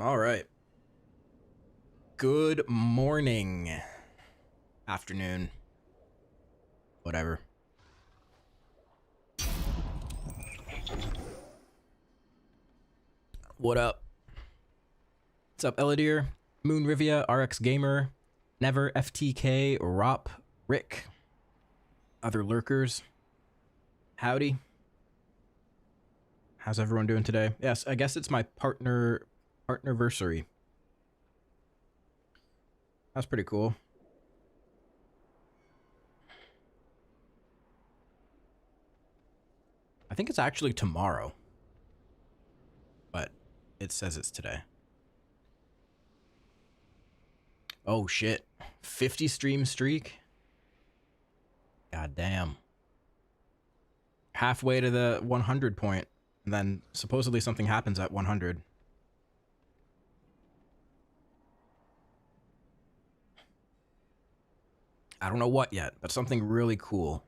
All right. Good morning. Afternoon. Whatever. What up? What's up, Elidir? Moon Rivia, RX Gamer, Never, FTK, Rop, Rick, other lurkers. Howdy. How's everyone doing today? Yes, I guess it's my partnerversary. That's pretty cool. I think it's actually tomorrow, but it says it's today. Oh shit. 50 stream streak? God damn. Halfway to the 100 point, and then supposedly something happens at 100. I don't know what yet, but something really cool.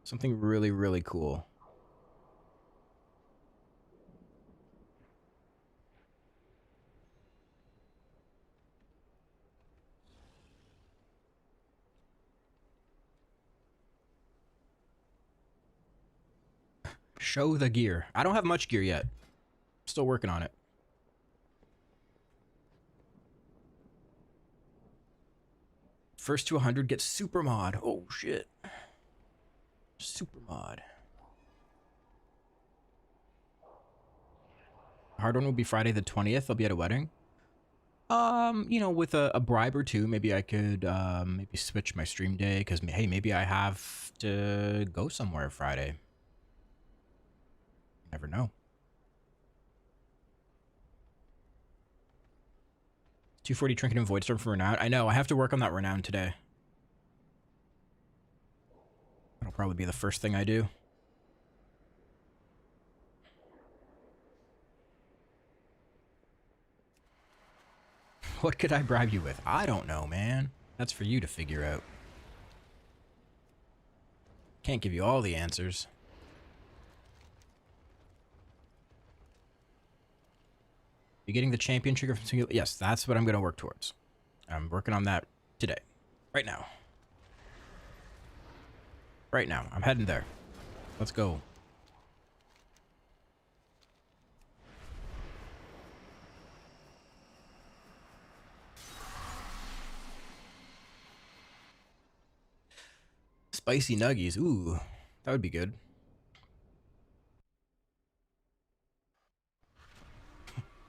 Something really, really cool. Show the gear. I don't have much gear yet. Still working on it. First to 100 gets super mod. Oh shit. Super mod. Hard one will be Friday the 20th. I'll be at a wedding. You know, with a bribe or two, maybe I could maybe switch my stream day, because hey, maybe I have to go somewhere Friday. Never know. 240 Trinket and Voidstorm for Renown. I know, I have to work on that Renown today. That'll probably be the first thing I do. What could I bribe you with? I don't know, man. That's for you to figure out. Can't give you all the answers. You getting the champion trigger from Singular? Yes, that's what I'm going to work towards. I'm working on that today. Right now. Right now. I'm heading there. Let's go. Spicy nuggies. Ooh, that would be good.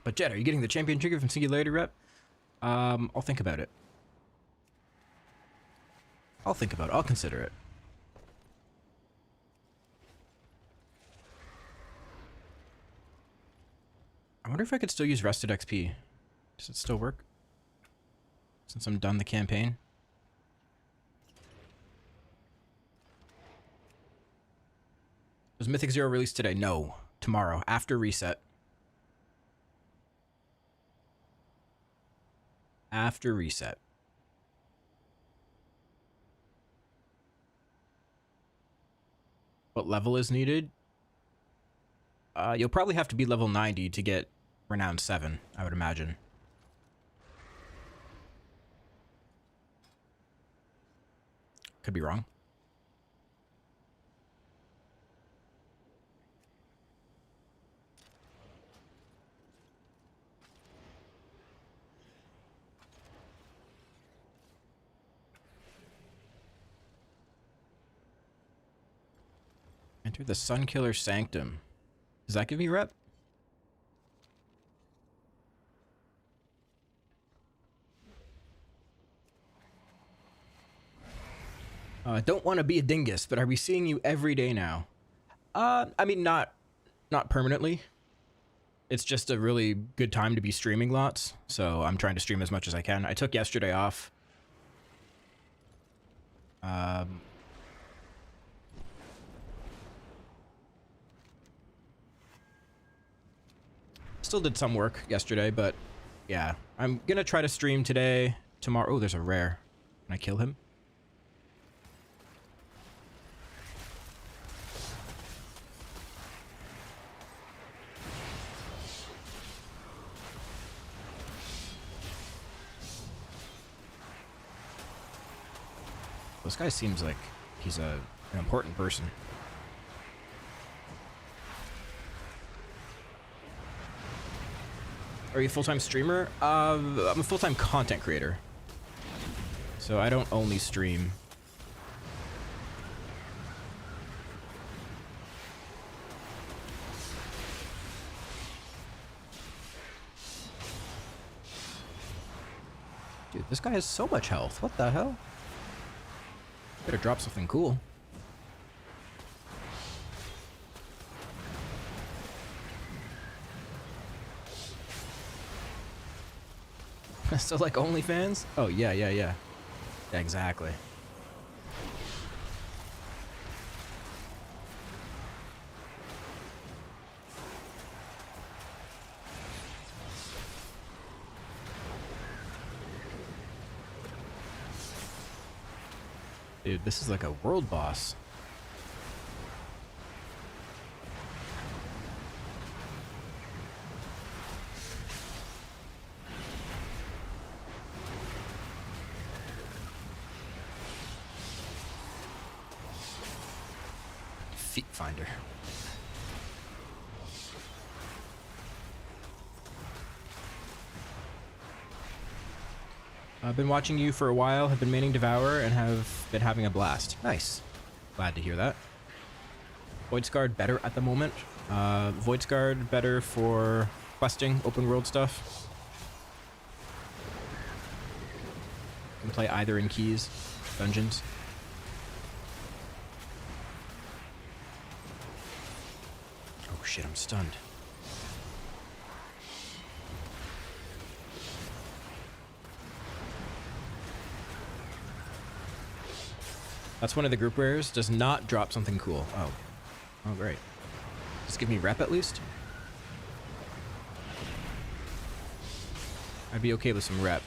But Jed, are you getting the champion trigger from Singularity Rep? I'll think about it. I'll think about it. I'll consider it. I wonder if I could still use Rested XP. Does it still work? Since I'm done the campaign. Was Mythic Zero released today? No. Tomorrow, after reset. After reset. What level is needed? You'll probably have to be level 90 to get Renown 7, I would imagine. Could be wrong. Enter the Sunkiller Sanctum. Does that give me rep? Don't want to be a dingus, but are we seeing you every day now? I mean, not permanently. It's just a really good time to be streaming lots, so I'm trying to stream as much as I can. I took yesterday off. Still did some work yesterday, but yeah. I'm gonna try to stream today, tomorrow. Oh, there's a rare. Can I kill him? This guy seems like he's an important person. Are you a full-time streamer? I'm a full-time content creator. So I don't only stream. Dude, this guy has so much health. What the hell? Better drop something cool. So like OnlyFans? Oh, yeah. Yeah, exactly. Dude, this is like a world boss. Feet finder. I've been watching you for a while, have been maining Devourer, and have been having a blast. Nice. Glad to hear that. Voidsguard better at the moment. Voidsguard better for questing, open world stuff. Can play either in keys, dungeons. Oh shit, I'm stunned. That's one of the group rares. Does not drop something cool. Oh. Oh, great. Just give me rep at least. I'd be okay with some rep.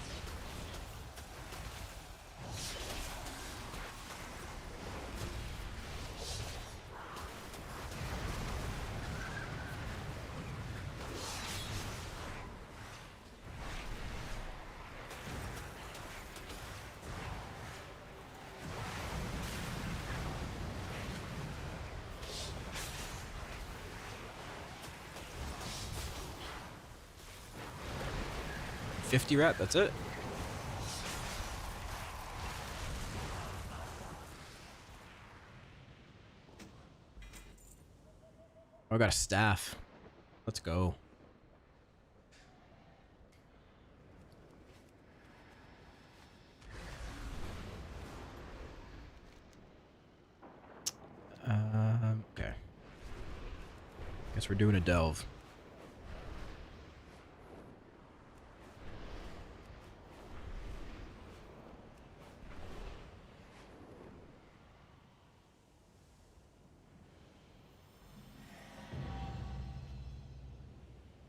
$50 rep, that's it. Oh, I got a staff. Let's go. Okay. Guess we're doing a delve.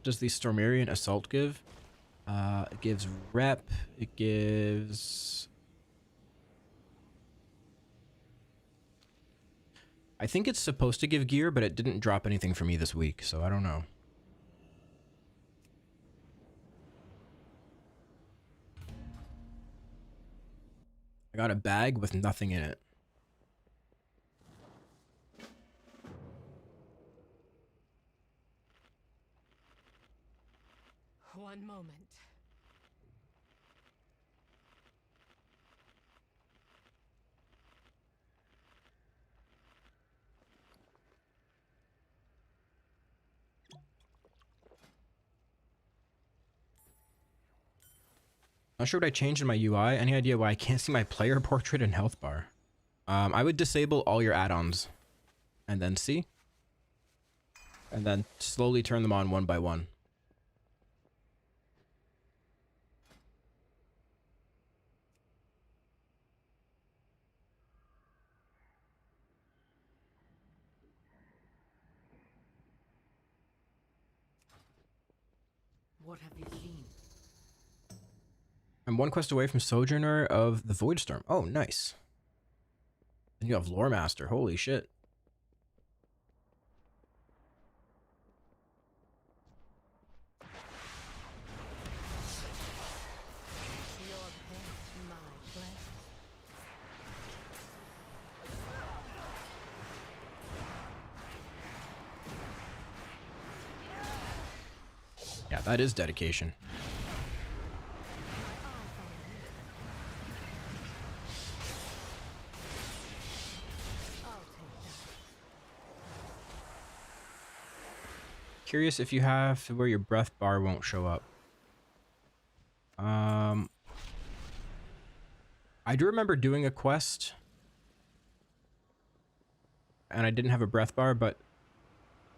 Does the Stormarian Assault give? It gives rep. It gives... I think it's supposed to give gear, but it didn't drop anything for me this week, so I don't know. I got a bag with nothing in it. One moment. Not sure what I changed in my UI. Any idea why I can't see my player portrait and health bar? I would disable all your add-ons and then see. And then slowly turn them on one by one. What have you seen? I'm one quest away from Sojourner of the Voidstorm. Oh, nice. And you have Lore Master. Holy shit. Yeah, that is dedication. Curious if you have to where your breath bar won't show up. I do remember doing a quest and I didn't have a breath bar, but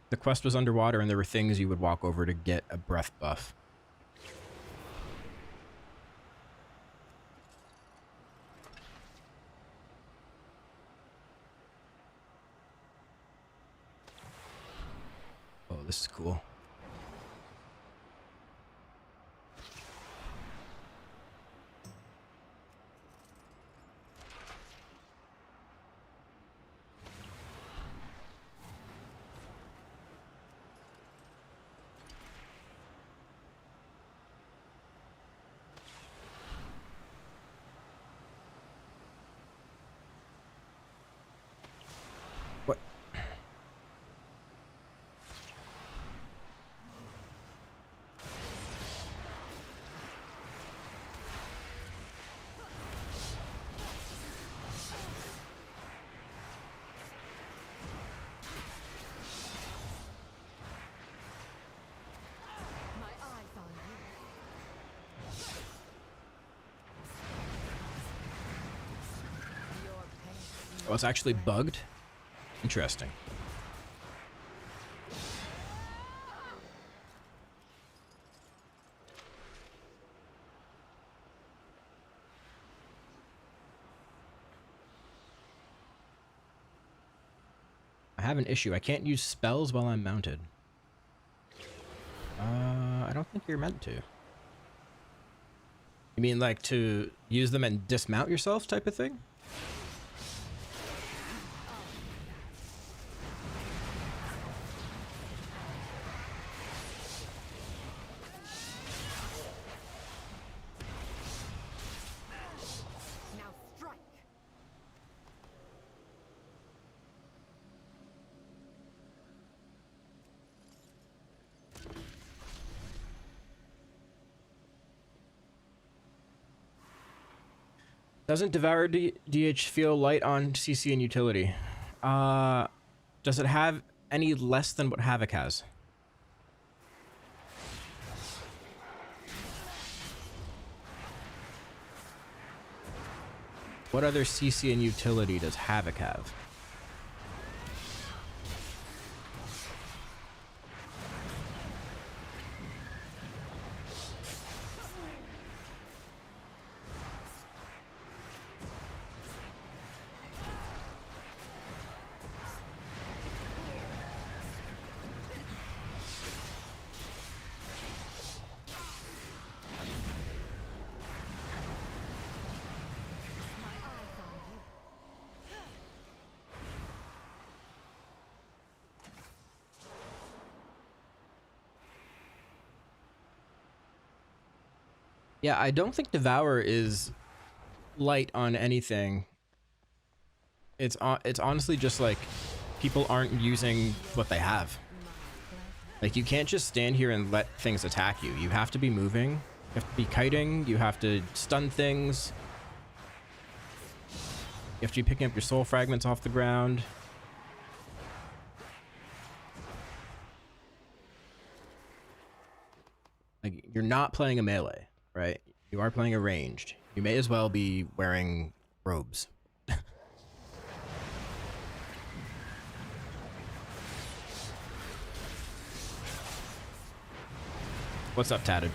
the quest was underwater and there were things you would walk over to get a breath buff. Oh, this is cool. What? My eyes on you. Your pain. Oh, it's actually bugged? Interesting. I have an issue. I can't use spells while I'm mounted. I don't think you're meant to. You mean like to use them and dismount yourself type of thing? Now strike. Doesn't Devourer DH feel light on CC and utility? Does it have any less than what Havoc has? What other CC and utility does Havoc have? Yeah, I don't think Devourer is light on anything. It's honestly just like people aren't using what they have. Like you can't just stand here and let things attack you. You have to be moving. You have to be kiting. You have to stun things. You have to be picking up your soul fragments off the ground. Like you're not playing a melee, right? You are playing a ranged. You may as well be wearing robes. What's up, Tatted?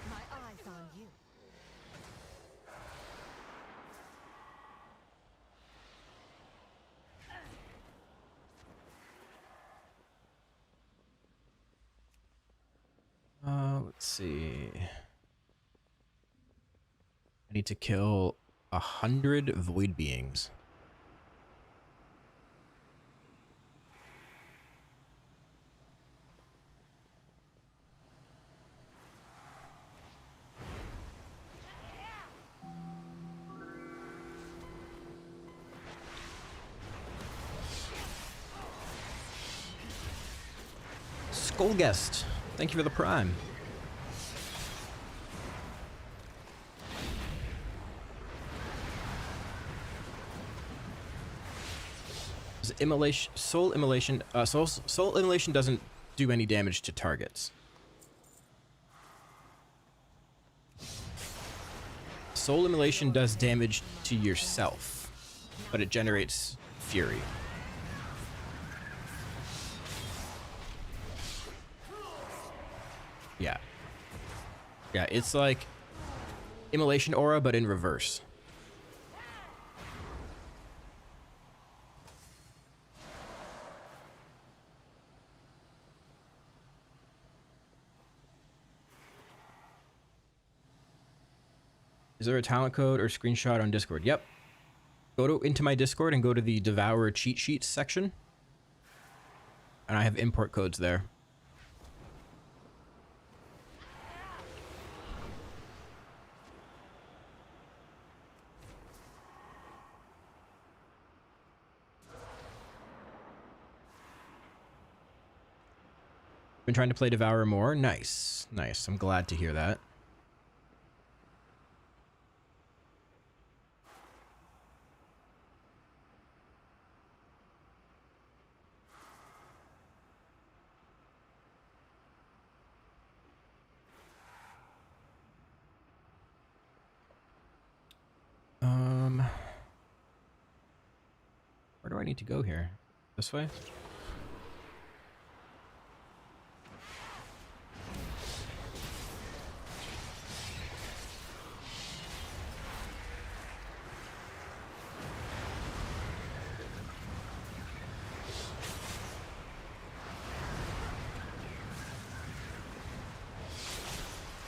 My eyes on you. Let's see. I need to kill 100 void beings. Skullguest, thank you for the prime. Is immolation, soul immolation, soul immolation doesn't do any damage to targets. Soul immolation does damage to yourself, but it generates fury. Yeah. Yeah, it's like immolation aura, but in reverse. Is there a talent code or screenshot on Discord? Yep. Go into my Discord and go to the Devourer cheat sheets section. And I have import codes there. Been trying to play Devourer more. Nice. Nice. I'm glad to hear that. Where do I need to go here? This way?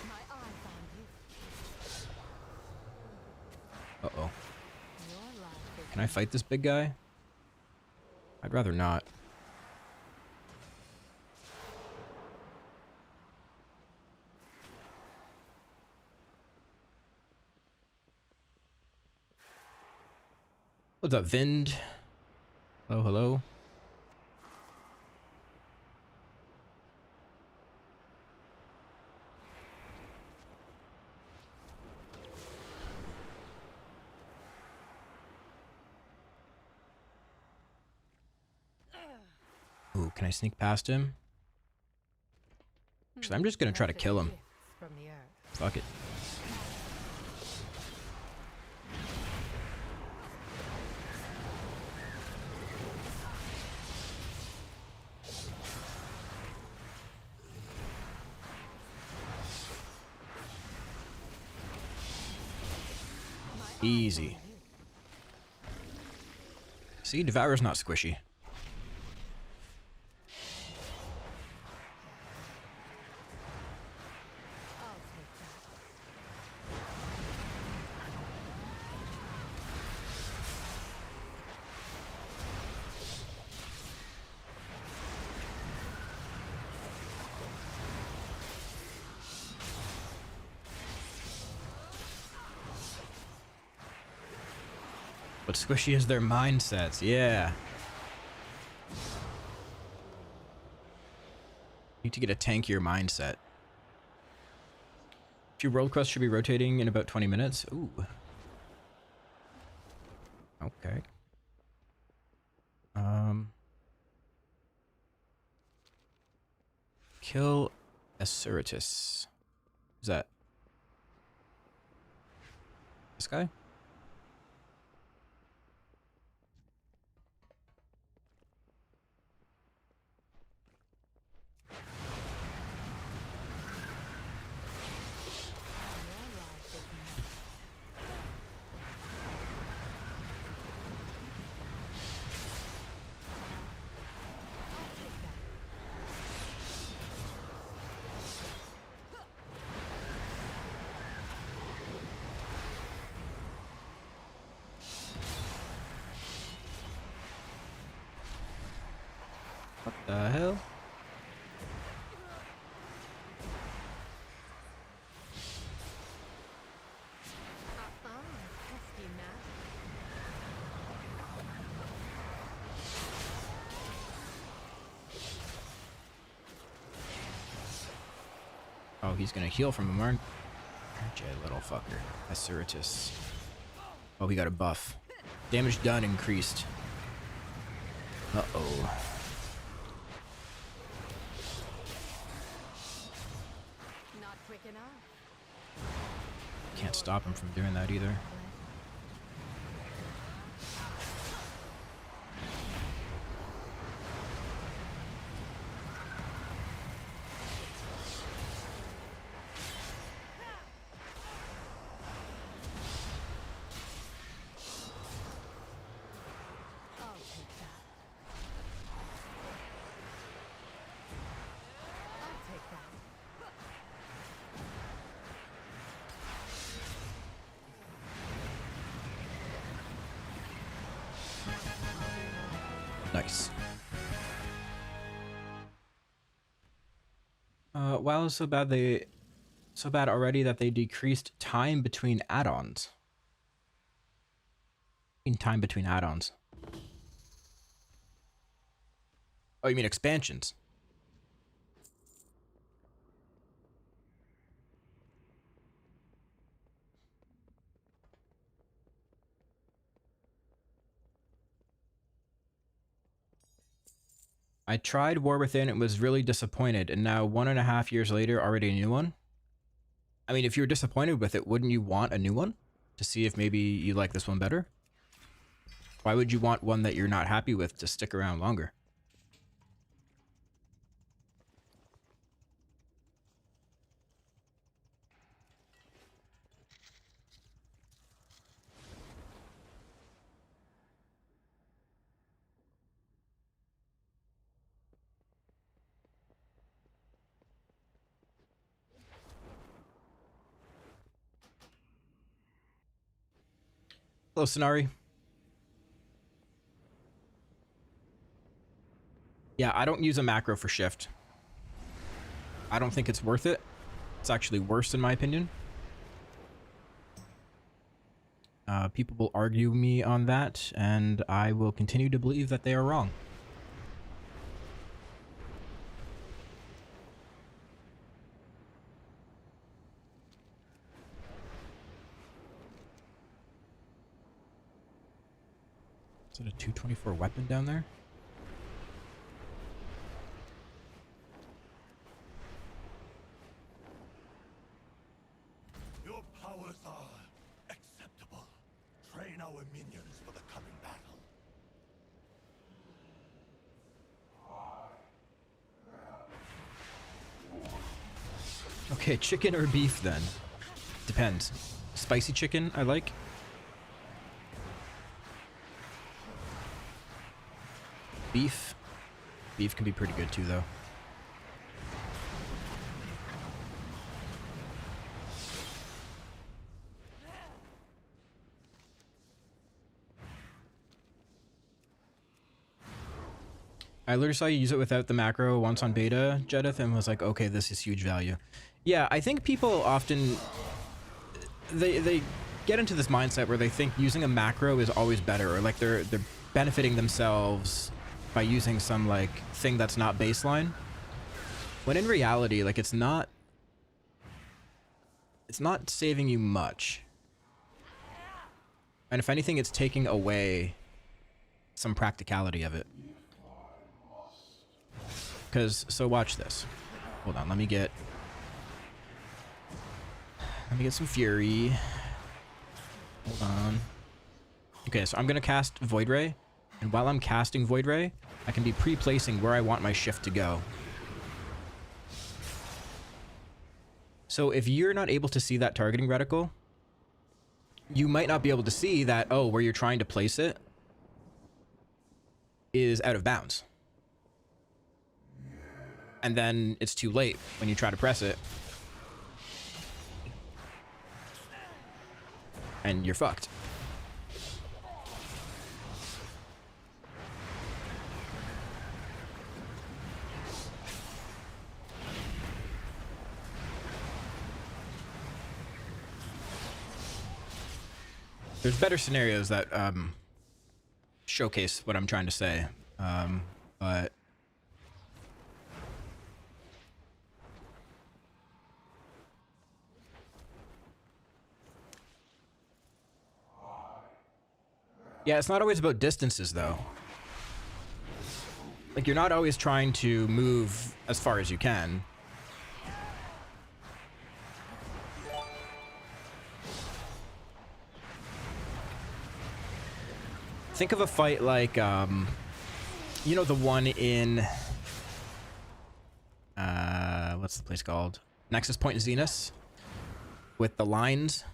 My eyes on you. Uh-oh. Your life is Can I fight this big guy? I'd rather not. What's up, Vind? Hello, hello. Ooh, can I sneak past him? Actually, I'm just gonna try to kill him. from the earth. Fuck it. Easy. See, Devourer's not squishy. I'll take that. But squishy is their mindsets, yeah. Need to get a tankier mindset. Few world quests should be rotating in about 20 minutes. Ooh. Okay. Kill Asuratus. Who's that? This guy? Your life is mine. I'll take that. What the hell? Pesky man. Oh, he's gonna heal from him, aren't you, little fucker? Aceritus. Oh, he got a buff. Damage done increased. Uh-oh. Not quick enough. Can't stop him from doing that either. I'll take that. I'll take that. Nice. Wow, so bad already that they decreased time between add-ons. In time between add-ons. Oh, you mean expansions? I tried War Within and was really disappointed, and now 1.5 years later, already a new one? I mean, if you were disappointed with it, wouldn't you want a new one? To see if maybe you like this one better? Why would you want one that you're not happy with to stick around longer? Hello, Sonari. Yeah, I don't use a macro for shift. I don't think it's worth it. It's actually worse in my opinion. People will argue me on that, and I will continue to believe that they are wrong. Is that a 224 weapon down there? Your powers are acceptable. Train our minions for the coming battle. Okay, chicken or beef then? Depends. Spicy chicken, I like. Beef. Beef can be pretty good too, though. I literally saw you use it without the macro once on beta, Jedith, and was like, okay, this is huge value. Yeah, I think people often... They get into this mindset where they think using a macro is always better, or like they're benefiting themselves by using some like thing that's not baseline. When in reality, like it's not saving you much. And if anything, it's taking away some practicality of it. Because, so watch this. Hold on, let me get some fury. Hold on. Okay, so I'm gonna cast Void Ray, and while I'm casting Void Ray, I can be pre-placing where I want my shift to go. So if you're not able to see that targeting reticle, you might not be able to see that, oh, where you're trying to place it is out of bounds. And then it's too late when you try to press it. And you're fucked. There's better scenarios that showcase what I'm trying to say, but Yeah, it's not always about distances, though. Like, you're not always trying to move as far as you can. Think of a fight like, you know, the one in, what's the place called? Nexus Point Zenith? With the lines.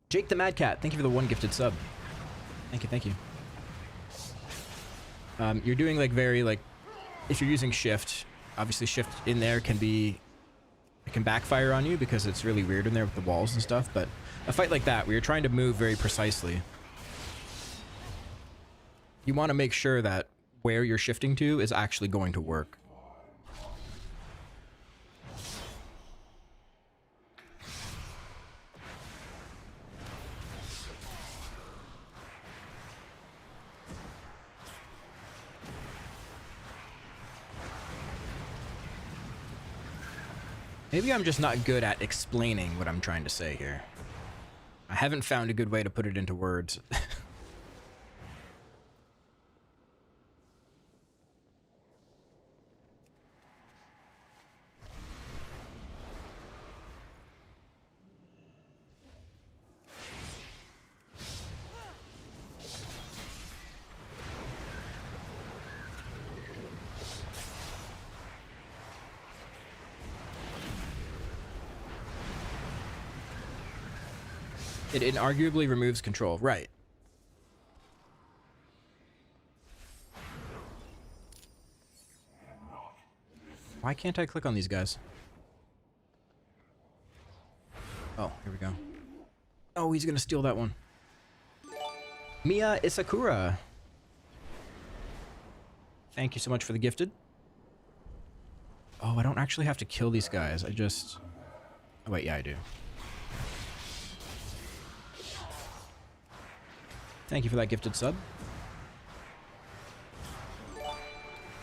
Jake the Mad Cat, thank you for the 1 gifted sub. Thank you, thank you. You're doing like very like, if you're using shift, obviously shift in there can be, it can backfire on you because it's really weird in there with the walls and stuff, but a fight like that where you're trying to move very precisely, you want to make sure that where you're shifting to is actually going to work. Maybe I'm just not good at explaining what I'm trying to say here. I haven't found a good way to put it into words. It inarguably removes control. Right. Why can't I click on these guys? Oh, here we go. Oh, he's gonna steal that one. Mia Isakura. Thank you so much for the gifted. Oh, I don't actually have to kill these guys. I just... Oh, wait, yeah, I do. Thank you for that gifted sub.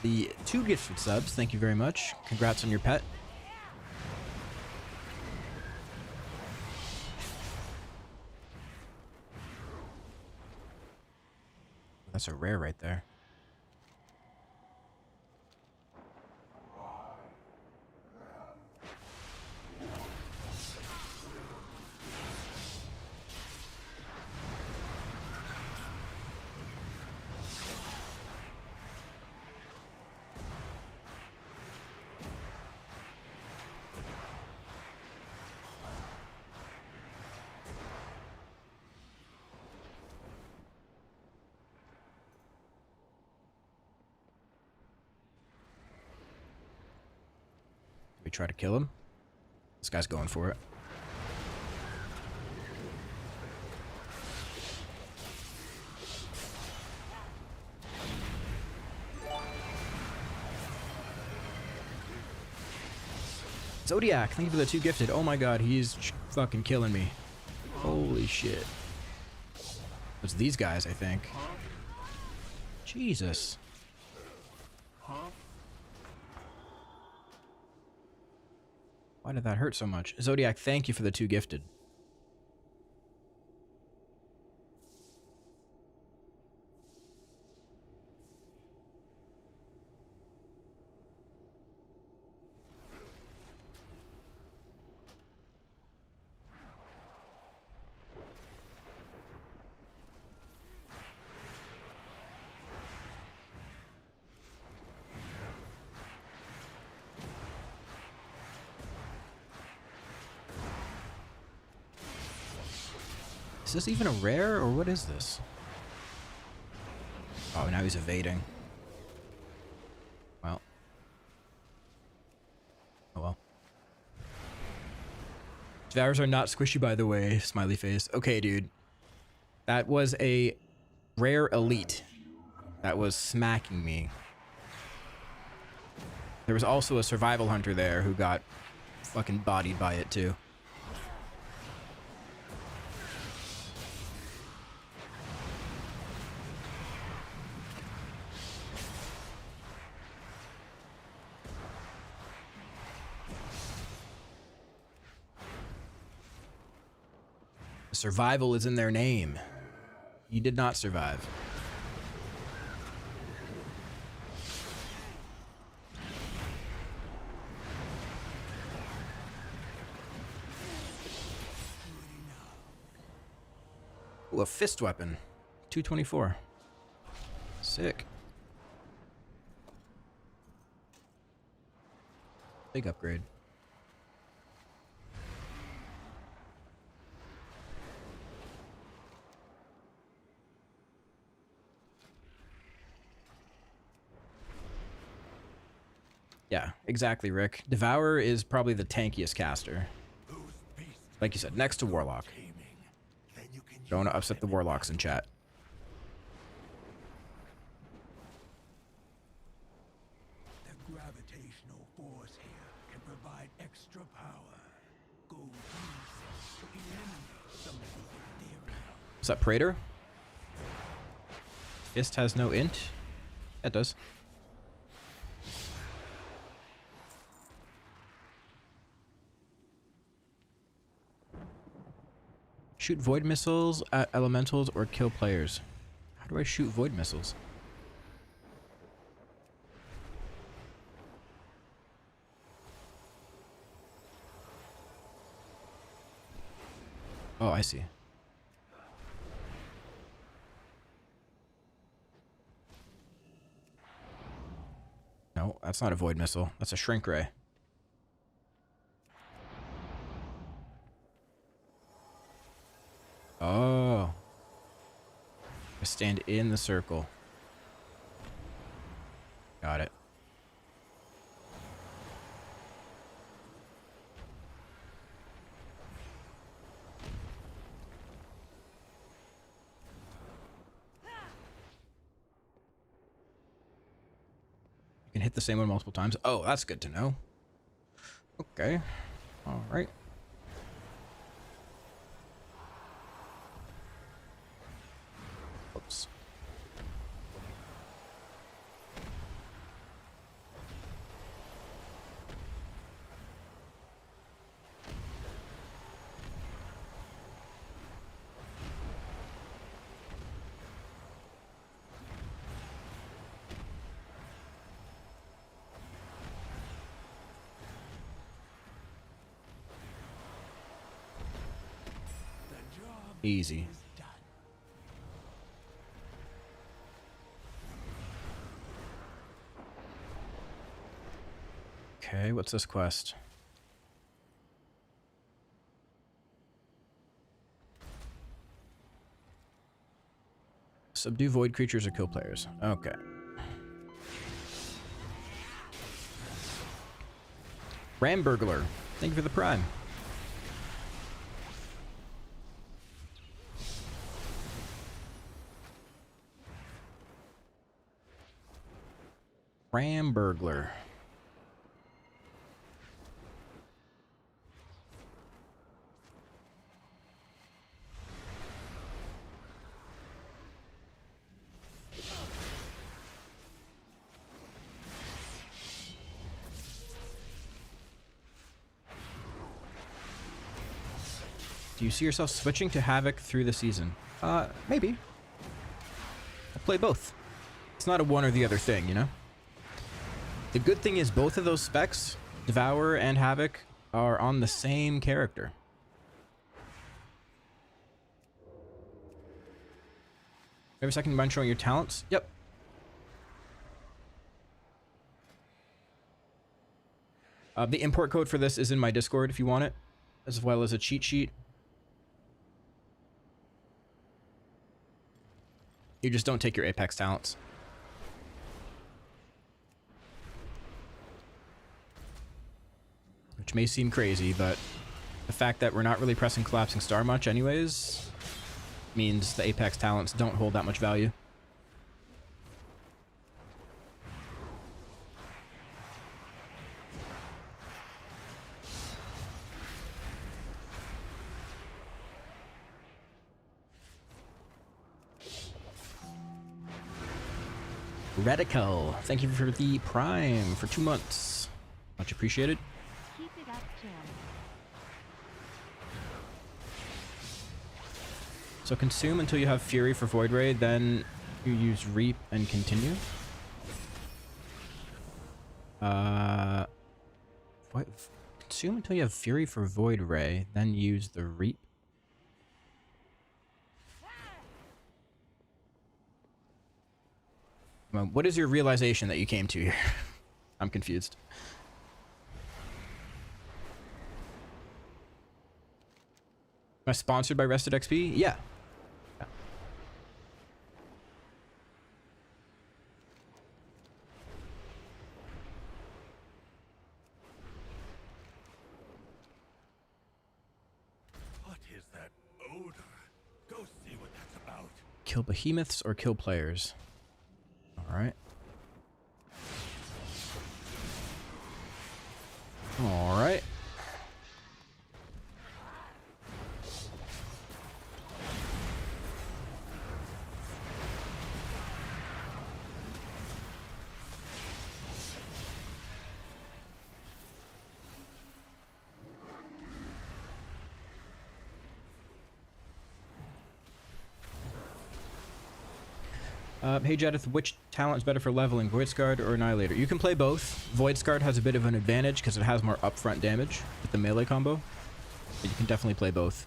The 2 gifted subs, thank you very much. Congrats on your pet. That's a rare right there. We try to kill him. This guy's going for it. Zodiac, thank you for the 2 gifted. Oh my god, he's fucking killing me. Holy shit. It's these guys, I think. Jesus. Why did that hurt so much? Zodiac, thank you for the 2 gifted. Is this even a rare, or what is this? Oh, now he's evading. Well. Oh well. Devourers are not squishy, by the way. Smiley face. Okay, dude. That was a rare elite that was smacking me. There was also a survival hunter there who got fucking bodied by it, too. Survival is in their name. You did not survive. Ooh, a fist weapon. 224. Sick. Big upgrade. Yeah, exactly, Rick. Devourer is probably the tankiest caster. Like you said, next to Warlock. Don't want to upset the Warlocks in chat. The gravitational force here can provide extra power. Go use it to eliminate some of the ethereal. What's up, Praetor? Fist has no int? That does. Shoot void missiles at elementals or kill players. How do I shoot void missiles? Oh, I see. No, that's not a void missile. That's a shrink ray. Oh. I stand in the circle. Got it. You can hit the same one multiple times. Oh, that's good to know. Okay. All right. Oops. Easy. Okay, what's this quest? Subdue void creatures or kill players. Okay. Ramburglar, thank you for the prime. Ramburglar. Do you see yourself switching to Havoc through the season? Maybe. I play both. It's not a one or the other thing, you know? The good thing is both of those specs, Devourer and Havoc, are on the same character. Every second you mind showing your talents? Yep. The import code for this is in my Discord if you want it, as well as a cheat sheet. You just don't take your Apex talents. Which may seem crazy, but the fact that we're not really pressing Collapsing Star much anyways means the Apex talents don't hold that much value. Radical, thank you for the prime for 2 months. Much appreciated. Keep it up, Jim. So consume until you have Fury for Void Ray, then you use Reap and continue. What? Consume until you have Fury for Void Ray, then use the Reap. What is your realization that you came to here? I'm confused. Am I sponsored by Rested XP? Yeah. What is that odor? Go see what that's about. Kill behemoths or kill players? Alright. Alright. Hey Jedith, which talent is better for leveling, Void Scarred or Annihilator? You can play both. Void Scarred has a bit of an advantage because it has more upfront damage with the melee combo. But you can definitely play both.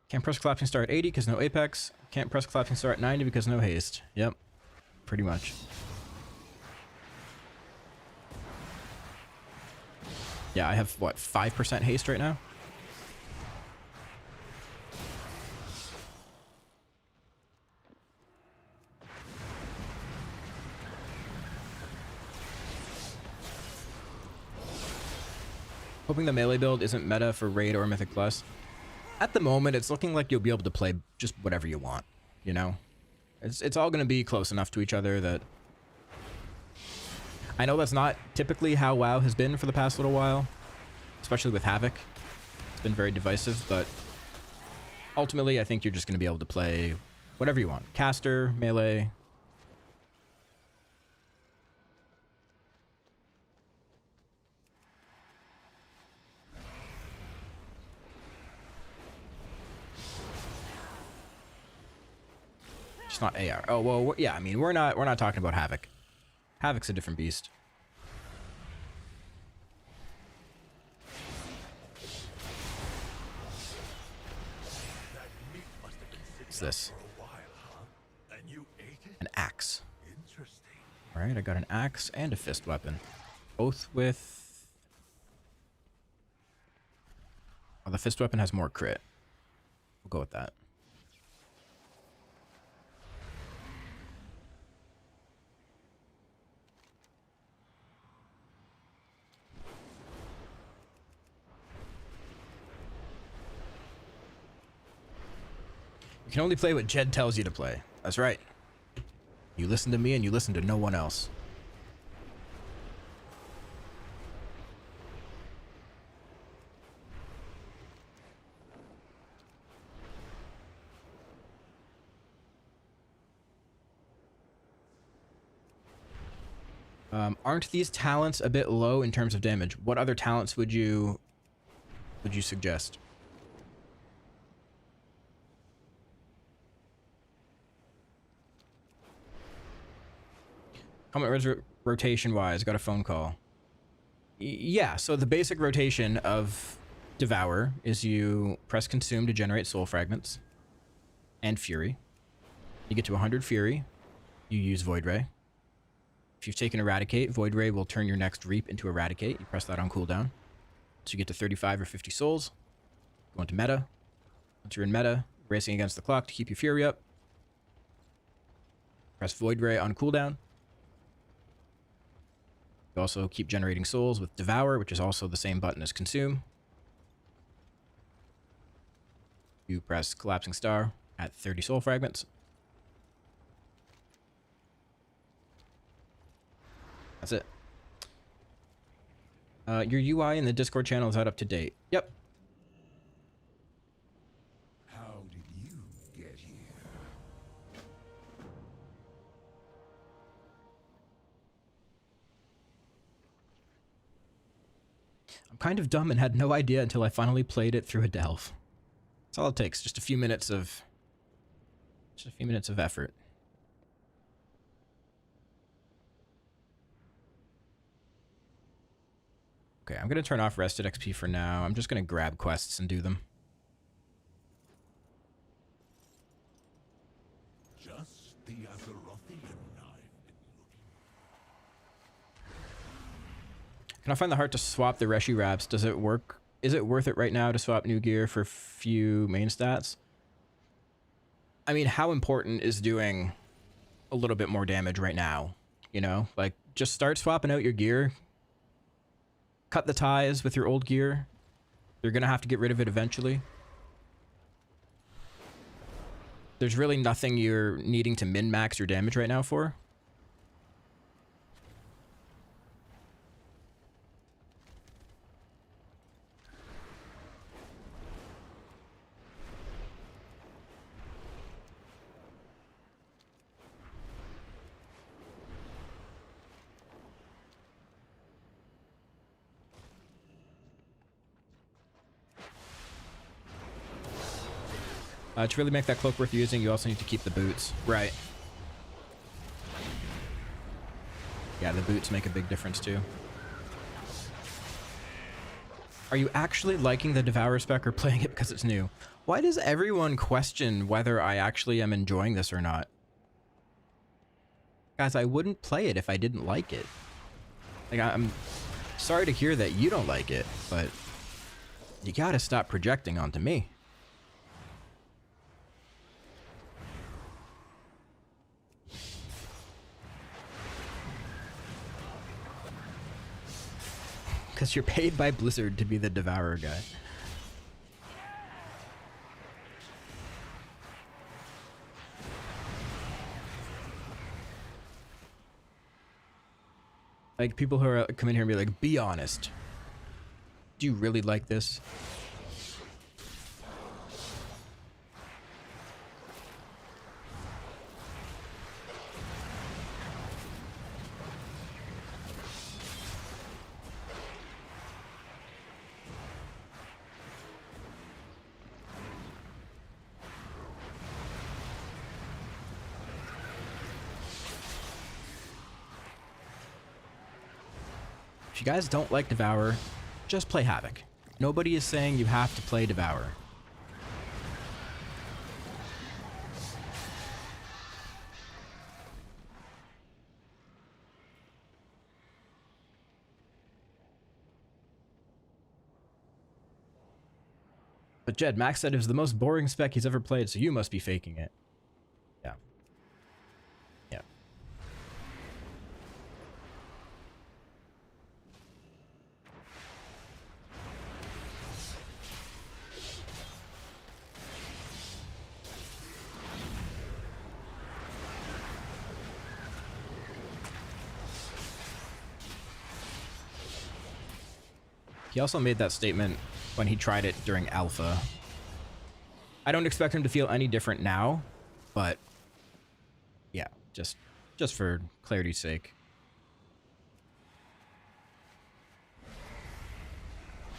Can't press Collapsing Star at 80 because no Apex. Can't press Collapsing Star at 90 because no haste. Yep, pretty much. Yeah, I have, what, 5% haste right now? Hoping the melee build isn't meta for Raid or Mythic Plus. At the moment, it's looking like you'll be able to play just whatever you want, you know? It's all going to be close enough to each other that... I know that's not typically how WoW has been for the past little while, especially with Havoc. It's been very divisive, but ultimately, I think you're just going to be able to play whatever you want. Caster, melee... It's not AR. Oh, well, yeah, I mean, we're not talking about Havoc. Havoc's a different beast. What's this? An axe. All right, I got an axe and a fist weapon. Both with... Oh, the fist weapon has more crit. We'll go with that. You can only play what Jed tells you to play. That's right. You listen to me and you listen to no one else. Aren't these talents a bit low in terms of damage? What other talents would you suggest? Comment rotation wise, got a phone call. Yeah, so the basic rotation of Devourer is you press Consume to generate soul fragments and Fury. You get to 100 Fury, you use Void Ray. If you've taken Eradicate, Void Ray will turn your next Reap into Eradicate. You press that on cooldown. So you get to 35 or 50 souls. Go into meta. Once you're in meta, racing against the clock to keep your Fury up. Press Void Ray on cooldown. You also keep generating souls with Devour, which is also the same button as Consume. You press Collapsing Star at 30 soul fragments. That's it. Your UI in the Discord channel is out up to date. Yep. How did you get here? I'm kind of dumb and had no idea until I finally played it through a delve. That's all it takes. Just a few minutes of effort. Okay, I'm gonna turn off rested XP for now. I'm just gonna grab quests and do them. Just the Azerothian knife. Can I find the heart to swap the Reshi wraps? Does it work? Is it worth it right now to swap new gear for few main stats? I mean, how important is doing a little bit more damage right now? You know, like just start swapping out your gear. Cut the ties with your old gear. You're gonna have to get rid of it eventually. There's really nothing you're needing to min-max your damage right now for. To really make that cloak worth using, you also need to keep the boots. Right. Yeah, the boots make a big difference too. Are you actually liking the Devourer spec or playing it because it's new? Why does everyone question whether I actually am enjoying this or not? Guys, I wouldn't play it if I didn't like it. Like, I'm sorry to hear that you don't like it, but you gotta stop projecting onto me. Because you're paid by Blizzard to be the Devourer guy. Like, people who are come in here and be like, be honest. Do you really like this? If you guys don't like Devourer, just play Havoc. Nobody is saying you have to play Devourer. But Jed, Max said it was the most boring spec he's ever played, so you must be faking it. Yeah. Yeah. He also made that statement when he tried it during alpha. I don't expect him to feel any different now, but yeah, just for clarity's sake.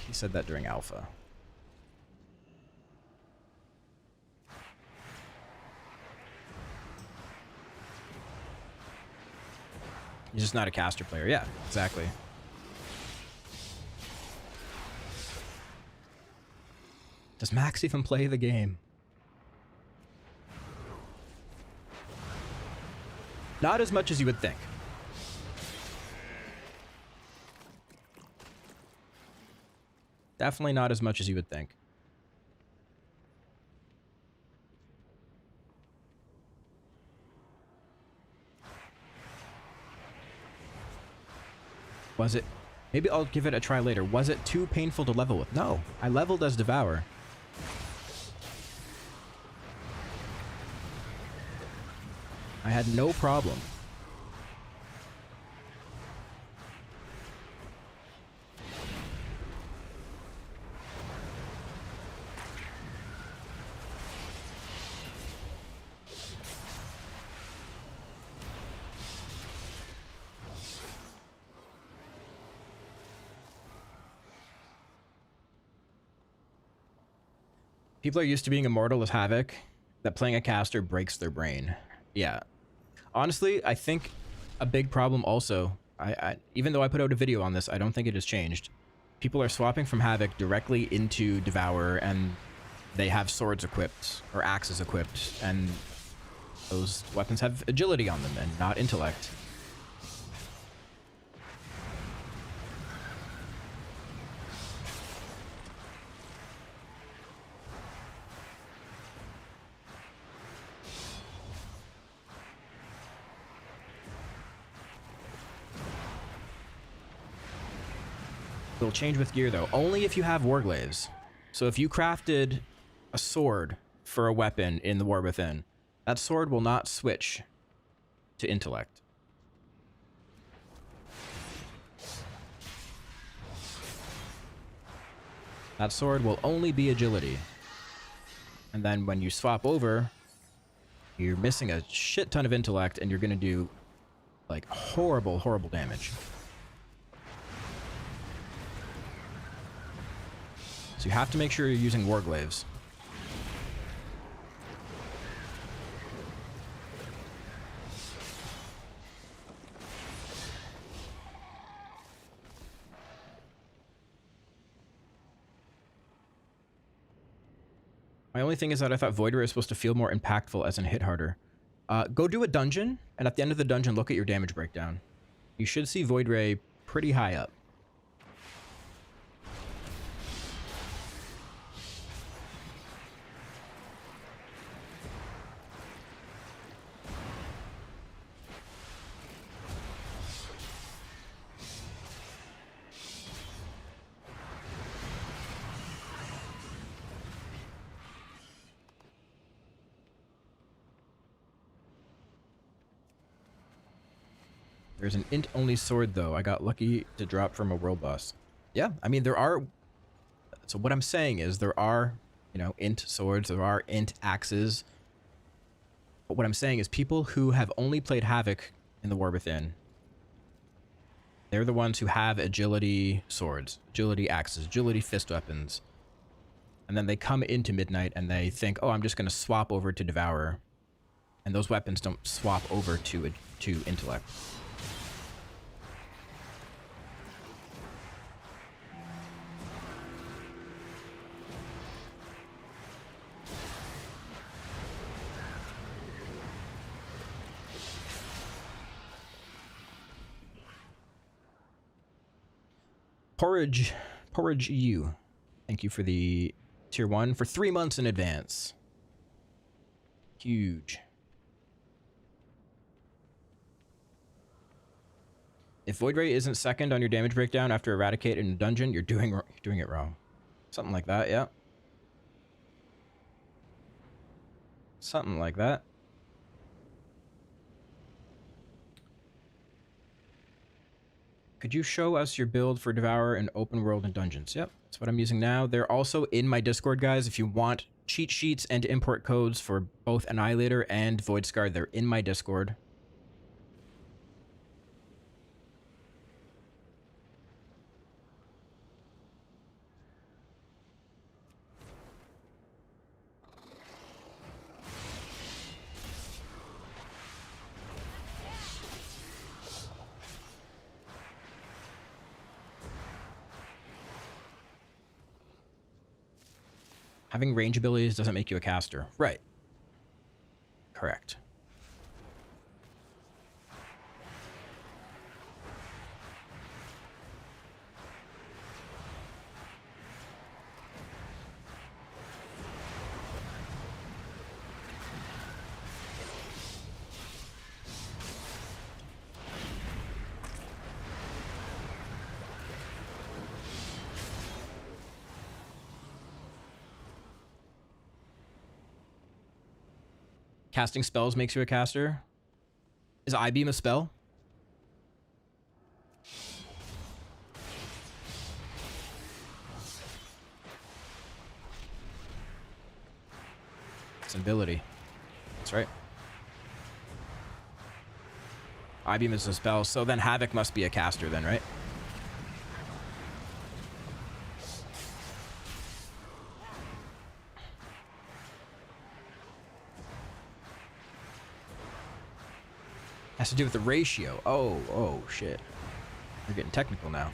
He said that during alpha. He's just not a caster player. Yeah, exactly. Does Max even play the game? Not as much as you would think. Definitely not as much as you would think. Was it? Maybe I'll give it a try later. Was it too painful to level with? No, I leveled as Devourer. I had no problem. People are used to being immortal as Havoc, that playing a caster breaks their brain. Yeah. Honestly, I think a big problem also, even though I put out a video on this, I don't think it has changed. People are swapping from Havoc directly into Devourer, and they have swords equipped, or axes equipped, and those weapons have agility on them and not intellect. It'll change with gear though, only if you have Warglaives. So if you crafted a sword for a weapon in the War Within, that sword will not switch to intellect. That sword will only be agility. And then when you swap over, you're missing a shit ton of intellect and you're gonna do like horrible, horrible damage. So you have to make sure you're using Warglaives. My only thing is that I thought Voider is supposed to feel more impactful as in hit harder. Go do a dungeon, and at the end of the dungeon, look at your damage breakdown. You should see Void Ray pretty high up. There's an int-only sword, though. I got lucky to drop from a world boss. Yeah, I mean, there are... So what I'm saying is there are, you know, int swords, there are int axes. But what I'm saying is people who have only played Havoc in the War Within, they're the ones who have agility swords, agility axes, agility fist weapons. And then they come into Midnight and they think, oh, I'm just going to swap over to Devourer. And those weapons don't swap over to intellect. Porridge EU. Thank you for the tier 1 for 3 months in advance. Huge. If Void Ray isn't second on your damage breakdown after Eradicate in a dungeon, you're doing it wrong. Something like that, yeah. Something like that. Could you show us your build for Devourer in open world and dungeons? Yep, that's what I'm using now. They're also in my Discord, guys. If you want cheat sheets and import codes for both Annihilator and Void Scar, they're in my Discord. Having range abilities doesn't make you a caster. Right. Correct. Casting spells makes you a caster. Is I-Beam a spell? It's an ability. That's right. I-Beam is a spell, so then Havoc must be a caster then, right? Has to do with the ratio. Oh, shit. We're getting technical now.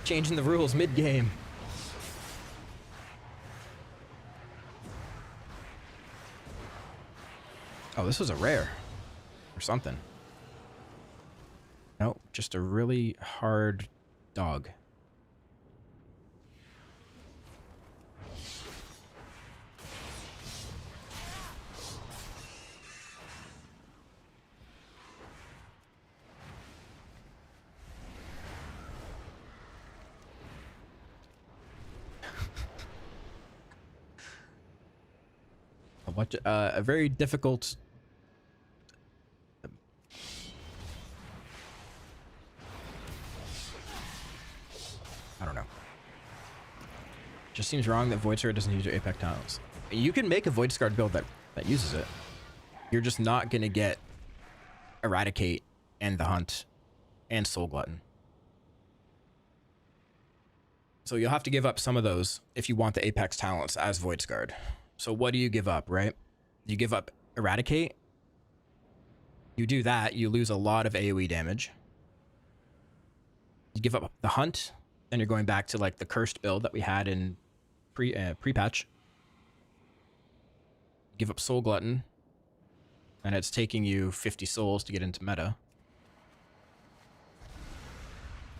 Changing the rules mid-game. Oh, this was a rare. Or something. Nope, just a really hard dog. A very difficult. I don't know. Just seems wrong that Void Sword doesn't use your Apex talents. You can make a Void Scarred build that uses it. You're just not gonna get Eradicate and the Hunt and Soul Glutton. So you'll have to give up some of those if you want the Apex talents as Void Scarred. So what do you give up, right? You give up Eradicate. You do that, you lose a lot of AoE damage. You give up the Hunt, then you're going back to like the cursed build that we had in pre-patch. Give up Soul Glutton, and it's taking you 50 souls to get into meta.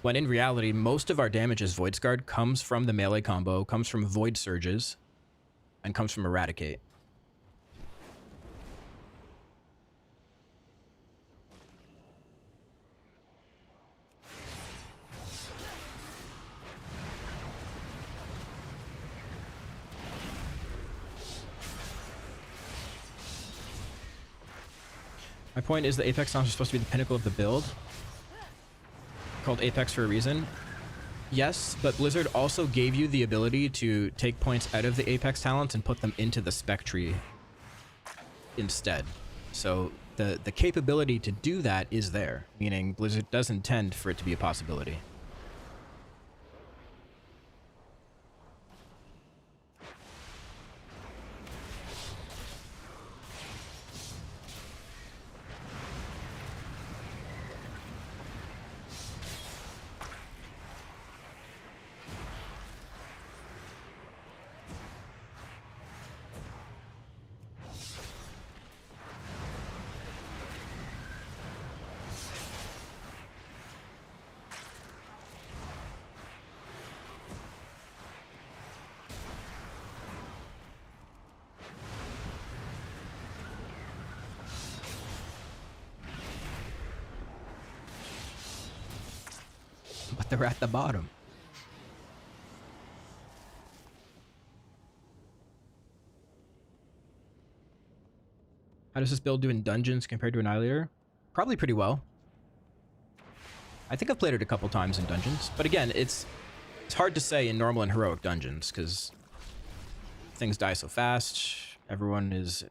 When in reality, most of our damage as Void Scarred comes from the melee combo, comes from Void Surges, and comes from Eradicate. My point is the Apex talents are supposed to be the pinnacle of the build. Called Apex for a reason. Yes, but Blizzard also gave you the ability to take points out of the Apex talents and put them into the spec tree instead. So the capability to do that is there, meaning Blizzard does intend for it to be a possibility. But they're at the bottom. How does this build do in dungeons compared to Annihilator? Probably pretty well. I think I've played it a couple times in dungeons, but again, it's hard to say in normal and heroic dungeons because things die so fast. Everyone is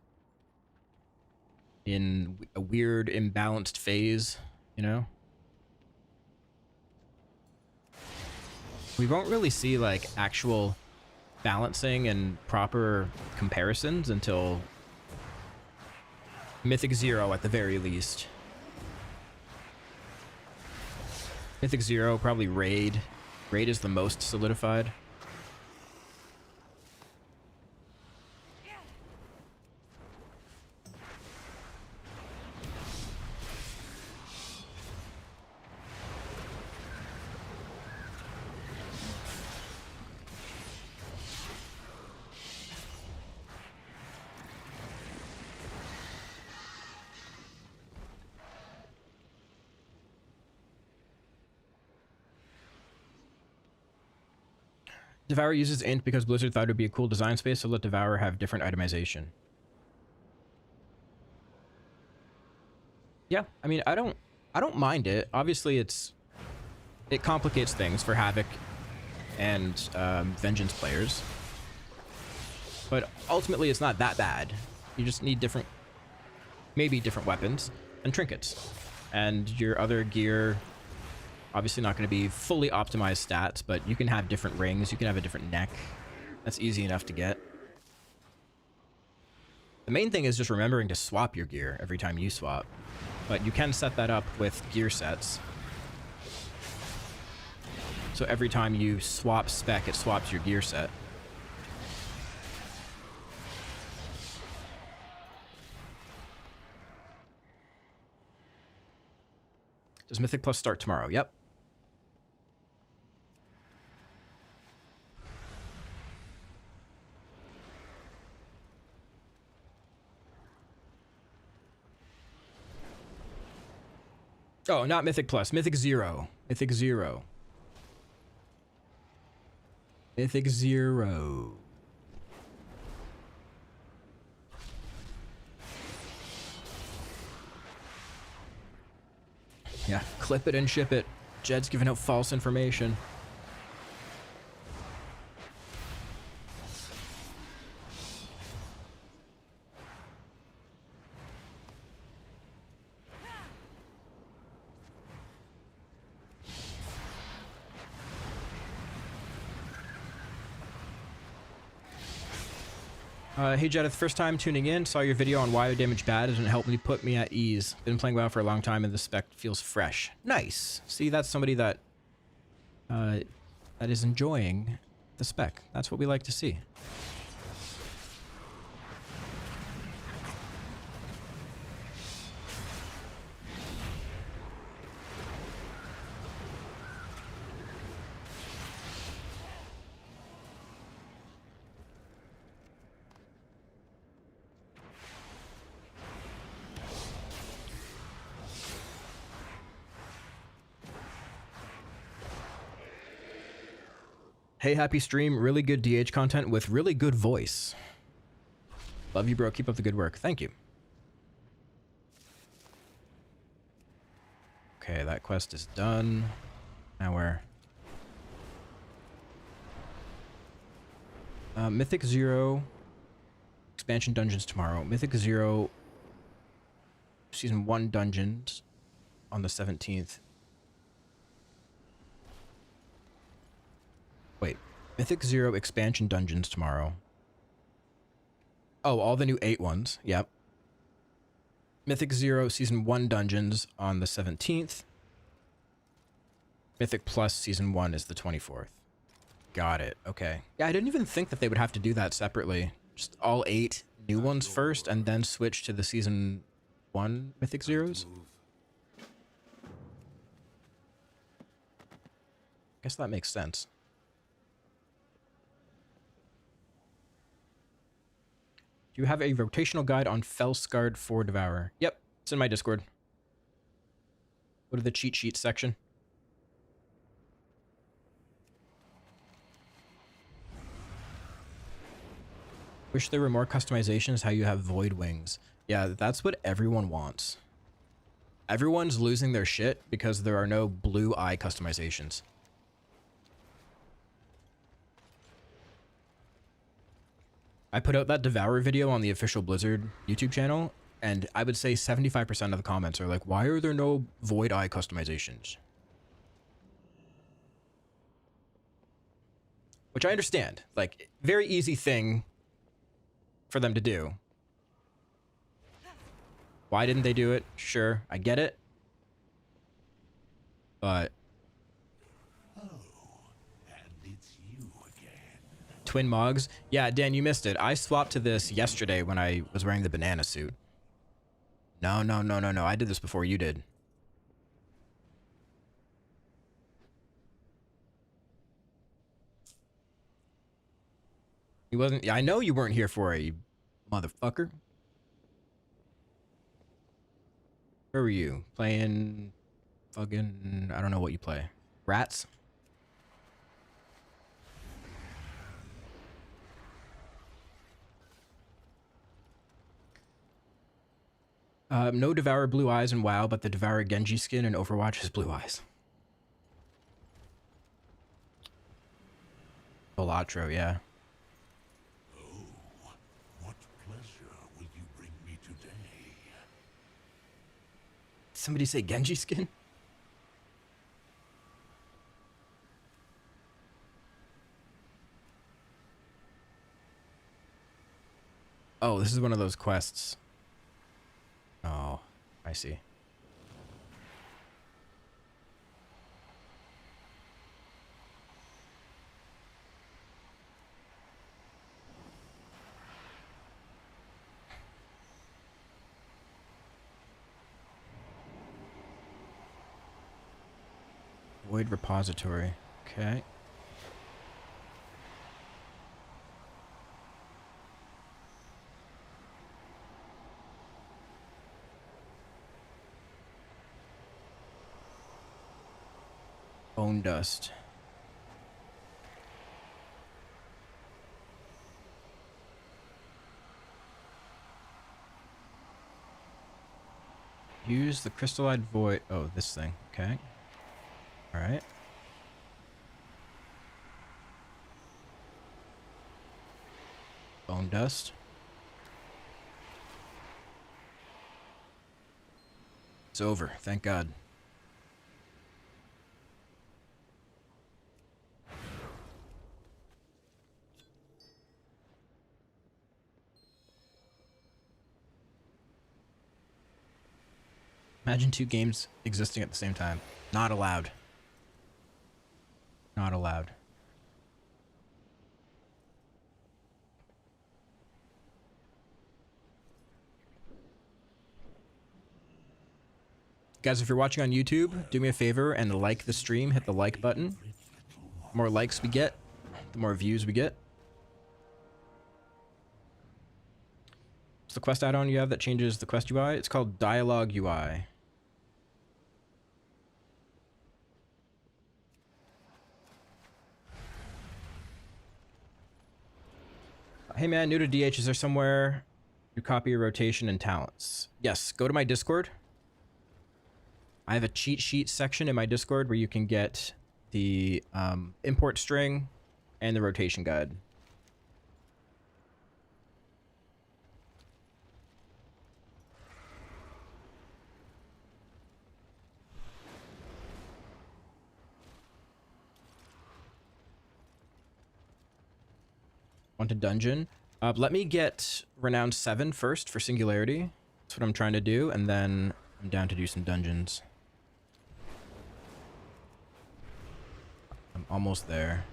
in a weird, imbalanced phase, you know? We won't really see like actual balancing and proper comparisons until Mythic 0 at the very least. Mythic 0, probably Raid. Raid is the most solidified. Devourer uses int because Blizzard thought it would be a cool design space, so let Devourer have different itemization. Yeah, I mean, I don't mind it. Obviously, it complicates things for Havoc and Vengeance players, but ultimately, it's not that bad. You just need maybe different weapons and trinkets, and your other gear Obviously not going to be fully optimized stats, but you can have different rings. You can have a different neck. That's easy enough to get. The main thing is just remembering to swap your gear every time you swap. But you can set that up with gear sets. So every time you swap spec, it swaps your gear set. Does Mythic Plus start tomorrow? Yep. Oh, not Mythic Plus. Mythic Zero. Mythic Zero. Mythic Zero. Yeah, clip it and ship it. Jed's giving out false information. Hey Jedith, first time tuning in. Saw your video on why damage bad and it helped me put me at ease. Been playing WoW for a long time and the spec feels fresh. Nice. See, that's somebody that that is enjoying the spec. That's what we like to see. Hey, happy stream. Really good DH content with really good voice. Love you, bro. Keep up the good work. Thank you. Okay, that quest is done. Now where? Mythic Zero. Expansion dungeons tomorrow. Mythic Zero. Season 1 dungeons on the 17th. Wait, Mythic Zero expansion dungeons tomorrow. Oh, all the new 8 ones. Yep. Mythic Zero Season 1 dungeons on the 17th. Mythic Plus Season 1 is the 24th. Got it. Okay. Yeah, I didn't even think that they would have to do that separately. Just all 8 new ones first and then switch to the Season 1 Mythic Zeros. Guess that makes sense. Do you have a rotational guide on Felscarred for Devourer? Yep, it's in my Discord. Go to the cheat sheets section. Wish there were more customizations how you have void wings. Yeah, that's what everyone wants. Everyone's losing their shit because there are no blue eye customizations. I put out that Devourer video on the official Blizzard YouTube channel, and I would say 75% of the comments are like, why are there no void eye customizations? Which I understand. Like, very easy thing for them to do. Why didn't they do it? Sure, I get it. But Twin Mogs? Yeah, Dan, you missed it. I swapped to this yesterday when I was wearing the banana suit. No. I did this before you did. He wasn't... I know you weren't here for it, you motherfucker. Where were you? Playing... fucking... I don't know what you play. Rats? No Devourer blue eyes in WoW, but the Devourer Genji skin in Overwatch has blue eyes. Volatro, yeah. Oh, what pleasure will you bring me today? Somebody say Genji skin? Oh, this is one of those quests. Oh, I see. Void repository. Okay. Bone dust. Use the crystallized void. Oh, this thing. Okay. All right. Bone dust. It's over. Thank God. Imagine two games existing at the same time. Not allowed. Not allowed. Guys, if you're watching on YouTube, do me a favor and like the stream. Hit the like button. The more likes we get, the more views we get. What's the quest add-on you have that changes the quest UI? It's called Dialogue UI. Hey man, new to DH, is there somewhere you copy your rotation and talents? Yes, go to my Discord. I have a cheat sheet section in my Discord where you can get the import string and the rotation guide. Want a dungeon? Let me get Renown 7 first for Singularity. That's what I'm trying to do, and then I'm down to do some dungeons. I'm almost there.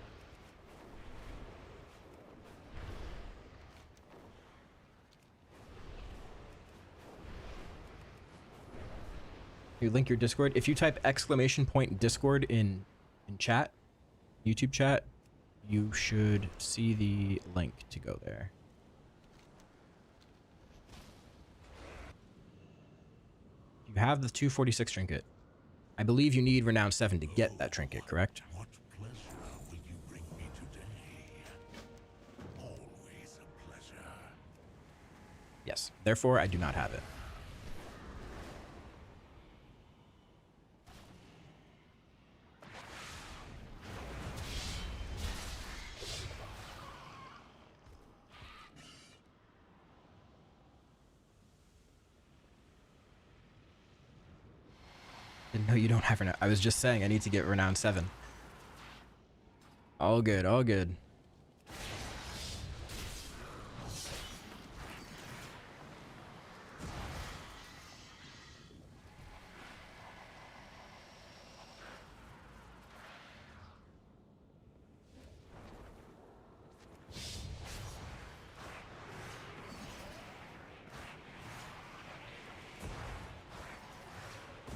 You link your Discord. If you type !Discord in chat, YouTube chat, you should see the link to go there. You have the 246 trinket. I believe you need Renown 7 to get that trinket, correct? What pleasure will you bring me today? Always a pleasure. Yes. Therefore, I do not have it. No, you don't have Renown. I was just saying I need to get Renown 7. All good, all good.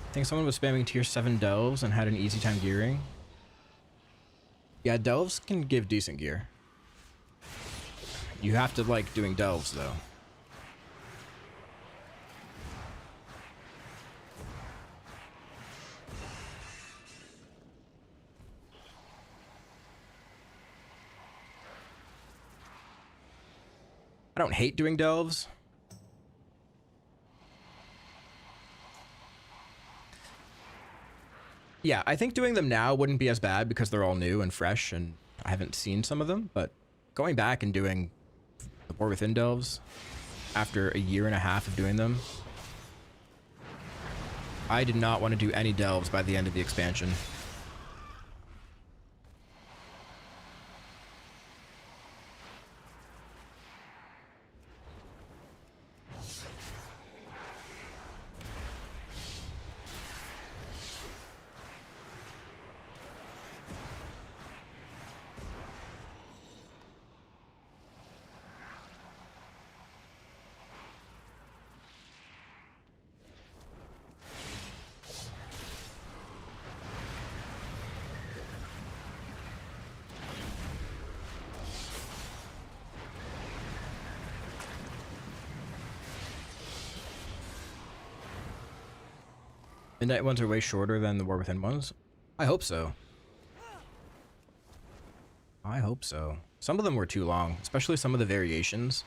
I think someone was spamming tier 7 delves and had an easy time gearing. Yeah, delves can give decent gear. You have to like doing delves though. I don't hate doing delves. Yeah, I think doing them now wouldn't be as bad because they're all new and fresh and I haven't seen some of them, but going back and doing the War Within delves after a year and a half of doing them, I did not want to do any delves by the end of the expansion. Midnight ones are way shorter than the War Within ones? I hope so. I hope so. Some of them were too long, especially some of the variations.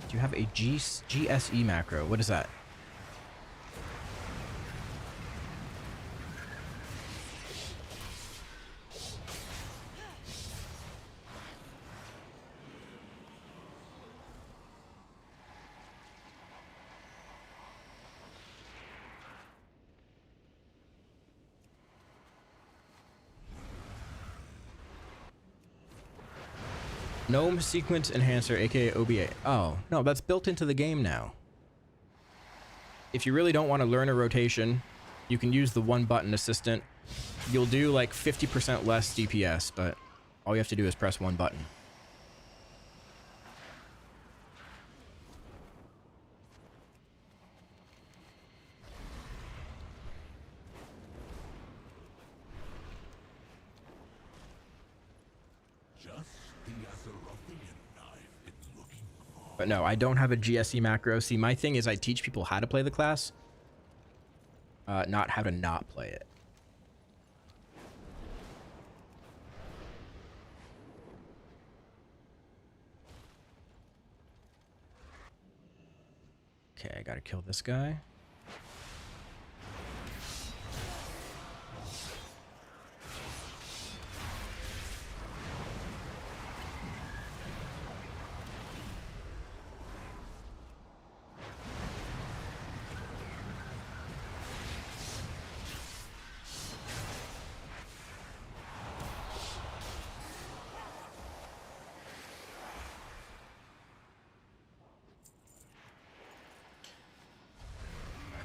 Do you have a GSE macro? What is that? Gnome Sequence Enhancer, aka OBA. Oh, no, that's built into the game now. If you really don't want to learn a rotation, you can use the one button assistant. You'll do like 50% less DPS, but all you have to do is press one button. But no, I don't have a GSE macro. See, my thing is I teach people how to play the class, not how to not play it. Okay, I gotta kill this guy.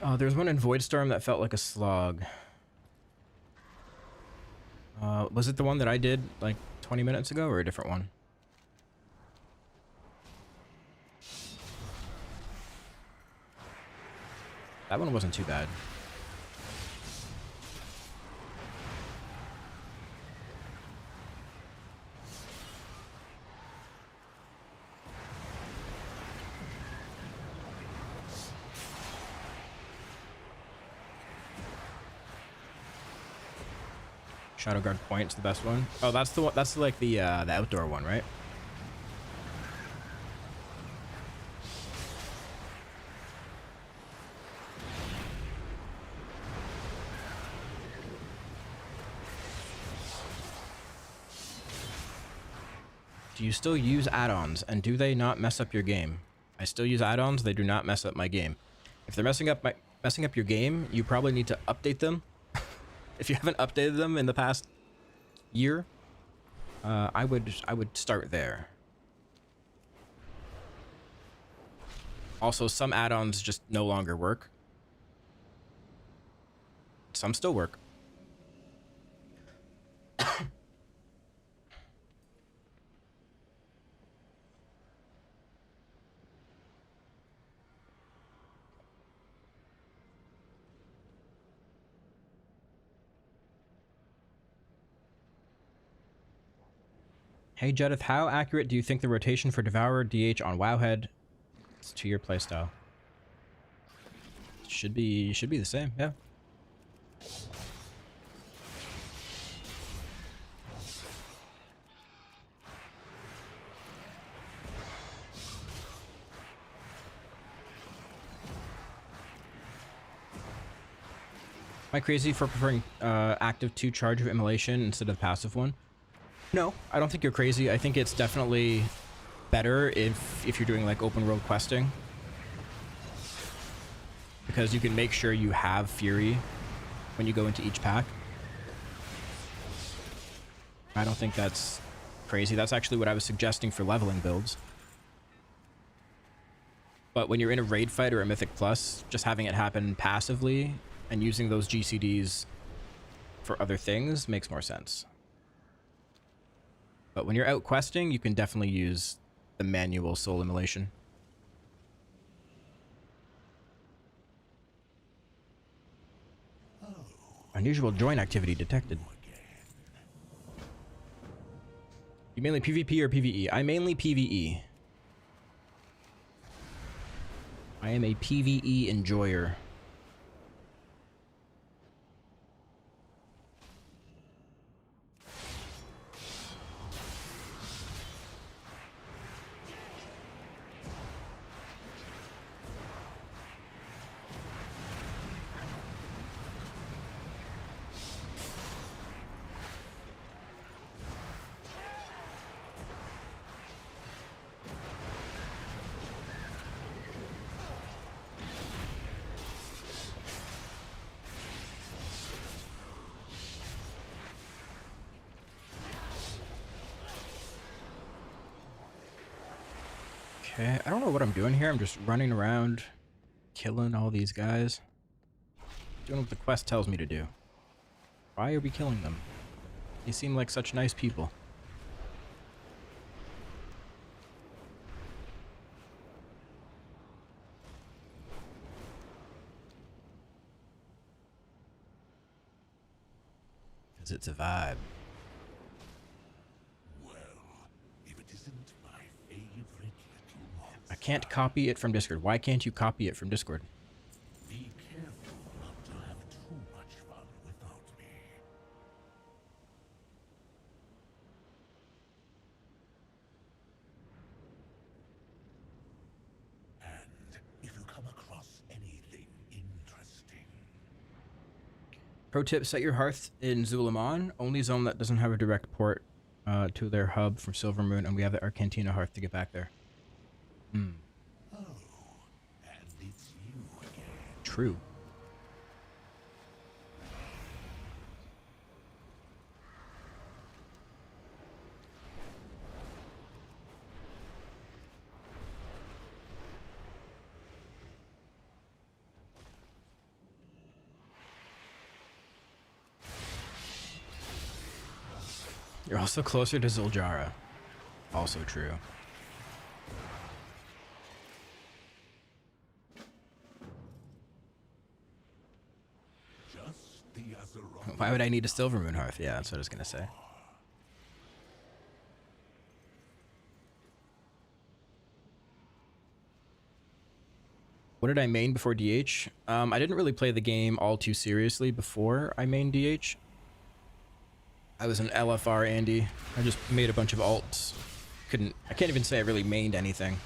Oh, there's one in Voidstorm that felt like a slog. Was it the one that I did like 20 minutes ago or a different one? That one wasn't too bad. Shadow Guard Point's the best one. Oh, that's the one. That's like the outdoor one, right? Do you still use add-ons, and do they not mess up your game? I still use add-ons. They do not mess up my game. If they're messing up your game, you probably need to update them. If you haven't updated them in the past year, I would start there. Also, some add-ons just no longer work. Some still work. Hey Jedith, how accurate do you think the rotation for Devourer DH on Wowhead is to your playstyle? Should be the same, yeah. Am I crazy for preferring active 2 charge of immolation instead of passive 1? No, I don't think you're crazy. I think it's definitely better if you're doing like open world questing, because you can make sure you have Fury when you go into each pack. I don't think that's crazy. That's actually what I was suggesting for leveling builds. But when you're in a raid fight or a Mythic Plus, just having it happen passively and using those GCDs for other things makes more sense. But when you're out questing, you can definitely use the manual soul immolation. Unusual joint activity detected. You mainly PvP or PvE? I mainly PvE. I am a PvE enjoyer. Okay, I don't know what I'm doing here. I'm just running around, killing all these guys. Doing what the quest tells me to do. Why are we killing them? They seem like such nice people. Because it's a vibe. I can't copy it from Discord. Why can't you copy it from Discord? Be careful not to have too much fun without me. And if you come across anything interesting, Pro tip, set your hearth in Zulamon, only zone that doesn't have a direct port to their hub from Silvermoon, and we have the Arcantina hearth to get back there. Hmm. oh, and it's you again. True. You're also closer to Zuljara. Also true. Just the Azeroth. Why would I need a Silvermoon hearth? Yeah, that's what I was gonna say. What did I main before DH? I didn't really play the game all too seriously before I mained DH. I was an LFR Andy. I just made a bunch of alts. I can't even say I really mained anything.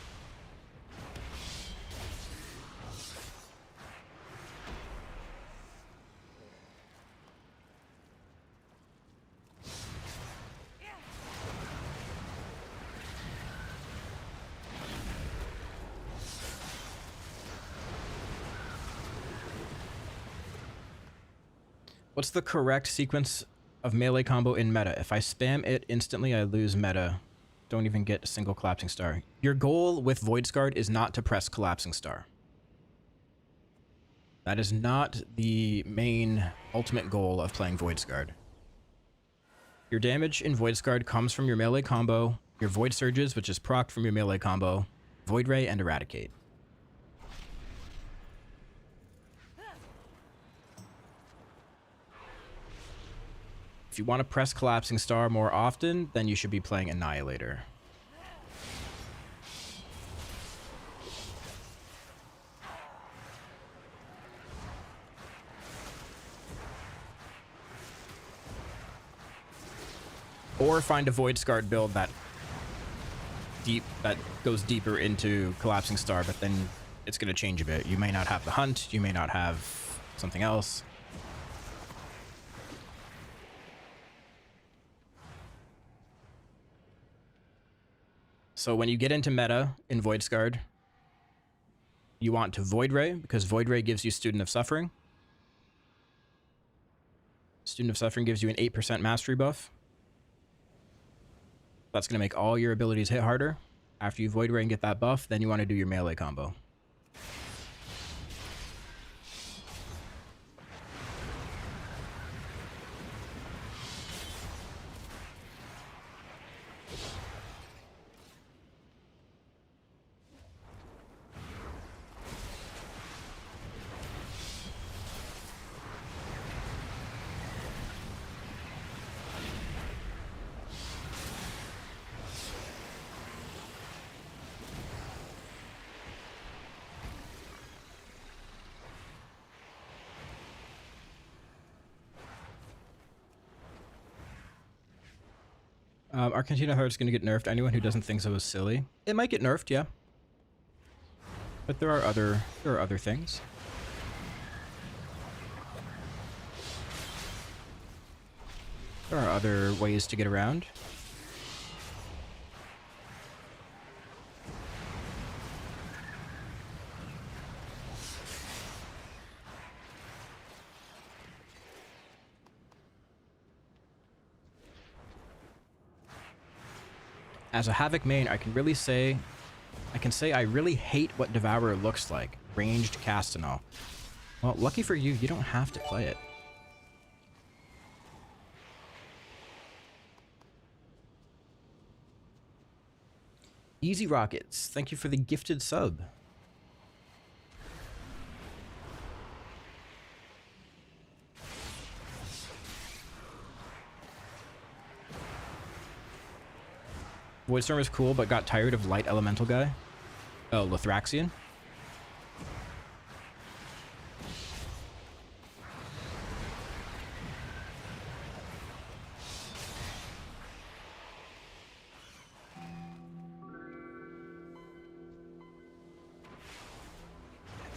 What's the correct sequence of melee combo in meta? If I spam it instantly, I lose meta. Don't even get a single collapsing star. Your goal with Voidsguard is not to press collapsing star. That is not the main ultimate goal of playing Voidsguard. Your damage in Voidsguard comes from your melee combo, your Void Surges, which is procced from your melee combo, Void Ray, and Eradicate. If you want to press Collapsing Star more often, then you should be playing Annihilator. Or find a Void Scarred build that goes deeper into Collapsing Star, but then it's going to change a bit. You may not have the Hunt, you may not have something else. So when you get into meta in Voidsguard, you want to Void Ray, because Void Ray gives you Student of Suffering. Student of Suffering gives you an 8% mastery buff. That's going to make all your abilities hit harder. After you Void Ray and get that buff, then you want to do your melee combo. Argentina Heart's gonna get nerfed. Anyone who doesn't think so is silly. It might get nerfed, yeah. But there are other things. There are other ways to get around. As a Havoc main, I can say I really hate what Devourer looks like. Ranged cast and all. Well, lucky for you, you don't have to play it. Easy Rockets, thank you for the gifted sub. Voidstorm is cool, but got tired of light elemental guy. Oh, Lithraxian?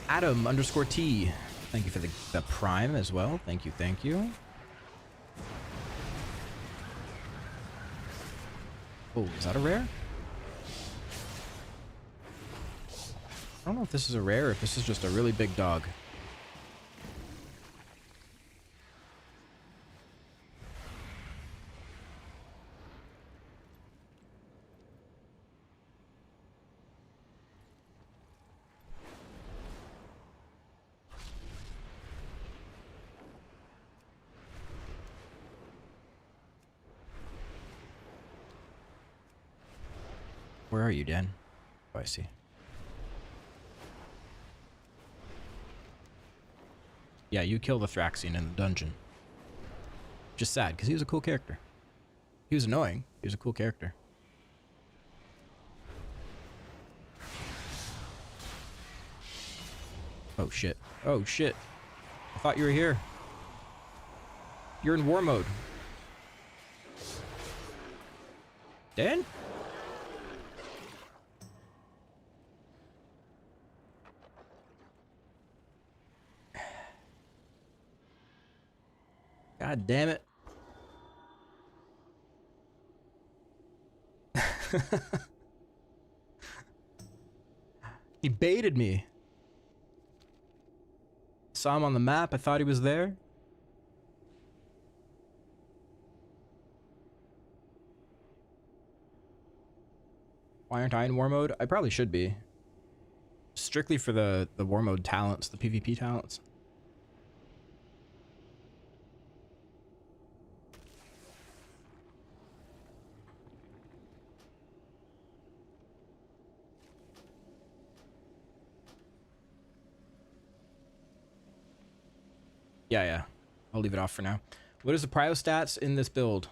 Adam_T. Thank you for the prime as well. Thank you, thank you. Oh, is that a rare? I don't know if this is a rare or if this is just a really big dog. Where are you, Dan? Oh, I see. Yeah, you kill the Thraxian in the dungeon. Just sad, because he was a cool character. He was annoying. He was a cool character. Oh, shit. Oh, shit. I thought you were here. You're in war mode. Dan? God damn it. He baited me. Saw him on the map. I thought he was there. Why aren't I in war mode? I probably should be. Strictly for the war mode talents, the PvP talents. Yeah. I'll leave it off for now. What is the prio stats in this build?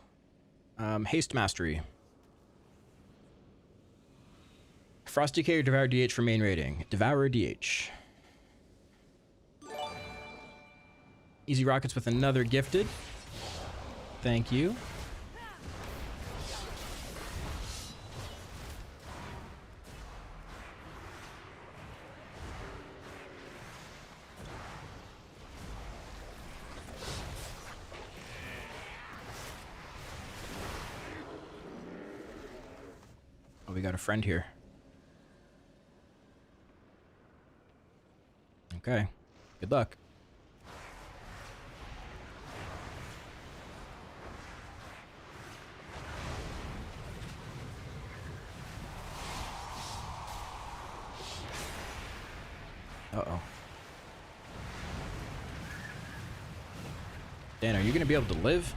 Haste Mastery. Frost DK or Devour DH for main rating. Devourer DH. Easy Rockets with another gifted. Thank you. Oh, we got a friend here. Okay. Good luck. Uh-oh. Dan, are you going to be able to live?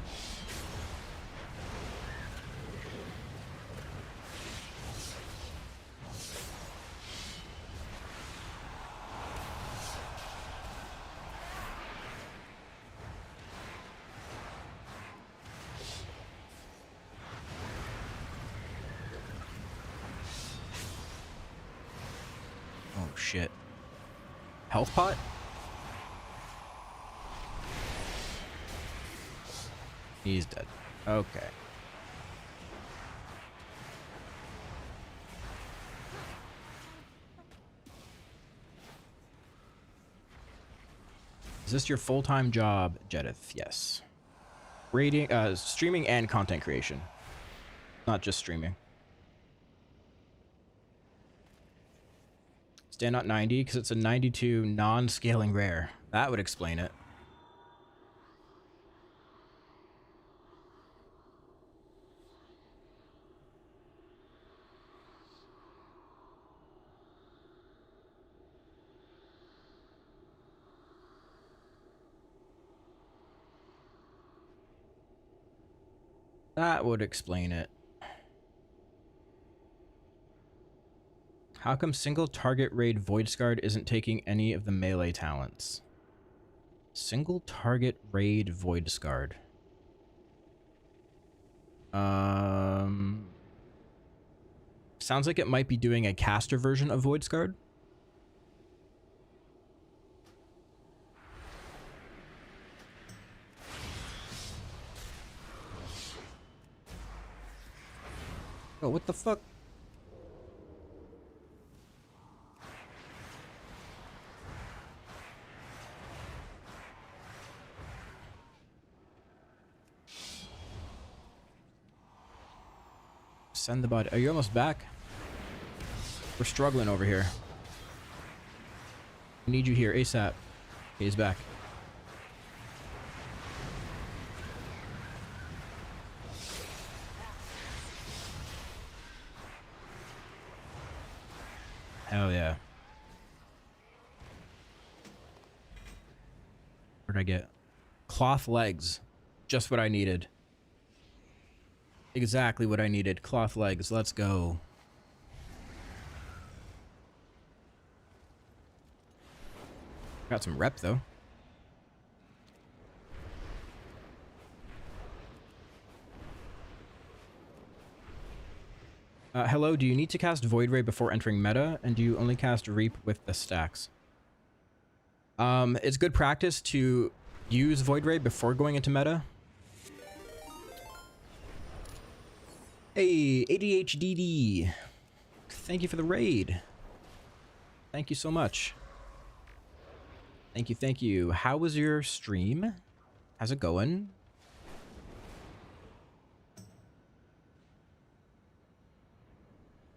Oh, shit. Health pot? He's dead. Okay. Is this your full-time job, Jedith? Yes. Streaming and content creation. Not just streaming. Stand at 90 because it's a 92 non-scaling rare. That would explain it. That would explain it. How come single target raid Void Scarred isn't taking any of the melee talents? Single target raid Void Scarred. Sounds like it might be doing a caster version of Void Scarred. Oh, what the fuck? Send the body. Are you almost back? We're struggling over here. I need you here ASAP. He's back. Hell yeah. What'd I get? Cloth legs. Just what I needed. Exactly what I needed. Cloth legs. Let's go. Got some rep though. Hello, do you need to cast Void Ray before entering meta? And do you only cast Reap with the stacks? It's good practice to use Void Ray before going into meta. Hey, ADHDD. Thank you for the raid. Thank you so much. Thank you, thank you. How was your stream? How's it going?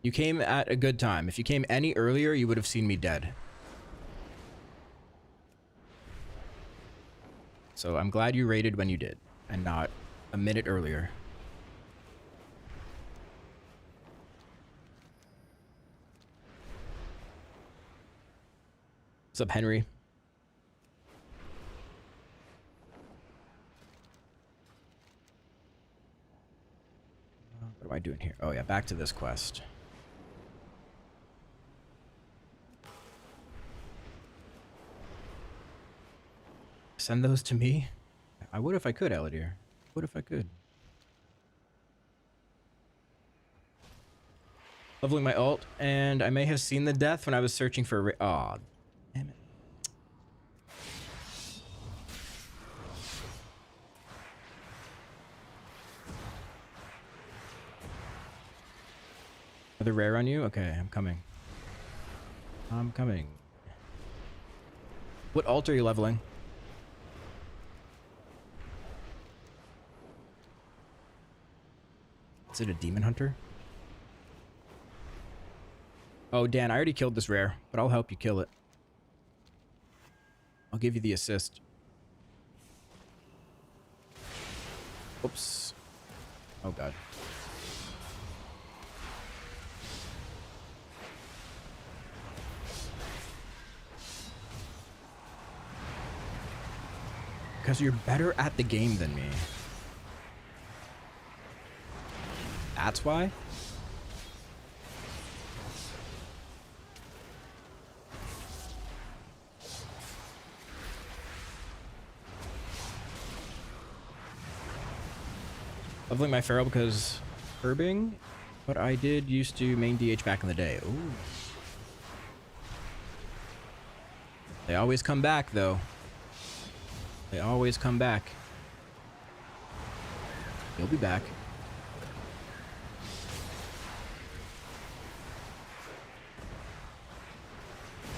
You came at a good time. If you came any earlier, you would have seen me dead. So I'm glad you raided when you did, and not a minute earlier. What's up, Henry? What am I doing here? Oh yeah, back to this quest. Send those to me? I would if I could, Eladier. Would if I could. Leveling my ult, and I may have seen the death when I was searching for a aw, damn it. Another rare on you? Okay, I'm coming. I'm coming. What ult are you leveling? Is it a demon hunter? Oh, Dan, I already killed this rare, but I'll help you kill it. I'll give you the assist. Oops. Oh, God. Because you're better at the game than me. That's why? Leveling my feral because herbing, but I did used to main DH back in the day. Ooh. They always come back, though. They always come back. You'll be back.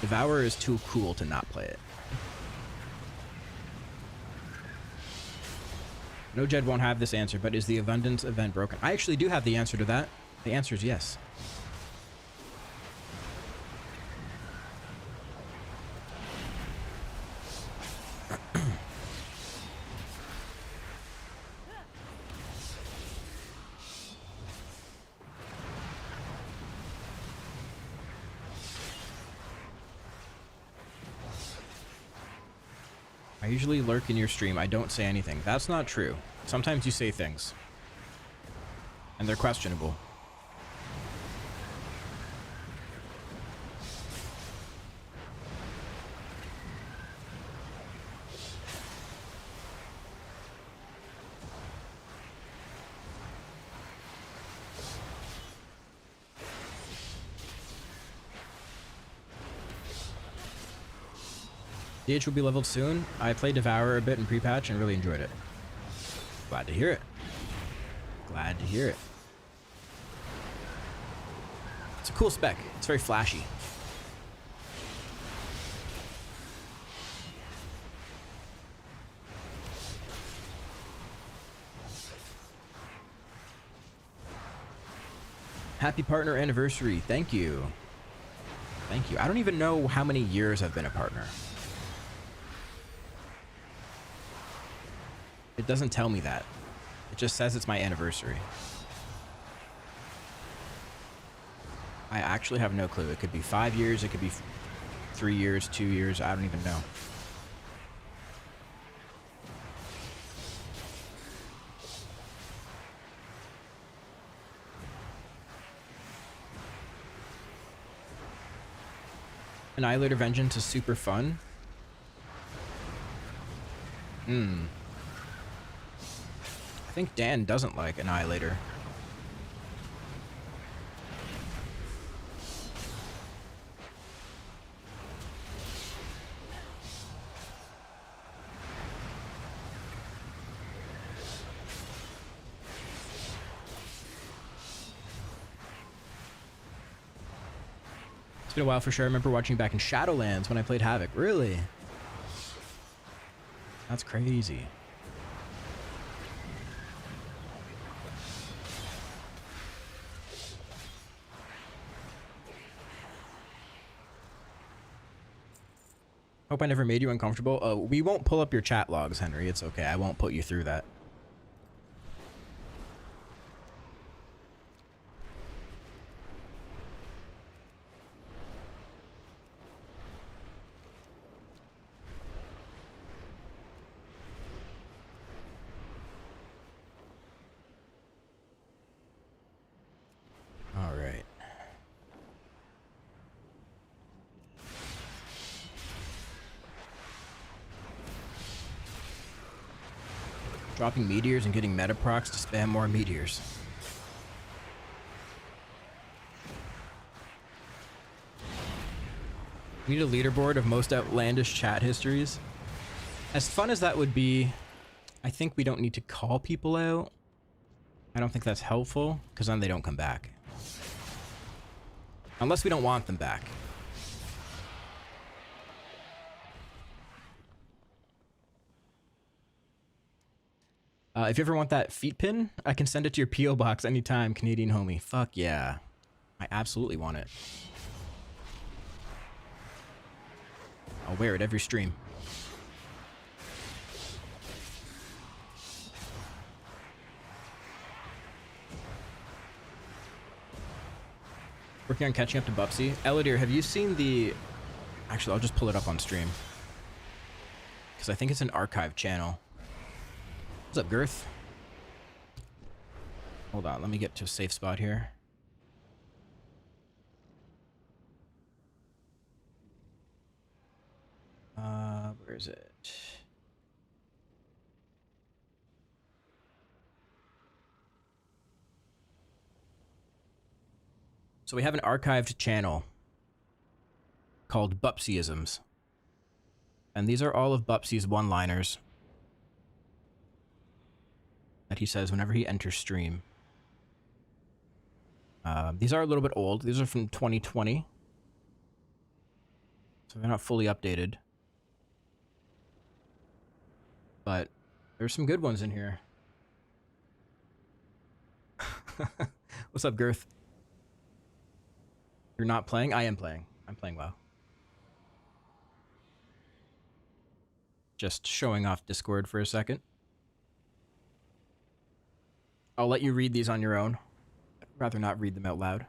Devourer is too cool to not play it. No, Jed won't have this answer, but is the abundance event broken? I actually do have the answer to that. The answer is yes. I usually lurk in your stream. I don't say anything. That's not true. Sometimes you say things. And they're questionable. DH will be leveled soon. I played Devourer a bit in pre-patch and really enjoyed it. Glad to hear it. Glad to hear it. It's a cool spec. It's very flashy. Happy partner anniversary. Thank you. Thank you. I don't even know how many years I've been a partner. It doesn't tell me that. It just says it's my anniversary. I actually have no clue. It could be 5 years, it could be 3 years, 2 years, I don't even know. Annihilator Vengeance is super fun. I think Dan doesn't like Annihilator. It's been a while for sure. I remember watching back in Shadowlands when I played Havoc. Really? That's crazy. Hope I never made you uncomfortable. We won't pull up your chat logs, Henry. It's okay. I won't put you through that. All right. Dropping meteors and getting meta procs to spam more meteors. We need a leaderboard of most outlandish chat histories. As fun as that would be, I think we don't need to call people out. I don't think that's helpful, because then they don't come back. Unless we don't want them back. If you ever want that feet pin, I can send it to your P.O. box anytime, Canadian homie. Fuck yeah. I absolutely want it. I'll wear it every stream. Working on catching up to Bubsy. Elidir, have you seen the... Actually, I'll just pull it up on stream. Because I think it's an archive channel. What's up, Girth? Hold on, let me get to a safe spot here. Where is it? So we have an archived channel called Bupsyisms. And these are all of Bupsy's one-liners that he says whenever he enters stream. These are a little bit old. These are from 2020. So they're not fully updated. But there's some good ones in here. What's up, Girth? You're not playing? I am playing. I'm playing WoW. Just showing off Discord for a second. I'll let you read these on your own. I'd rather not read them out loud.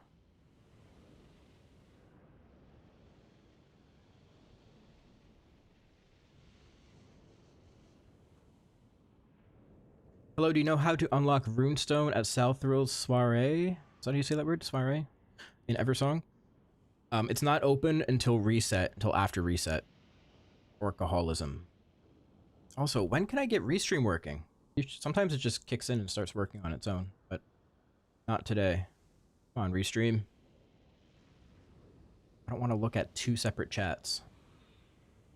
Hello, do you know how to unlock Runestone at Southrill's Soiree? Is that how you say that word? Soiree? In Eversong? It's not open until reset, until after reset. Workaholism. Also, when can I get Restream working? Sometimes it just kicks in and starts working on its own, but not today. Come on, Restream. I don't want to look at 2 separate chats.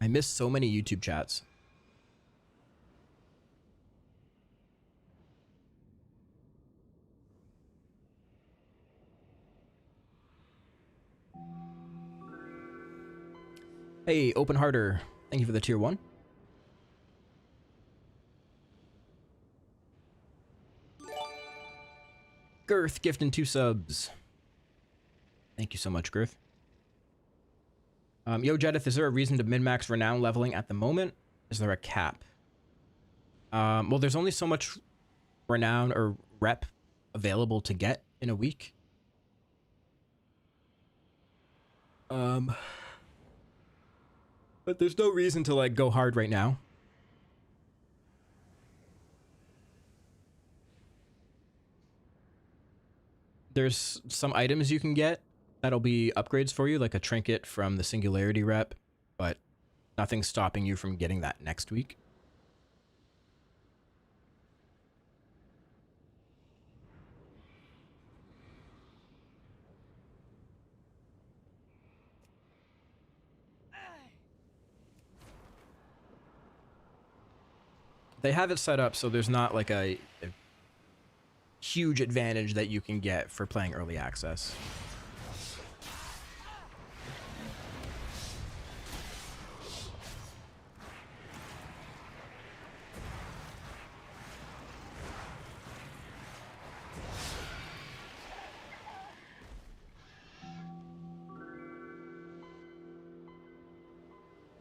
I miss so many YouTube chats. Hey, Open Hearter. Thank you for the tier 1. Girth gifting 2 subs. Thank you so much, Girth. Yo, Jedith, is there a reason to min-max renown leveling at the moment? Is there a cap? Well, there's only so much renown or rep available to get in a week. But there's no reason to, like, go hard right now. There's some items you can get that'll be upgrades for you, like a trinket from the Singularity rep, but nothing's stopping you from getting that next week. They have it set up so there's not like a huge advantage that you can get for playing early access.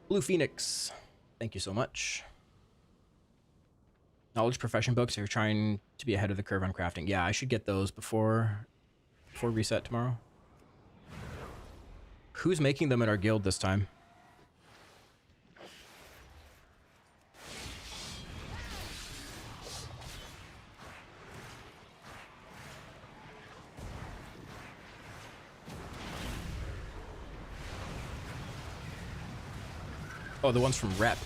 Blue Phoenix, thank you so much. Knowledge profession books, if you're trying to be ahead of the curve on crafting. Yeah, I should get those before reset tomorrow. Who's making them in our guild this time? Oh, the ones from Rep.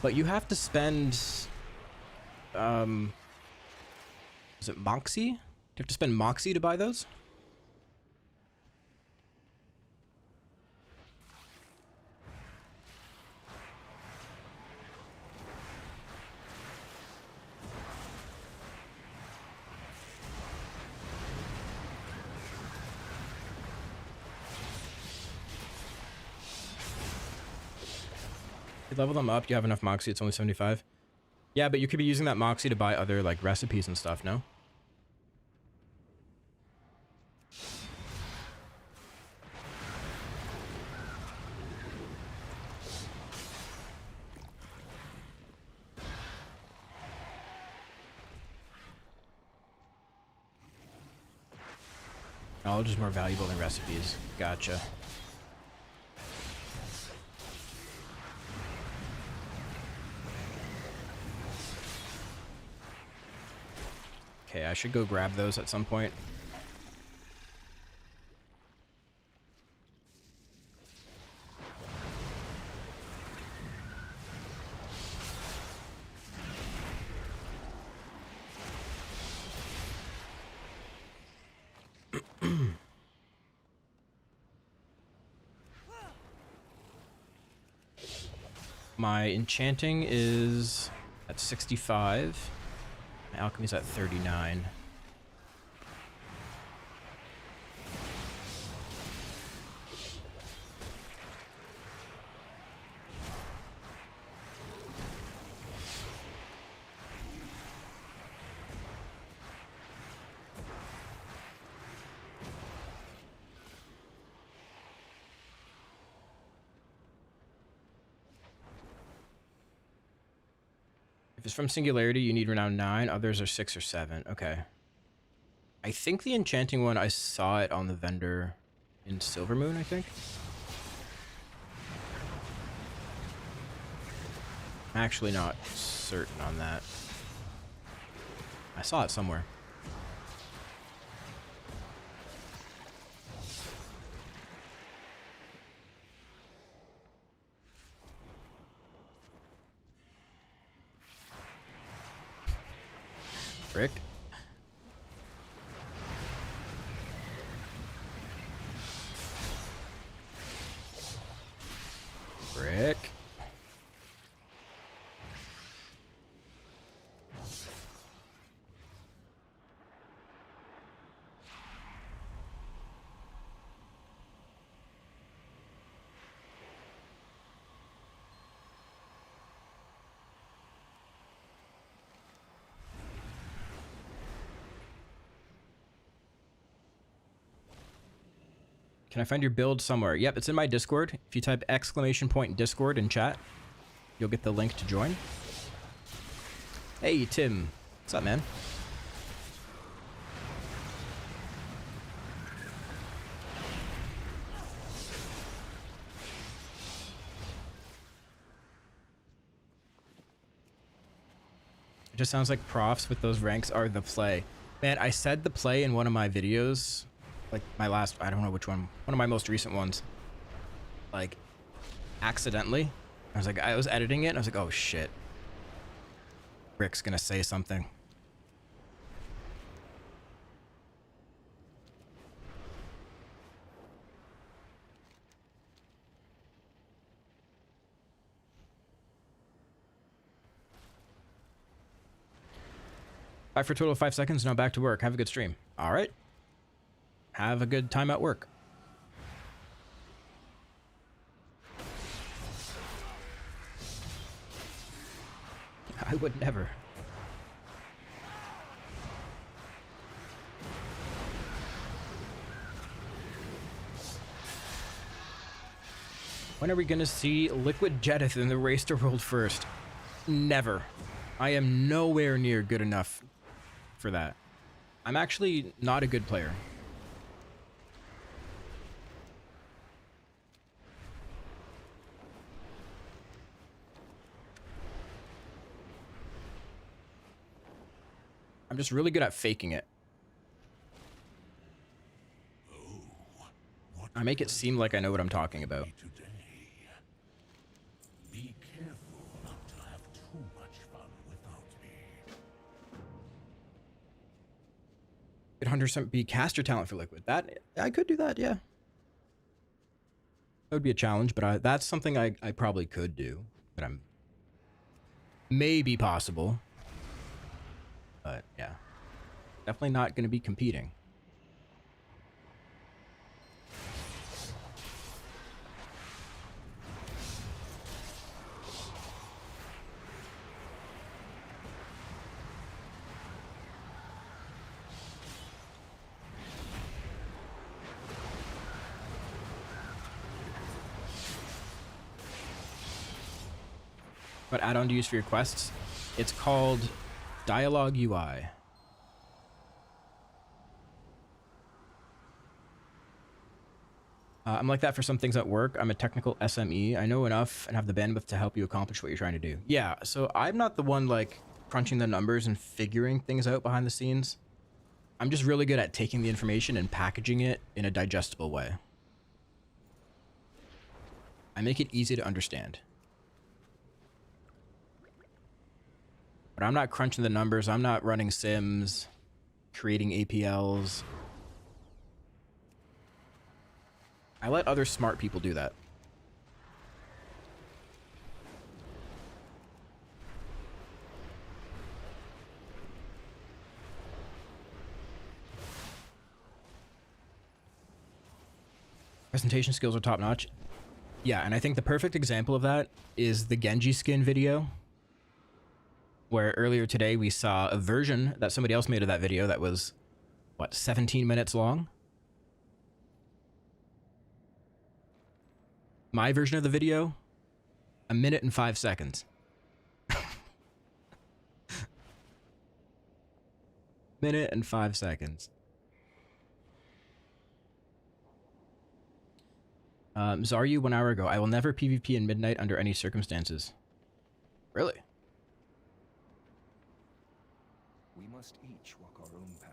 But you have to spend, is it Moxie? Do you have to spend Moxie to buy those? You level them up, you have enough Moxie, it's only 75. Yeah, but you could be using that Moxie to buy other, like, recipes and stuff, no? Knowledge is more valuable than recipes. Gotcha. Okay, I should go grab those at some point. My enchanting is at 65. My alchemy's at 39. If it's from Singularity, you need renown 9. Others are 6 or 7. Okay. I think the enchanting one, I saw it on the vendor in Silvermoon, I think. I'm actually not certain on that. I saw it somewhere. Frick. Frick. Can I find your build somewhere? Yep, it's in my Discord. If you type !Discord in chat, you'll get the link to join. Hey, Tim. What's up, man? It just sounds like profs with those ranks are the play. Man, I said the play in one of my videos. Like my last, I don't know which one of my most recent ones. Like, accidentally. I was editing it and I was like, oh shit. Rick's gonna say something. Bye for a total of 5 seconds, now back to work. Have a good stream. All right. Have a good time at work. I would never. When are we gonna see Liquid Jedith in the Race to World First? Never. I am nowhere near good enough for that. I'm actually not a good player. I'm just really good at faking it. I make it seem like I know what I'm talking about. Be careful not to have too much fun without me. Could 100% be caster talent for Liquid. That I could do that, yeah. That would be a challenge, but that's something I probably could do. But I'm maybe possible. But yeah, definitely not going to be competing. What add-on to use for your quests? It's called Dialogue UI. I'm like that for some things at work. I'm a technical SME. I know enough and have the bandwidth to help you accomplish what you're trying to do. Yeah, so I'm not the one like crunching the numbers and figuring things out behind the scenes. I'm just really good at taking the information and packaging it in a digestible way. I make it easy to understand. But I'm not crunching the numbers. I'm not running sims, creating APLs. I let other smart people do that. Presentation skills are top notch. Yeah, and I think the perfect example of that is the Genji skin video, where earlier today we saw a version that somebody else made of that video that was, what, 17 minutes long? My version of the video, 1 minute and 5 seconds. minute and 5 seconds. Zaryu 1 hour ago. I will never PvP in midnight under any circumstances. Really? We must each walk our own path.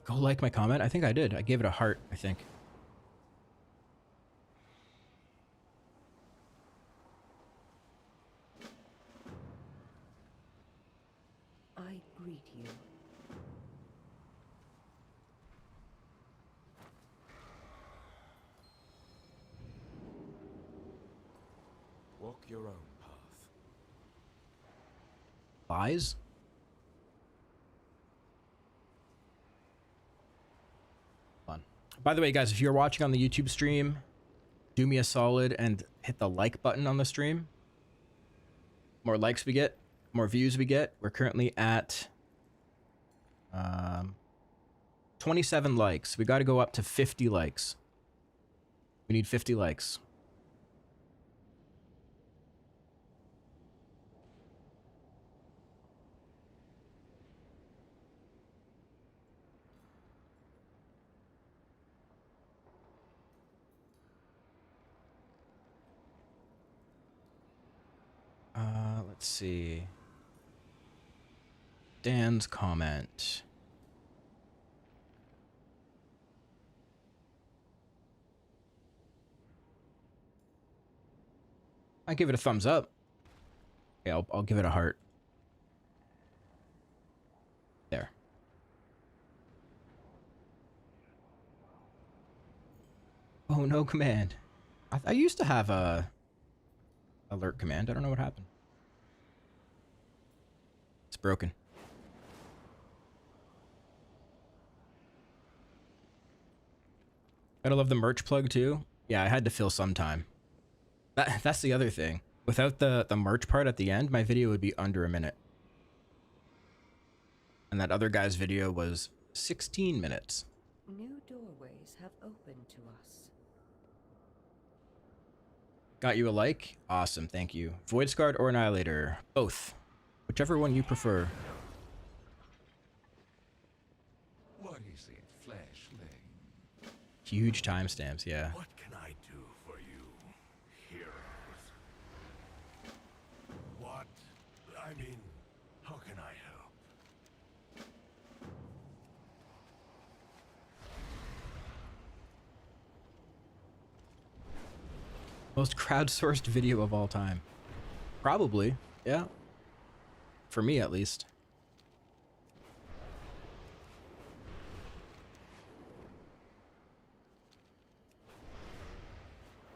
Go like my comment? I think I did. I gave it a heart, I think. I greet you. Walk your own path. Lies? Fun. By the way, guys, if you're watching on the YouTube stream, do me a solid and hit the like button on the stream. More likes we get, more views we get. We're currently at 27 likes. We got to go up to 50 likes. We need 50 likes. Let's see. Dan's comment. I give it a thumbs up. Yeah, I'll give it a heart. There. Oh, no command. I used to have a alert command. I don't know what happened. It's broken. Gotta love the merch plug too. Yeah, I had to fill some time. That's the other thing. Without the merch part at the end, my video would be under a minute. And that other guy's video was 16 minutes. New doorways have opened to us. Got you a like? Awesome, thank you. Void Scarred or Annihilator? Both. Whichever one you prefer. What is it, fleshling? Huge timestamps, yeah. What can I do for you, heroes? What? I mean, how can I help? Most crowdsourced video of all time. Probably, yeah. For me, at least.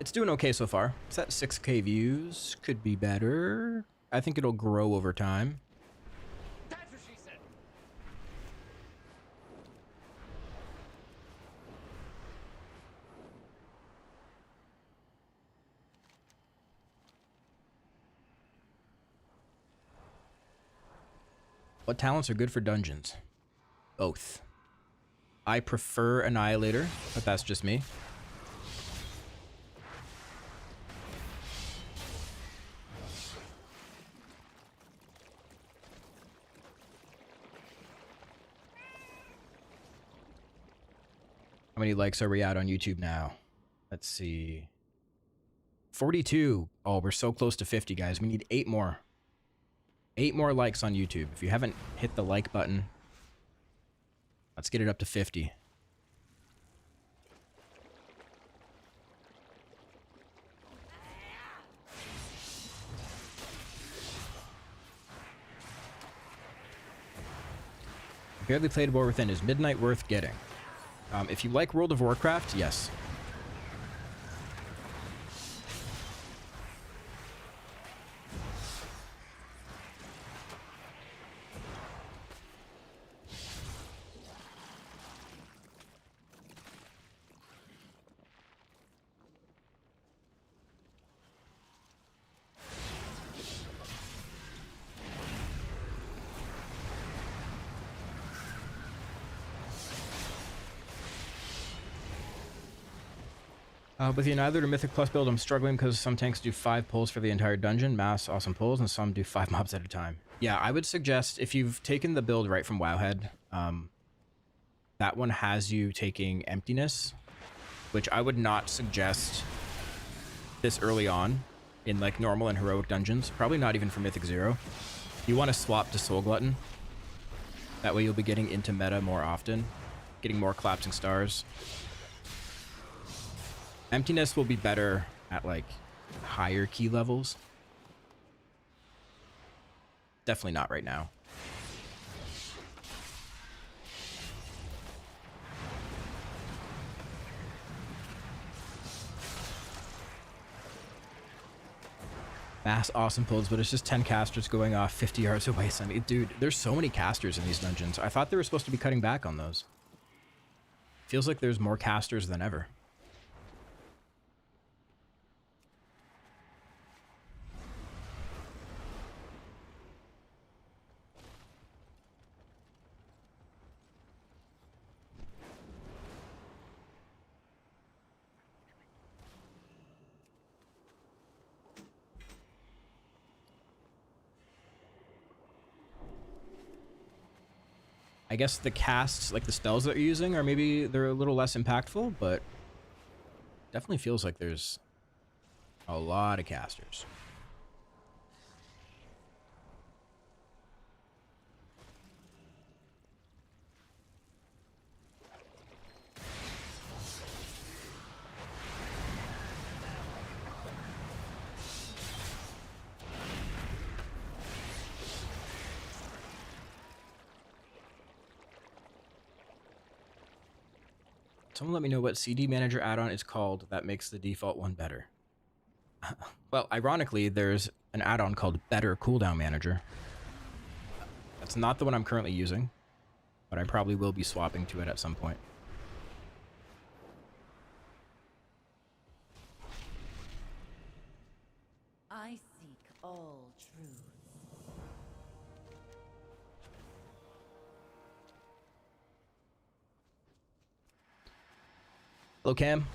It's doing okay so far. It's at 6K views. Could be better. I think it'll grow over time. That's what she said. What talents are good for dungeons? Both. I prefer Annihilator, but that's just me. How many likes are we at on YouTube now? Let's see. 42. Oh, we're so close to 50, guys. We need 8 more. 8 more likes on YouTube. If you haven't hit the like button, let's get it up to 50. Barely played War Within. Is Midnight worth getting? If you like World of Warcraft, yes. With the Annihilator to Mythic Plus build, I'm struggling because some tanks do 5 pulls for the entire dungeon, mass awesome pulls, and some do 5 mobs at a time. Yeah, I would suggest, if you've taken the build right from Wowhead, that one has you taking Emptiness, which I would not suggest this early on in like normal and heroic dungeons. Probably not even for Mythic 0. You want to swap to Soul Glutton. That way you'll be getting into meta more often, getting more collapsing stars. Emptiness will be better at like higher key levels. Definitely not right now. Mass awesome pulls, but it's just 10 casters going off 50 yards away. So, I mean, dude, there's so many casters in these dungeons. I thought they were supposed to be cutting back on those. Feels like there's more casters than ever. I guess the casts, like the spells that you're using, are maybe they're a little less impactful, but definitely feels like there's a lot of casters. Someone let me know what CD Manager add-on is called that makes the default one better. Well, ironically, there's an add-on called Better Cooldown Manager. That's not the one I'm currently using, but I probably will be swapping to it at some point. I seek all truth. Hello, Cam.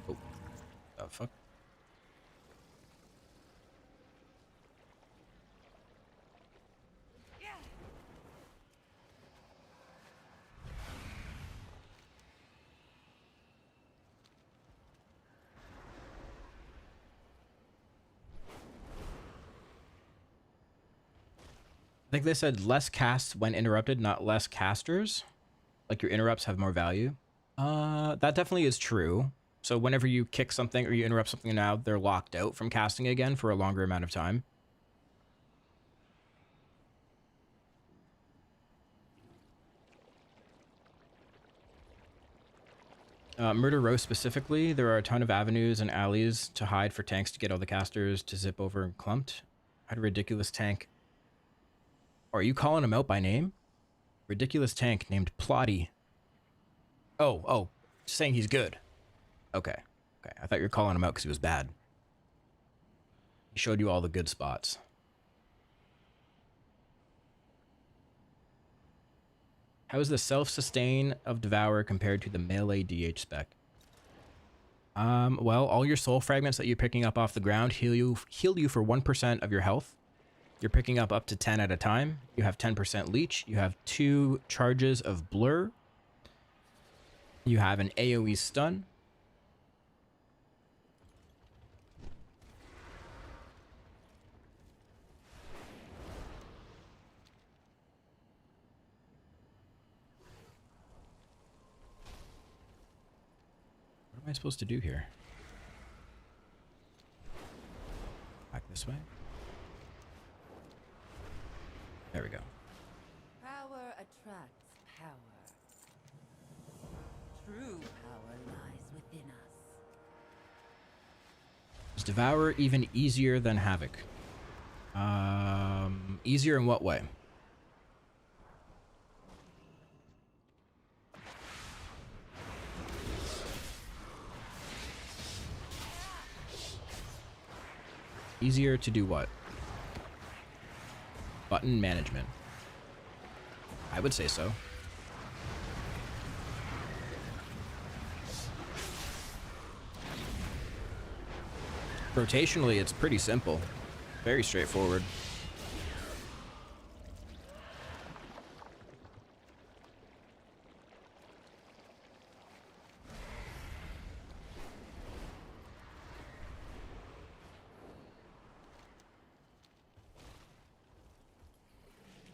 Oh, the fuck? I think they said less casts when interrupted, not less casters. Like your interrupts have more value. That definitely is true. So whenever you kick something or you interrupt something now, they're locked out from casting again for a longer amount of time. Murder Row specifically, there are a ton of avenues and alleys to hide for tanks to get all the casters to zip over and clumped. I had a ridiculous tank. Are you calling him out by name? Ridiculous tank named Plotty. Oh, saying he's good. Okay. I thought you were calling him out because he was bad. He showed you all the good spots. How is the self-sustain of Devourer compared to the melee DH spec? Well, all your soul fragments that you're picking up off the ground heal you for 1% of your health. You're picking up to 10 at a time. You have 10% leech. You have 2 charges of blur. You have an AoE stun. What am I supposed to do here? Back this way? There we go. Power attracts power. True power lies within us. Is Devourer even easier than Havoc? Easier in what way? Easier to do what? Button management. I would say so. Rotationally, it's pretty simple. Very straightforward.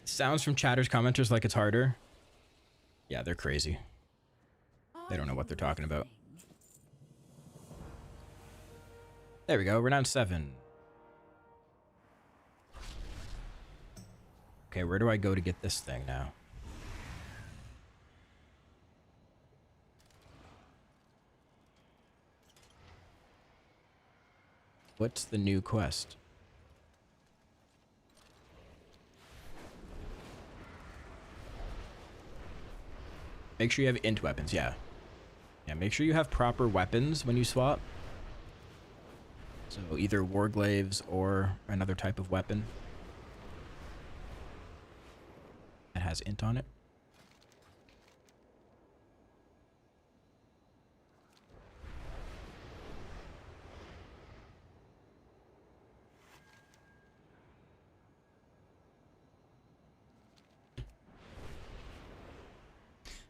Sounds from chatters, commenters like it's harder. Yeah, they're crazy. They don't know what they're talking about. There we go. Renown 7. Okay, where do I go to get this thing now? What's the new quest? Make sure you have int weapons, yeah. Yeah, make sure you have proper weapons when you swap. So either warglaves or another type of weapon that has int on it.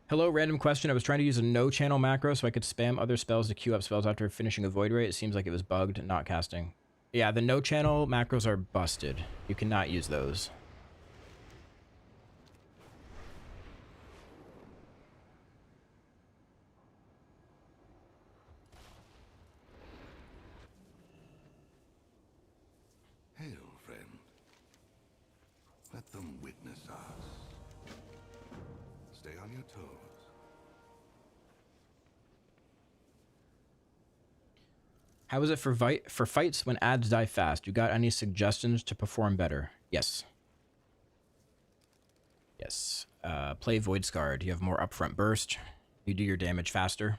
Hello, random question. I was trying to use a no channel macro so I could spam other spells to queue up spells after finishing a void ray. It seems like it was bugged, not casting. Yeah, the no channel macros are busted. You cannot use those. Hail, friend. Let them witness us. Stay on your toes. How is it for fights when ads die fast? You got any suggestions to perform better? Yes. Yes. Play Void Scarred. You have more upfront burst. You do your damage faster.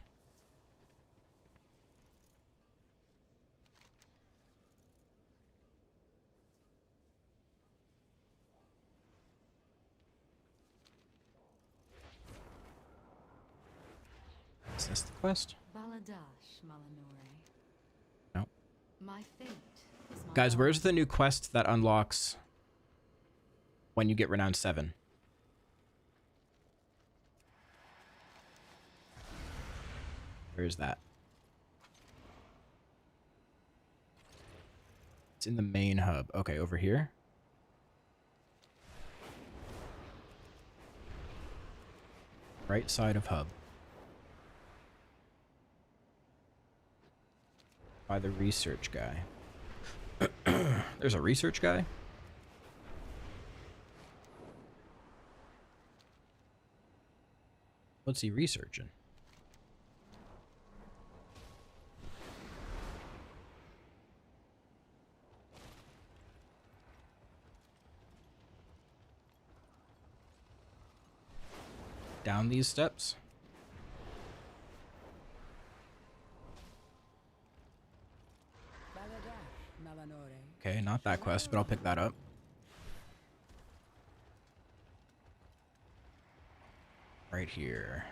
Is this the quest? Baladash, Malanore. No. My fate is my Guys, where's own. the new quest that unlocks when you get Renown 7? Where is that? It's in the main hub. Okay, over here. Right side of hub. By the research guy. There's a research guy? What's he researching? Down these steps? Baladash, Malanore. Okay, not that quest, but I'll pick that up. Right here.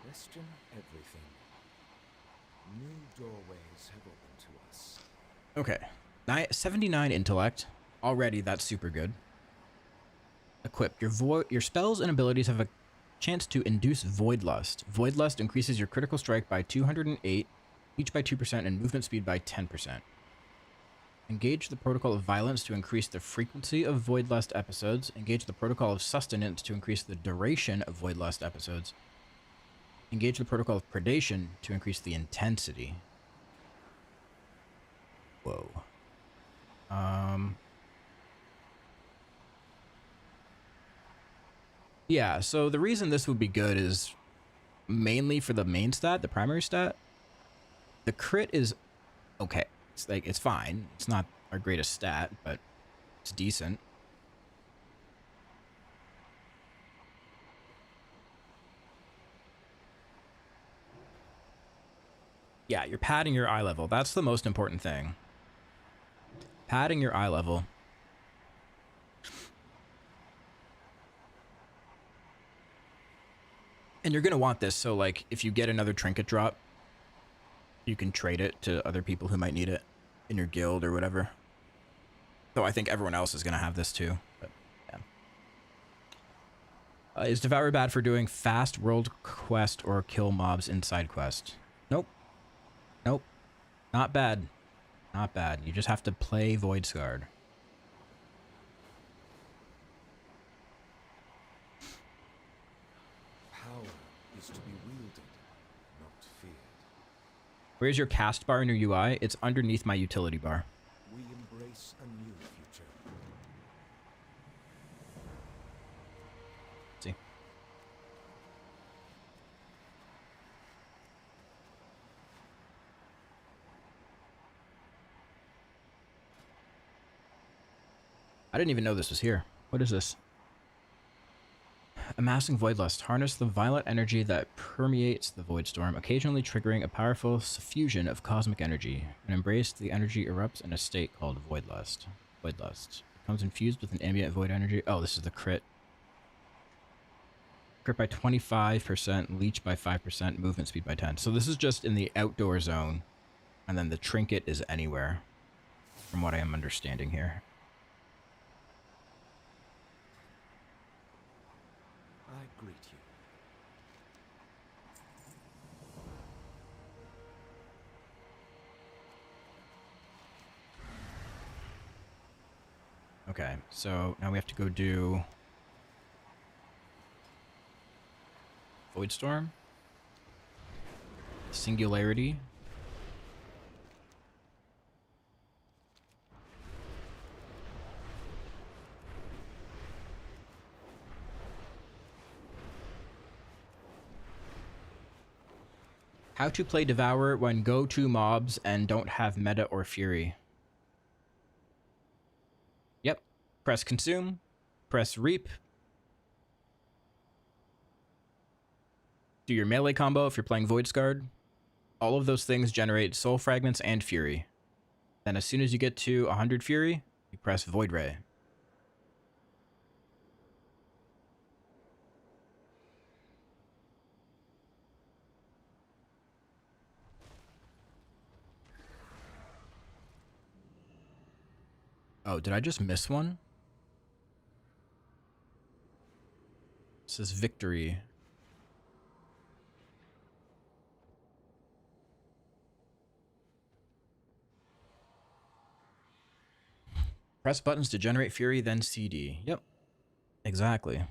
Question everything. New doorways have opened to us. Okay. 79 intellect. Already, that's super good. Equipped. Your spells and abilities have a chance to induce Void Lust. Void Lust increases your critical strike by 208, each by 2%, and movement speed by 10%. Engage the Protocol of Violence to increase the frequency of Void Lust episodes. Engage the Protocol of Sustenance to increase the duration of Void Lust episodes. Engage the Protocol of Predation to increase the intensity. Whoa. Yeah, so the reason this would be good is mainly for the main stat, the primary stat. The crit is okay. It's like, it's fine. It's not our greatest stat, but it's decent. Yeah, you're padding your eye level. That's the most important thing. Padding your eye level. And you're going to want this, so like if you get another trinket drop, you can trade it to other people who might need it in your guild or whatever. Though I think everyone else is going to have this too. But, yeah. Is Devourer bad for doing fast world quest or kill mobs in side quest? Nope. Nope. Not bad. Not bad. You just have to play Void Scarred. Power is to be wielded, not feared. Where's your cast bar in your UI? It's underneath my utility bar. We embrace a new future. See? I didn't even know this was here. What is this? Amassing Voidlust. Harness the violent energy that permeates the Void Storm, occasionally triggering a powerful suffusion of cosmic energy. When embraced, the energy erupts in a state called Voidlust. Voidlust. It becomes infused with an ambient void energy. Oh, this is the crit. Crit by 25%, leech by 5%, movement speed by 10. So this is just in the outdoor zone. And then the trinket is anywhere, from what I am understanding here. I greet you. Okay, so now we have to go do Void Storm, Singularity, how to play Devourer when go-to mobs and don't have meta or fury. Yep. Press consume, press reap. Do your melee combo if you're playing Void Scarred. All of those things generate soul fragments and fury. Then as soon as you get to 100 fury, you press Void Ray. Oh, did I just miss one? It says victory. Press buttons to generate fury, then CD. Yep. Exactly. And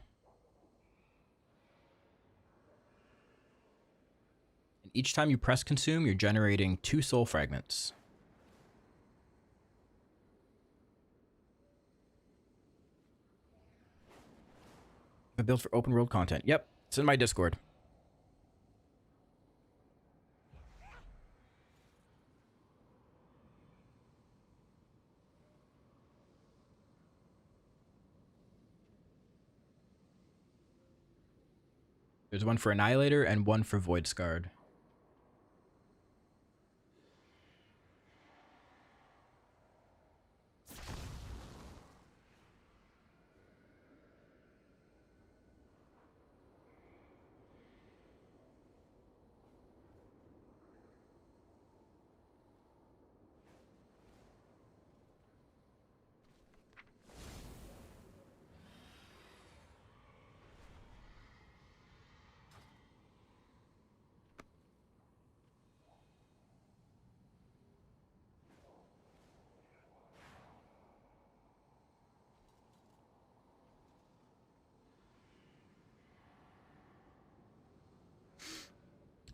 each time you press consume, you're generating 2 soul fragments. A build for open world content. Yep, it's in my Discord. There's one for Annihilator and one for Void Scarred.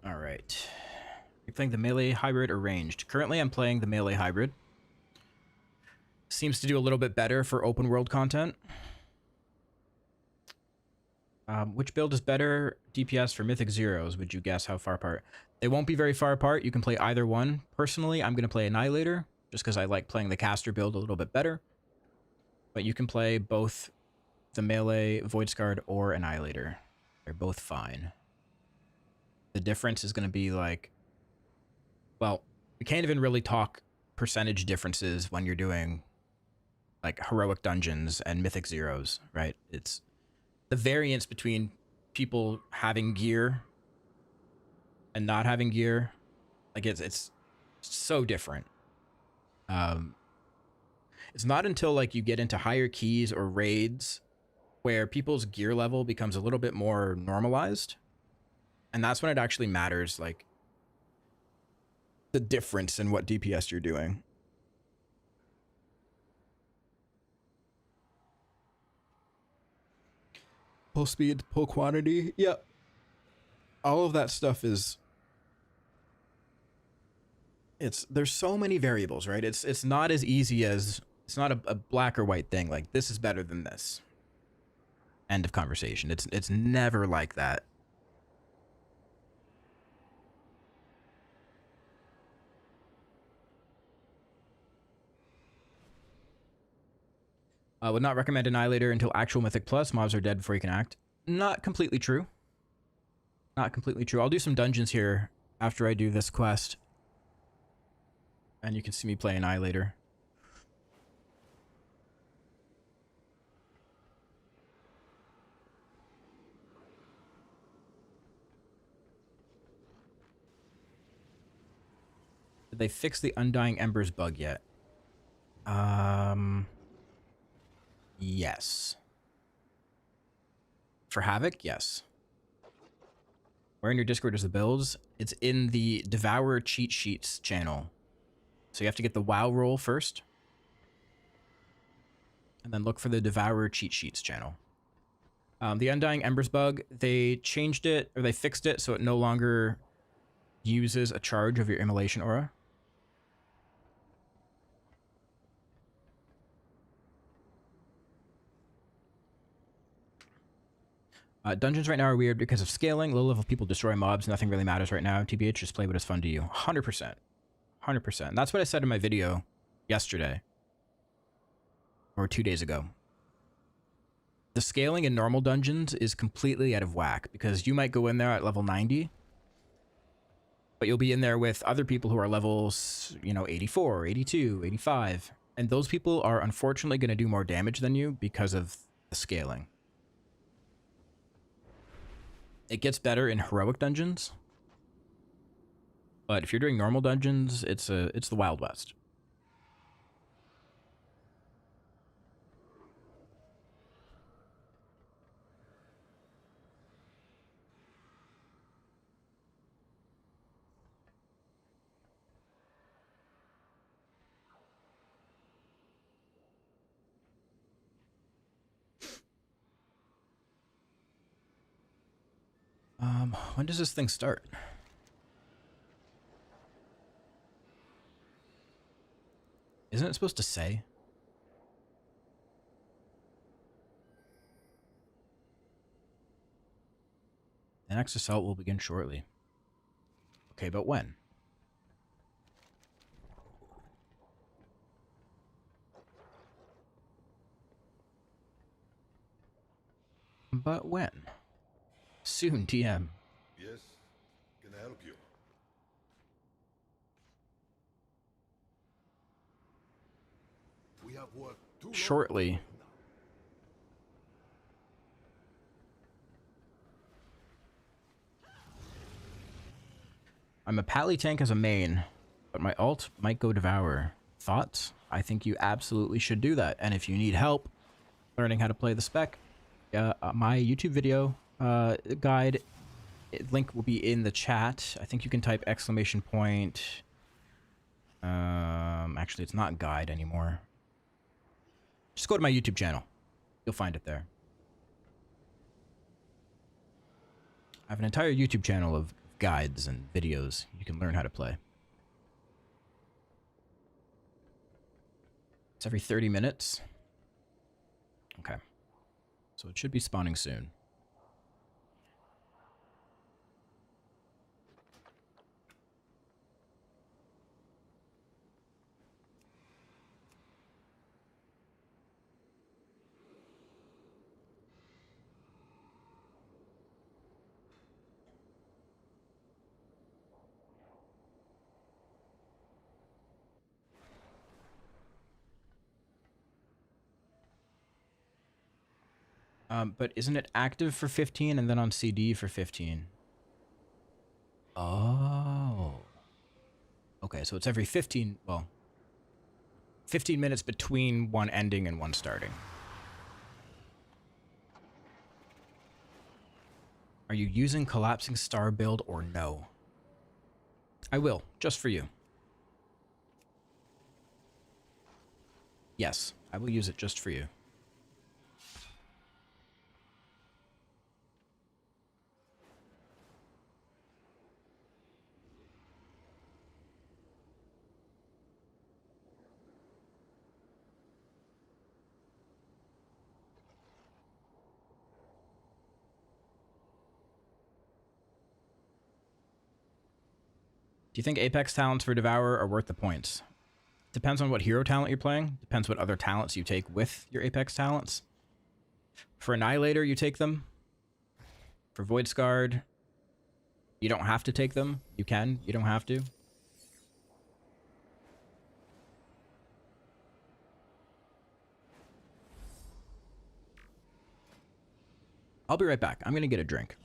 All right. You're playing the melee hybrid or ranged. Currently, I'm playing the melee hybrid. Seems to do a little bit better for open world content. Which build is better DPS for Mythic Zeros? Would you guess how far apart? They won't be very far apart. You can play either one. Personally, I'm going to play Annihilator, just because I like playing the caster build a little bit better. But you can play both the melee, Void Scarred, or Annihilator. They're both fine. The difference is going to be like, well, we can't even really talk percentage differences when you're doing like heroic dungeons and mythic zeros, right? It's the variance between people having gear and not having gear. Like it's so different. It's not until like you get into higher keys or raids where people's gear level becomes a little bit more normalized, and that's when it actually matters, like the difference in what DPS you're doing. Pull speed, pull quantity. Yep. All of that stuff is there's so many variables, right? It's not as easy as it's not a black or white thing. Like this is better than this. End of conversation. It's never like that. Would not recommend Annihilator until actual Mythic Plus. Mobs are dead before you can act. Not completely true. Not completely true. I'll do some dungeons here after I do this quest. And you can see me play Annihilator. Did they fix the Undying Embers bug yet? Yes. For Havoc, yes. Where in your Discord is the builds? It's in the Devourer cheat sheets channel. So you have to get the WoW roll first. And then look for the Devourer cheat sheets channel. The Undying Embers bug, they changed it, or they fixed it so it no longer uses a charge of your Immolation aura. Dungeons right now are weird because of scaling. Low-level people destroy mobs. Nothing really matters right now. TBH, just play what is fun to you. 100%. 100%. That's what I said in my video yesterday. Or 2 days ago. The scaling in normal dungeons is completely out of whack because you might go in there at level 90, but you'll be in there with other people who are levels, 84, 82, 85. And those people are unfortunately going to do more damage than you because of the scaling. It gets better in heroic dungeons, but if you're doing normal dungeons, it's the Wild West. When does this thing start? Isn't it supposed to say? The next assault will begin shortly. Okay, but when? But when? Soon, TM. Yes, can I help you? We have worked too long. Shortly. I'm a pally tank as a main, but my ult might go Devourer. Thoughts? I think you absolutely should do that. And if you need help learning how to play the spec, my YouTube video guide link will be in the chat. I think you can type exclamation point. Actually, it's not guide anymore. Just go to my YouTube channel. You'll find it there. I have an entire YouTube channel of guides and videos you can learn how to play. It's every 30 minutes. Okay. So it should be spawning soon. But isn't it active for 15 and then on CD for 15? Oh. Okay, so it's every 15, well, 15 minutes between one ending and one starting. Are you using Collapsing Star build or no? I will, just for you. Yes, I will use it just for you. Do you think Apex talents for Devourer are worth the points? Depends on what hero talent you're playing. Depends what other talents you take with your Apex talents. For Annihilator, you take them. For Void Scarred, you don't have to take them. You can, you don't have to. I'll be right back. I'm gonna get a drink.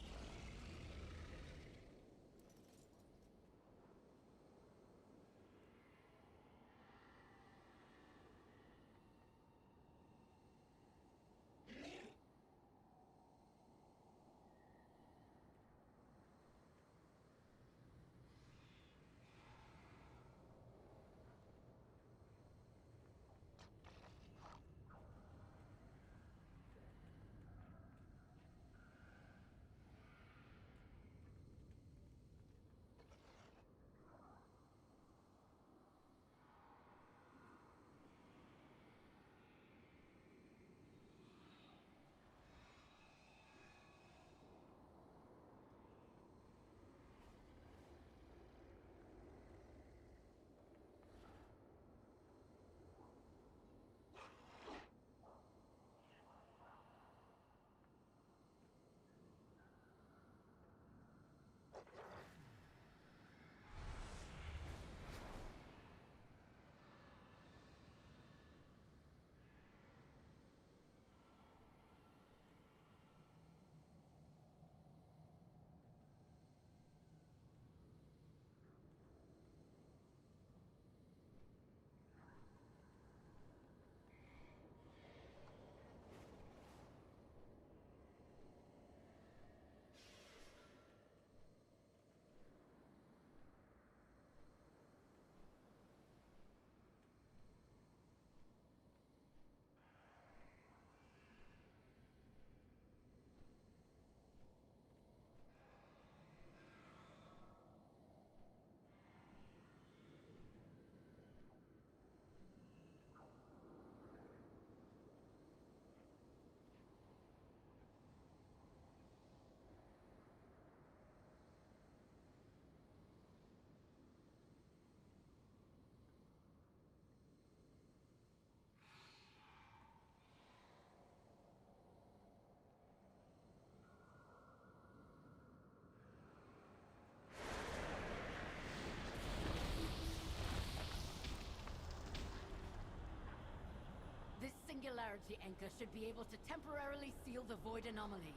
This singularity anchor should be able to temporarily seal the void anomalies.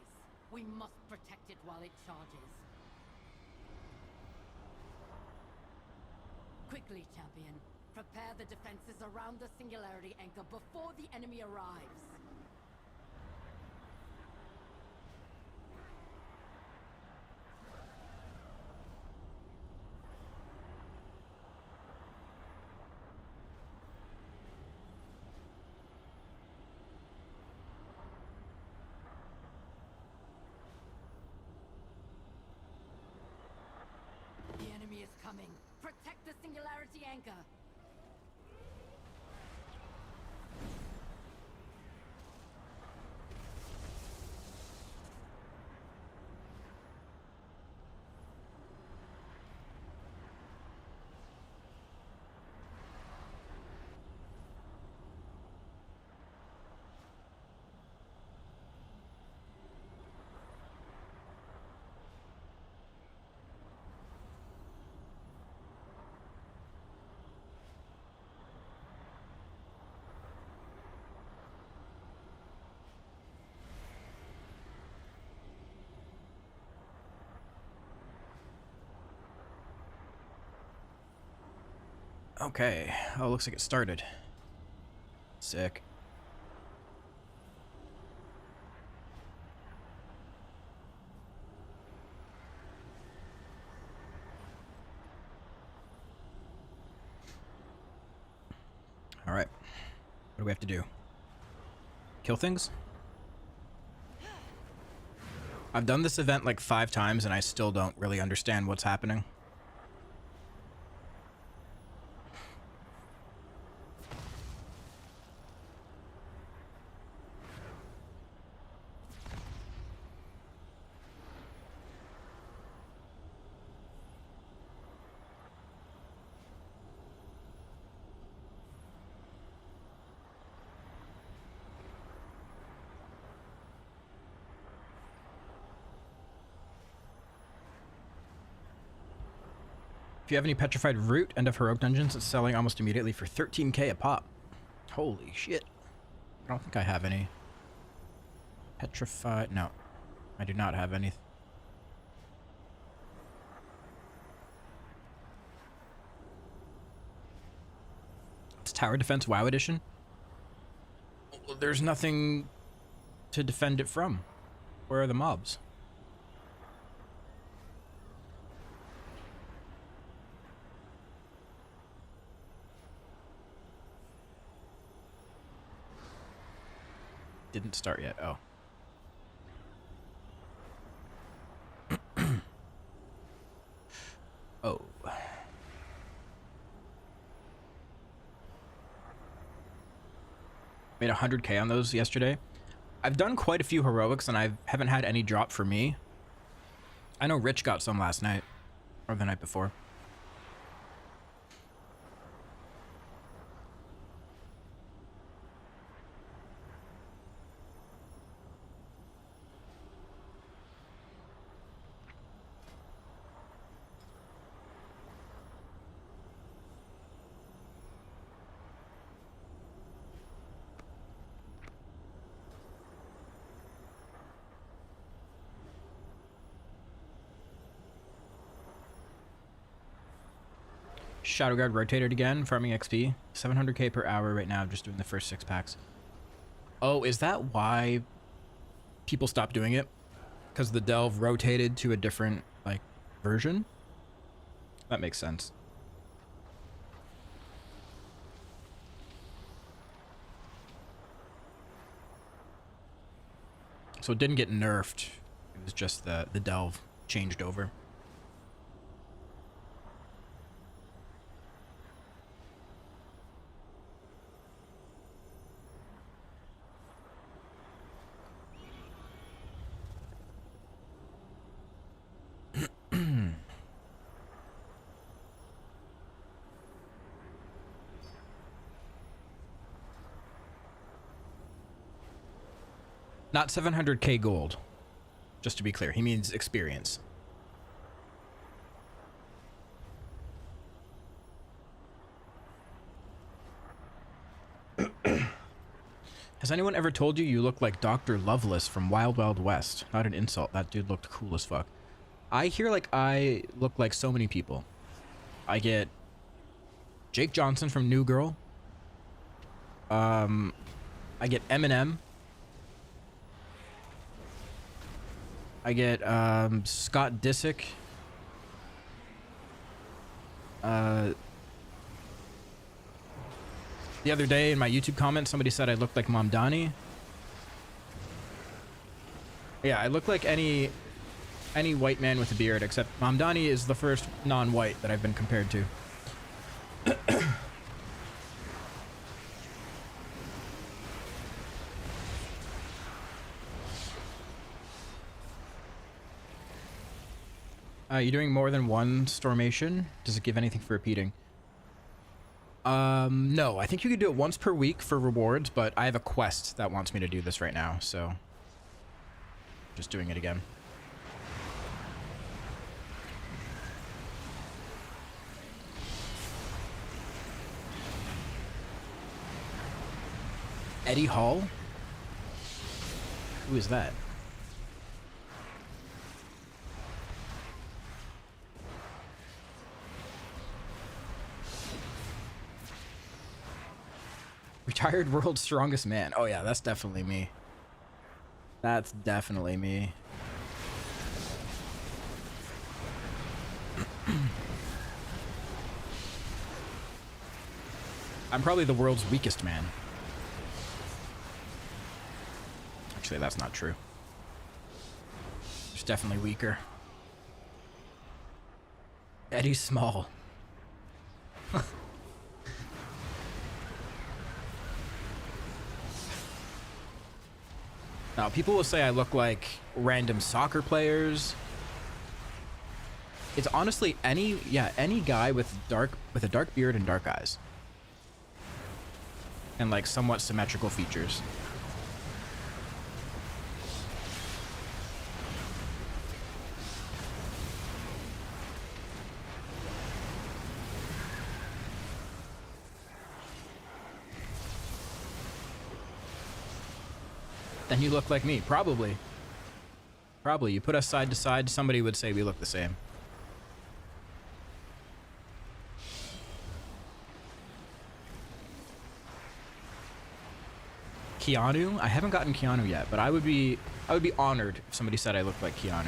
We must protect it while it charges. Quickly, champion. Prepare the defenses around the singularity anchor before the enemy arrives. The enemy is coming. Protect the singularity anchor. Okay. Oh, looks like it started. Sick. All right. What do we have to do? Kill things? I've done this event like 5 times and I still don't really understand what's happening. If you have any petrified root, end of heroic dungeons, it's selling almost immediately for 13k a pop. Holy shit. I don't think I have any. Petrified, no. I do not have any. It's Tower Defense WoW Edition? Well, there's nothing to defend it from. Where are the mobs? Didn't start yet. Oh. Oh. Made 100k on those yesterday. I've done quite a few heroics and I haven't had any drop for me. I know Rich got some last night. Or the night before. Shadowguard rotated again, farming XP. 700k per hour right now, just doing the first 6 packs. Oh, is that why people stopped doing it? Because the delve rotated to a different, like, version? That makes sense. So it didn't get nerfed. It was just the delve changed over. Not 700k gold. Just to be clear, he means experience. Has anyone ever told you you look like Dr. Lovelace from Wild Wild West? Not an insult. That dude looked cool as fuck. I hear like I look like so many people. I get Jake Johnson from New Girl. I get Eminem. I get Scott Disick. The other day in my YouTube comments, somebody said I looked like Mamdani. Yeah, I look like any white man with a beard, except Mamdani is the first non-white that I've been compared to. You're doing more than one Stormation? Does it give anything for repeating? No. I think you could do it once per week for rewards, but I have a quest that wants me to do this right now, so... just doing it again. Eddie Hall? Who is that? Retired world's strongest man. Oh yeah, that's definitely me. That's definitely me. I'm probably the world's weakest man. Actually, that's not true. There's definitely weaker. Eddie's small. Now, people will say I look like random soccer players. It's honestly any guy with a dark beard and dark eyes. And like somewhat symmetrical features. Then you look like me, probably. Probably. You put us side to side, somebody would say we look the same. Keanu? I haven't gotten Keanu yet, but I would be honored if somebody said I looked like Keanu.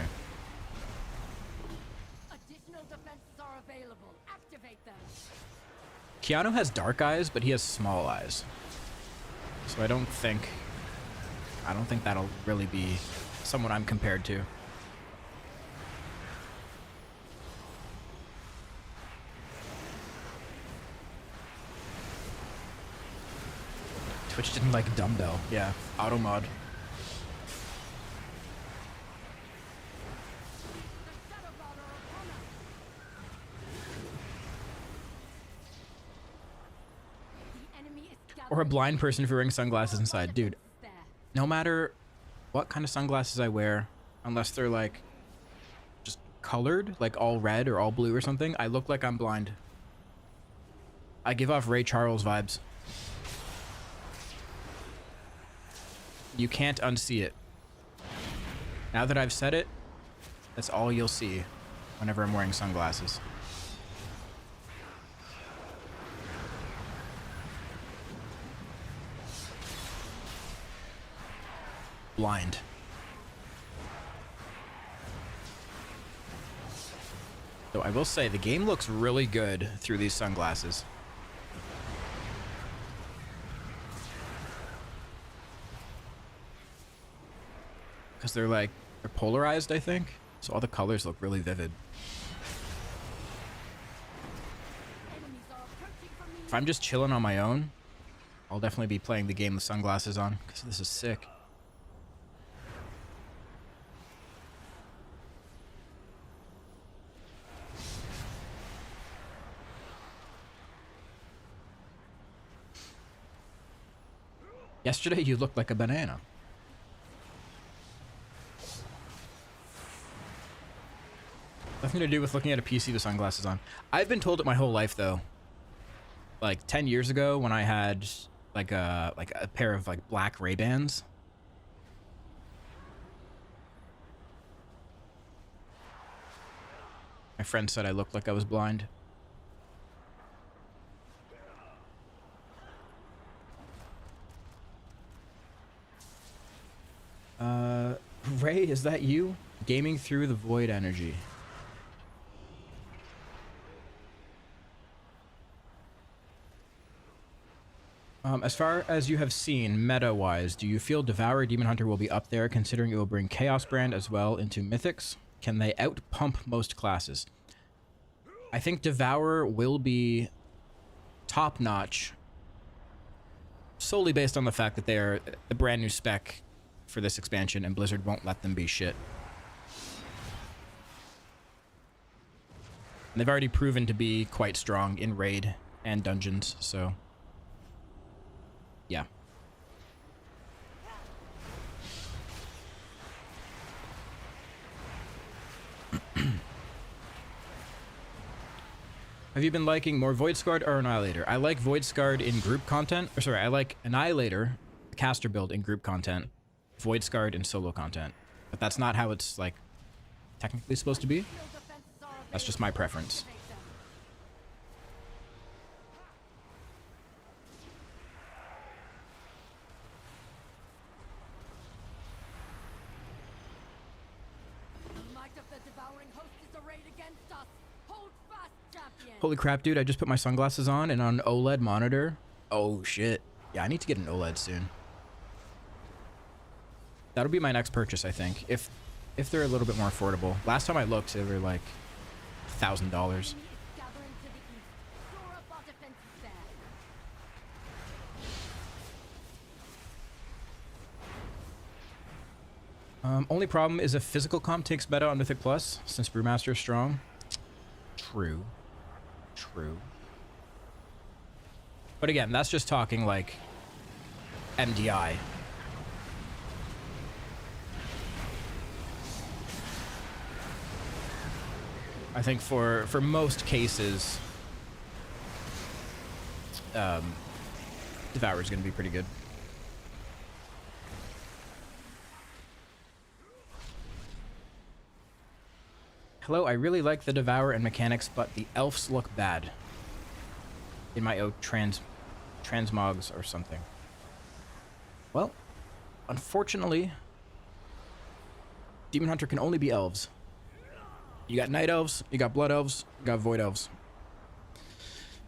Additional defenses are available. Activate them. Keanu has dark eyes, but he has small eyes. So I don't think that'll really be someone I'm compared to. Twitch didn't like dumbbell. Yeah, auto mod. Or a blind person if you're wearing sunglasses inside. Dude, no matter what kind of sunglasses I wear, unless they're like just colored, like all red or all blue or something, I look like I'm blind. I give off Ray Charles vibes. You can't unsee it. Now that I've said it, that's all you'll see whenever I'm wearing sunglasses. Blind. Though I will say the game looks really good through these sunglasses. Because they're polarized, I think. So all the colors look really vivid. If I'm just chilling on my own, I'll definitely be playing the game with sunglasses on, because this is sick. Yesterday you looked like a banana. Nothing to do with looking at a PC with sunglasses on. I've been told it my whole life though. Like 10 years ago when I had like a pair of like black Ray-Bans. My friend said I looked like I was blind. Ray, is that you? Gaming through the void energy. As far as you have seen, meta-wise, do you feel Devourer Demon Hunter will be up there, considering it will bring Chaos Brand as well into Mythics? Can they out-pump most classes? I think Devourer will be top-notch, solely based on the fact that they are the brand new spec for this expansion, and Blizzard won't let them be shit. And they've already proven to be quite strong in raid and dungeons, so yeah. Have you been liking more Void Scarred or Annihilator? I like Void Scarred in group content. Or sorry, I like Annihilator, the caster build, in group content. Void Scarred in solo content. But that's not how it's like technically supposed to be. That's just my preference. Holy crap, dude, I just put my sunglasses on and on an OLED monitor. Oh, shit. Yeah, I need to get an OLED soon. That'll be my next purchase, I think, if they're a little bit more affordable. Last time I looked, they were like $1,000. Gathering to the east. Shore up our defenses there. Only problem is if physical comp takes better on Mythic Plus, since Brewmaster is strong. True. True. But again, that's just talking like MDI. I think for most cases, Devourer is going to be pretty good. Hello, I really like the Devourer and mechanics, but the elves look bad. In my transmogs or something. Well, unfortunately, Demon Hunter can only be elves. You got night elves, you got blood elves, you got void elves.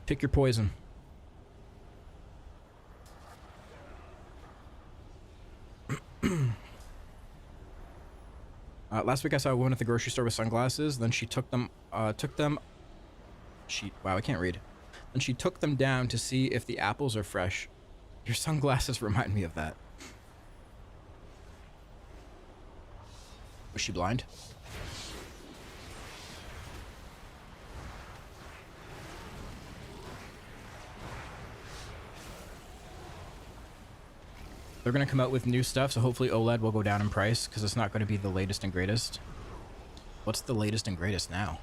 Pick your poison. Last week I saw a woman at the grocery store with sunglasses. Then she took them. Wow, I can't read. Then she took them down to see if the apples are fresh. Your sunglasses remind me of that. Was she blind? They're going to come out with new stuff, so hopefully OLED will go down in price, because it's not going to be the latest and greatest. What's the latest and greatest now?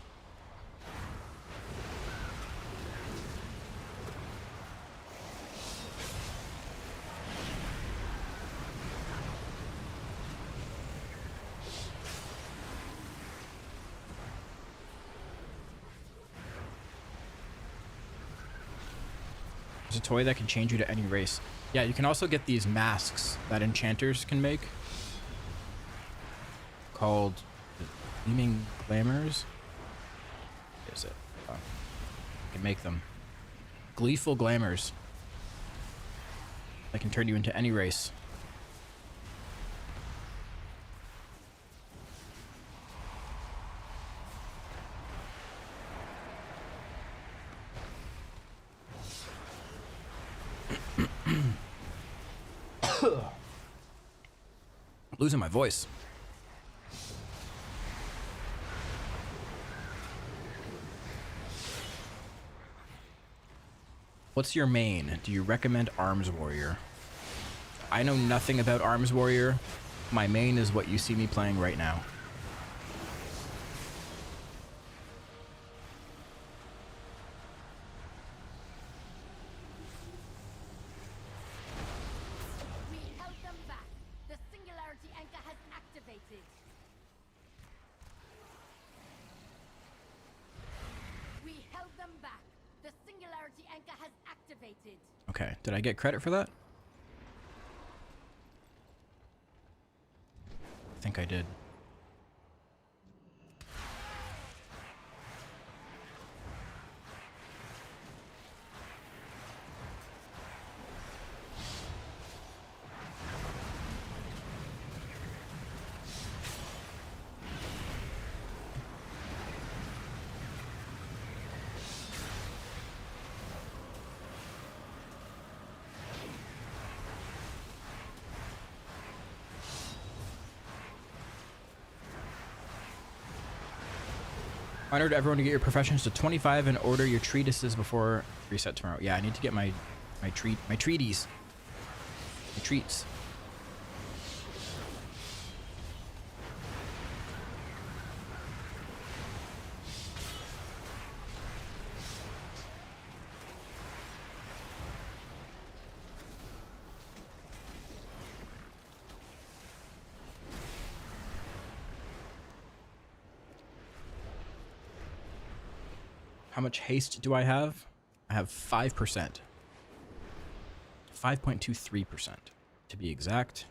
There's a toy that can change you to any race. Yeah, you can also get these masks that enchanters can make. Called Gleaming Glamours. What is it? Oh, you can make them. Gleeful Glamours. That can turn you into any race. Losing my voice. What's your main? Do you recommend Arms Warrior? I know nothing about Arms Warrior. My main is what you see me playing right now. We held them back. The singularity anchor has activated. We held them back. The singularity anchor has activated. Okay, did I get credit for that? I think I did. I ordered everyone to get your professions to 25 and order your treatises before reset tomorrow. Yeah, I need to get my treaties. My treats. How much haste do I have? I have 5%. 5.23% to be exact.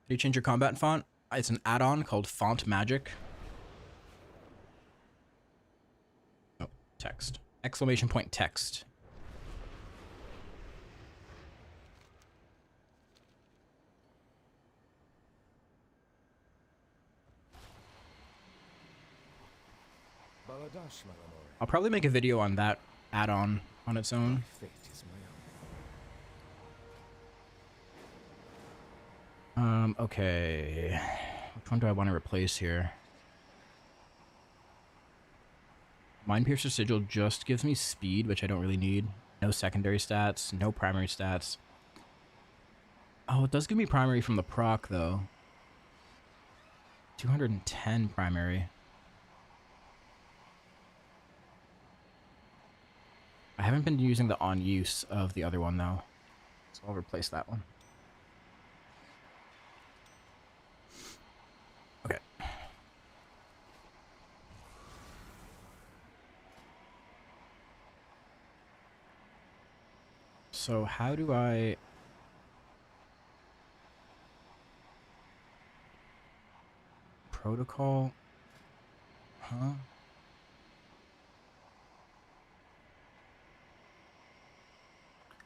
do you change your combat font? It's an add-on called Font Magic. Oh, text. Exclamation point text. Baladash, Malamore. I'll probably make a video on that add-on on its own. Fate is my own. Okay. Which one do I want to replace here? Mind Piercer Sigil just gives me speed, which I don't really need. No secondary stats, no primary stats. Oh, it does give me primary from the proc, though. 210 primary. I haven't been using the on use of the other one, though. So I'll replace that one. Okay. So how do I... Protocol? Huh?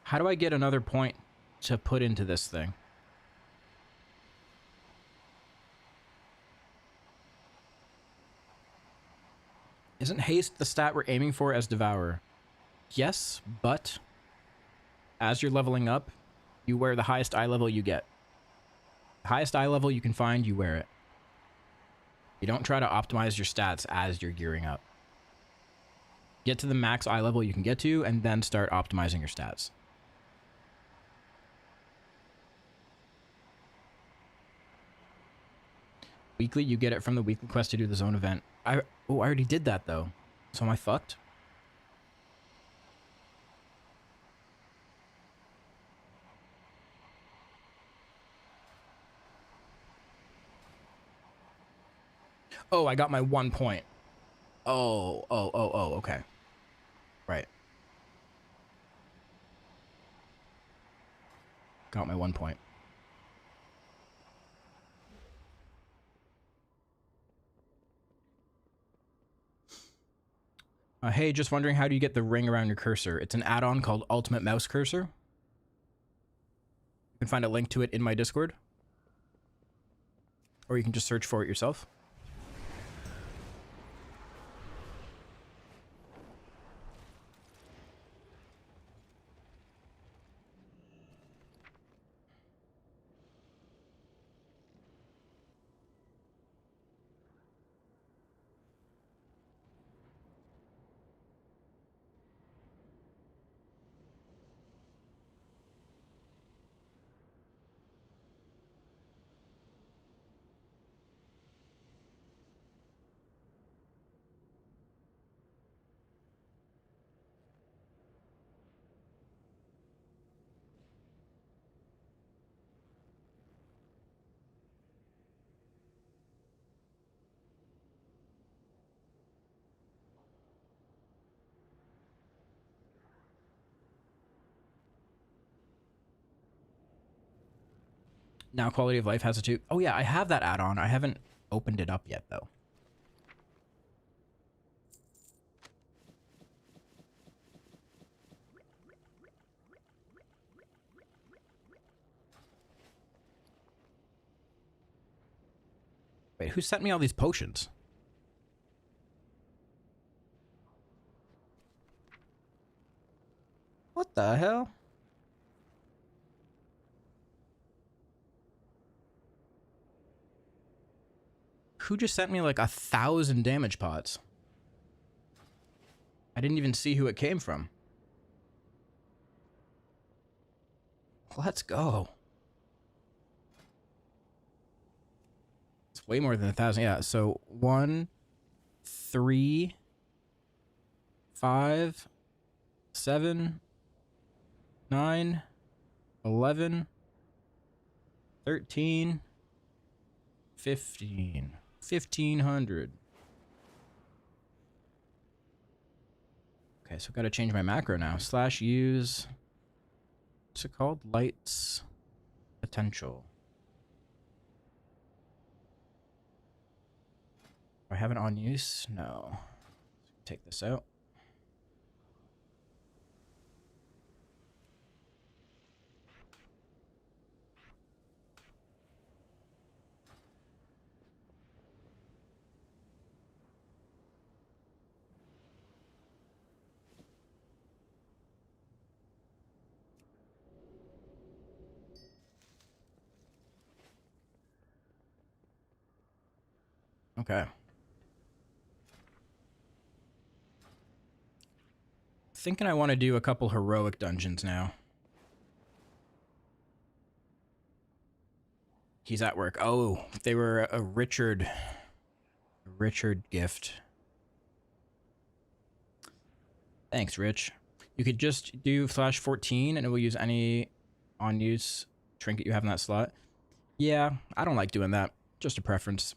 How do I get another point to put into this thing? Isn't haste the stat we're aiming for as Devourer? Yes, but as you're leveling up, you wear the highest eye level you get. The highest eye level you can find, you wear it. You don't try to optimize your stats as you're gearing up. Get to the max eye level you can get to, and then start optimizing your stats. Weekly, you get it from the weekly quest to do the zone event. I already did that, though. So am I fucked? Oh, I got my 1 point. Oh, okay. Right. Got my 1 point. Hey, just wondering, how do you get the ring around your cursor? It's an add-on called Ultimate Mouse Cursor. You can find a link to it in my Discord. Or you can just search for it yourself. Now Quality of Life has it too. Oh yeah, I have that add-on. I haven't opened it up yet, though. Wait, who sent me all these potions? What the hell? Who just sent me like 1,000 damage pots? I didn't even see who it came from. Let's go. It's way more than 1,000. Yeah, so 1, 3, 5, 7, 9, 11, 13, 15. 1,500. Okay, so I've got to change my macro now. / use... What's it called? Lights. Potential. I have it on use? No. Take this out. Okay. Thinking I want to do a couple heroic dungeons now. He's at work. Oh, they were a Richard gift. Thanks, Rich. You could just do flash 14 and it will use any on-use trinket you have in that slot. Yeah, I don't like doing that. Just a preference.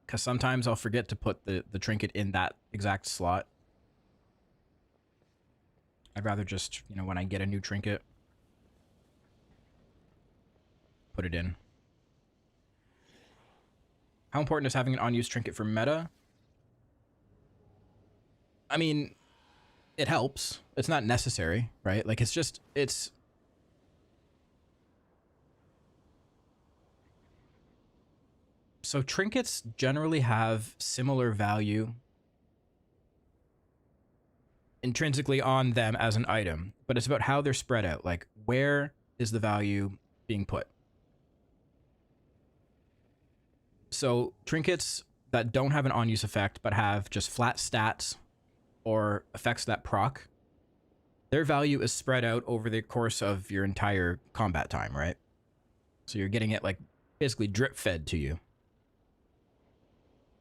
Because sometimes I'll forget to put the trinket in that exact slot. I'd rather just, you know, when I get a new trinket, put it in. How important is having an on-use trinket for meta? I mean, it helps. It's not necessary, right? Like, it's just, it's... So trinkets generally have similar value intrinsically on them as an item, but it's about how they're spread out. Like, where is the value being put? So trinkets that don't have an on-use effect, but have just flat stats or effects that proc, their value is spread out over the course of your entire combat time, right? So you're getting it, like, basically drip-fed to you.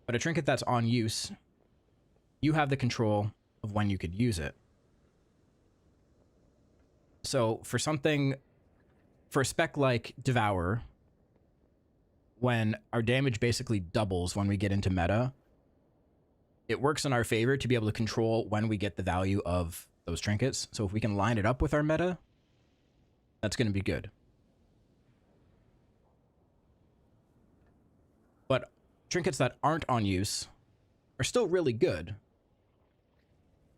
But a trinket that's on use, you have the control of when you could use it. So for something, for a spec like Devourer, when our damage basically doubles when we get into meta, it works in our favor to be able to control when we get the value of those trinkets. So if we can line it up with our meta, that's going to be good. But trinkets that aren't on use are still really good,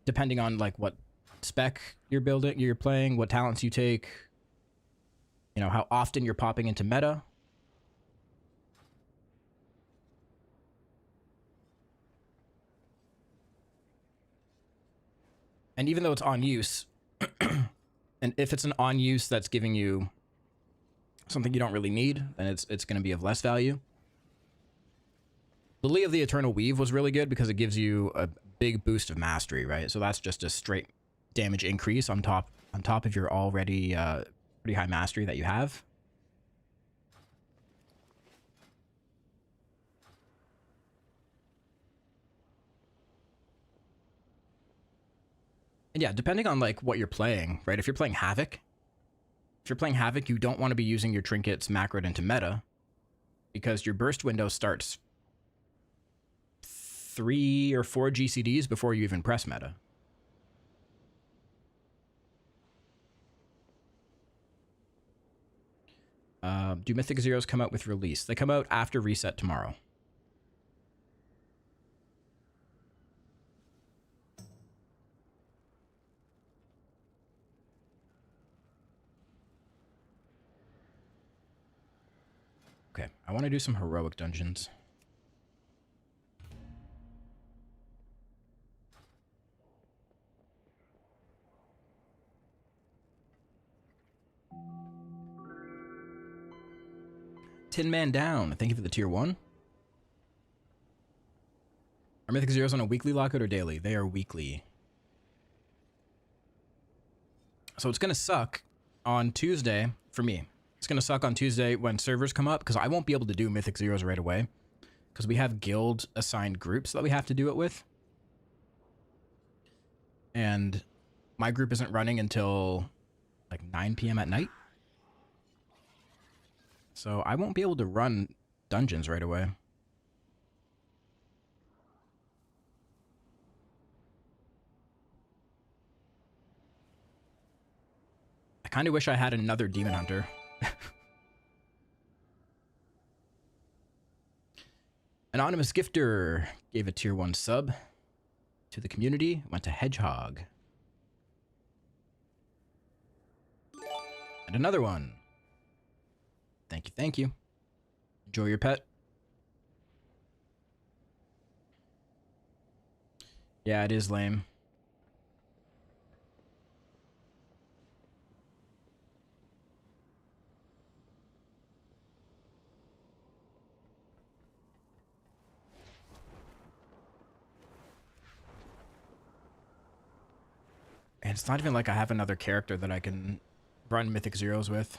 depending on like what spec you're building, you're playing, what talents you take, you know, how often you're popping into meta. And even though it's on use, and if it's an on use that's giving you something you don't really need, then it's going to be of less value. The Lee of the Eternal Weave was really good because it gives you a big boost of mastery, right? So that's just a straight damage increase on top of your already pretty high mastery that you have. And yeah, depending on like what you're playing, right? If you're playing Havoc, you don't want to be using your trinkets macroed into meta because your burst window starts 3 or 4 GCDs before you even press meta. Do Mythic Zeros come out with release? They come out after reset tomorrow. Okay, I want to do some heroic dungeons. Tin Man Down, thank you for the tier 1. Are Mythic Zeros on a weekly lockout or daily? They are weekly. So it's going to suck on Tuesday for me. It's going to suck on Tuesday when servers come up because I won't be able to do Mythic Zeros right away because we have guild assigned groups that we have to do it with. And my group isn't running until like 9 p.m. at night. So I won't be able to run dungeons right away. kind of wish I had another demon hunter. Anonymous Gifter gave a tier 1 sub to the community. Went to Hedgehog. And another one. Thank you, thank you. Enjoy your pet. Yeah, it is lame. And it's not even like I have another character that I can run Mythic Zeros with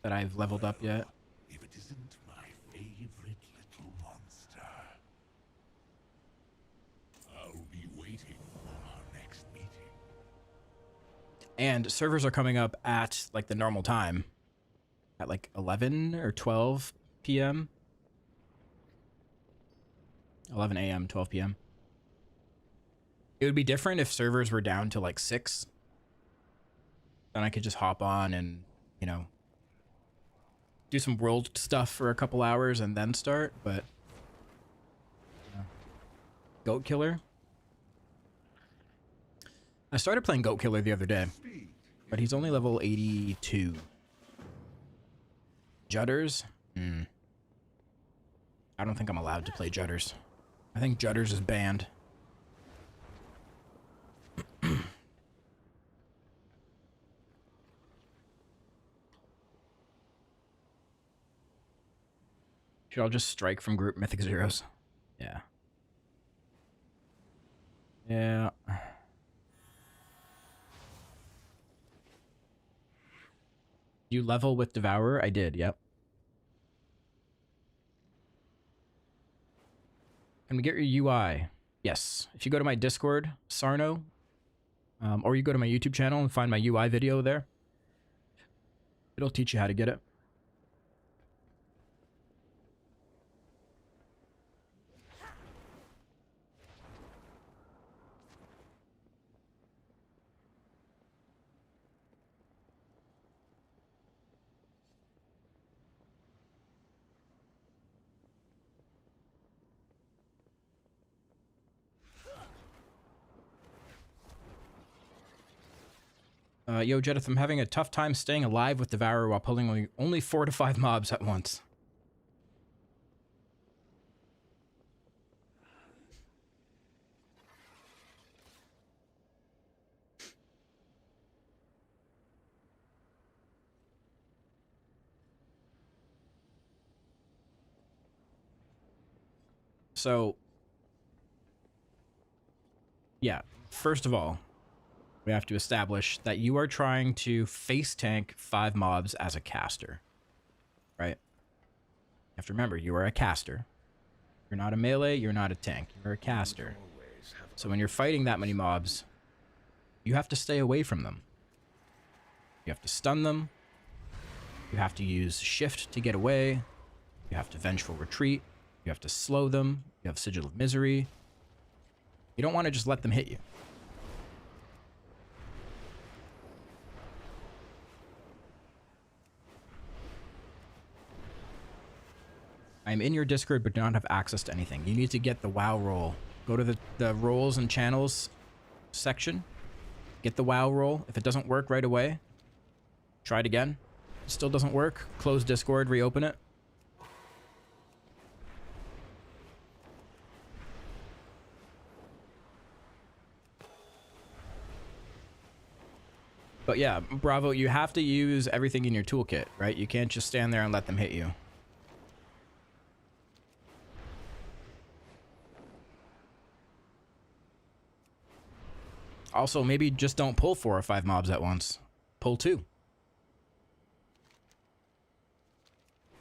that I've leveled up yet. If it isn't my favorite little monster, I'll be waiting for our next meeting. And servers are coming up at like the normal time at like 11 or 12 p.m. 11 a.m., 12 p.m. It would be different if servers were down to like 6. Then I could just hop on and, you know, do some world stuff for a couple hours and then start, but Goat Killer. I started playing Goat Killer the other day, but he's only level 82. Judders? I don't think I'm allowed to play Judders. I think Judders is banned. Should I just strike from group Mythic Zeros? Yeah. Yeah. You level with Devourer? I did, yep. Can we get your UI? Yes. If you go to my Discord, Sarno, or you go to my YouTube channel and find my UI video there, it'll teach you how to get it. Yo, Jedith, I'm having a tough time staying alive with Devourer while pulling only 4 to 5 mobs at once. So, yeah, first of all, we have to establish that you are trying to face tank 5 mobs as a caster, right? You have to remember, you are a caster. You're not a melee, you're not a tank, you're a caster. So when you're fighting that many mobs, you have to stay away from them. You have to stun them. You have to use shift to get away. You have to vengeful retreat. You have to slow them. You have Sigil of Misery. You don't want to just let them hit you. I'm in your Discord, but do not have access to anything. You need to get the WoW roll. Go to the roles and channels section. Get the WoW roll. If it doesn't work right away, try it again. If it still doesn't work, close Discord, reopen it. But yeah, Bravo, you have to use everything in your toolkit, right? You can't just stand there and let them hit you. Also, maybe just don't pull 4 or 5 mobs at once. Pull 2.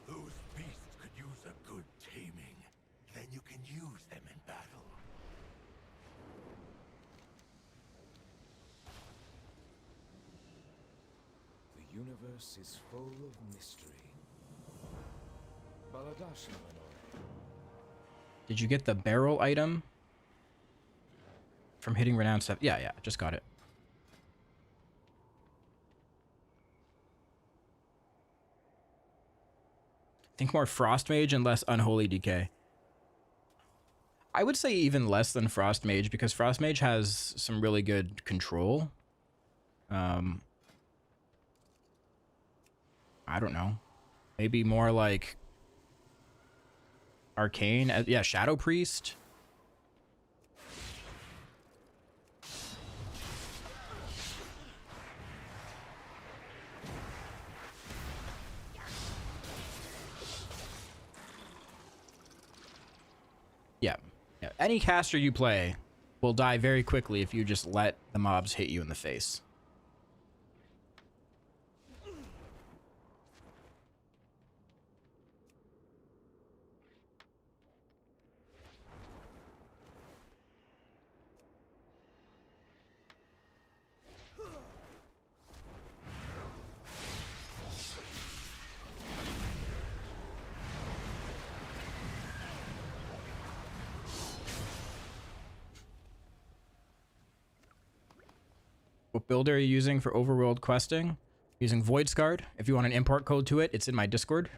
Those beasts could use a good taming. Then you can use them in battle. The universe is full of mystery. Baladash Manore. Did you get the barrel item? From hitting renowned stuff. Yeah, just got it. Think more Frost Mage and less Unholy Decay. I would say even less than Frost Mage because Frost Mage has some really good control. I don't know. Maybe more like Arcane. Yeah, Shadow Priest. Yeah. Yeah. Any caster you play will die very quickly if you just let the mobs hit you in the face. What build are you using for overworld questing? Using Void Scarred. If you want an import code to it, it's in my Discord.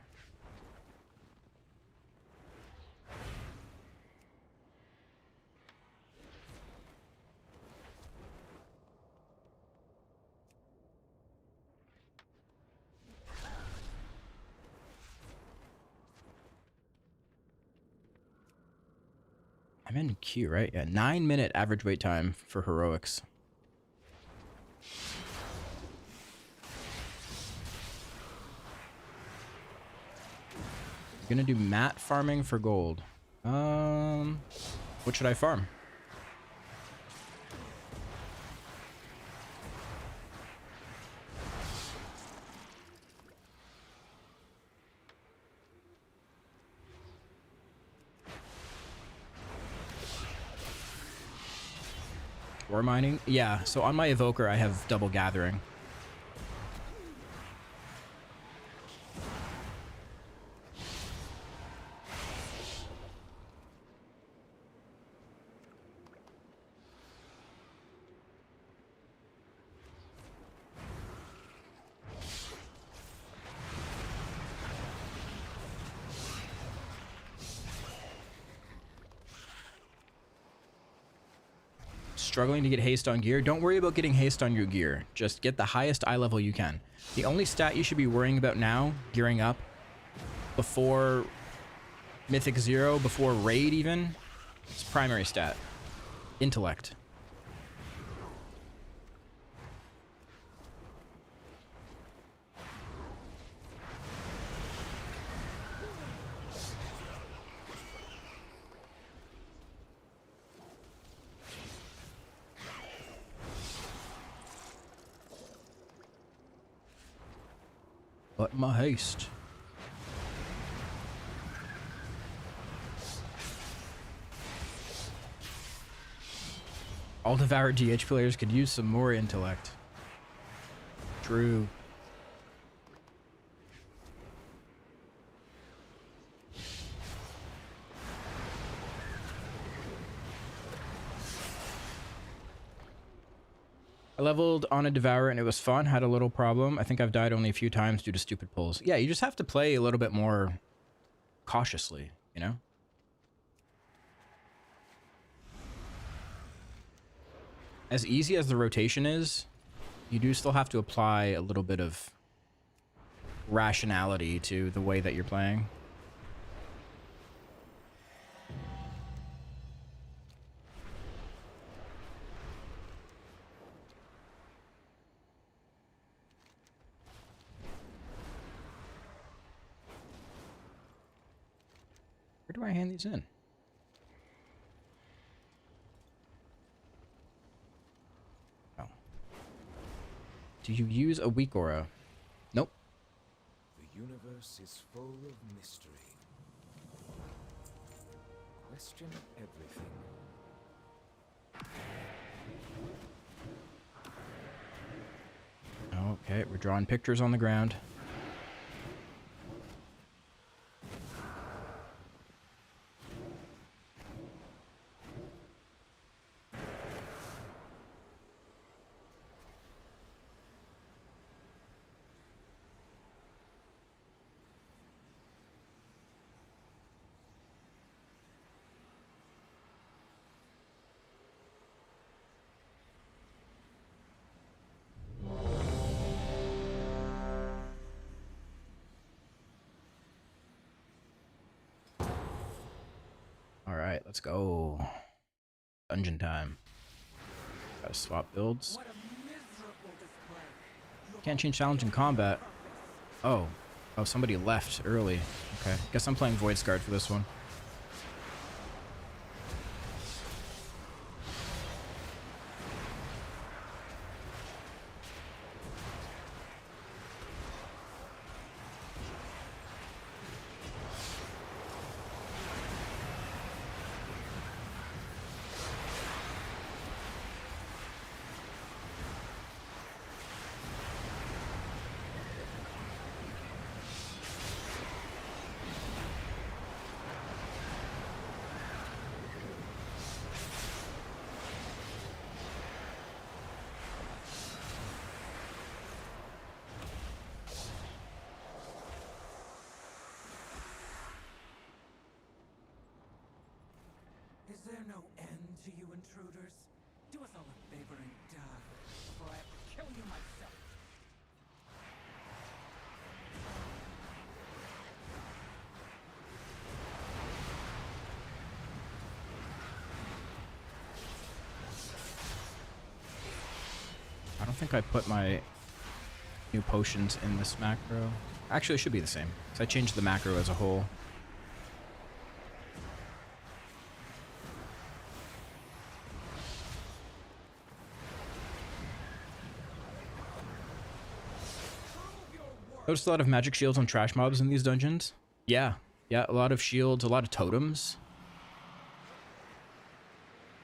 I'm in queue, right? Yeah, 9-minute average wait time for heroics. Gonna do mat farming for gold. What should I farm? Ore mining? Yeah, so on my evoker I have double gathering. Struggling to get haste on gear? Don't worry about getting haste on your gear. Just get the highest eye level you can. The only stat you should be worrying about now, gearing up, before Mythic 0, before Raid even, is primary stat. Intellect. But my haste. All Devourer DH players could use some more intellect. True. I leveled on a Devourer and it was fun, had a little problem. I think I've died only a few times due to stupid pulls. Yeah, you just have to play a little bit more cautiously, you know? As easy as the rotation is, you do still have to apply a little bit of rationality to the way that you're playing. Where do I hand these in? Oh. Do you use a weak aura? Nope. The universe is full of mystery. Question everything. Okay, we're drawing pictures on the ground. All right, let's go. Dungeon time. Gotta swap builds. Can't change challenge in combat. Oh. Oh, somebody left early. Okay. Guess I'm playing Void Scarred for this one. Is there no end to you intruders? Do us all a favor and die before I have to kill you myself. I don't think I put my new potions in this macro. Actually, it should be the same, because I changed the macro as a whole. Noticed a lot of magic shields on trash mobs in these dungeons. Yeah, a lot of shields, a lot of totems.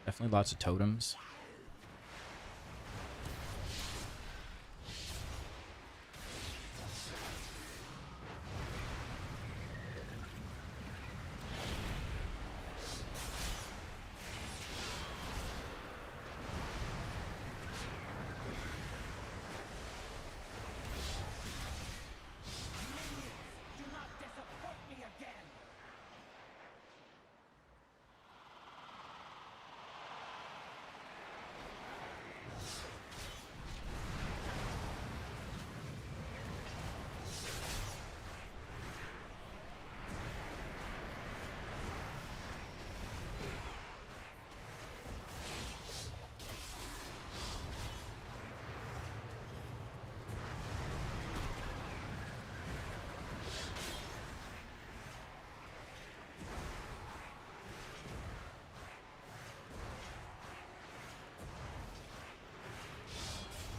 Definitely lots of totems. Do not disappoint me again!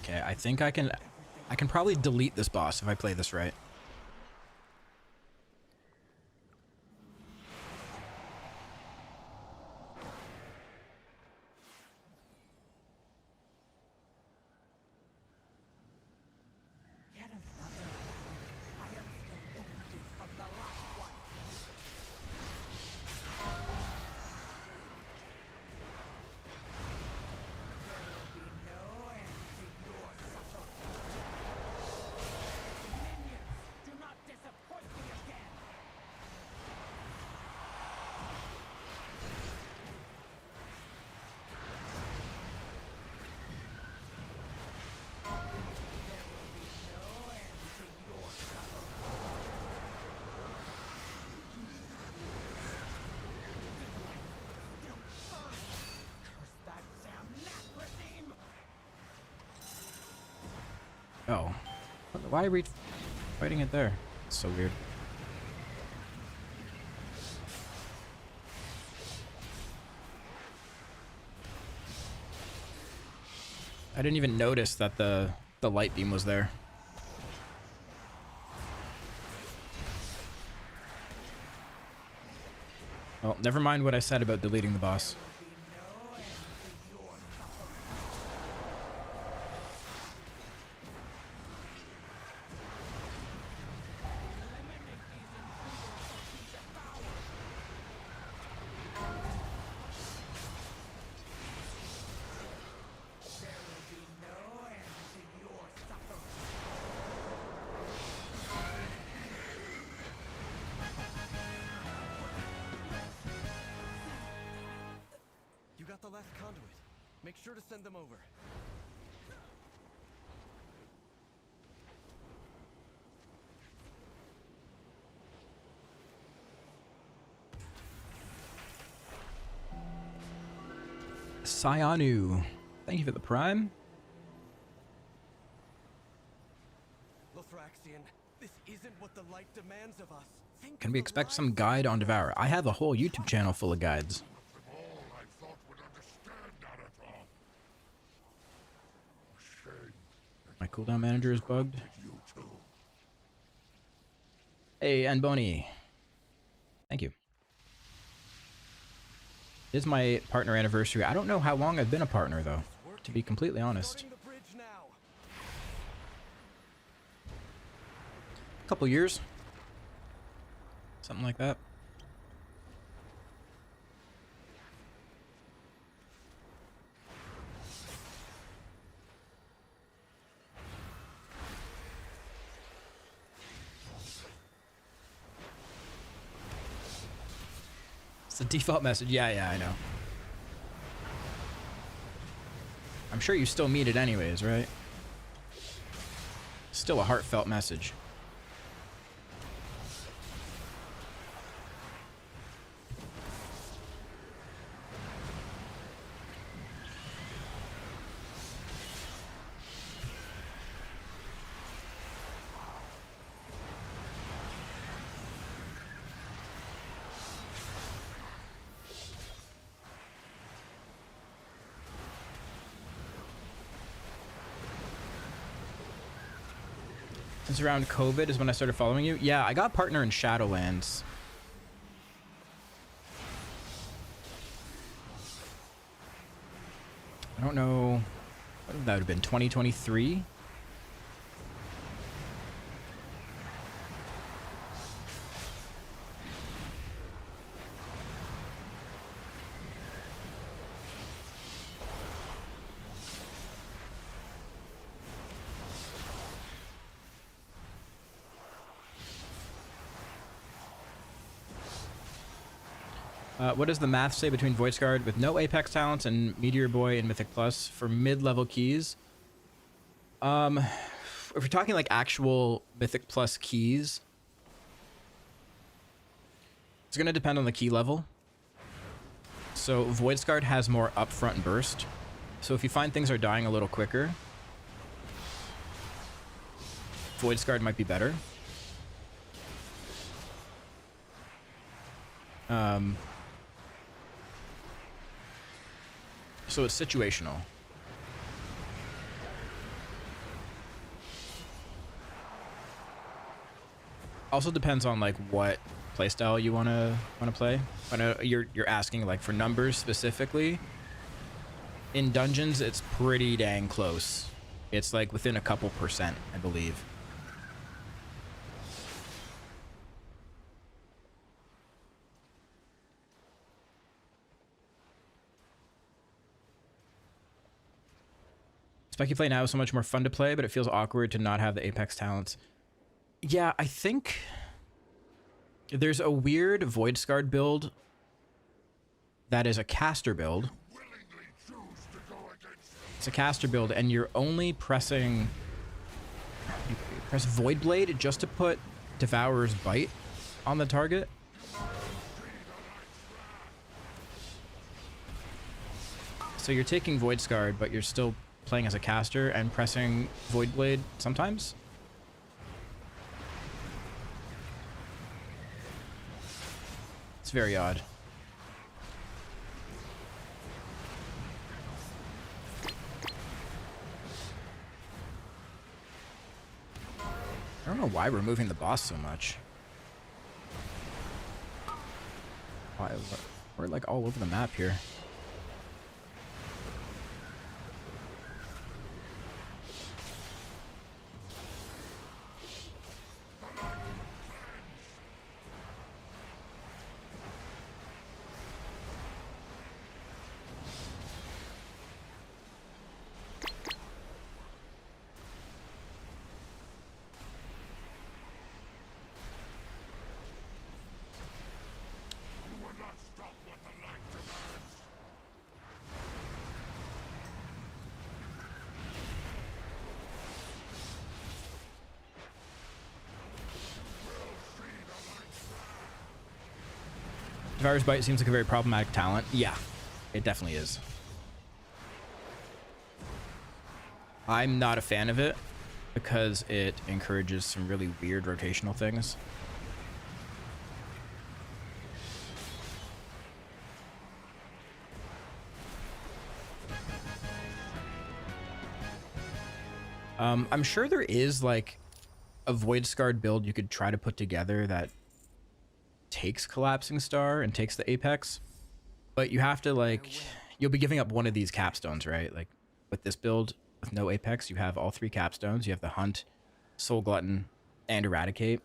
Okay, I think I can probably delete this boss if I play this right. Yet another. I am still wounded from the last one. There will be no end to your suffering. Minions, do not disappoint me again! Curse that damn gnat regime! Oh. Why are we fighting it there? It's so weird. I didn't even notice that the light beam was there. Well, never mind what I said about deleting the boss. You got the last conduit. Make sure to send them over. Cyanu, thank you for the prime. Lothraxian, this isn't what the light demands of us. Think Can of we the expect some lives guide of on Devourer? I have a whole YouTube channel full of guides. All I thought would understand that at all. Shame My cooldown manager is bugged. that you too. Hey, and Boney. Thank you. It is my partner anniversary. I don't know how long I've been a partner, though, to be completely honest. Starting the bridge now. A couple years. Something like that. It's the default message. Yeah, I know. I'm sure you still mean it anyways, right? Still a heartfelt message. Since around COVID is when I started following you. Yeah, I got partner in Shadowlands. I don't know. What would that have been? 2023? What does the math say between Voice Guard with no Apex talents and Meteor Boy and Mythic Plus for mid-level keys? If we're talking like actual Mythic Plus keys, it's going to depend on the key level. So Voice Guard has more upfront burst. So if you find things are dying a little quicker, Voice Guard might be better. So it's situational. Also depends on like what playstyle you wanna play. I know you're asking like for numbers specifically. In dungeons, it's pretty dang close. It's like within a couple percent, I believe. Spec you play now is so much more fun to play, but it feels awkward to not have the Apex talents. Yeah, I think there's a weird Void Scarred build that is a caster build. It's a caster build, and you're only pressing... You press Void Blade just to put Devourer's Bite on the target. So you're taking Void Scarred, but you're still playing as a caster and pressing Void Blade sometimes. It's very odd. I don't know why we're moving the boss so much. Why? We're like all over the map here. Devourer's Bite seems like a very problematic talent. Yeah, it definitely is. I'm not a fan of it because it encourages some really weird rotational things. I'm sure there is like a Void Scarred build you could try to put together that takes Collapsing Star and takes the Apex, but you have to like, you'll be giving up one of these capstones, right? Like with this build with no Apex, you have all 3 capstones. You have the Hunt, Soul Glutton, and Eradicate.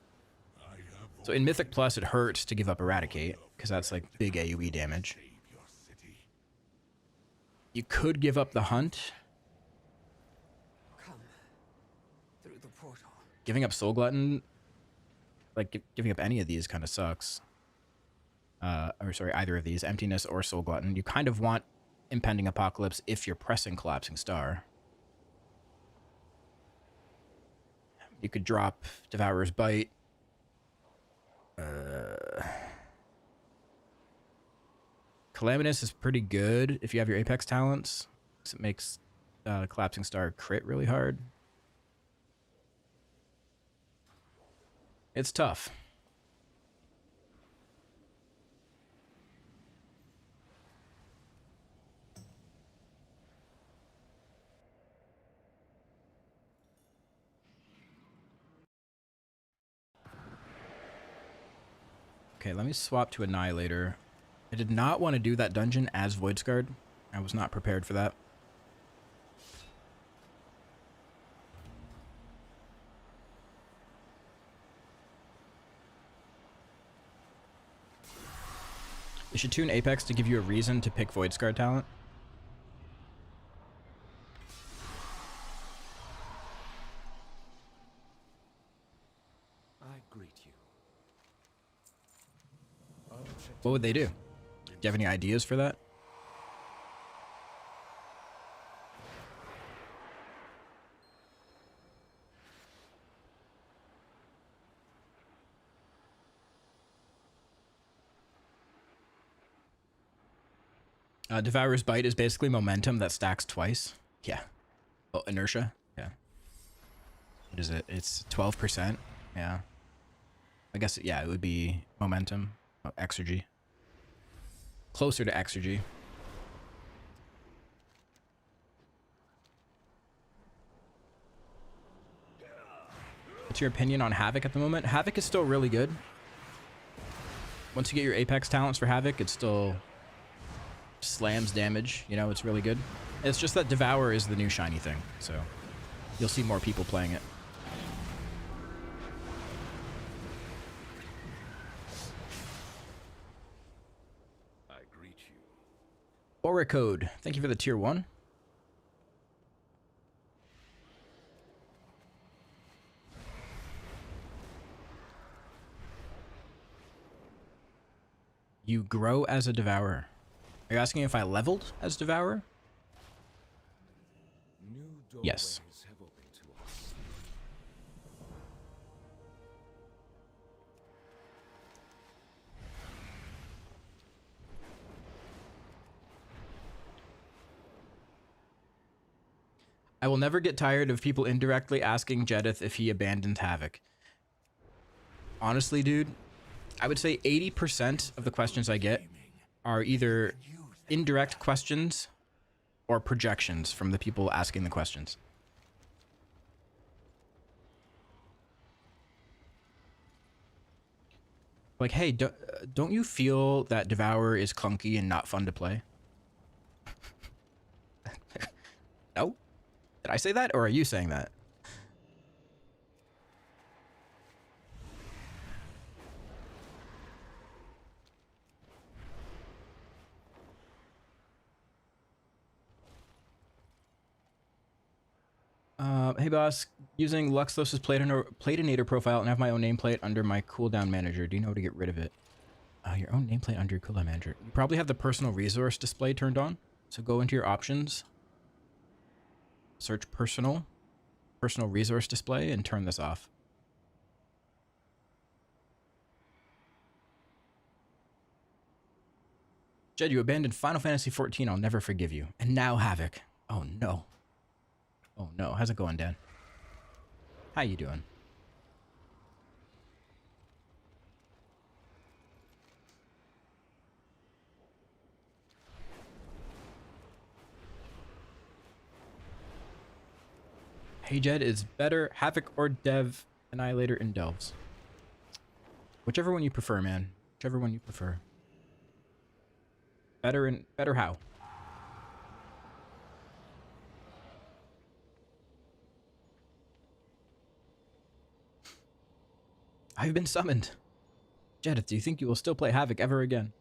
So in Mythic Plus, it hurts to give up Eradicate because that's like big AoE damage. You could give up the Hunt. Come through the portal. Giving up Soul Glutton, like giving up any of these kind of sucks. Or sorry, either of these, Emptiness or Soul Glutton. You kind of want Impending Apocalypse if you're pressing Collapsing Star. You could drop Devourer's Bite. Calamitous is pretty good if you have your Apex talents, because it makes Collapsing Star crit really hard. It's tough. Okay, let me swap to Annihilator. I did not want to do that dungeon as Void Scarred. I was not prepared for that. You should tune Apex to give you a reason to pick Void Scar talent. I greet you. What would they do? Do you have any ideas for that? Devourer's Bite is basically momentum that stacks twice. Yeah. Oh, inertia. Yeah. What is it? It's 12%. Yeah. I guess, yeah, it would be momentum. Oh, exergy. Closer to exergy. What's your opinion on Havoc at the moment? Havoc is still really good. Once you get your Apex talents for Havoc, it still slams damage. You know, it's really good. It's just that Devour is the new shiny thing, so you'll see more people playing it. I greet you. Aura Code, thank you for the tier 1. You grow as a Devourer. Are you asking if I leveled as Devourer? New Yes. doorways have opened to us. I will never get tired of people indirectly asking Jedith if he abandoned Havoc. Honestly, dude, I would say 80% of the questions I get are either indirect questions or projections from the people asking the questions. Like, hey, don't you feel that Devourer is clunky and not fun to play? No? Did I say that, or are you saying that? Hey boss, using Luxlos's Platinator profile and have my own nameplate under my cooldown manager. Do you know how to get rid of it? Your own nameplate under your cooldown manager. You probably have the personal resource display turned on. So go into your options, search personal resource display, and turn this off. Jed, you abandoned Final Fantasy XIV. I'll never forgive you. And now Havoc. Oh no. Oh no, how's it going, Dan? How you doing? Hey Jed, is better Havoc or Dev Annihilator in Delves? Whichever one you prefer, man. Whichever one you prefer. Better how? I've been summoned. Jedith, do you think you will still play Havoc ever again?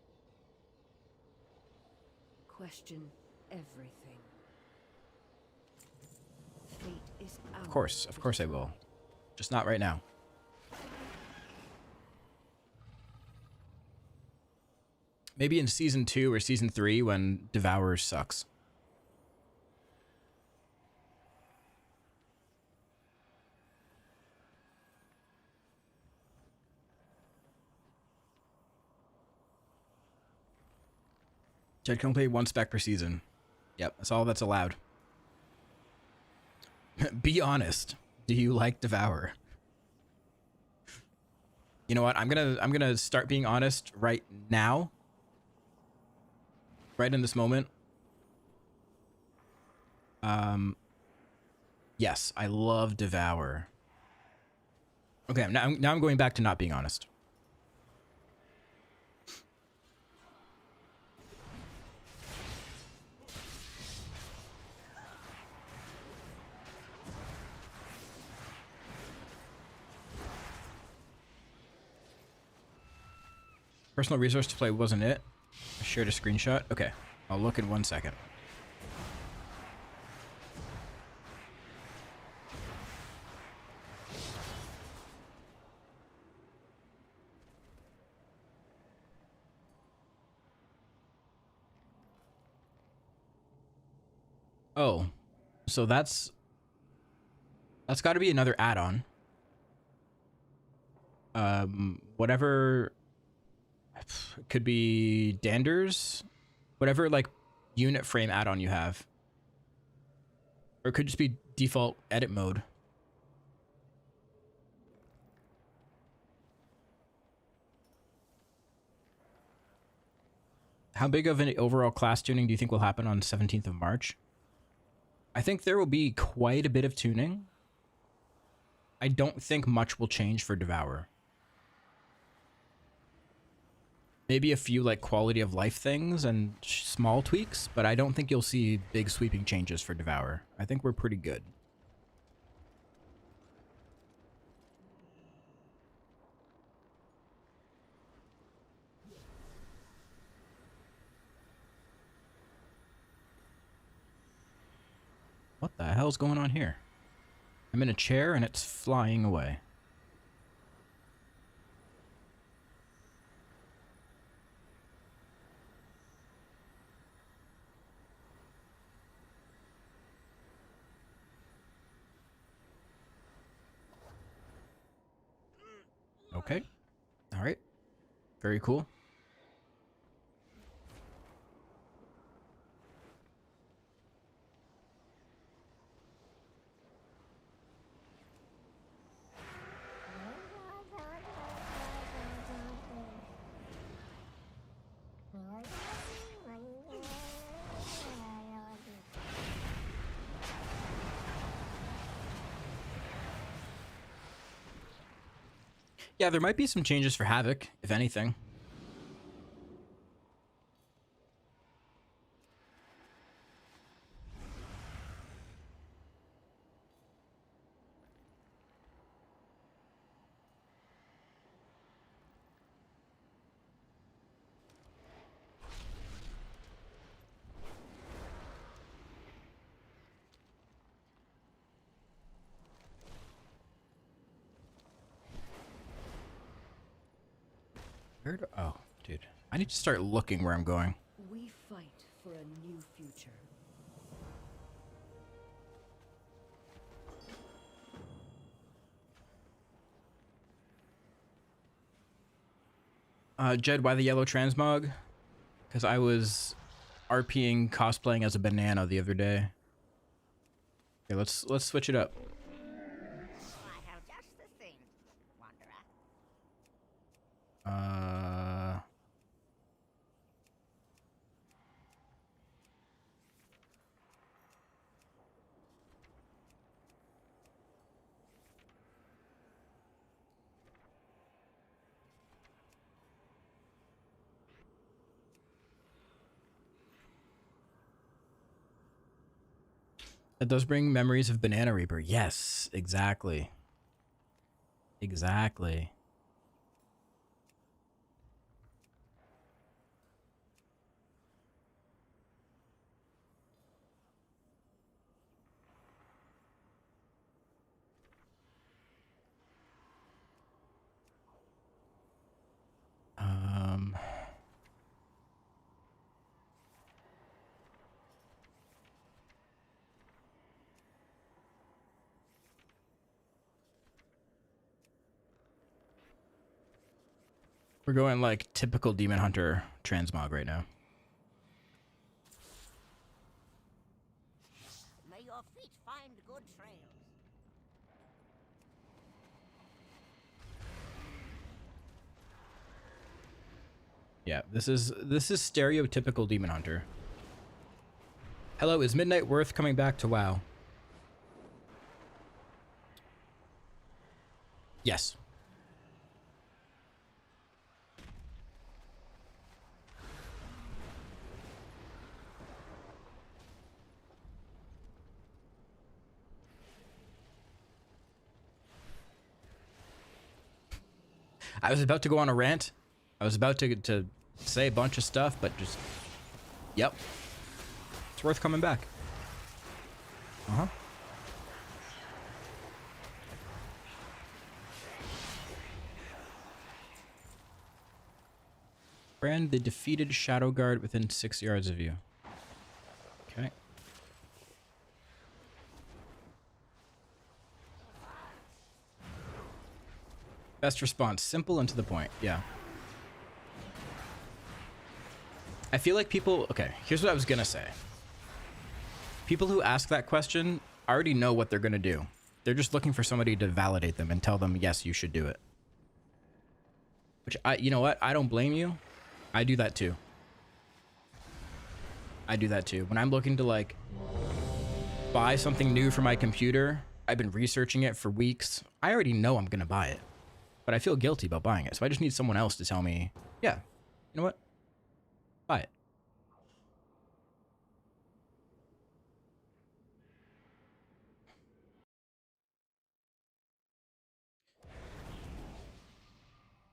Question everything. Fate is ours. Of course I will. Just not right now. Maybe in season 2 or season 3 when Devourer sucks. Jed can only play 1 spec per season. Yep, that's all that's allowed. Be honest. Do you like Devourer? You know what? I'm gonna start being honest right now. Right in this moment. Yes, I love Devour. Okay, now I'm going back to not being honest. Personal resource to play wasn't it? I shared a screenshot. Okay, I'll look in 1 second. Oh, so that's got to be another add-on. Whatever could be Dander's, whatever like unit frame add-on you have, or it could just be default edit mode. How big of an overall class tuning do you think will happen on 17th of March? I think there will be quite a bit of tuning. I don't think much will change for Devourer. Maybe a few like quality of life things and small tweaks, but I don't think you'll see big sweeping changes for Devourer. I think we're pretty good. What the hell's going on here? I'm in a chair and it's flying away. Okay. All right. Very cool. Yeah, there might be some changes for Havoc, if anything. Where do, oh, dude. I need to start looking where I'm going. We fight for a new future. Jed, why the yellow transmog? Because I was RPing cosplaying as a banana the other day. Okay, let's switch it up. I have just the thing, Wanderer. It does bring memories of Banana Reaper. Yes, exactly. Exactly. Um, we're going like typical Demon Hunter transmog right now. May your feet find good trails. Yeah, this is stereotypical Demon Hunter. Hello, is Midnight worth coming back to WoW? Yes. I was about to go on a rant. I was about to say a bunch of stuff, but just... Yep. It's worth coming back. Uh-huh. Brand the defeated Shadow Guard within 6 yards of you. Okay. Best response, simple and to the point. Yeah. I feel like people... Okay, here's what I was gonna say. People who ask that question already know what they're gonna do. They're just looking for somebody to validate them and tell them, yes, you should do it. Which, you know what? I don't blame you. I do that too. I do that too. When I'm looking to, like, buy something new for my computer, I've been researching it for weeks. I already know I'm gonna buy it. But I feel guilty about buying it. So I just need someone else to tell me, yeah, you know what? Buy it.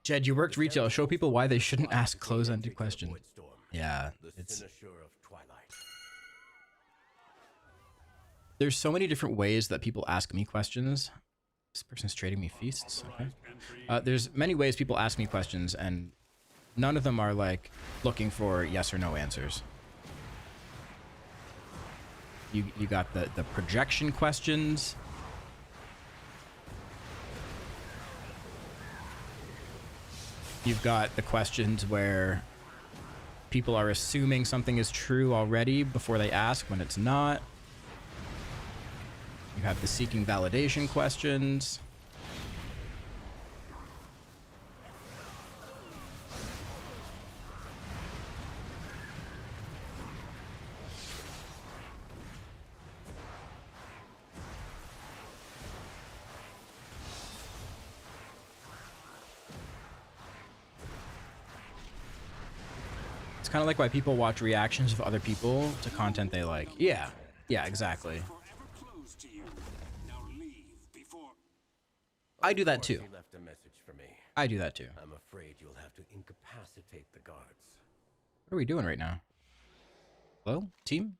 Jed, you worked retail. Show people why they shouldn't ask close-ended questions. Yeah, it's... There's so many different ways that people ask me questions. This person's trading me feasts. Okay. There's many ways people ask me questions, and none of them are, like, looking for yes or no answers. You got the projection questions. You've got the questions where people are assuming something is true already before they ask when it's not. You have the seeking validation questions. It's kind of like why people watch reactions of other people to content they like. Yeah, exactly. I do that too. Left a message for me. I do that too. I'm afraid you'll have to incapacitate the guards. What are we doing right now? Hello, team?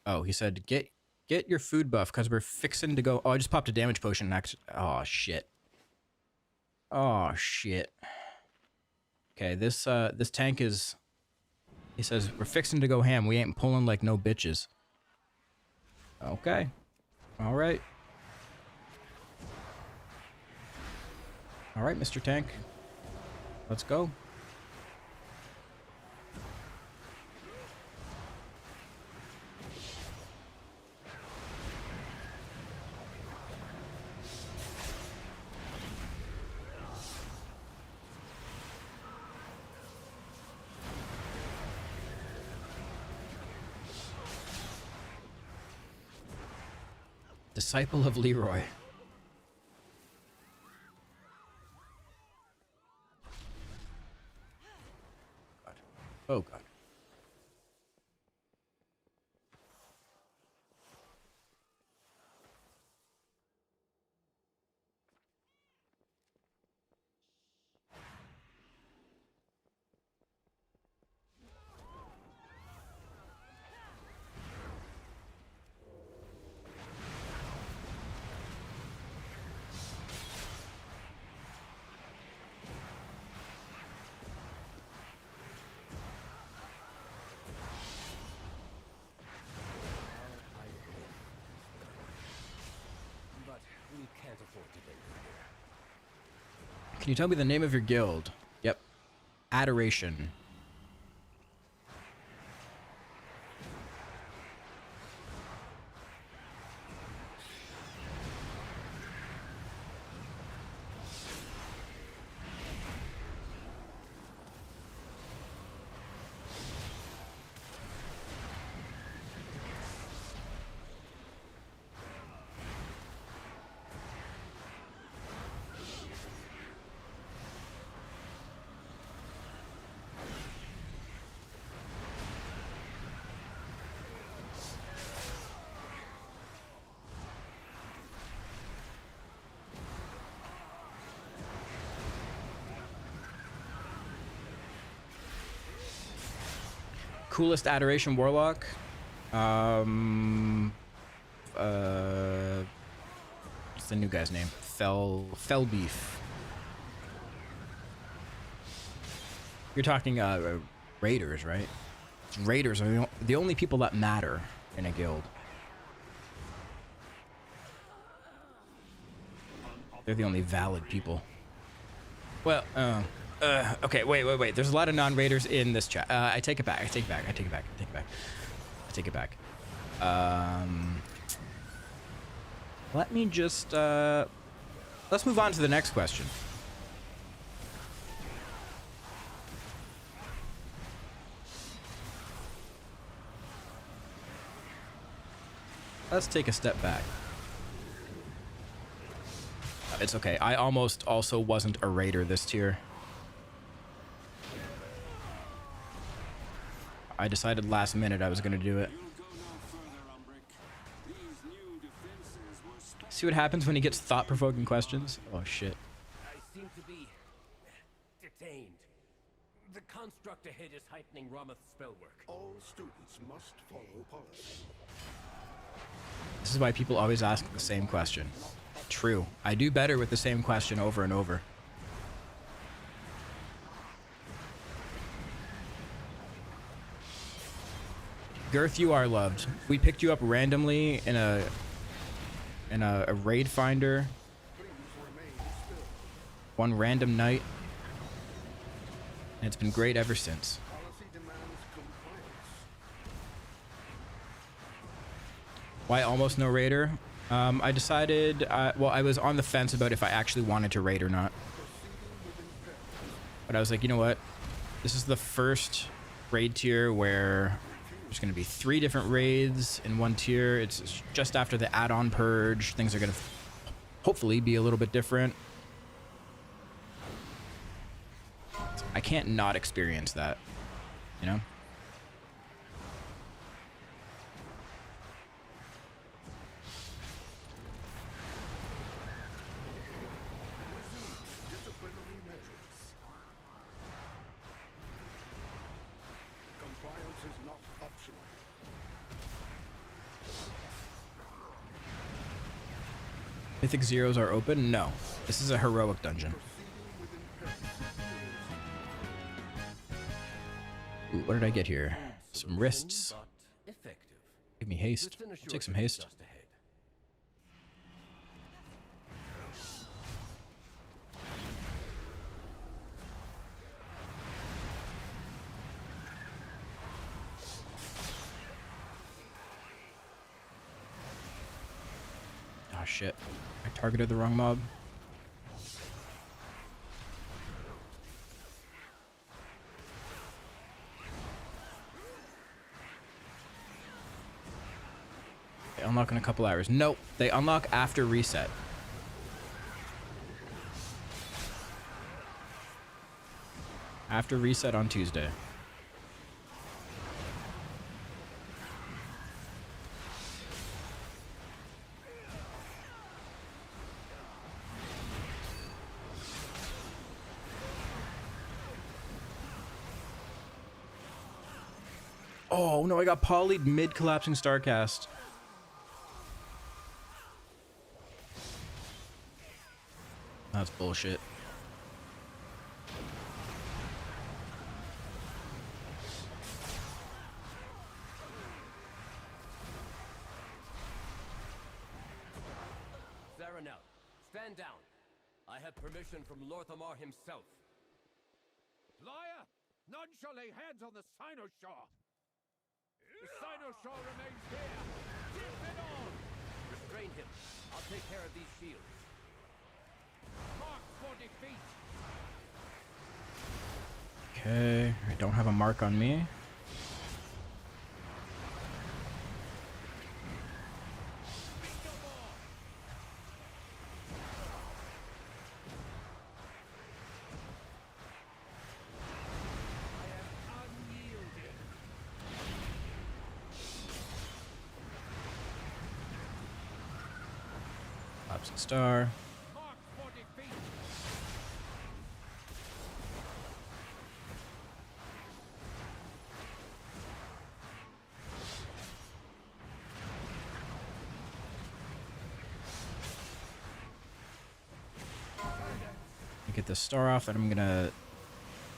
Oh, he said, get your food buff because we're fixing to go. Oh, I just popped a damage potion next. Oh, shit. Oh, shit. Okay, this tank is... He says, we're fixing to go ham. We ain't pulling like no bitches. Okay. All right. All right, Mr. Tank. Let's go. Disciple of Leroy. God. Oh god. But we can't afford to linger here. Can you tell me the name of your guild? Yep. Adoration. Coolest Adoration Warlock? What's the new guy's name? Fellbeef. You're talking raiders, right? Raiders are the only people that matter in a guild. They're the only valid people. Well, okay, wait. There's a lot of non-raiders in this chat. I take it back. I take it back. Let me just, let's move on to the next question. Let's take a step back. It's okay. I almost also wasn't a raider this tier. I decided last minute I was going to do it. See what happens when he gets thought-provoking questions? Oh, shit. I seem to be detained. The construct ahead is heightening Rameth's spellwork. All students must follow policy. This is why people always ask the same question. True. I do better with the same question over and over. Girth, you are loved. We picked you up randomly in a raid finder. One random night. And it's been great ever since. Why almost no raider? I decided, well, I was on the fence about if I actually wanted to raid or not. But I was like, you know what? This is the first raid tier where there's going to be 3 different raids in one tier. It's just after the add-on purge. Things are going to hopefully be a little bit different. I can't not experience that, you know? Disciplinary measures. Compliance is not optional. Mythic Zeros are open? No. This is a heroic dungeon. Ooh, what did I get here? Some wrists. But effective. Give me haste. I'll take some haste. Just ahead. Oh shit. I targeted the wrong mob. unlock in a couple hours. Nope, they unlock after reset. After reset on Tuesday. Oh no, I got polyed mid collapsing starcast. That's bullshit. Zaranel, stand down. I have permission from Lorthamar himself. Liar! None shall lay hands on the Cynosure! The Cynosure remains here! Keep it on! Restrain him. I'll take care of these shields. Mark for defeat! Okay, I don't have a mark on me. Collapsing star. Mark for defeat! Get this star off, and I'm gonna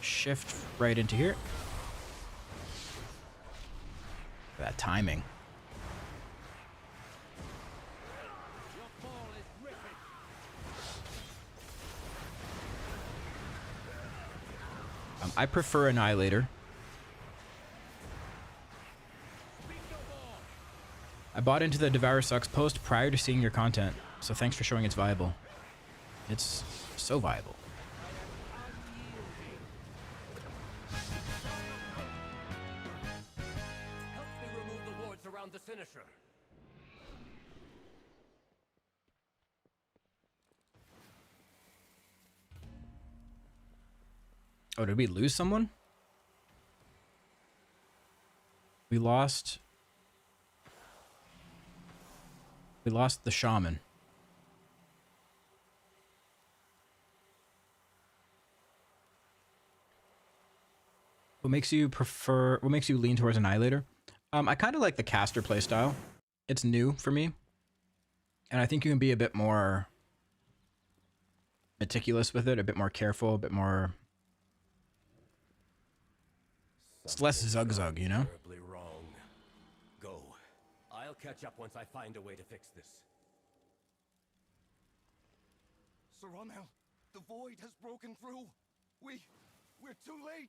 shift right into here. That timing. Your fall is ripping! I prefer Annihilator. Speak no more! I bought into the Devourer Sucks post prior to seeing your content, so thanks for showing it's viable. It's so viable. Help me remove the wards around the Cynosure. Oh, did we lose someone? We lost the shaman. What makes you lean towards Annihilator? I kind of like the caster playstyle. It's new for me. And I think you can be a bit more meticulous with it, a bit more careful, a bit more... It's less zug-zug, you know? Terribly wrong. Go. I'll catch up once I find a way to fix this. Saranel, the void has broken through. We're too late.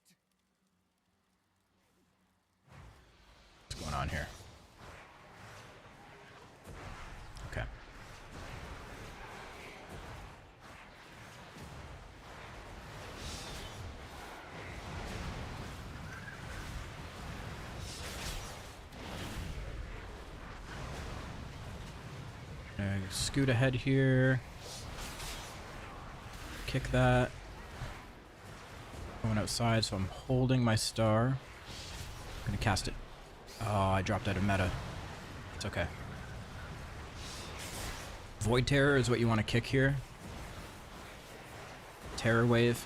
What's going on here? Okay. Scoot ahead here. Kick that. Going outside, so I'm holding my star. I'm gonna cast it. Oh, I dropped out of meta. It's okay. Void Terror is what you want to kick here. Terror Wave.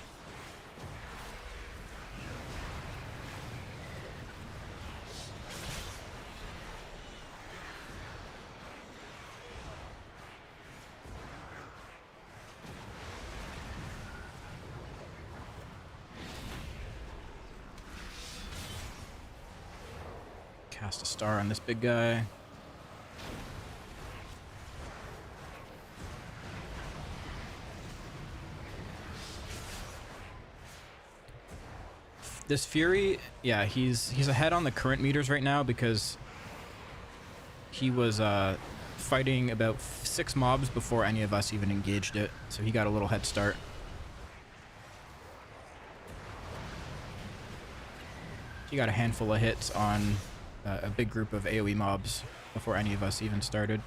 Cast a star on this big guy. This Fury, yeah, he's ahead on the current meters right now because he was fighting about 6 mobs before any of us even engaged it, so he got a little head start. He got a handful of hits on a big group of AoE mobs before any of us even started.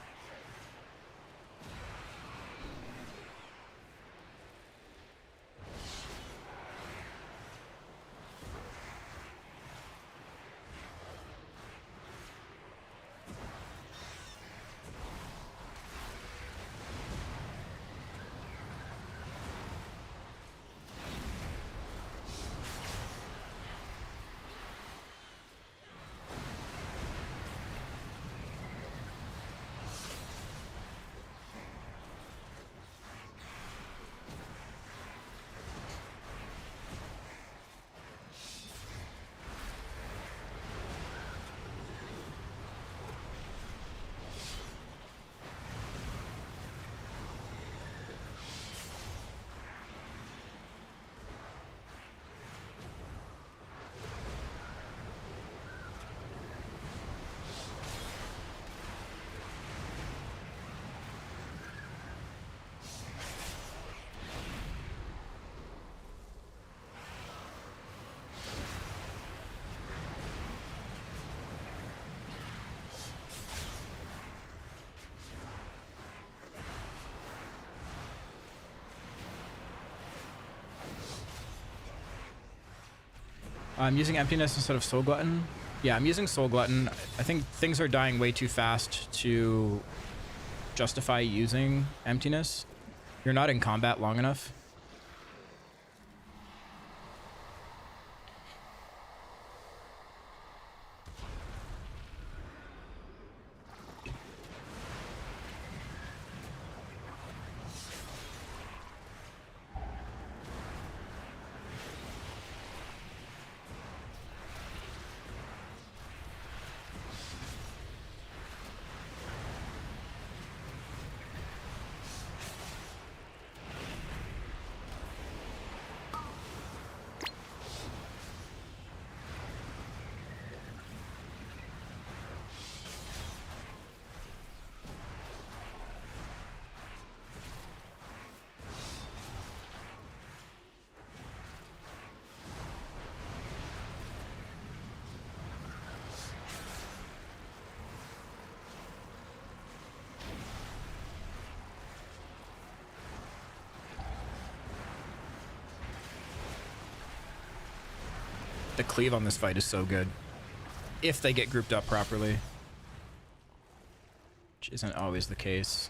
I'm using Emptiness instead of Soul Glutton. Yeah, I'm using Soul Glutton. I think things are dying way too fast to justify using Emptiness. You're not in combat long enough. The cleave on this fight is so good. If they get grouped up properly. Which isn't always the case.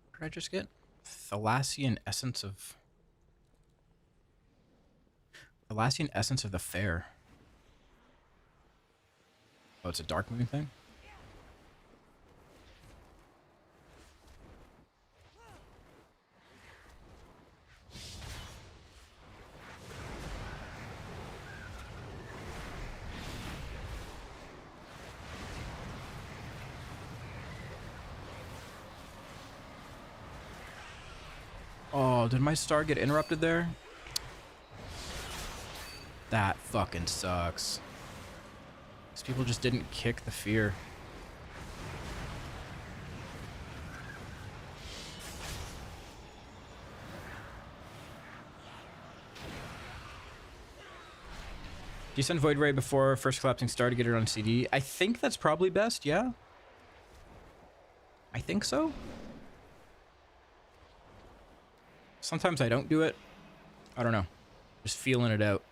What did I just get? Thalassian Essence of... Thalassian Essence of the Fair. Oh, it's a Dark Moon thing? Oh, did my star get interrupted there? That fucking sucks. These people just didn't kick the fear. Do you send Void Ray before first collapsing star to get it on CD? I think that's probably best, yeah? I think so? Sometimes I don't do it. I don't know. Just feeling it out.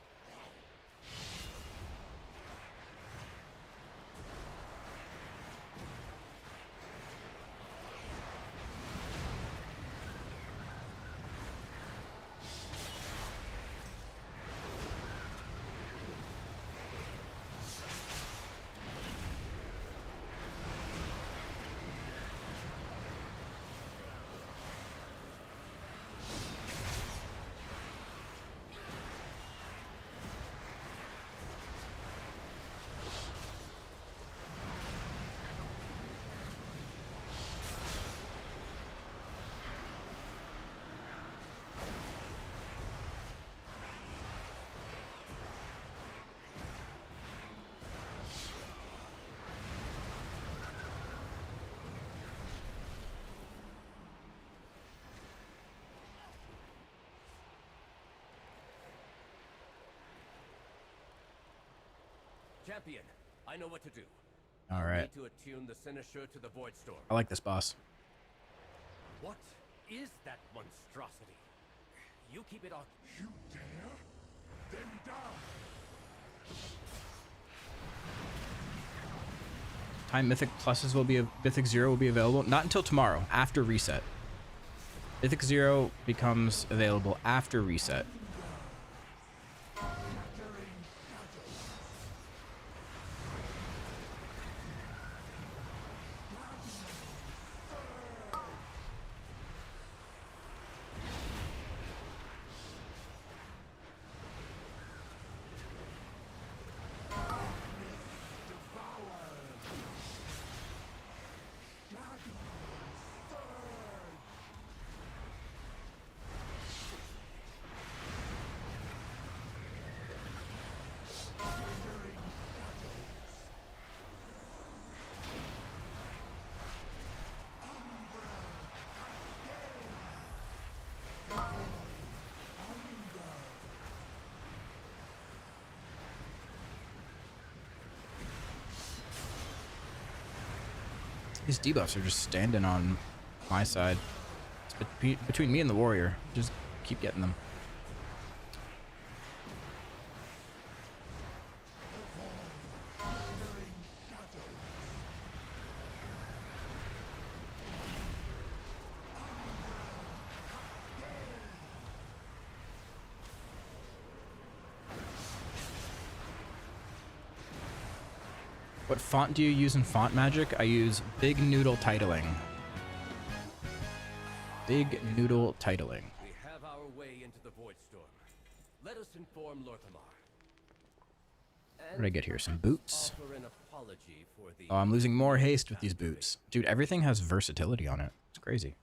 Champion, I know what to do. All I right. need to attune the Cynosure to the Void Storm. I like this boss. What is that monstrosity? You keep it on. You dare? Then die! Time Mythic Pluses will be Mythic Zero will be available not until tomorrow, after reset. Mythic Zero becomes available after reset. These debuffs are just standing on my side. It's between me and the warrior. Just keep getting them. What font do you use in font magic? I use Big Noodle titling. Big Noodle titling. We have our way into the Void Storm. Let us inform Lorthamar. What did I get here? Some boots. Offer an apology for the Oh, I'm losing more haste with these boots. Dude, everything has versatility on it. It's crazy.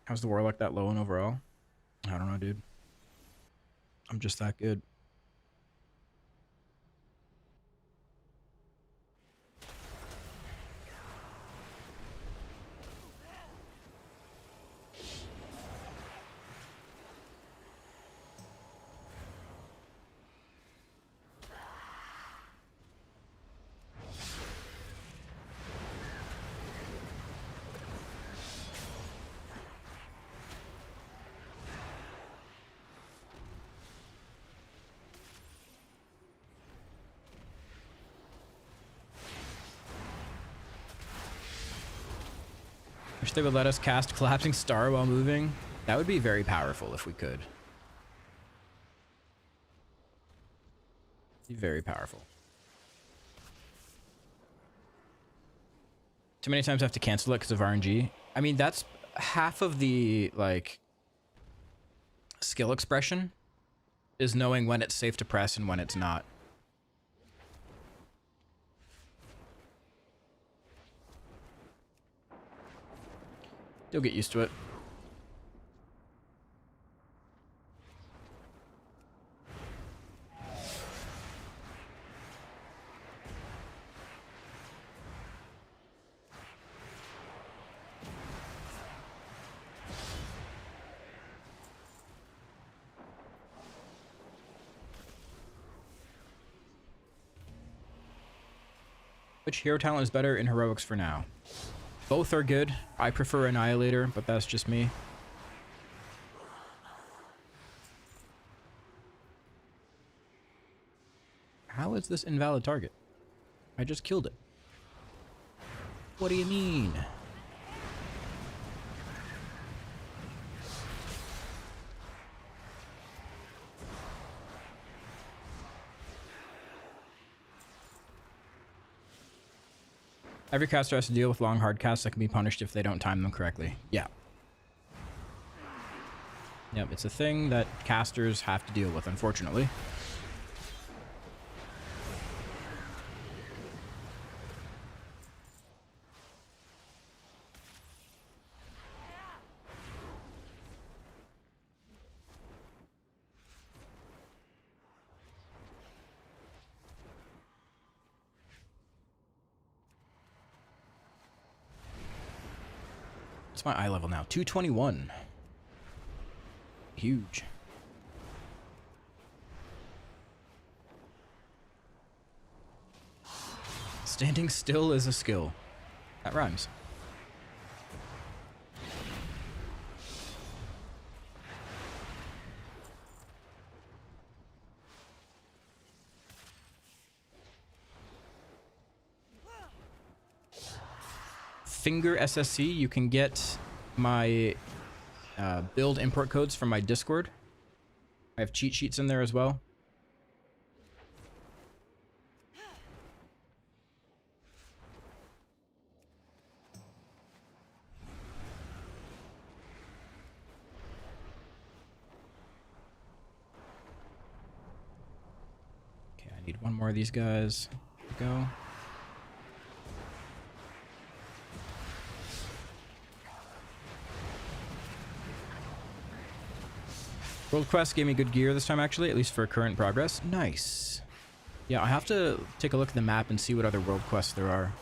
How's the Warlock that low in overall? I don't know, dude. I'm just that good. Wish they would let us cast Collapsing Star while moving. That would be very powerful if we could. Be very powerful. Too many times I have to cancel it because of RNG. I mean, that's half of the, like, skill expression is knowing when it's safe to press and when it's not. You'll get used to it. Which hero talent is better in heroics for now? Both are good. I prefer Annihilator, but that's just me. How is this invalid target? I just killed it. What do you mean? Every caster has to deal with long hard casts that can be punished if they don't time them correctly. Yeah. Yep, it's a thing that casters have to deal with, unfortunately. What's my eye level now? 221. Huge. Standing still is a skill. That rhymes. Finger SSC, you can get my build import codes from my Discord. I have cheat sheets in there as well. Okay, I need one more of these guys. There we go. World Quest gave me good gear this time, actually, at least for current progress. Nice. Yeah, I have to take a look at the map and see what other world quests there are.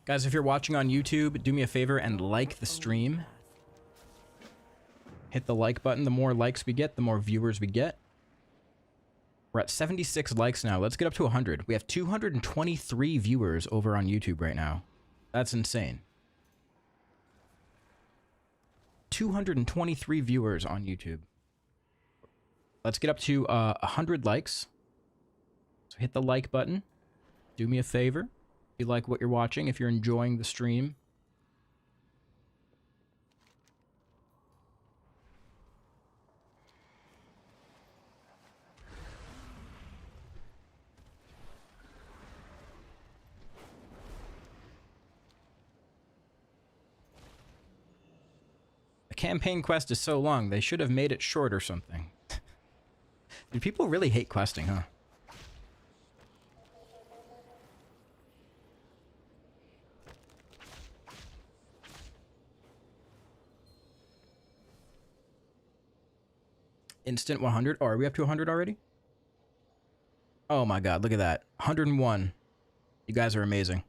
Guys, if you're watching on YouTube, do me a favor and like the stream. Hit the like button. The more likes we get, the more viewers we get. We're at 76 likes now. Let's get up to 100. We have 223 viewers over on YouTube right now. That's insane. 223 viewers on YouTube. Let's get up to 100 likes. So hit the like button. Do me a favor. If you like what you're watching, if you're enjoying the stream. The campaign quest is so long, they should have made it short or something. Dude, people really hate questing, huh? Instant 100. Oh, are we up to 100 already? Oh my god, look at that. 101. You guys are amazing.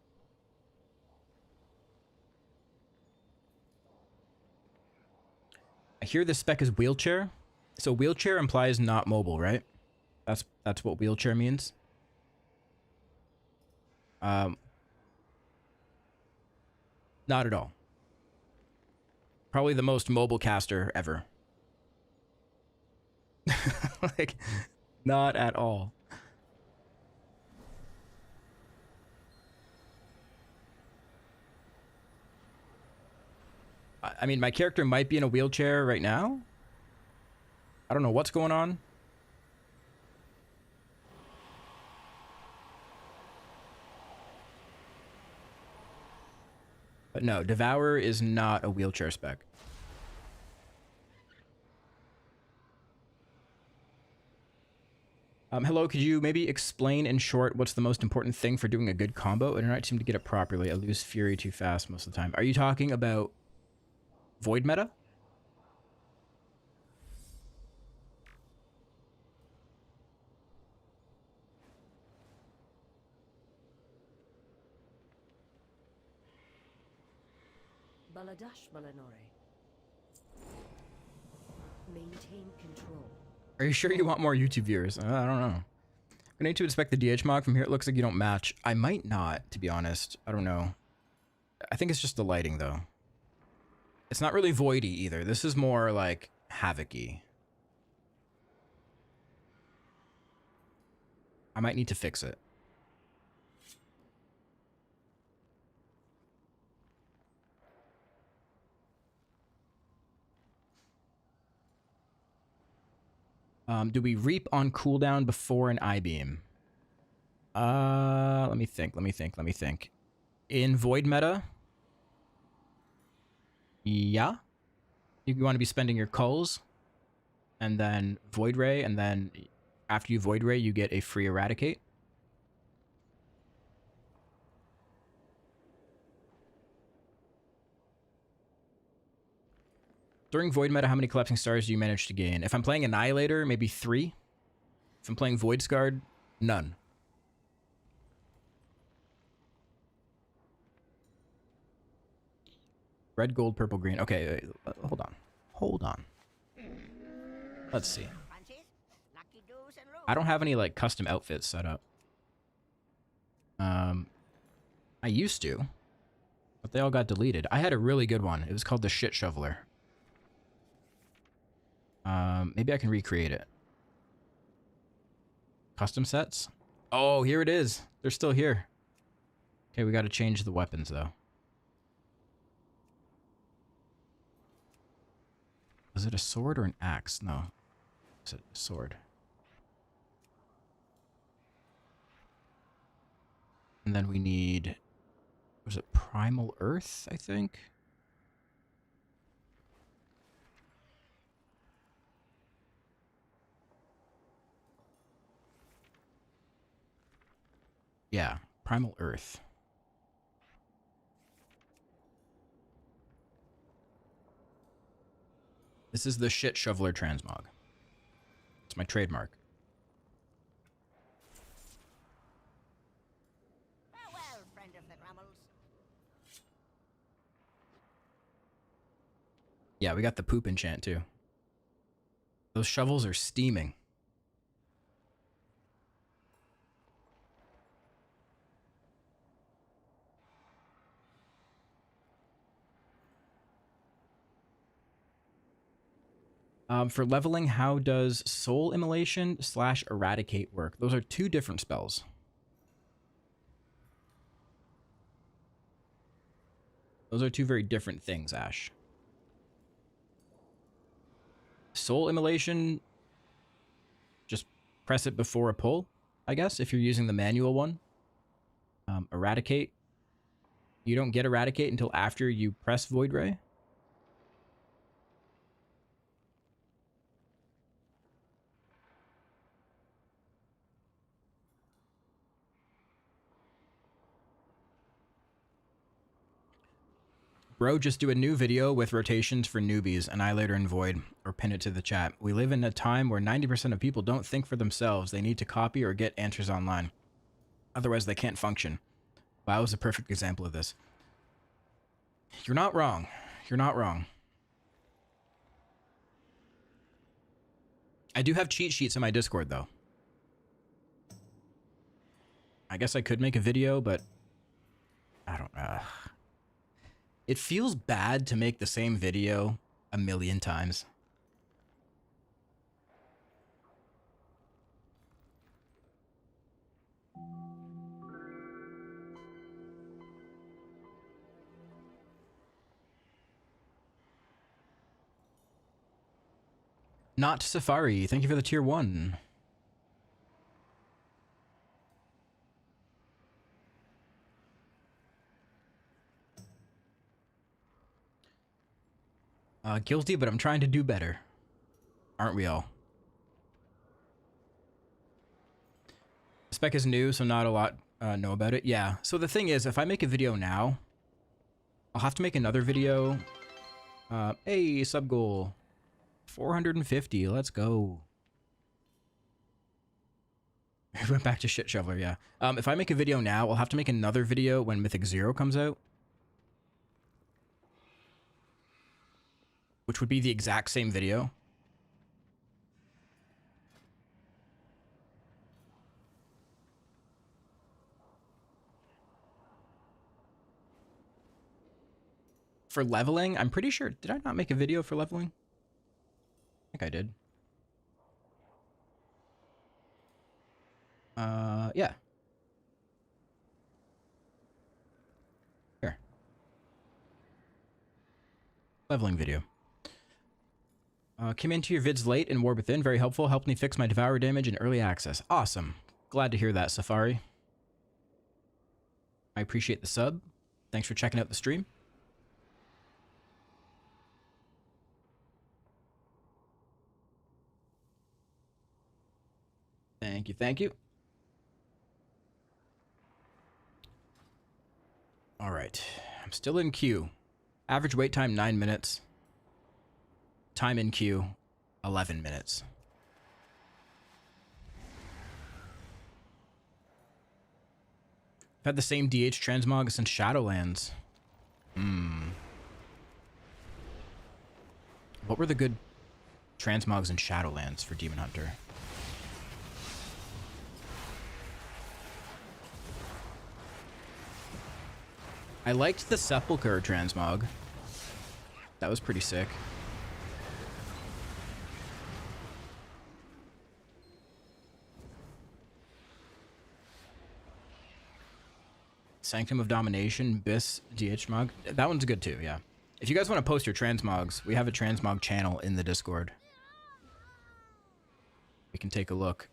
I hear the spec is wheelchair. So wheelchair implies not mobile, right? That's what wheelchair means. Not at all. Probably the most mobile caster ever. Like, not at all. I mean, my character might be in a wheelchair right now. I don't know what's going on. But no, Devourer is not a wheelchair spec. Hello, could you maybe explain in short what's the most important thing for doing a good combo? I don't seem to get it properly. I lose fury too fast most of the time. Are you talking about Void meta? Baladash Balanore. Maintain control. Are you sure you want more YouTube viewers? I don't know. I need to inspect the DH mod. From here it looks like you don't match. I might not, to be honest. I don't know. I think it's just the lighting, though. It's not really voidy either. This is more like havoc-y. I might need to fix it. Do we reap on cooldown before an I-beam? Let me think. In Void meta? Yeah. You want to be spending your culls, and then Void Ray, and then after you Void Ray, you get a free Eradicate. During Void meta, how many collapsing stars do you manage to gain? If I'm playing Annihilator, maybe 3. If I'm playing Void Scarred, none. Red, gold, purple, green. Okay, hold on. Hold on. Let's see. I don't have any, like, custom outfits set up. I used to, but they all got deleted. I had a really good one. It was called the Shit Shoveler. Maybe I can recreate it. Custom sets? Oh, here it is. They're still here. Okay, we got to change the weapons, though. Was it a sword or an axe? No. It's a sword. And then we need... Was it Primal Earth, I think? Yeah, Primal Earth. This is the Shit Shoveler Transmog. It's my trademark. Farewell, friend of the Grummels. Yeah, we got the poop enchant too. Those shovels are steaming. For leveling, how does Soul Immolation / Eradicate work? Those are 2 different spells. Those are 2 very different things, Ash. Soul Immolation, just press it before a pull, I guess, if you're using the manual one. Eradicate, you don't get Eradicate until after you press Void Ray. Bro, just do a new video with rotations for newbies, Annihilator and Void, or pin it to the chat. We live in a time where 90% of people don't think for themselves. They need to copy or get answers online. Otherwise, they can't function. WoW is a perfect example of this. You're not wrong. You're not wrong. I do have cheat sheets in my Discord, though. I guess I could make a video, but I don't know. It feels bad to make the same video a million times. Not Safari, thank you for the tier 1. Guilty, but I'm trying to do better. Aren't we all? Spec is new, so not a lot know about it. Yeah, so the thing is, if I make a video now, I'll have to make another video. Hey, sub goal. 450, let's go. I went back to Shit Shoveler, yeah. If I make a video now, I'll have to make another video when Mythic 0 comes out. Which would be the exact same video. For leveling, I'm pretty sure... Did I not make a video for leveling? I think I did. Yeah. Here. Leveling video. Came into your vids late in War Within. Very helpful. Helped me fix my Devourer damage in early access. Awesome. Glad to hear that, Safari. I appreciate the sub. Thanks for checking out the stream. Thank you, thank you. All right. I'm still in queue. Average wait time, 9 minutes. Time in queue, 11 minutes. I've had the same DH transmog since Shadowlands. What were the good transmogs in Shadowlands for Demon Hunter? I liked the Sepulchre transmog. That was pretty sick. Sanctum of Domination, Bis, DH Mog. That one's good too, yeah. If you guys want to post your transmogs, we have a transmog channel in the Discord. We can take a look.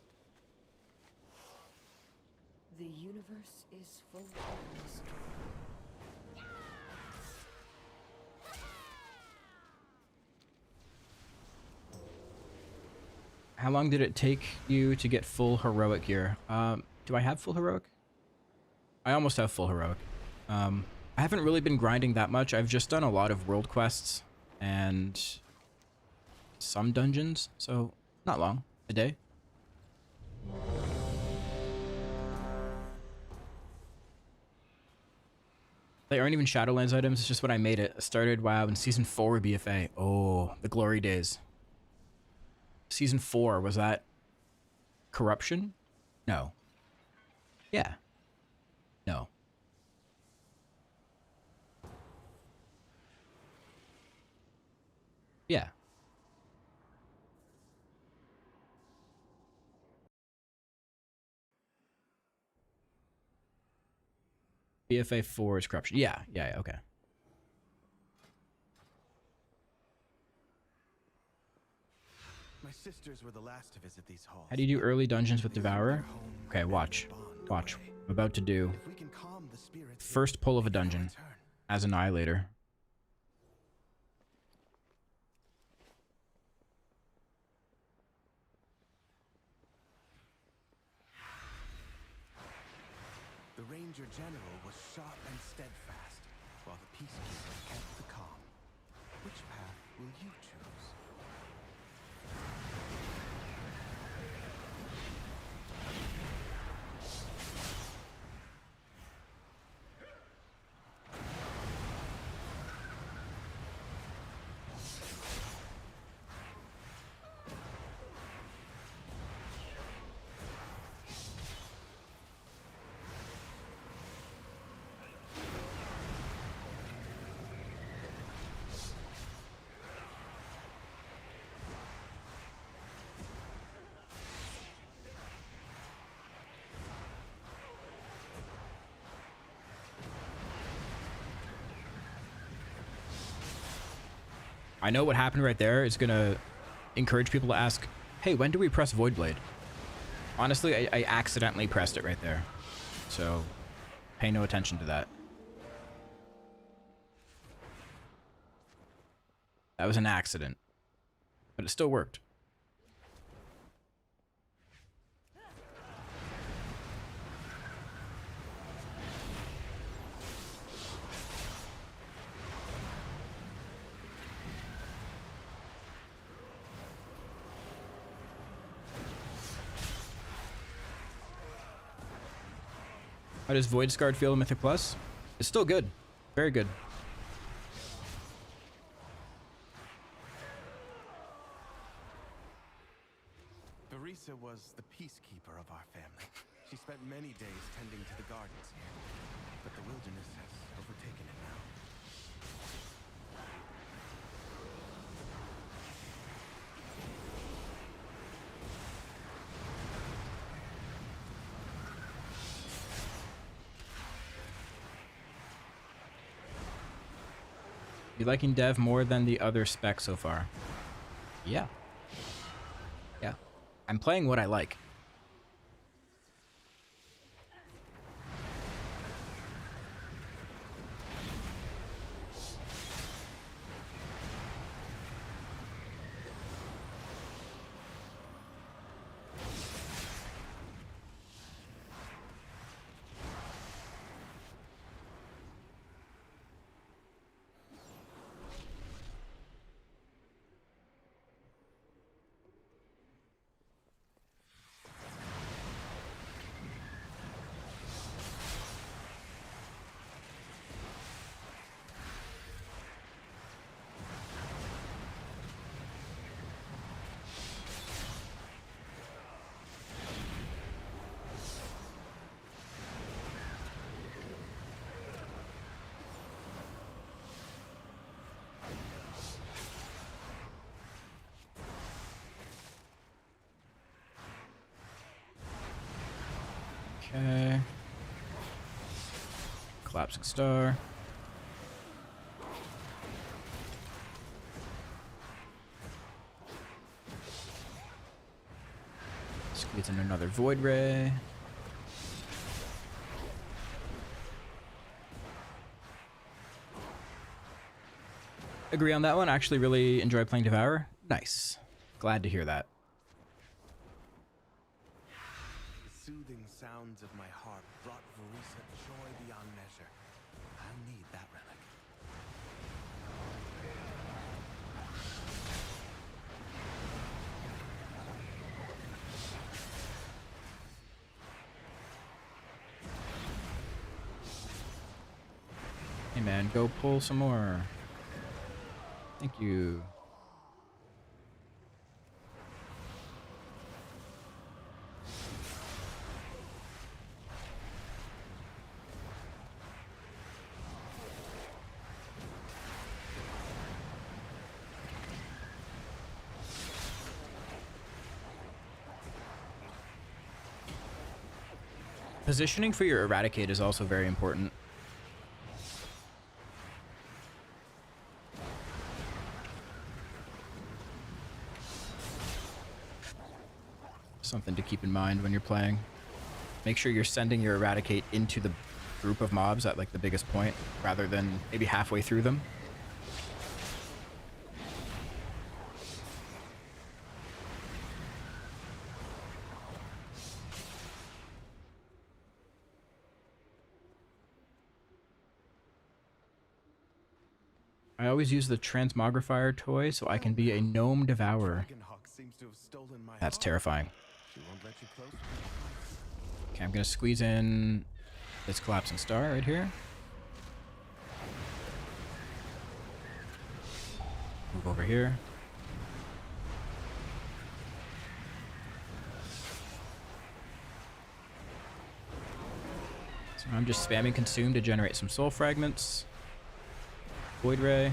The universe is full of mystery. How long did it take you to get full heroic gear? Do I have full heroic? I almost have full heroic. I haven't really been grinding that much. I've just done a lot of world quests and some dungeons, so not long. A day. They aren't even Shadowlands items, it's just when I made it. I started WoW in Season 4 of BFA. Oh, the glory days. Season 4, was that Corruption? No. Yeah. No. Yeah. BFA 4 is Corruption. Yeah, okay. My sisters were the last to visit these halls. How do you do early dungeons with Devourer? Okay, watch. Watch. I'm about to do If we can calm the spirits, first pull of a dungeon as Annihilator. the Ranger General was sharp and steadfast, while the Peacekeeper kept the calm. Which path will you choose? I know what happened right there is gonna encourage people to ask, hey, when do we press Void Blade? Honestly, I accidentally pressed it right there. So, pay no attention to that. That was an accident. But it still worked. How does Void Scarred feel in Mythic Plus? It's still good. Very good. Teresa was the peacekeeper of our family. She spent many days tending to the gardens here, but the wilderness has overtaken it now. You liking Dev more than the other specs so far? Yeah. Yeah. I'm playing what I like. Okay. Collapsing star. Squeeze in another void ray. Agree on that one. I actually really enjoy playing Devourer. Nice. Glad to hear that. The soothing sounds of my harp brought Verisa joy beyond measure. I'll need that relic. Hey man, go pull some more. Thank you. Positioning for your Eradicate is also very important. Something to keep in mind when you're playing. Make sure you're sending your Eradicate into the group of mobs at like the biggest point rather than maybe halfway through them. I always use the Transmogrifier toy so I can be a gnome devourer. That's terrifying. Okay, I'm gonna squeeze in this collapsing star right here. Move over here. So I'm just spamming consume to generate some soul fragments. Void ray.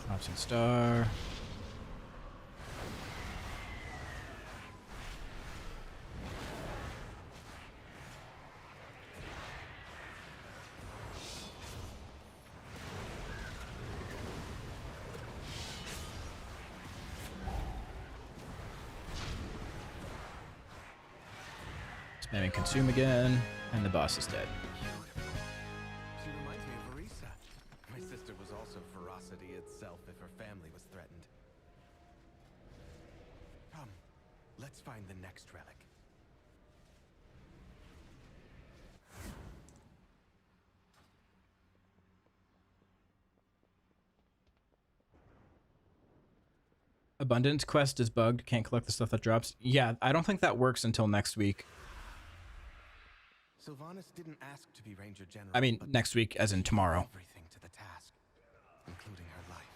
Collapsing star. Spamming consume again, and the boss is dead. She reminds me of Verisa. My sister was also ferocity itself if her family was threatened. Come, let's find the next relic. Abundance quest is bugged. Can't collect the stuff that drops. Yeah, I don't think that works until next week. Sylvanas didn't ask to be Ranger General. I mean, but next week as in tomorrow. everything to the task, including her life.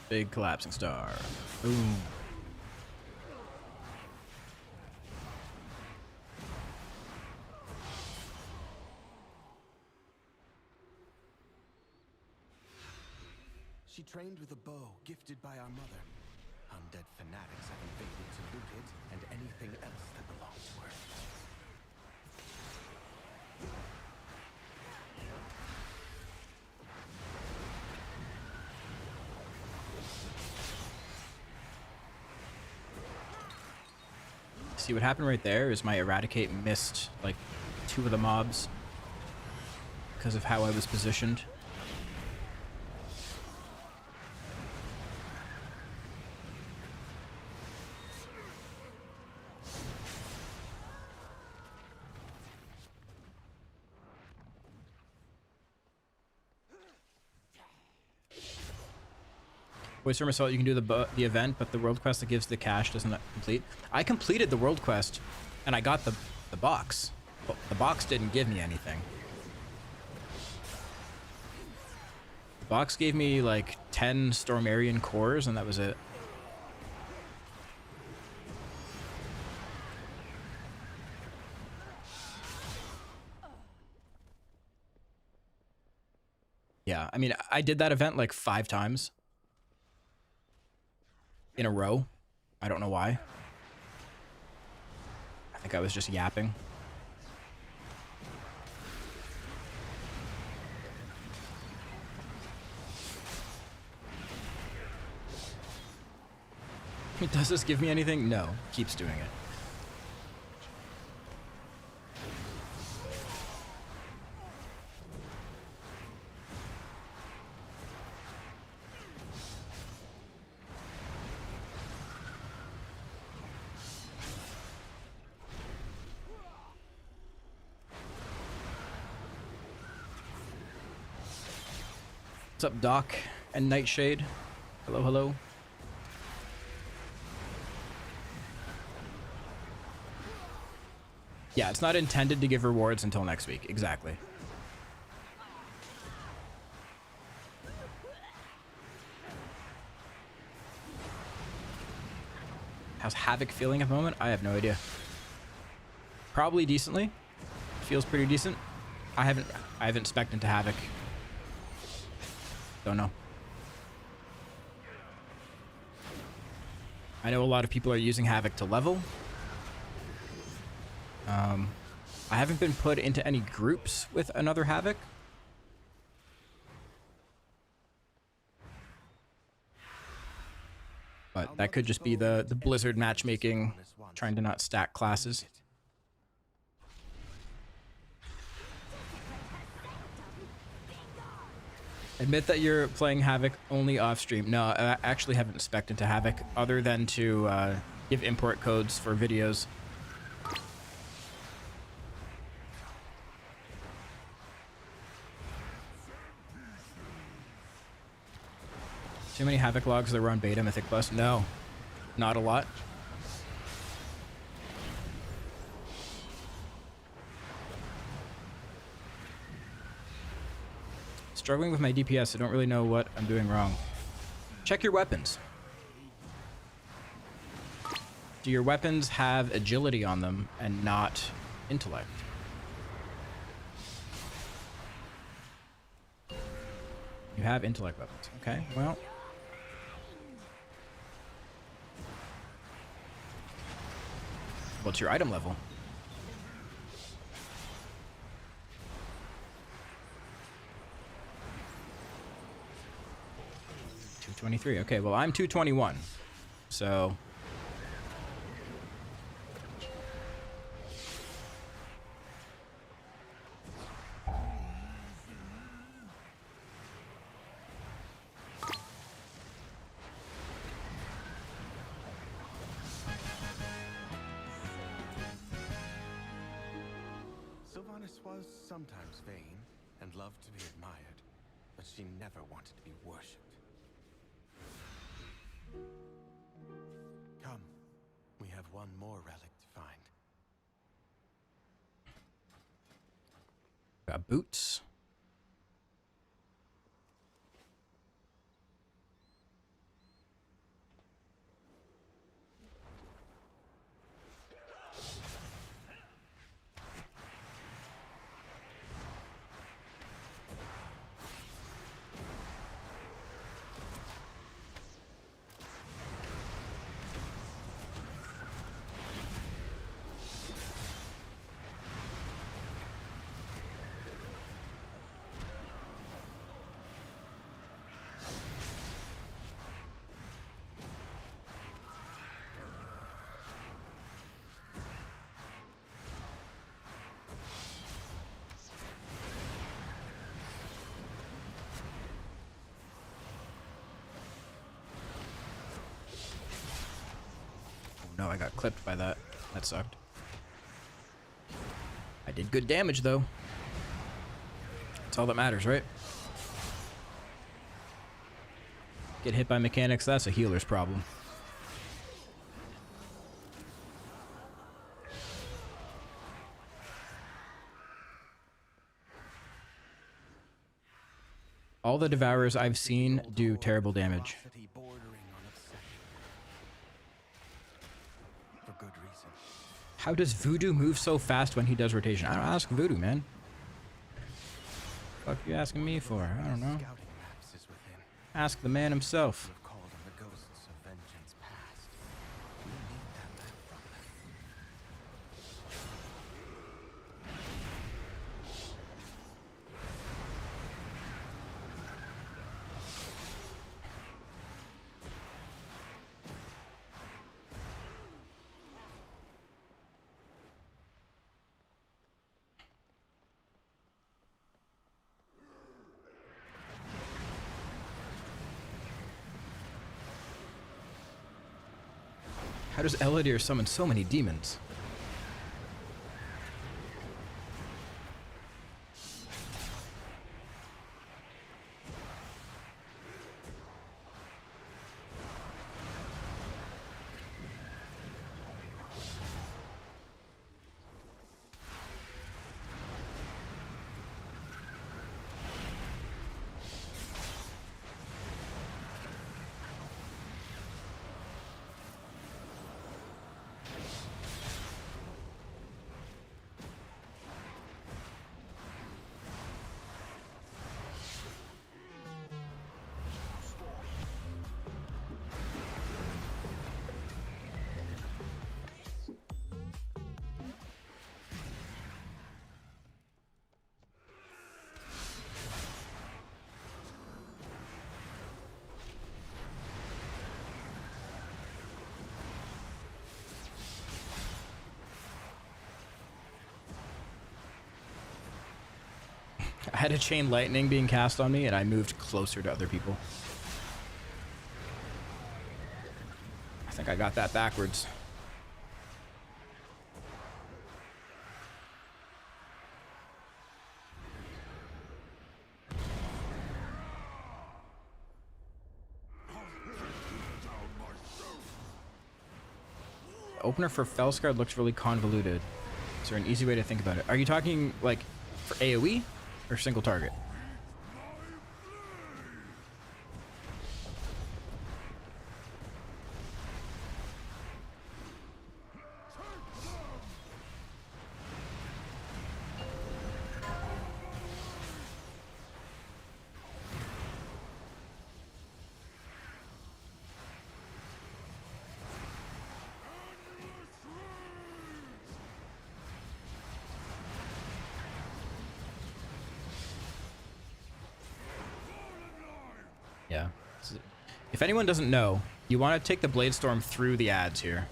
Big collapsing star. Boom. She trained with a bow gifted by our mother. Undead fanatics have invaded to loot it and anything else that belongs to her. See what happened right there is my Eradicate missed like 2 of the mobs because of how I was positioned. Voice from Assault, you can do the event, but the world quest that gives the cash doesn't complete. I completed the world quest, and I got the box. But the box didn't give me anything. The box gave me like 10 Stormarian cores, and that was it. Yeah, I mean, I did that event like 5 times in a row. I don't know why. I think I was just yapping. Does this give me anything? No. Keeps doing it. What's up, Doc and Nightshade? Hello, hello. Yeah, it's not intended to give rewards until next week. Exactly. How's Havoc feeling at the moment? I have no idea. Probably decently. Feels pretty decent. I haven't spec'd into Havoc. Don't know. I know a lot of people are using Havoc to level. I haven't been put into any groups with another Havoc. But that could just be the Blizzard matchmaking, trying to not stack classes. Admit that you're playing Havoc only off stream. No, I actually haven't spec'd into Havoc other than to give import codes for videos. Too many Havoc logs that run beta Mythic Plus? No, not a lot. Struggling with my DPS. I don't really know what I'm doing wrong. Check your weapons. Do your weapons have agility on them and not intellect? You have intellect weapons. Okay, well. What's your item level? 223. Okay, well, I'm 221. So Sylvanas was sometimes vain and loved to be admired, but she never wanted to be worshipped. Come, we have one more relic to find. got boots. No, I got clipped by that. That sucked. I did good damage, though. That's all that matters, right? Get hit by mechanics, that's a healer's problem. All the Devourers I've seen do terrible damage. Bordering on obsession. For good reason. How does Voodoo move so fast when he does rotation? I don't ask Voodoo, man. What the fuck you asking me for? I don't know. Scouting maps is within. Ask the man himself. Have called on the ghosts of vengeance past. We need that map from them. How does Elidir summon so many demons? I had a chain lightning being cast on me, and I moved closer to other people. I think I got that backwards. The opener for Felsguard looks really convoluted. Is there an easy way to think about it? Are you talking, like, for AoE? Or single target? Yeah. If anyone doesn't know, you want to take the Blade Storm through the ads here,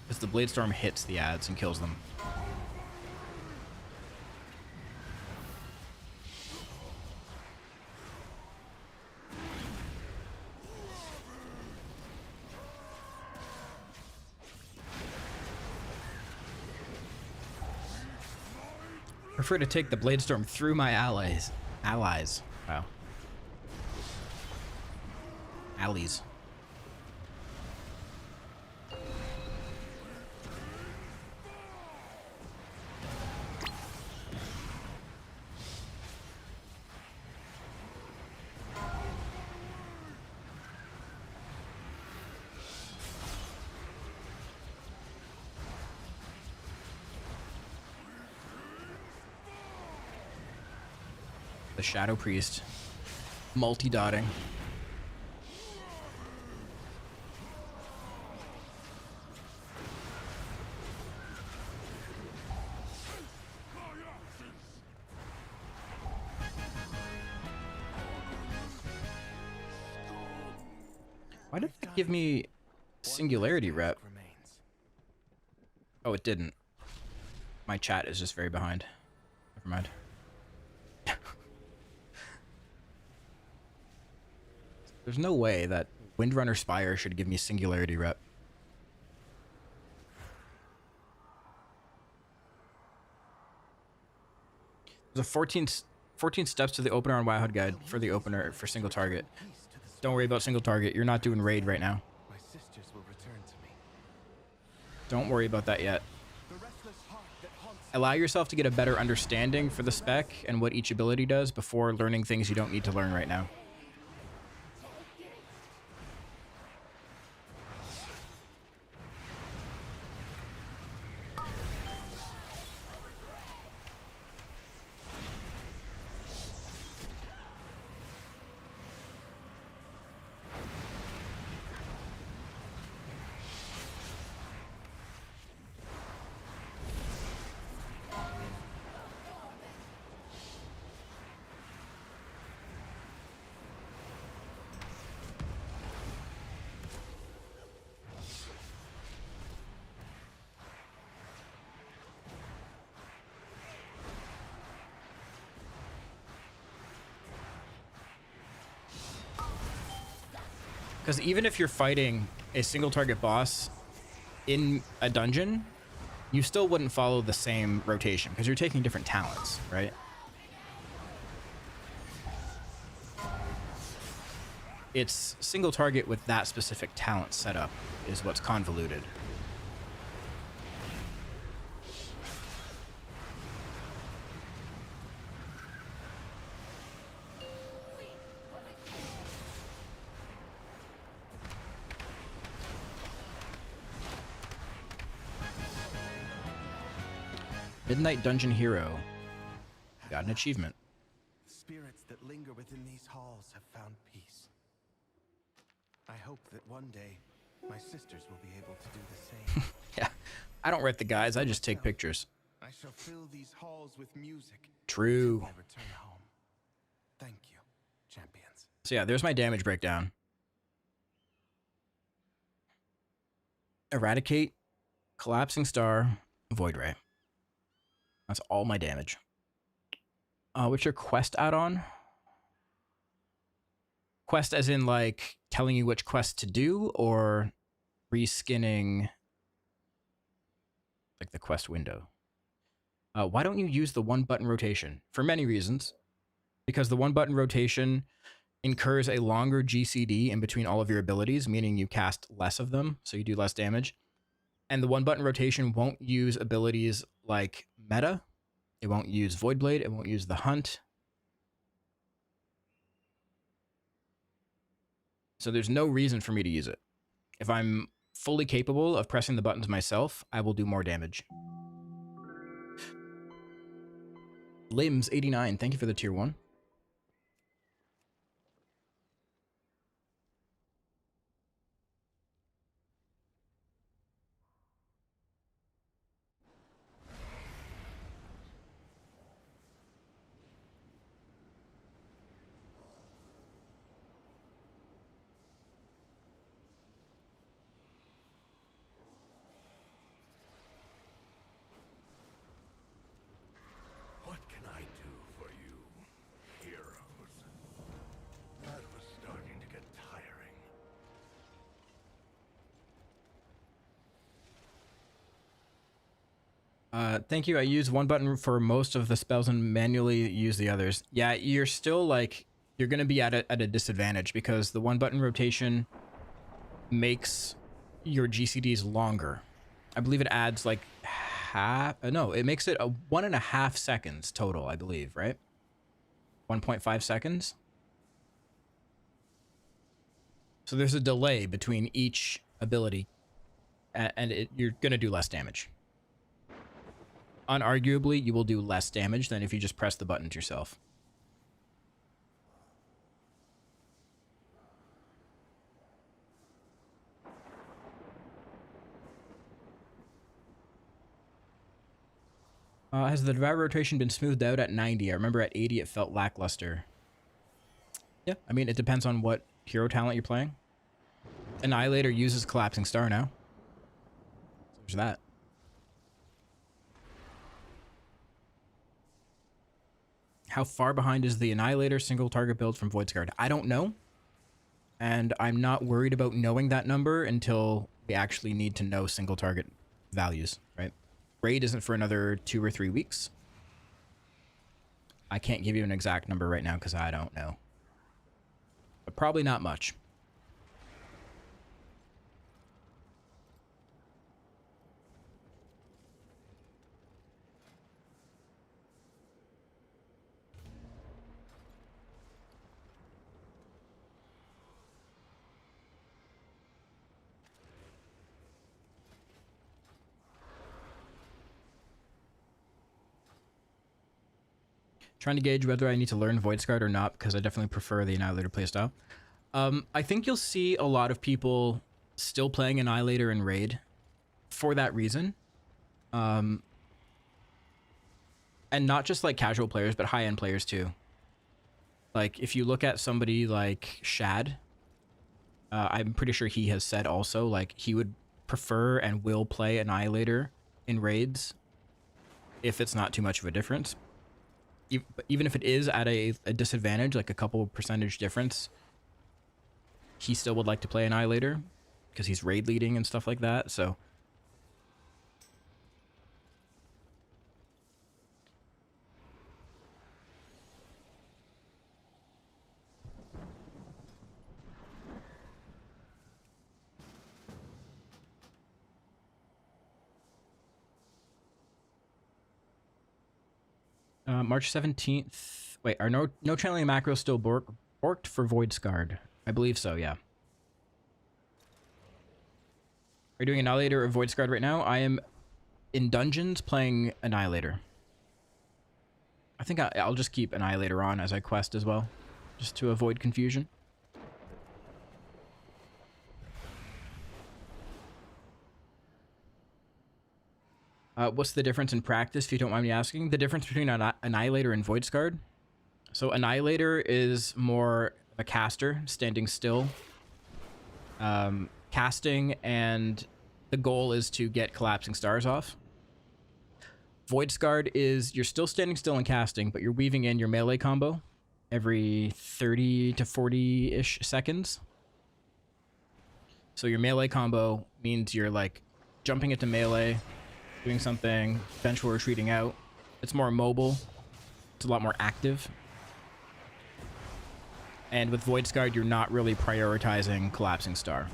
because the Blade Storm hits the ads and kills them. Prefer to take the Blade Storm through my allies. Wow. Allies. The Shadow Priest. Multi-dotting. Why did that give me Singularity rep? Oh, it didn't. My chat is just very behind. Never mind. There's no way that Windrunner Spire should give me Singularity rep. There's a 14 steps to the opener on WoWHUD guide for the opener for single target. Don't worry about single target. You're not doing raid right now. My sisters will return to me. Don't worry about that yet. The restless heart that haunts Allow yourself to get a better understanding for the spec and what each ability does before learning things you don't need to learn right now. Because even if you're fighting a single target boss in a dungeon, you still wouldn't follow the same rotation because you're taking different talents, right? It's single target with that specific talent setup is what's convoluted. Midnight Dungeon Hero. Got an achievement. the spirits that linger within these halls have found peace. I hope that one day my sisters will be able to do the same. Yeah, I don't write the guides. I just take pictures. I shall fill these halls with music. True. Until I return home. Thank you, champions. So yeah, there's my damage breakdown. Eradicate, Collapsing Star, Void Ray. That's all my damage. What's your quest add-on? Quest as in like telling you which quest to do, or reskinning like the quest window? Why don't you use the one button rotation? For many reasons. Because the one button rotation incurs a longer GCD in between all of your abilities, meaning you cast less of them, so you do less damage. And the one button rotation won't use abilities like Meta. It won't use Void Blade. It won't use the Hunt. So there's no reason for me to use it. If I'm fully capable of pressing the buttons myself, I will do more damage. Limbs89, thank you for the tier 1. What can I do for you, heroes? That was starting to get tiring. Thank you. I use one button for most of the spells and manually use the others. Yeah, you're still like, you're going to be at a disadvantage because the one button rotation makes your GCDs longer. I believe it adds like no, it makes it a 1.5 seconds total, I believe, right? 1.5 seconds. So there's a delay between each ability and you're going to do less damage. Unarguably, you will do less damage than if you just press the buttons yourself. Has the Devourer rotation been smoothed out at 90? I remember at 80 it felt lackluster. Yeah, I mean, it depends on what hero talent you're playing. Annihilator uses Collapsing Star now. So there's that. How far behind is the Annihilator single target build from Void Scarred? I don't know. And I'm not worried about knowing that number until we actually need to know single target values, right? Raid isn't for another 2 or 3 weeks. I can't give you an exact number right now because I don't know. But probably not much. Trying to gauge whether I need to learn Void Guard or not, because I definitely prefer the Annihilator playstyle. I think you'll see a lot of people still playing Annihilator in Raid for that reason. And not just like casual players, but high-end players too. Like, if you look at somebody like Shad, I'm pretty sure he has said also, like, he would prefer and will play Annihilator in raids if it's not too much of a difference. Even if it is at a disadvantage, like a couple percentage difference, he still would like to play Annihilator because he's raid leading and stuff like that, so... March 17th. Wait, are no channeling macros still borked for Void Scarred? I believe so, yeah. Are you doing Annihilator or Void Scarred right now? I am in dungeons playing Annihilator. I think I'll just keep Annihilator on as I quest as well, just to avoid confusion. What's the difference in practice, if you don't mind me asking? The difference between Annihilator and Void Scarred? So Annihilator is more a caster, standing still, casting, and the goal is to get collapsing stars off. Void Scarred is you're still standing still and casting, but you're weaving in your melee combo every 30 to 40-ish seconds. So your melee combo means you're like jumping into melee, doing something, eventually retreating out. It's more mobile. It's a lot more active. And with Void Scarred, you're not really prioritizing Collapsing Star.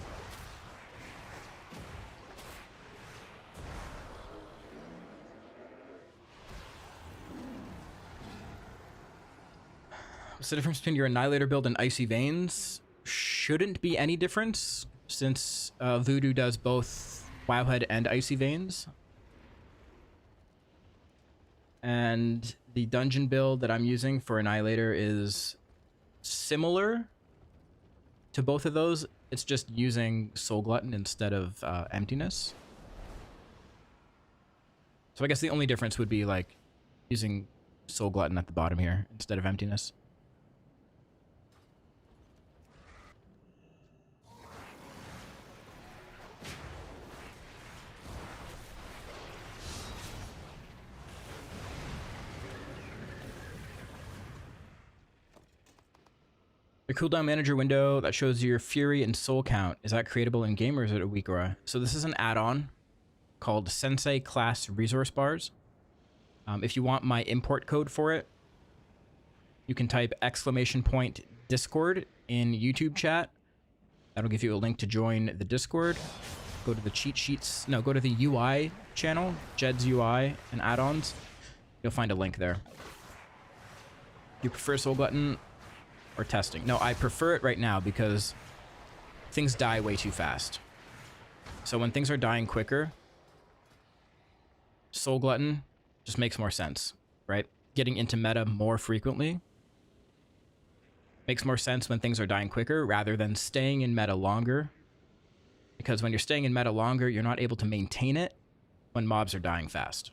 What's the difference between your Annihilator build and Icy Veins? Shouldn't be any difference, since Voodoo does both Wowhead and Icy Veins. And the dungeon build that I'm using for Annihilator is similar to both of those. It's just using Soul Glutton instead of Emptiness. So I guess the only difference would be like using Soul Glutton at the bottom here instead of Emptiness. The cooldown manager window that shows your fury and soul count, is that creatable in game or is it a weak aura? So this is an add-on called Sensei Class Resource Bars. If you want my import code for it, you can type !Discord in YouTube chat. That'll give you a link to join the Discord. Go to the cheat sheets. No, go to the UI channel, Jed's UI and add-ons. You'll find a link there. You prefer Soul Glutton or testing? No, I prefer it right now because things die way too fast. So when things are dying quicker, Soul Glutton just makes more sense, right? Getting into meta more frequently makes more sense when things are dying quicker rather than staying in meta longer. Because when you're staying in meta longer, you're not able to maintain it when mobs are dying fast.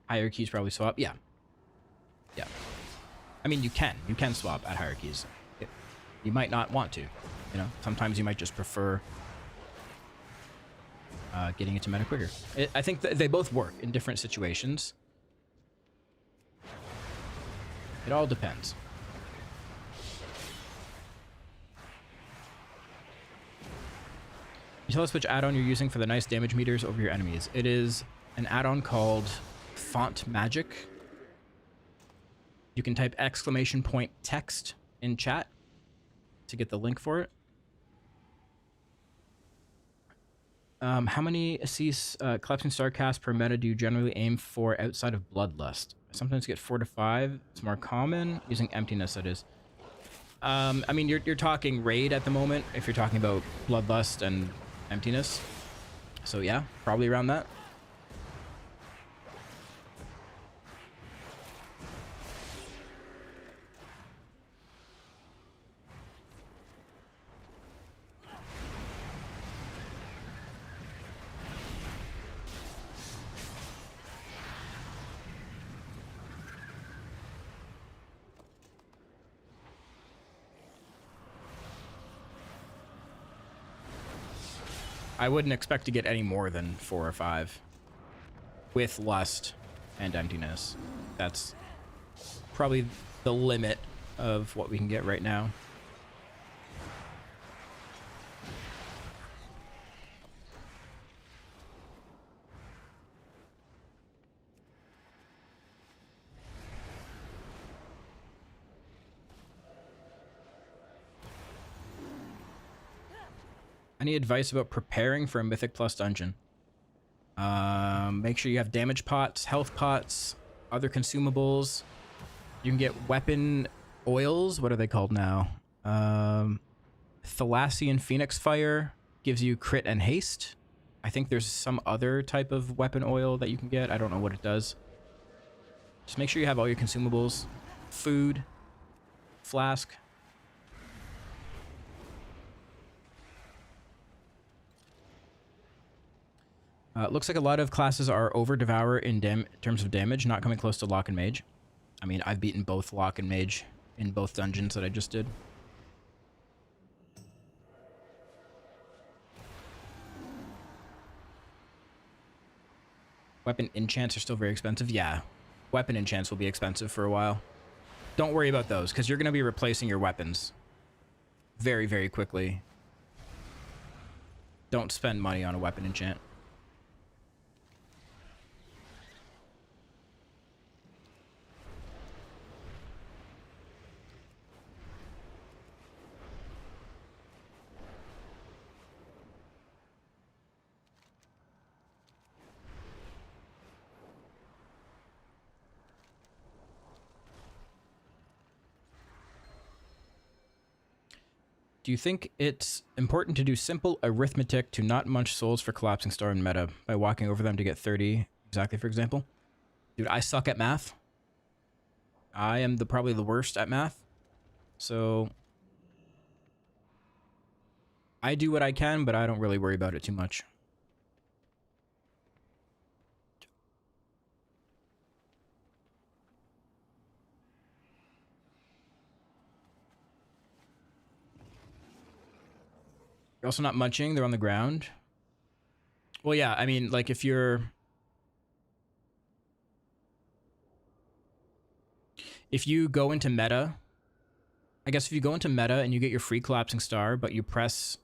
Hierarchies probably swap. Yeah. Yeah. I mean, you can swap at hierarchies. You might not want to. You know, sometimes you might just prefer getting into meta quicker. I think they both work in different situations. It all depends. You tell us which add-on you're using for the nice damage meters over your enemies. It is an add-on called Font Magic. You can type !text in chat to get the link for it. How many Cease Collapsing Star casts per meta do you generally aim for outside of Bloodlust? I sometimes get 4 to 5. It's more common. Using Emptiness, that is. I mean, you're talking raid at the moment, if you're talking about Bloodlust and Emptiness. So yeah, probably around that. I wouldn't expect to get any more than 4 or 5 with Lust and Emptiness. That's probably the limit of what we can get right now. Any advice about preparing for a Mythic Plus dungeon? Make sure you have damage pots, health pots, other consumables. You can get weapon oils. What are they called now? Thalassian Phoenix Fire gives you crit and haste. I think there's some other type of weapon oil that you can get. I don't know what it does. Just make sure you have all your consumables, food, flask. Looks like a lot of classes are over Devourer in terms of damage, not coming close to Lock and Mage. I mean, I've beaten both Lock and Mage in both dungeons that I just did. Weapon enchants are still very expensive. Yeah, weapon enchants will be expensive for a while. Don't worry about those, because you're going to be replacing your weapons very, very quickly. Don't spend money on a weapon enchant. Do you think it's important to do simple arithmetic to not munch souls for Collapsing Star in meta by walking over them to get 30 exactly, for example? Dude, I suck at math. I am probably the worst at math. So I do what I can, but I don't really worry about it too much. You're also not munching, they're on the ground. Well, yeah, I mean, like if you go into meta, I guess if you go into meta and you get your free Collapsing Star, but you press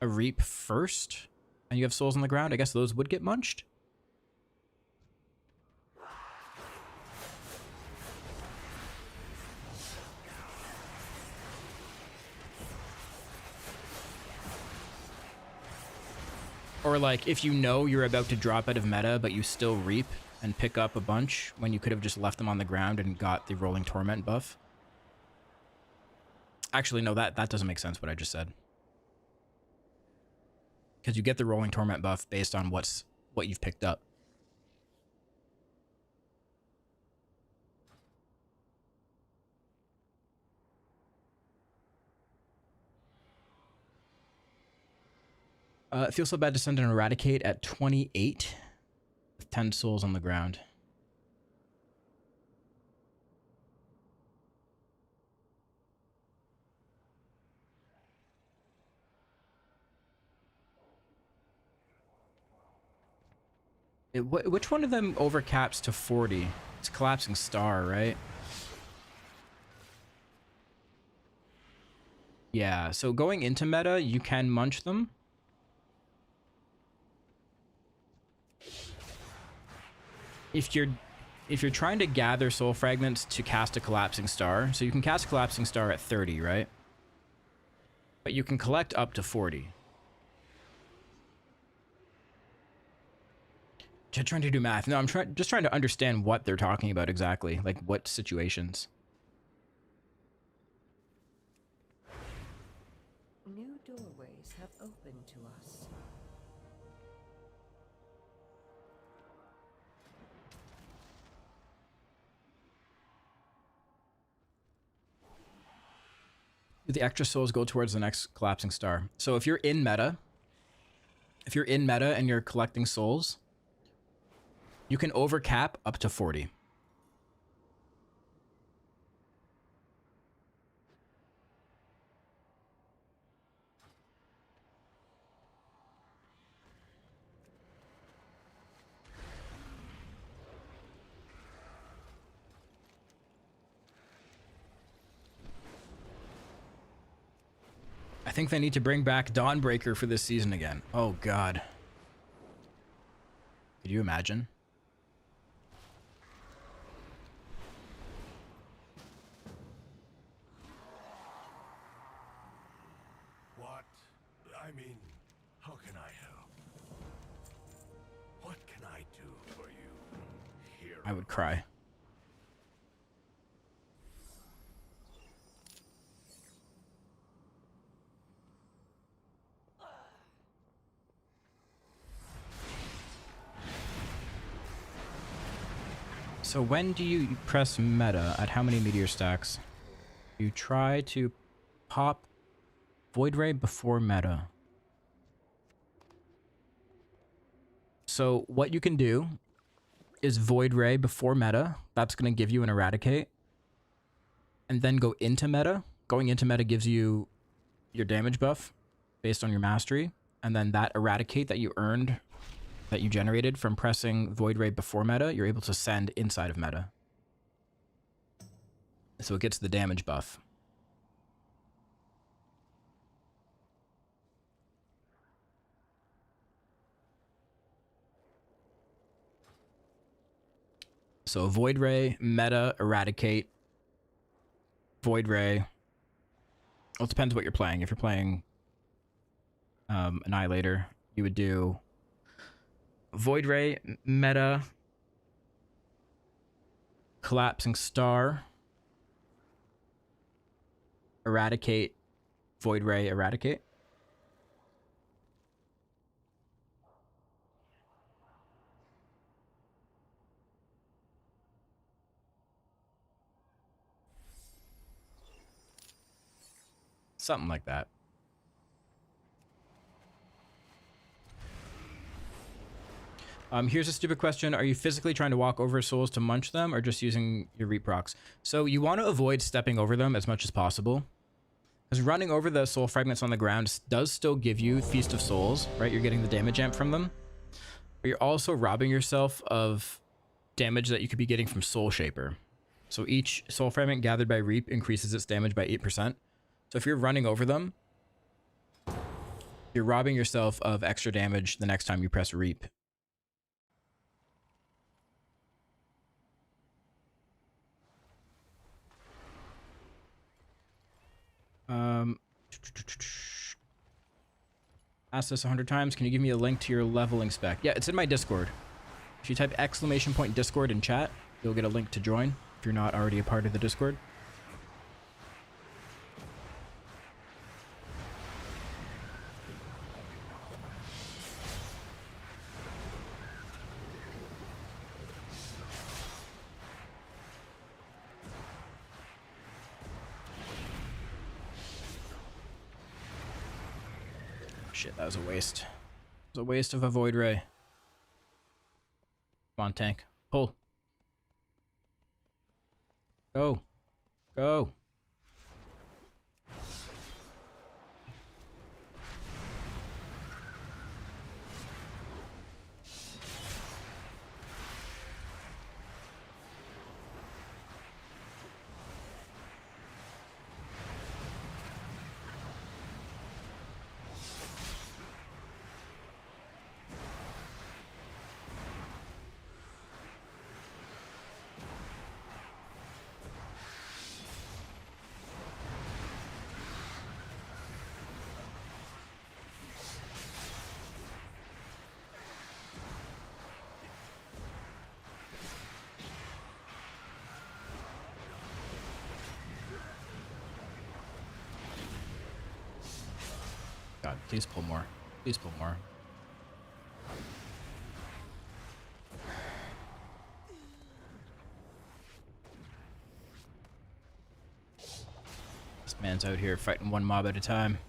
a Reap first and you have souls on the ground, I guess those would get munched. Or like if you know you're about to drop out of meta, but you still Reap and pick up a bunch when you could have just left them on the ground and got the Rolling Torment buff. Actually, no, that doesn't make sense what I just said. Because you get the Rolling Torment buff based on what you've picked up. It feels so bad to send an Eradicate at 28 with 10 souls on the ground. Which one of them overcaps to 40? It's Collapsing Star, right? Yeah, so going into meta, you can munch them. if you're trying to gather soul fragments to cast a collapsing star, so you can cast a collapsing star at 30, right? But you can collect up to 40. Just trying to do math. No, I'm just trying to understand what they're talking about exactly, like what situations. New doorways have opened to us. The extra souls go towards the next collapsing star. So if you're in meta and you're collecting souls, you can overcap up to 40. I think they need to bring back Dawnbreaker for this season again. Oh god. Could you imagine? What? I mean, how can I help? What can I do for you, hero? I would cry. So when do you press meta? At how many meteor stacks? You try to pop Void Ray before meta. So what you can do is Void Ray before meta. That's going to give you an Eradicate. And then go into meta. Going into meta gives you your damage buff based on your mastery. And then that Eradicate that you earned, that you generated from pressing Void Ray before meta, you're able to send inside of meta. So it gets the damage buff. So Void Ray, meta, Eradicate, Void Ray. Well, it depends what you're playing. If you're playing Annihilator, you would do Void Ray, meta, Collapsing Star, Eradicate, Void Ray, Eradicate. Something like that. Here's a stupid question. Are you physically trying to walk over souls to munch them or just using your reprocs? So you want to avoid stepping over them as much as possible. Because running over the soul fragments on the ground does still give you Feast of Souls, right? You're getting the damage amp from them. But you're also robbing yourself of damage that you could be getting from Soul Shaper. So each soul fragment gathered by Reap increases its damage by 8%. So if you're running over them, you're robbing yourself of extra damage the next time you press Reap. Asked this 100 times. Can you give me a link to your leveling spec? Yeah, it's in my Discord. If you type !Discord in chat, you'll get a link to join if you're not already a part of the Discord. Shit, that was a waste. It was a waste of a Void Ray. Come on, tank. Pull. Go. Go. God, please pull more. Please pull more. This man's out here fighting one mob at a time.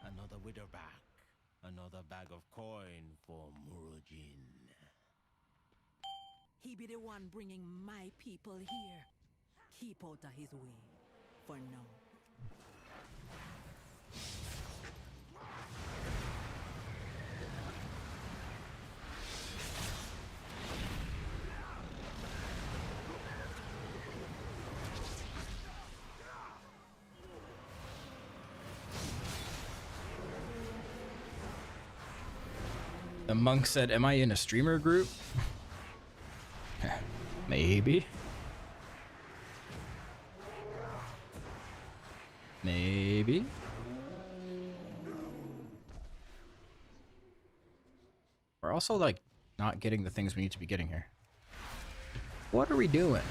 Another widow back. Another bag of coin for Murujin. He be the one bringing my people here. Keep out of his way. For now. The monk said, am I in a streamer group? Maybe. Maybe. We're also, like, not getting the things we need to be getting here. What are we doing?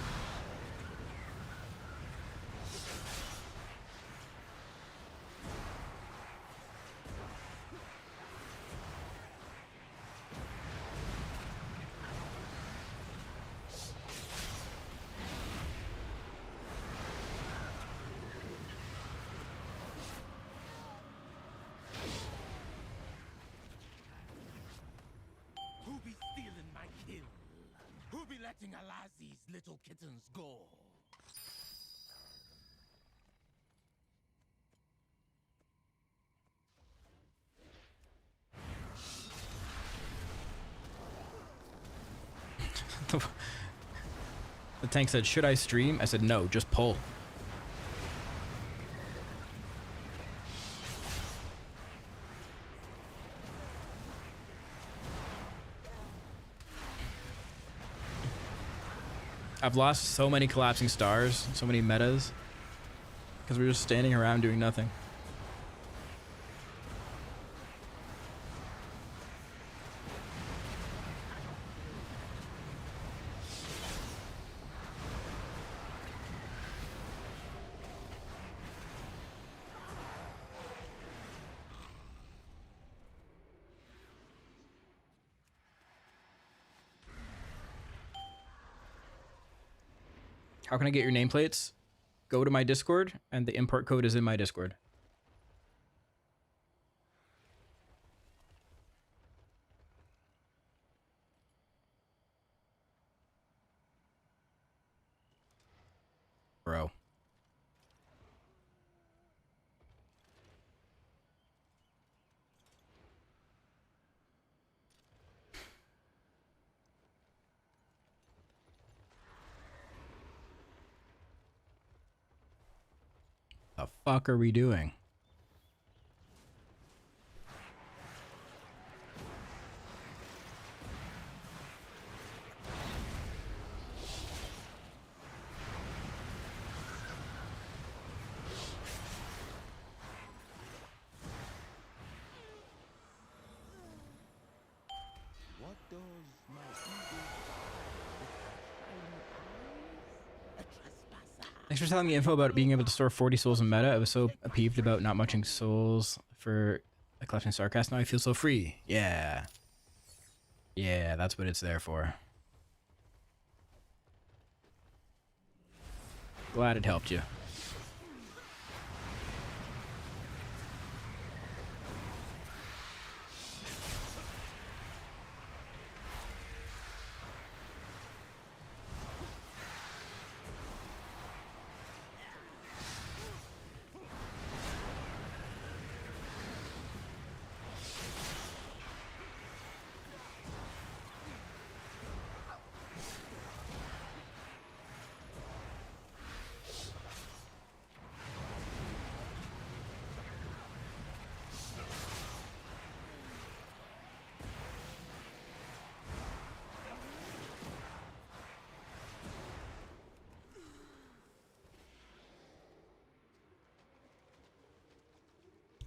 Who be stealing my kill? Who be letting Alazi's little kittens go? The tank said, should I stream? I said, no, just pull. I've lost so many collapsing stars, so many metas, because we're just standing around doing nothing. How can I get your nameplates? Go to my Discord, and the import code is in my Discord. Bro. The fuck are we doing? What does my eagle a trespasser? Thanks for telling me info about being able to store 40 souls in meta. I was so peeved about not muching souls for a collecting Starcast. Now I feel so free. Yeah. Yeah, that's what it's there for. Glad it helped you.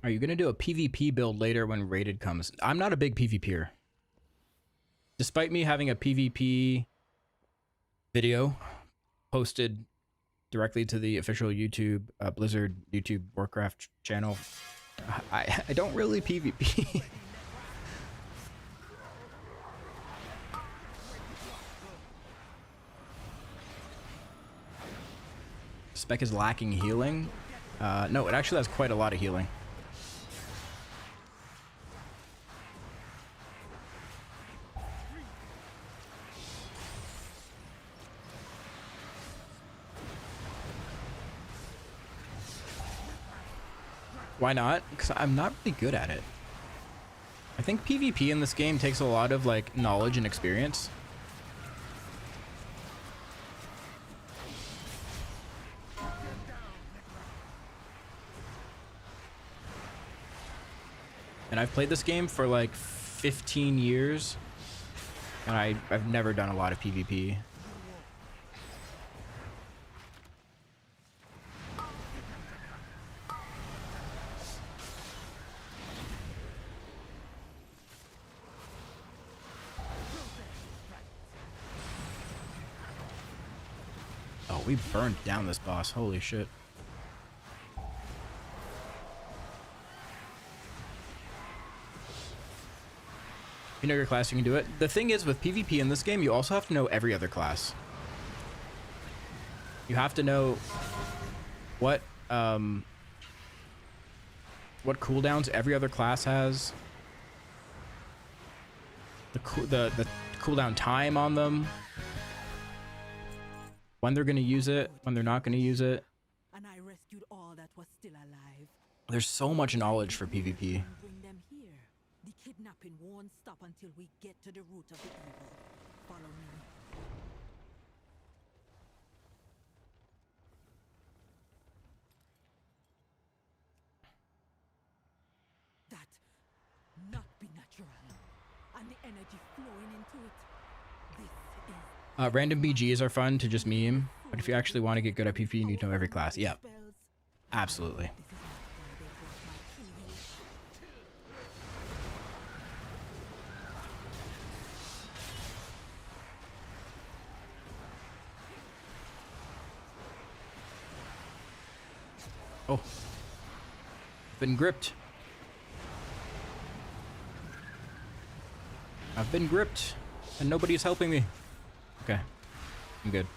Are you gonna do a PvP build later when rated comes? I'm not a big PvPer. Despite me having a PvP video posted directly to the official YouTube Blizzard YouTube Warcraft channel, I don't really PvP. Spec is lacking healing. No, it actually has quite a lot of healing. Why not? Because I'm not really good at it. I think PvP in this game takes a lot of like knowledge and experience. And I've played this game for like 15 years, and I've never done a lot of PvP. Oh, we burned down this boss. Holy shit. You know your class, you can do it. The thing is, with PvP in this game, you also have to know every other class. You have to know what cooldowns every other class has. The cooldown time on them. When they're gonna use it, when they're not gonna use it. And I rescued all that was still alive. There's so much knowledge for PvP. Bring them here. The kidnapping won't stop until we get to the root of the evil. Follow me. That not be natural. And the energy flowing into it. This is Random BGs are fun to just meme, but if you actually want to get good at PvP, you need to know every class. Yep. Absolutely. Oh. Been gripped. I've been gripped, and nobody's helping me. Okay. I'm good.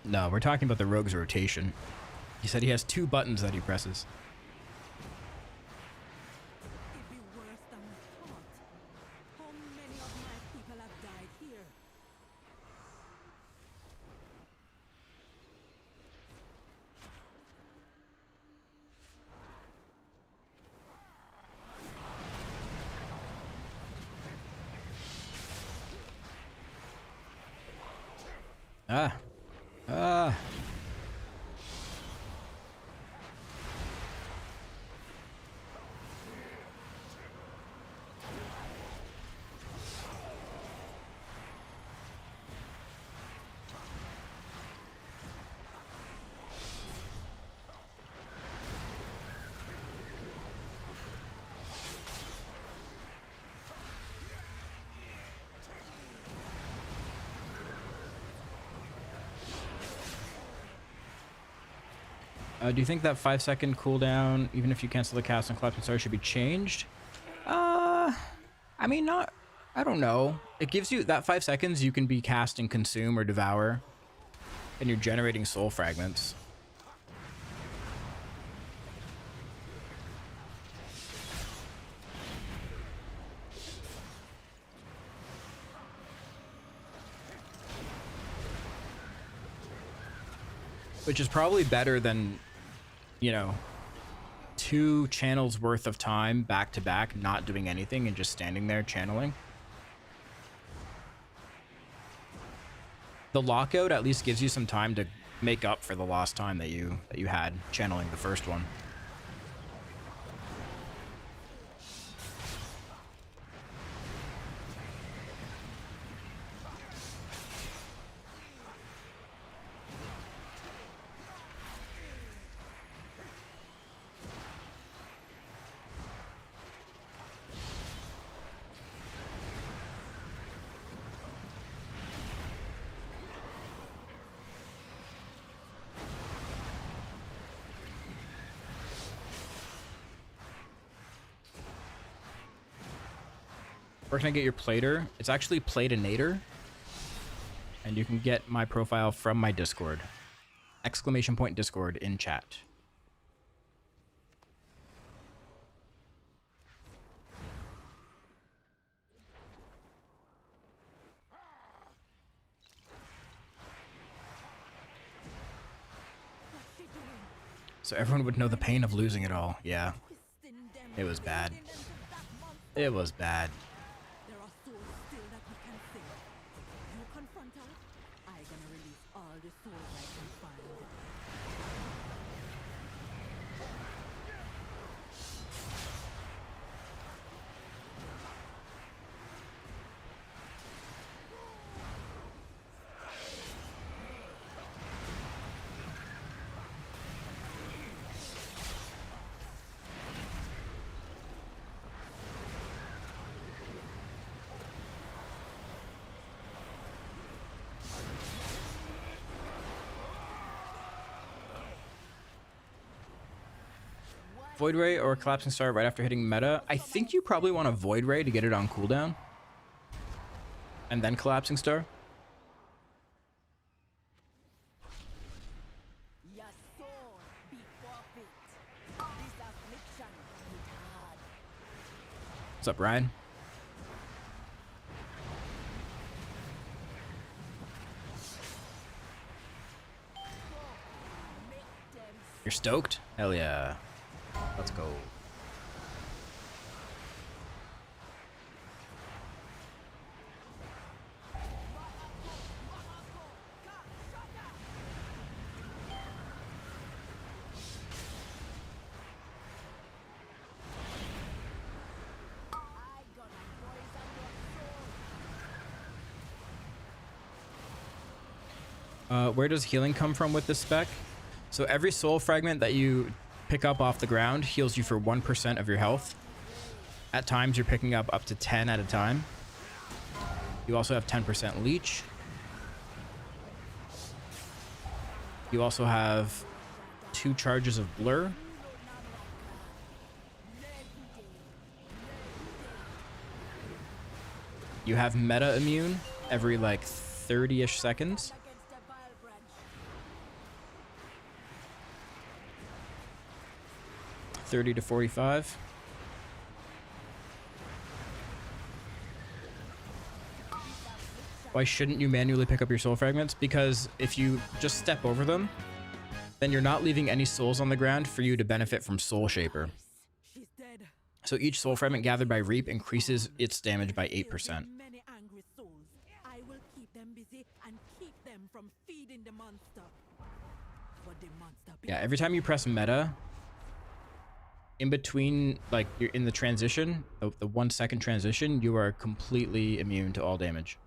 No, we're talking about the rogue's rotation. He said he has 2 buttons that he presses. It'd be worse than we thought. How many of my people have died here? Ah. Ah. Do you think that 5-second cooldown, even if you cancel the cast and collapse and start, should be changed? I mean, I don't know. It gives you that 5 seconds you can be cast and consume or devour, and you're generating soul fragments. Which is probably better than, you know, 2 channels worth of time back to back, not doing anything and just standing there channeling. The lockout at least gives you some time to make up for the lost time that you had channeling the first one. Where can I get your plater? It's actually Platinator. And you can get my profile from my Discord. Exclamation point Discord in chat. So everyone would know the pain of losing it all. Yeah. It was bad. It was bad. There are souls still that we can save. You confront her, I gonna release all the souls I can find. Void Ray or Collapsing Star right after hitting meta? I think you probably want a Void Ray to get it on cooldown. And then Collapsing Star. Your soul be forfeit. This affliction hit hard. What's up, Ryan? You're stoked? Hell yeah. Let's go. Where does healing come from with this spec? So every soul fragment that you pick up off the ground heals you for 1% of your health. At times you're picking up to 10 at a time. You also have 10% leech. You also have 2 charges of blur. You have meta immune every like 30-ish seconds. 30 to 45. Why shouldn't you manually pick up your soul fragments? Because if you just step over them, then you're not leaving any souls on the ground for you to benefit from Soul Shaper. So each soul fragment gathered by Reap increases its damage by 8%. I will keep them busy and keep them from feeding the monster. Yeah, every time you press meta, in between, like you're in the transition, the 1 second transition, you are completely immune to all damage.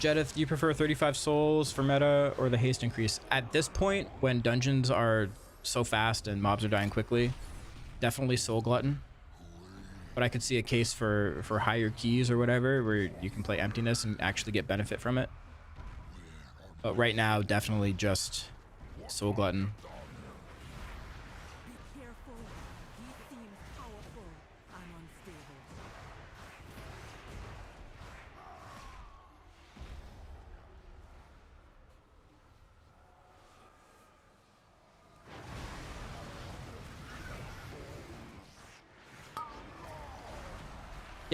Jedith, do you prefer 35 souls for meta or the haste increase? At this point, when dungeons are so fast and mobs are dying quickly, definitely Soul Glutton. But I could see a case for higher keys or whatever, where you can play Emptiness and actually get benefit from it. But right now, definitely just Soul Glutton. Be careful. He seems powerful and unstable.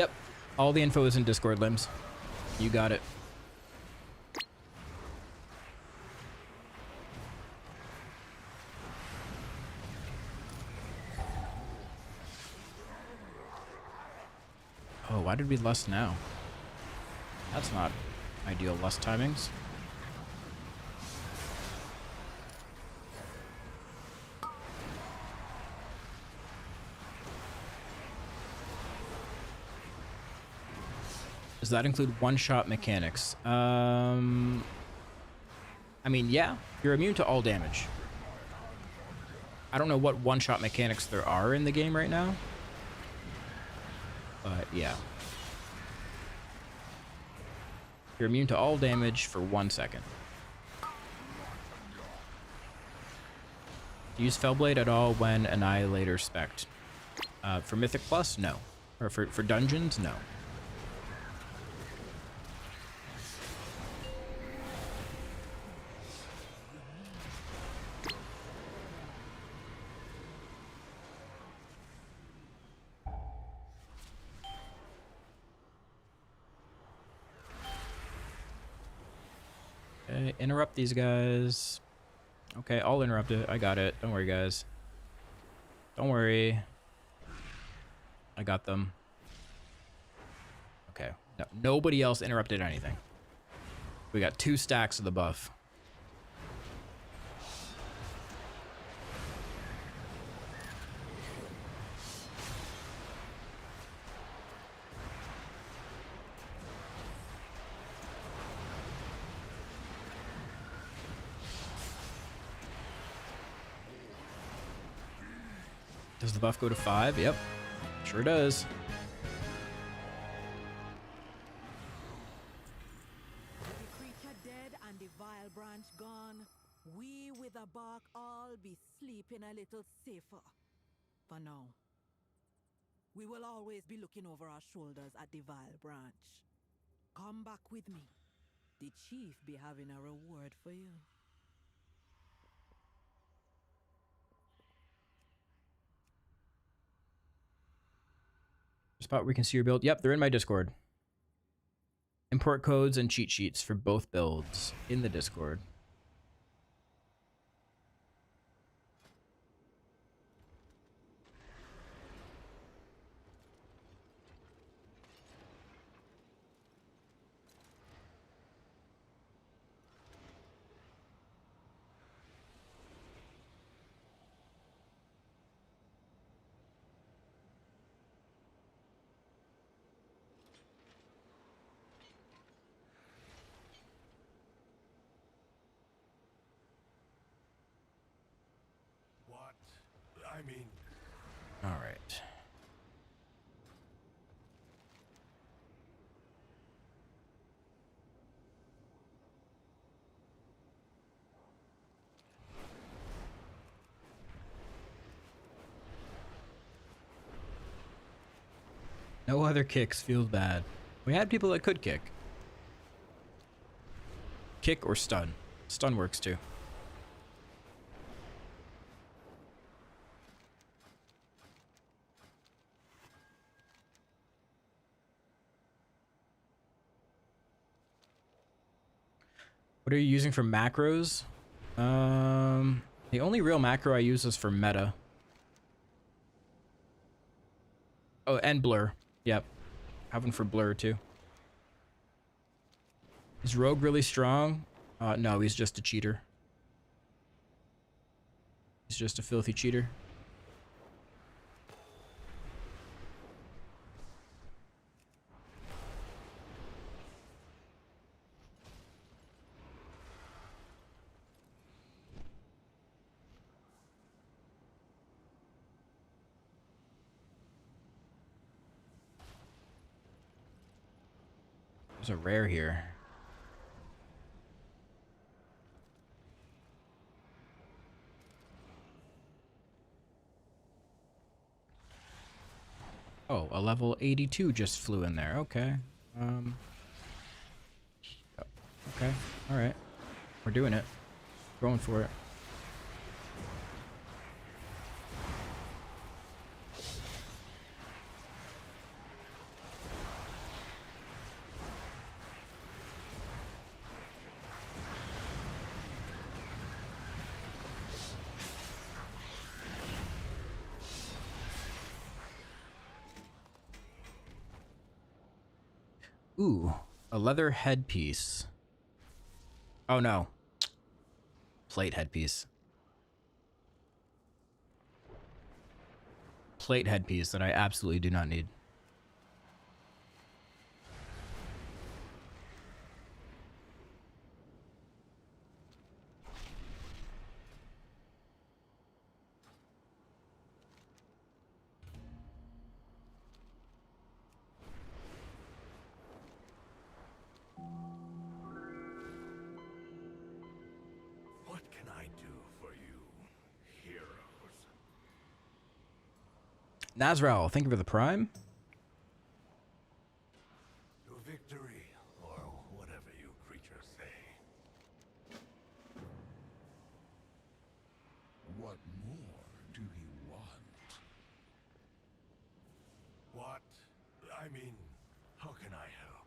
Yep. All the info is in Discord, Limbs. You got it. Oh, why did we lust now? That's not ideal lust timings. Does that include one-shot mechanics? I mean, yeah, you're immune to all damage. I don't know what one-shot mechanics there are in the game right now. But, yeah. You're immune to all damage for 1 second. Use Fellblade at all when Annihilator spec'd. For Mythic Plus, no. Or for dungeons, no. Okay, interrupt these guys. Okay, I'll interrupt it. I got it. Don't worry, guys. Don't worry. I got them. Okay. No, nobody else interrupted anything. We got 2 stacks of the buff. Does the buff go to 5? Yep. Sure does. The creature dead and the vile branch gone, we with a bark all be sleeping a little safer. For now. We will always be looking over our shoulders at the vile branch. Come back with me. The chief be having a reward for you. Spot where you can see your build. Yep, they're in my Discord. Import codes and cheat sheets for both builds in the Discord. What? I mean... All right. No other kicks feels bad. We had people that could kick. Kick or stun. Stun works too. What are you using for macros? The only real macro I use is for meta. Oh, and blur. Yep. Have one for blur too. Is Rogue really strong? No, he's just a cheater. He's just a filthy cheater. There's a rare here. Oh, a level 82 just flew in there. Okay. Okay. All right. We're doing it. Going for it. Ooh, a leather headpiece. Oh no. Plate headpiece. Plate headpiece that I absolutely do not need. What can I do for you, heroes? Nazral, thank you for the prime. To victory, or whatever you creatures say. What more do you want? What? I mean, how can I help?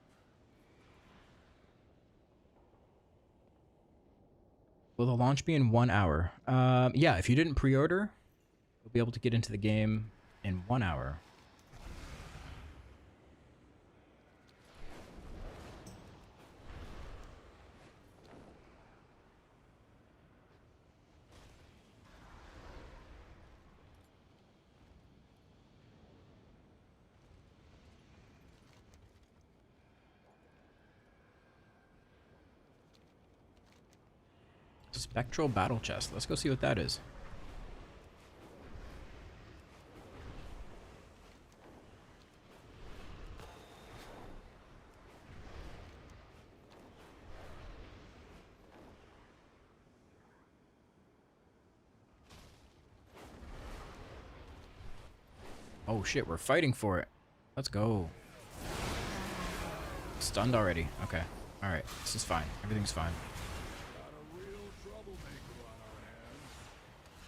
Will the launch be in 1 hour? Yeah, if you didn't pre-order, you'll be able to get into the game in 1 hour. Spectral battle chest. Let's go see what that is. Oh shit, we're fighting for it. Let's go. Stunned already. Okay. Alright, this is fine. Everything's fine. Got a real troublemaker on our hands.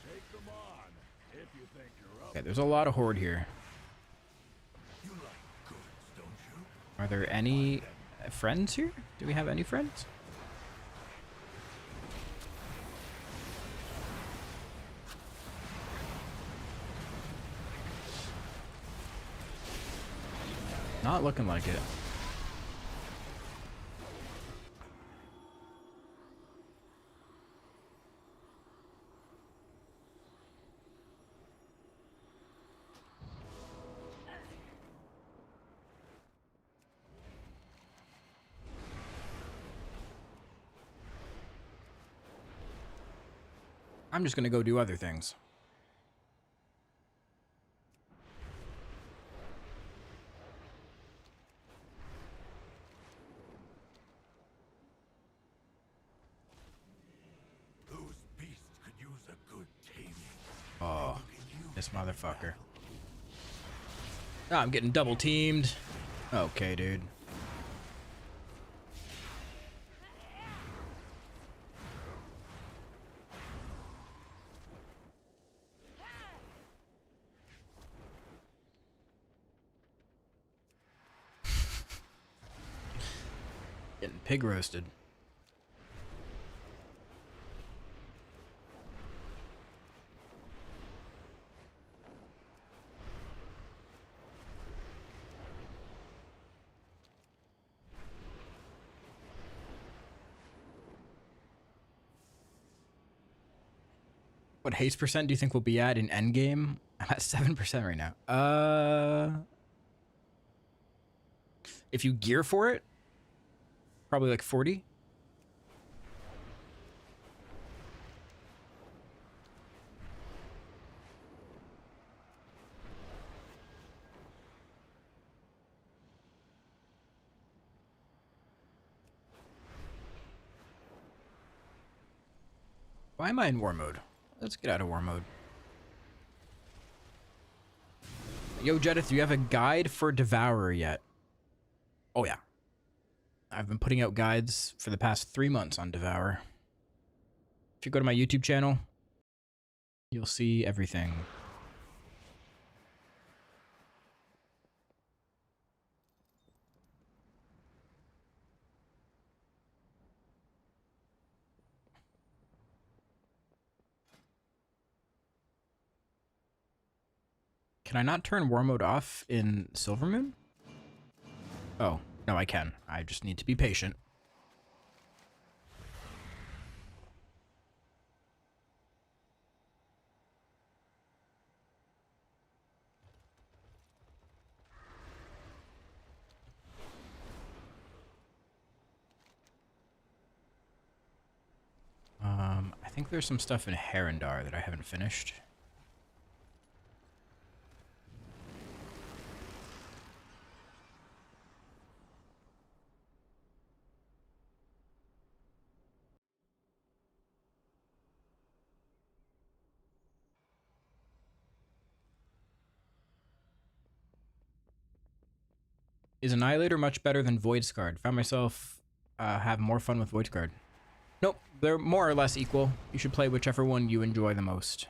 Take them on, if you think you're up. Okay, there's a lot of horde here. You like goods, don't you? Are there any friends here? Do we have any friends? Not looking like it. I'm just gonna go do other things. Those beasts could use a good taming. Oh, this motherfucker. Ah, I'm getting double teamed. Okay, dude. Getting pig roasted. What haste percent do you think we'll be at in endgame? I'm at 7% right now. If you gear for it, probably like 40. Why am I in war mode? Let's get out of war mode. Yo, Jedith, do you have a guide for Devourer yet? Oh, yeah. I've been putting out guides for the past 3 months on Devourer. If you go to my YouTube channel, you'll see everything. Can I not turn war mode off in Silvermoon? Oh, No, I can. I just need to be patient. I think there's some stuff in Herondar that I haven't finished. Is Annihilator much better than Void Scarred? Found myself have more fun with Void Scarred. Nope, they're more or less equal. You should play whichever one you enjoy the most.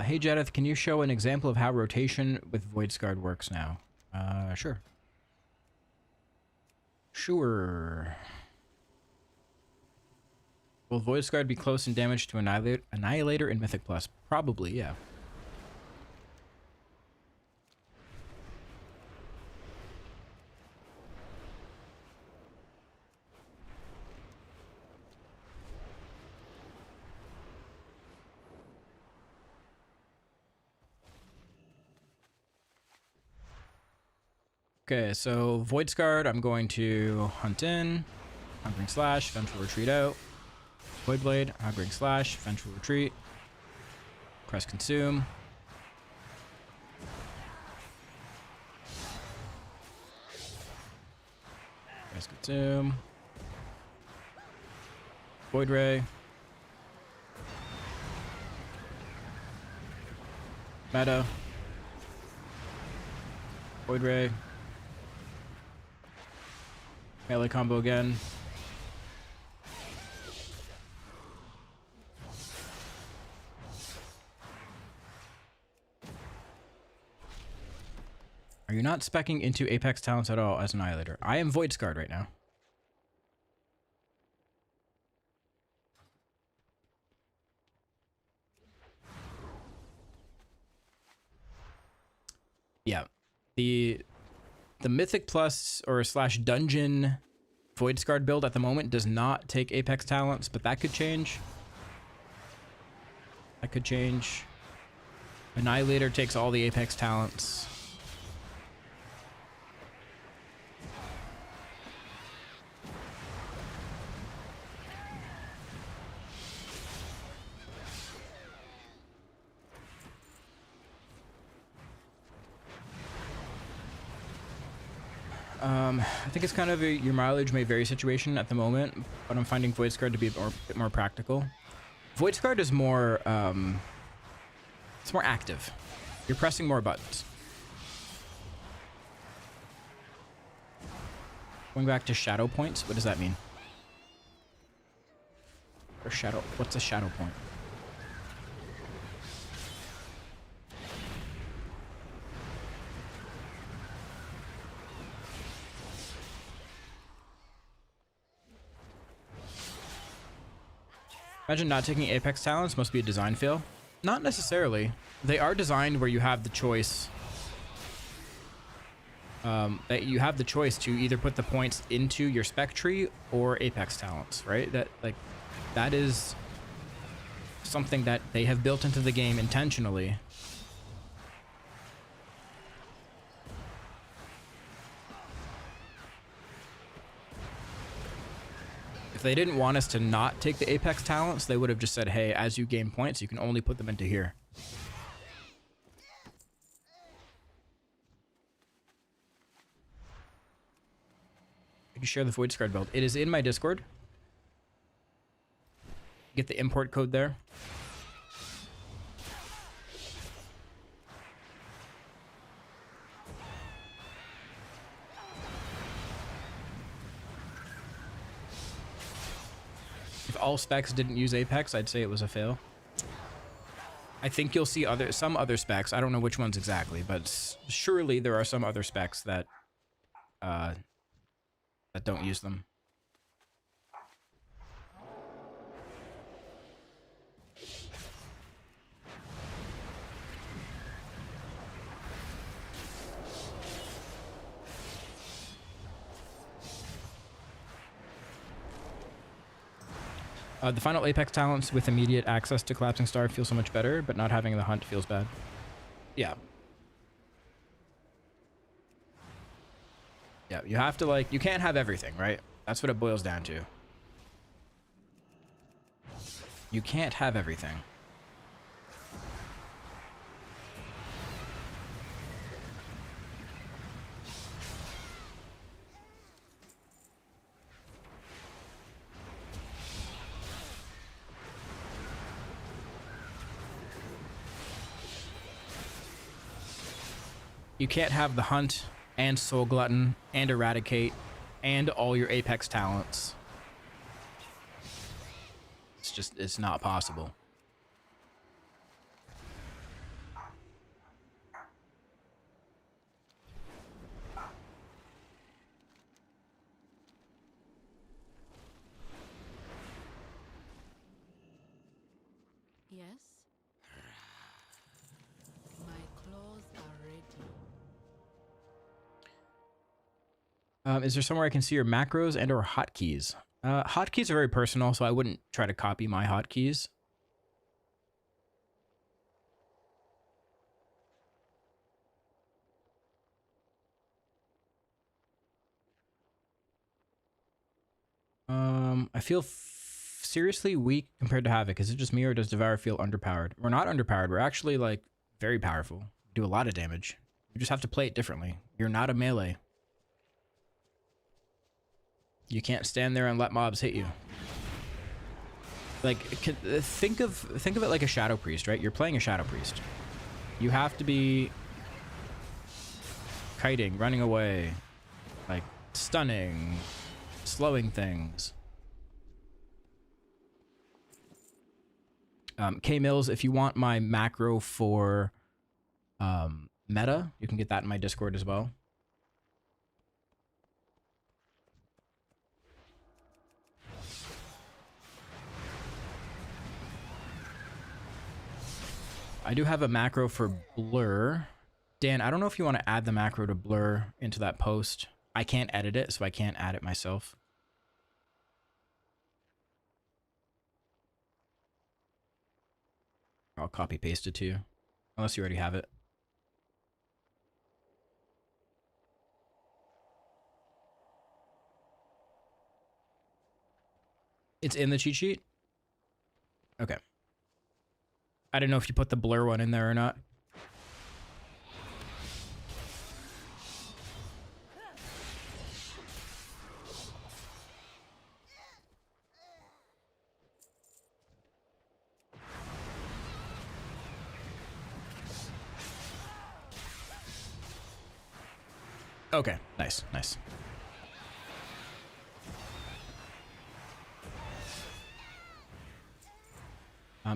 Hey Jedith, can you show an example of how rotation with Void Scarred works now? Sure. Sure. Will Void Scarred be close in damage to Annihilator in Mythic Plus? Probably, yeah. Okay, so Void Scarred, I'm going to Hunt In, Hungering Slash, Vengeful Retreat out. Void Blade, Hungering Slash, Vengeful Retreat. Press Consume. Press Consume. Void Ray. Meta. Void Ray. Melee combo again. Are you not speccing into Apex talents at all as Annihilator? I am Void Scarred right now. Yeah. The Mythic Plus or slash Dungeon Void Scarred build at the moment does not take Apex talents, but that could change. That could change. Annihilator takes all the Apex talents. I think it's kind of your mileage may vary situation at the moment, but I'm finding Void Scarred to be a bit more practical. Void Scarred is more, it's more active. You're pressing more buttons. Going back to shadow points, what does that mean? Or shadow, what's a shadow point? Imagine not taking Apex talents must be a design fail. Not necessarily. They are designed where you have the choice. That you have the choice to either put the points into your spec tree or Apex talents, right? That is something that they have built into the game intentionally. If they didn't want us to not take the Apex talents, they would have just said, hey, as you gain points, you can only put them into here. You can share the Void Scarred build. It is in my Discord. Get the import code there. If all specs didn't use Apex, I'd say it was a fail. I think you'll see some other specs. I don't know which ones exactly, but surely there are some other specs that that don't use them. The final Apex talents with immediate access to Collapsing Star feel so much better, but not having the hunt feels bad. Yeah. Yeah, you have to, like, you can't have everything, right? That's what it boils down to. You can't have everything. You can't have the hunt and soul glutton and eradicate and all your Apex talents. It's not possible. Yes? My claws are ready. Is there somewhere I can see your macros and or hotkeys? Hotkeys are very personal, so I wouldn't try to copy my hotkeys. I feel seriously weak compared to Havoc. Is it just me or does Devourer feel underpowered? We're not underpowered. We're actually, like, very powerful. We do a lot of damage. You just have to play it differently. You're not a melee. You can't stand there and let mobs hit you. Like, think of it like a Shadow Priest, right? You're playing a Shadow Priest. You have to be kiting, running away, like stunning, slowing things. K Mills, if you want my macro for meta, you can get that in my Discord as well. I do have a macro for blur. Dan, I don't know if you want to add the macro to blur into that post. I can't edit it, so I can't add it myself. I'll copy paste it to you, unless you already have it. It's in the cheat sheet? Okay. I don't know if you put the blur one in there or not. Okay, nice, nice.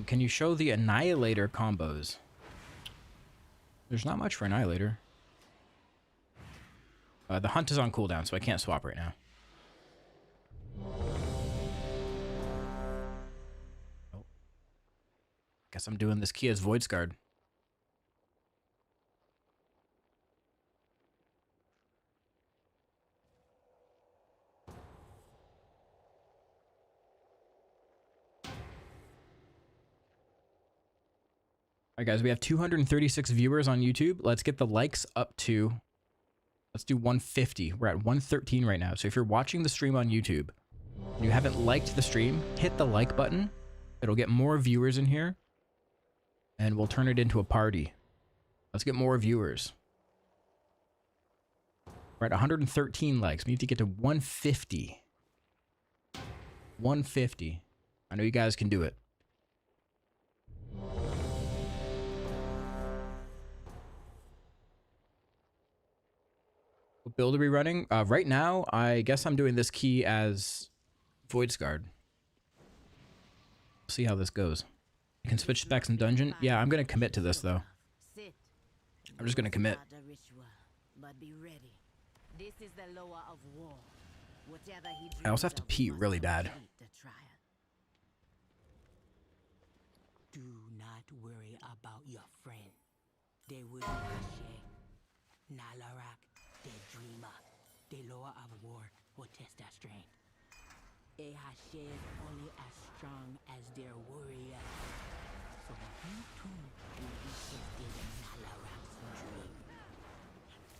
Can you show the Annihilator combos? There's not much for Annihilator. The hunt is on cooldown, so I can't swap right now. Oh. Guess I'm doing this Kia's Void Guard. All right, guys, we have 236 viewers on YouTube. Let's get the likes up to, let's do 150. We're at 113 right now. So if you're watching the stream on YouTube and you haven't liked the stream, hit the like button. It'll get more viewers in here and we'll turn it into a party. Let's get more viewers. We're at 113 likes. We need to get to 150. 150. I know you guys can do it. What build are we running? Right now, I guess I'm doing this key as Void Guard. See how this goes. You can switch specs in dungeon. Yeah, I'm gonna commit to this though. Sit. I'm just gonna commit. Start the ritual, but be ready. This is the lower of war. Whatever he I also have to dreams of pee must really bad. complete the trial. Do not worry about your friend. They will be Hashe, Nalarak, the dreamer. The lower of war will test their strength. A Hashe is only as strong as their warrior. So you too will be tested in Nalarak's dream.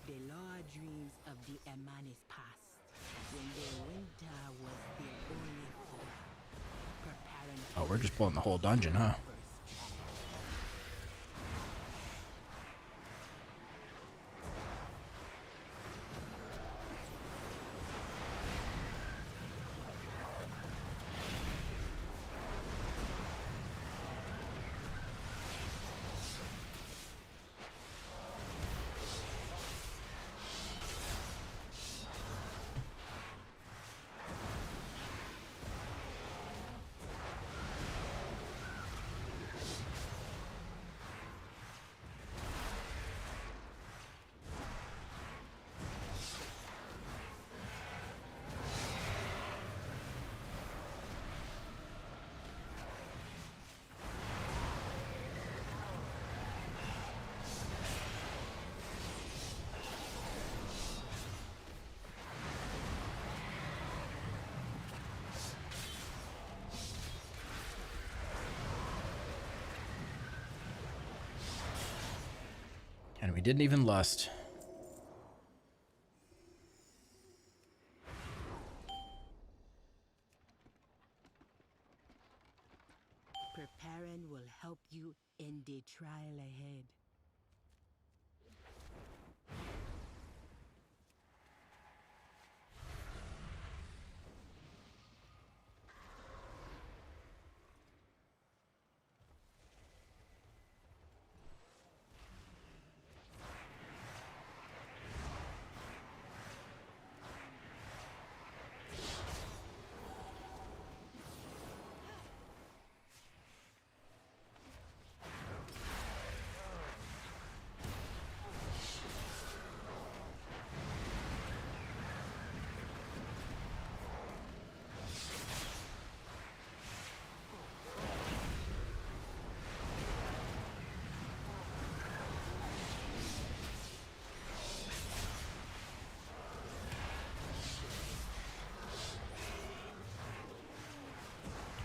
The lower dreams of the Emanis past, when the winter was their only hope. Preparing Oh, we're just pulling the whole dungeon, huh? And we didn't even lust. Preparing will help you in the trial ahead.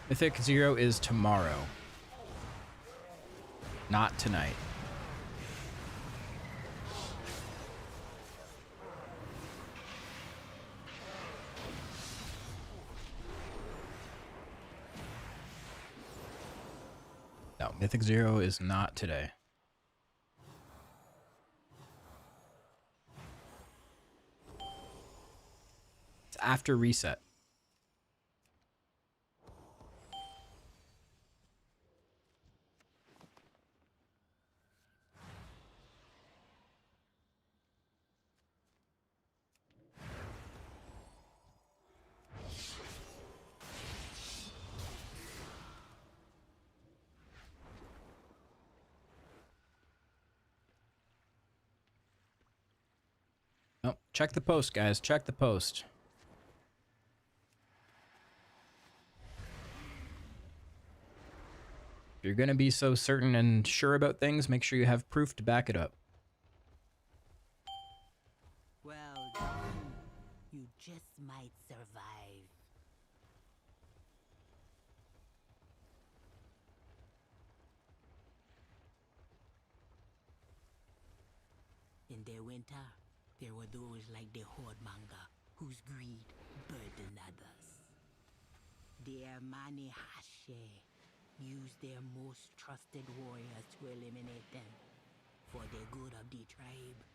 Mythic 0 is tomorrow. Not tonight. No, Mythic 0 is not today. It's after reset. Oh, check the post, guys. Check the post. If you're going to be so certain and sure about things, make sure you have proof to back it up. Well done. You just might survive. In the winter, there were those like the Horde Manga, whose greed burdened others. The Ermani Hashe used their most trusted warriors to eliminate them, for the good of the tribe.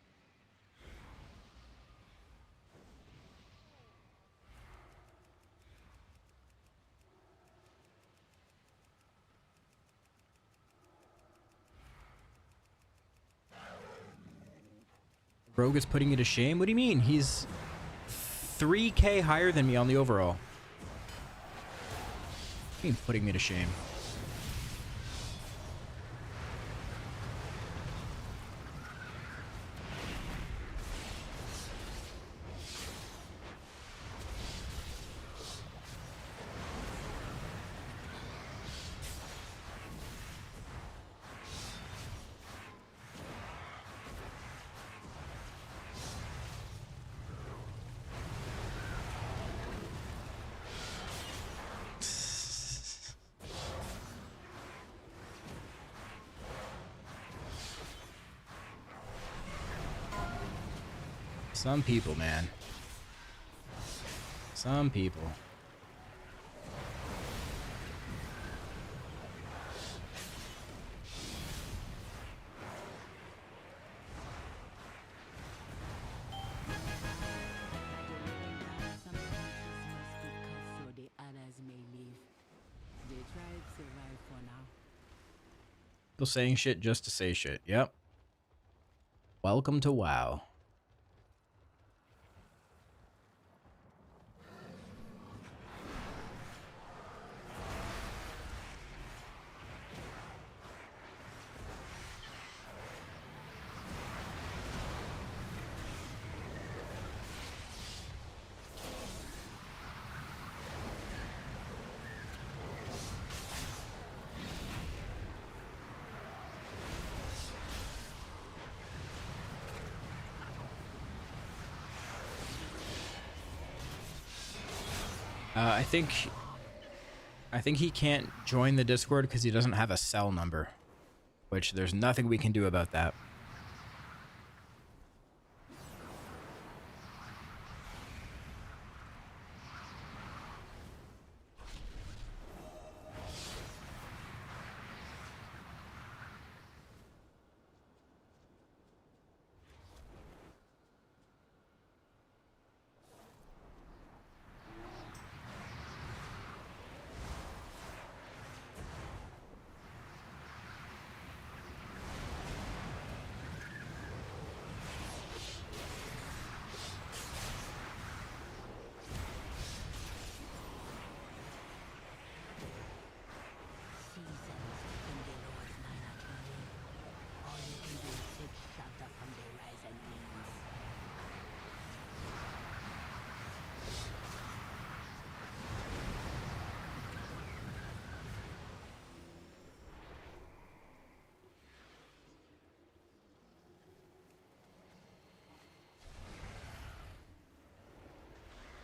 Rogue is putting you to shame? What do you mean? He's 3k higher than me on the overall. What do you mean putting me to shame? Some people, man. Some people. People saying shit just to say shit. Yep. Welcome to WoW. I think he can't join the Discord because he doesn't have a cell number, which there's nothing we can do about that.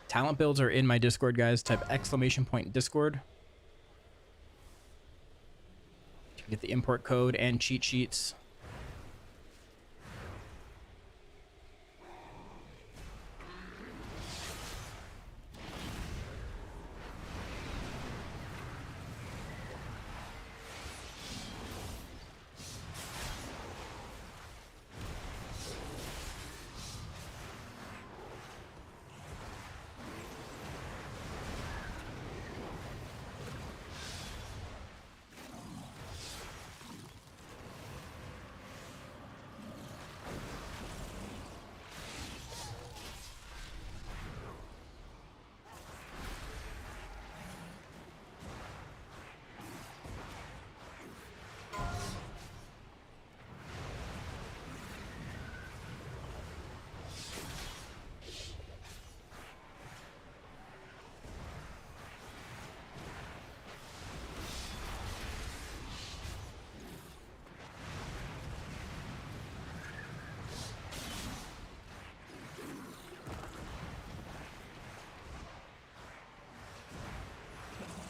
Talent builds are in my Discord, guys. Type !Discord. You can get the import code and cheat sheets.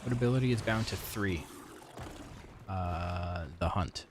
What ability is bound to 3? The hunt.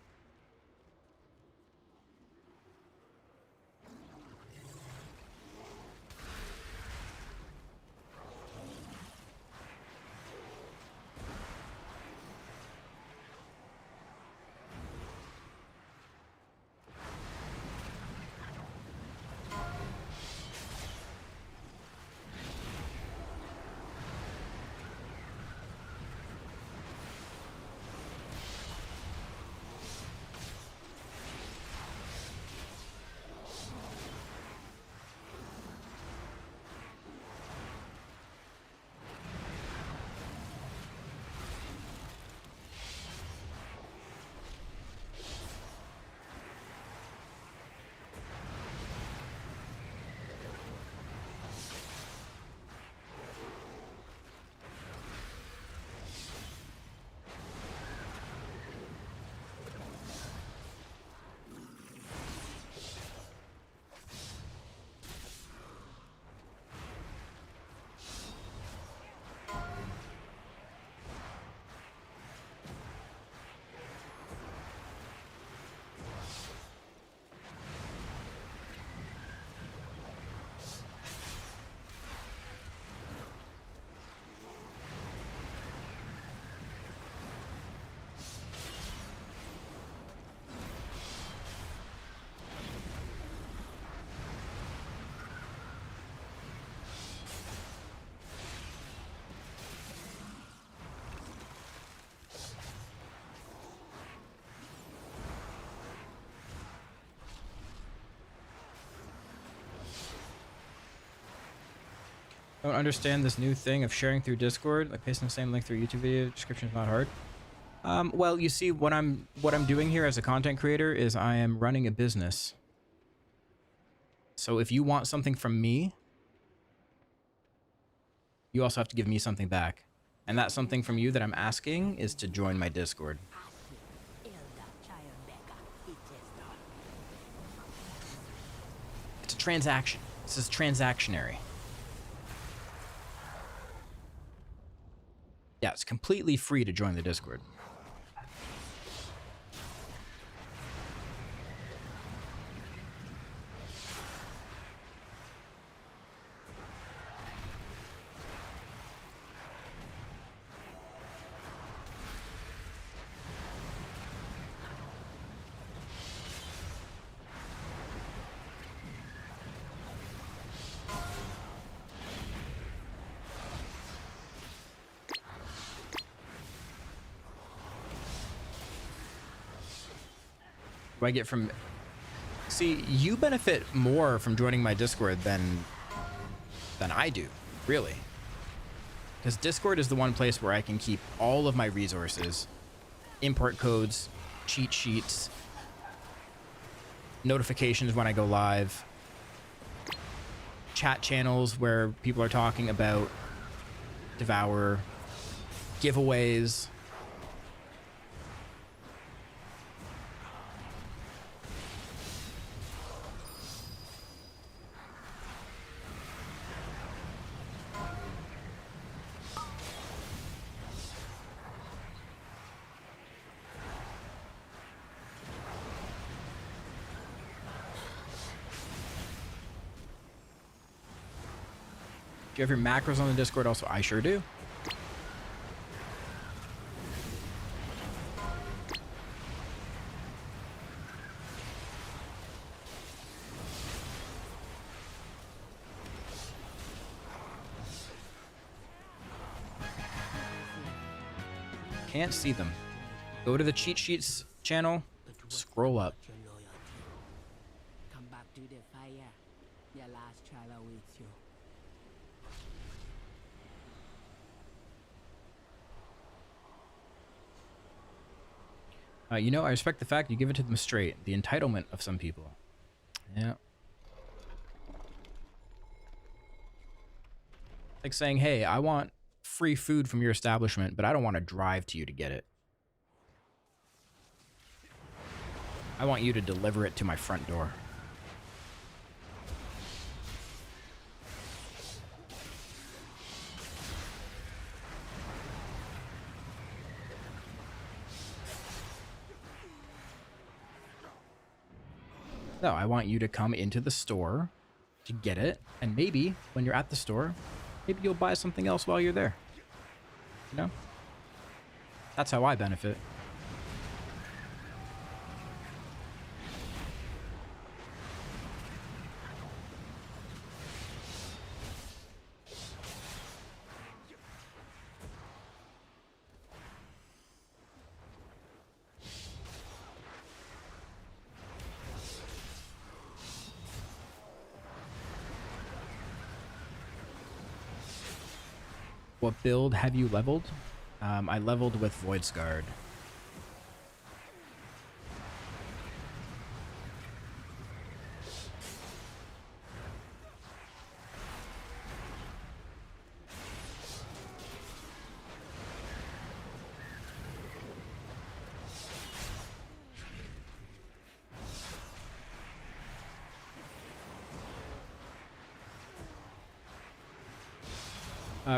Don't understand this new thing of sharing through Discord, like pasting the same link through YouTube video. Description is not hard. Well, you see, what I'm doing here as a content creator is I am running a business. So if you want something from me, you also have to give me something back. And that something from you that I'm asking is to join my Discord. It's a transaction. This is transactionary. Yeah, it's completely free to join the Discord. Do I get from... See, you benefit more from joining my Discord than I do, really. Because Discord is the one place where I can keep all of my resources, import codes, cheat sheets, notifications when I go live, chat channels where people are talking about Devourer, giveaways. Do you have your macros on the Discord also? I sure do. Can't see them. Go to the cheat sheets channel, scroll up. Come back to the fire. Your last trial awaits you. You know, I respect the fact you give it to them straight. The entitlement of some people. Yeah. Like saying, hey, I want free food from your establishment, but I don't want to drive to you to get it. I want you to deliver it to my front door. No, I want you to come into the store to get it, and maybe when you're at the store, maybe you'll buy something else while you're there. You know? That's how I benefit. What build have you leveled? I leveled with Void's Guard.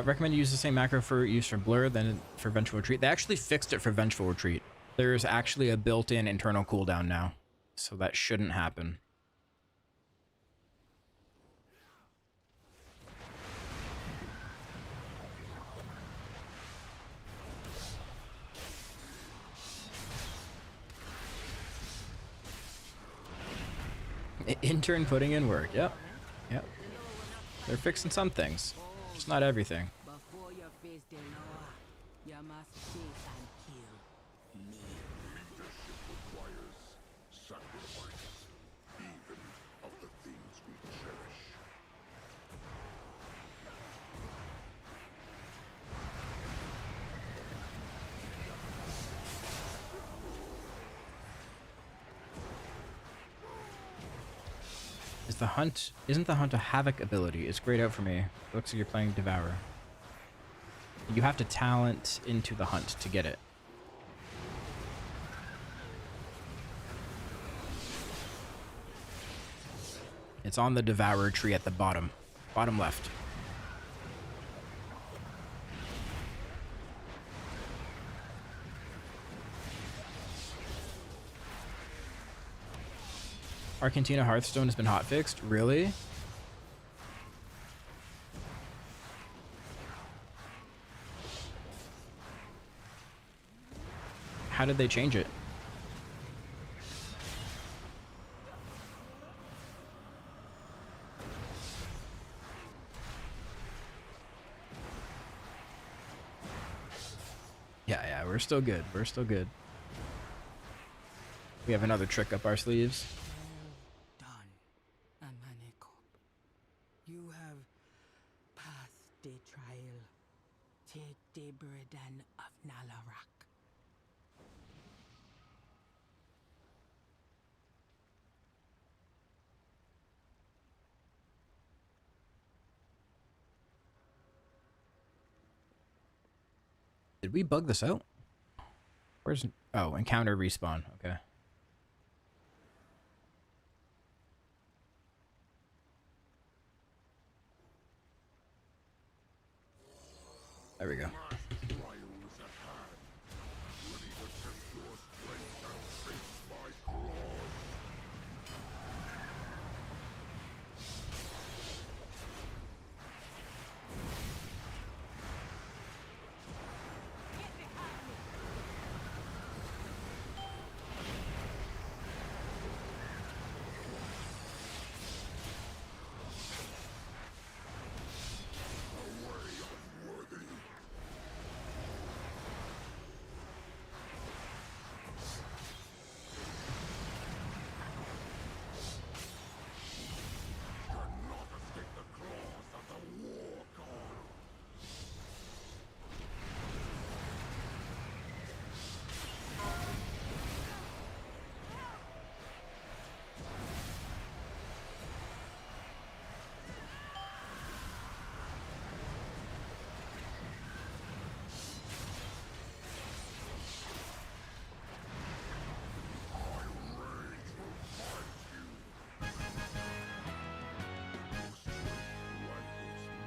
Recommend you use the same macro for use for Blur than for Vengeful Retreat. They actually fixed it for Vengeful Retreat. There's actually a built-in internal cooldown now, so that shouldn't happen. Intern putting in work. Yep. Yep. They're fixing some things. Just not everything. Before you face the law, you must face and kill me. Leadership requires sacrifice, even of the things we cherish. Isn't the hunt a havoc ability? It's grayed out for me. It looks like you're playing Devourer. You have to talent into the hunt to get it. It's on the Devourer tree at the bottom. Bottom left. Argentina Hearthstone has been hotfixed? Really? How did they change it? Yeah, we're still good. We're still good. We have another trick up our sleeves. Well done, Amanekop. You have passed the trial. Take the burden of Nalarak. Did we bug this out? Where's... Oh, encounter respawn. Okay. There we go.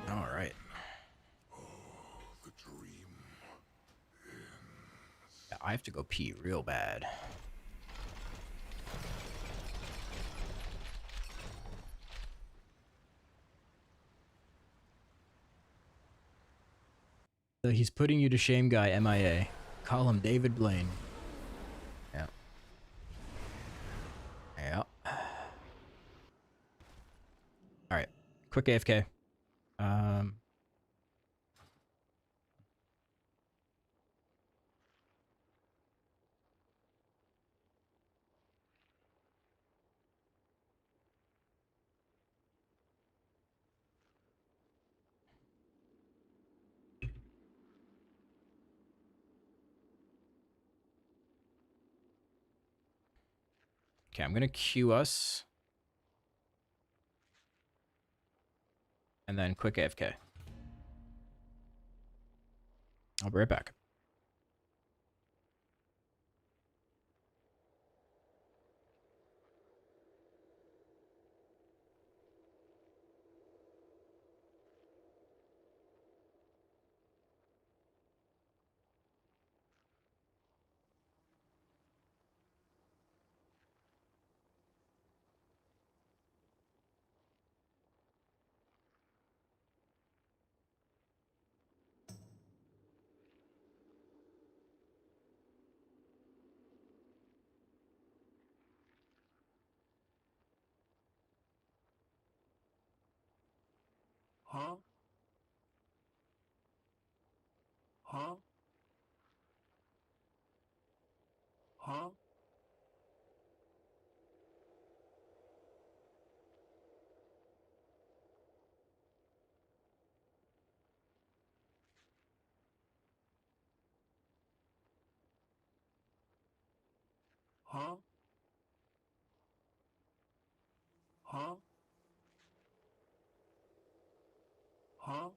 All right. The dream Yeah, I have to go pee real bad. He's putting you to shame, guy. MIA. Call him David Blaine. Yeah. Yeah. All right. Quick AFK. Okay, I'm gonna queue us. And then quick AFK. I'll be right back. Huh? Huh? Huh? Huh? Huh? Huh?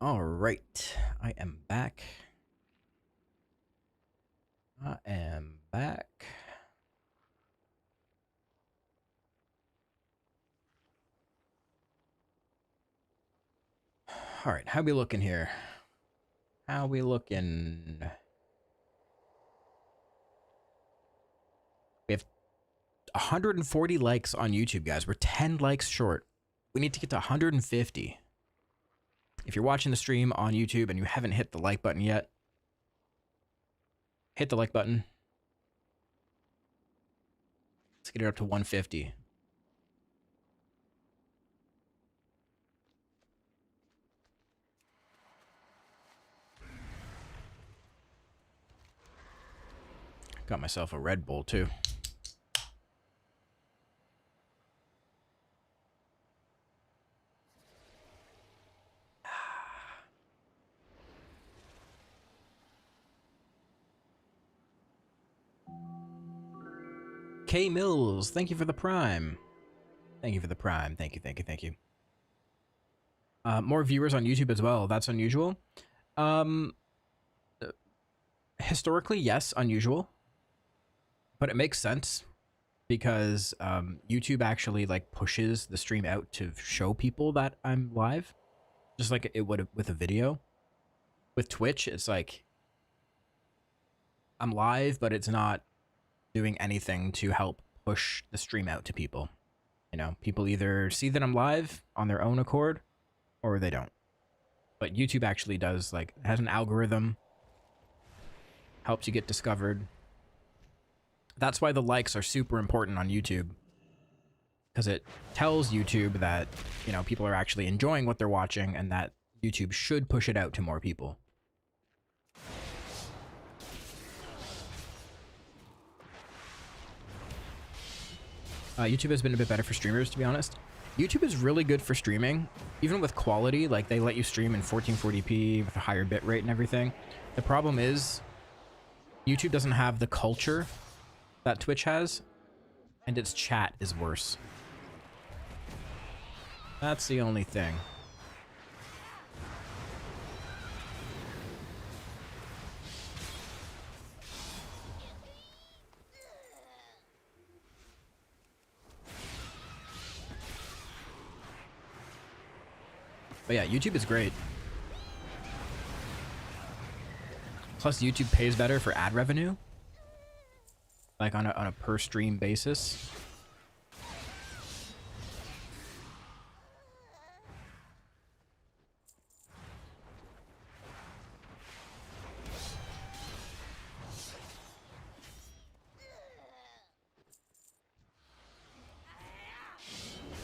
All right, I am back. I am back. All right, how we looking here? How we looking? We have 140 likes on YouTube, guys. We're 10 likes short. We need to get to 150. If you're watching the stream on YouTube and you haven't hit the like button yet, hit the like button. Let's get it up to 150. Got myself a Red Bull too. K Mills, thank you for the prime. Thank you for the prime. Thank you, thank you, thank you. More viewers on YouTube as well. That's unusual. Historically, yes, unusual. But it makes sense because YouTube actually like pushes the stream out to show people that I'm live, just like it would with a video. With Twitch, it's like I'm live, but it's not doing anything to help push the stream out to people. You know, people either see that I'm live on their own accord or they don't. But YouTube actually does, like, has an algorithm, helps you get discovered. That's why the likes are super important on YouTube, because it tells YouTube that, you know, people are actually enjoying what they're watching and that YouTube should push it out to more people. YouTube has been a bit better for streamers, to be honest. YouTube is really good for streaming, even with quality. Like, they let you stream in 1440p with a higher bit rate and everything. The problem is YouTube doesn't have the culture that Twitch has, And its chat is worse. That's the only thing. But yeah, YouTube is great. Plus, YouTube pays better for ad revenue, like on a per stream basis.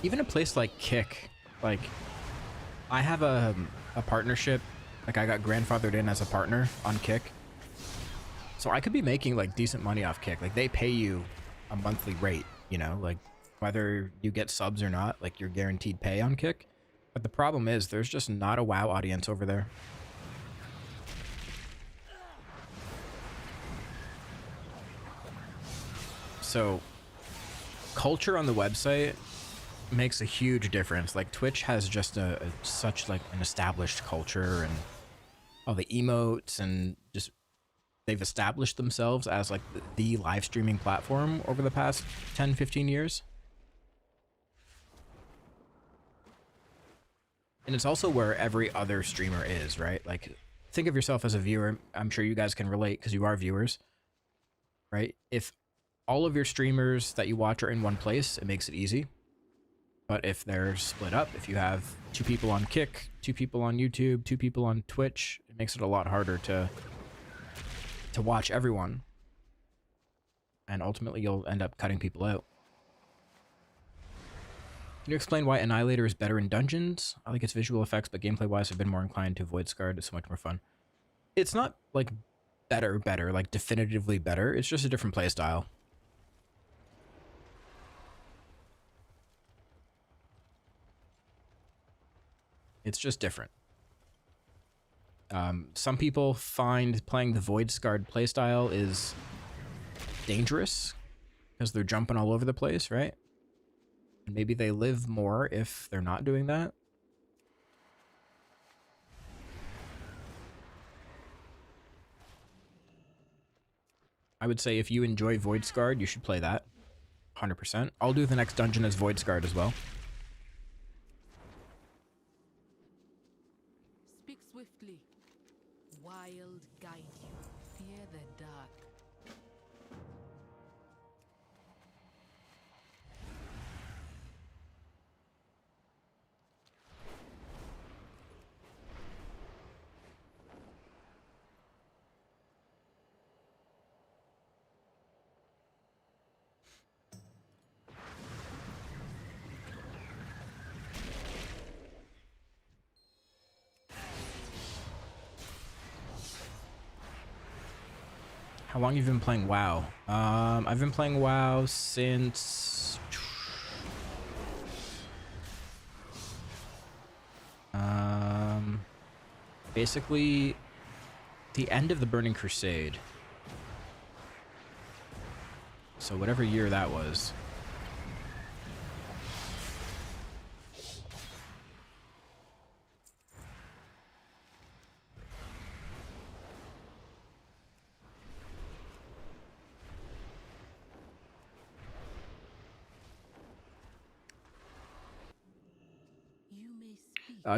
Even a place like Kick, like I have a partnership, like I got grandfathered in as a partner on Kick. So I could be making like decent money off Kick. Like they pay you a monthly rate, you know, like whether you get subs or not, like you're guaranteed pay on Kick. But the problem is there's just not a WoW audience over there. So culture on the website makes a huge difference. Like Twitch has just such like an established culture and all the emotes, and just they've established themselves as like the live streaming platform over the past 10-15 years. And it's also where every other streamer is, right? Like think of yourself as a viewer. I'm sure you guys can relate because you are viewers, right? If all of your streamers that you watch are in one place, it makes it easy. But if they're split up, if you have 2 people on Kick, 2 people on YouTube, 2 people on Twitch, it makes it a lot harder to watch everyone. And ultimately, you'll end up cutting people out. Can you explain why Annihilator is better in dungeons? I like its visual effects, but gameplay-wise, I've been more inclined to avoid Scarred. It's so much more fun. It's not, like, better, like, definitively better. It's just a different playstyle. It's just different. Some people find playing the Void Scarred playstyle is dangerous because they're jumping all over the place, right? And maybe they live more if they're not doing that. I would say if you enjoy Void Scarred, you should play that. 100%. I'll do the next dungeon as Void Scarred as well. Speak swiftly. Wild guide you. Fear the dark. How long have you been playing WoW? I've been playing WoW since... basically the end of the Burning Crusade. So whatever year that was.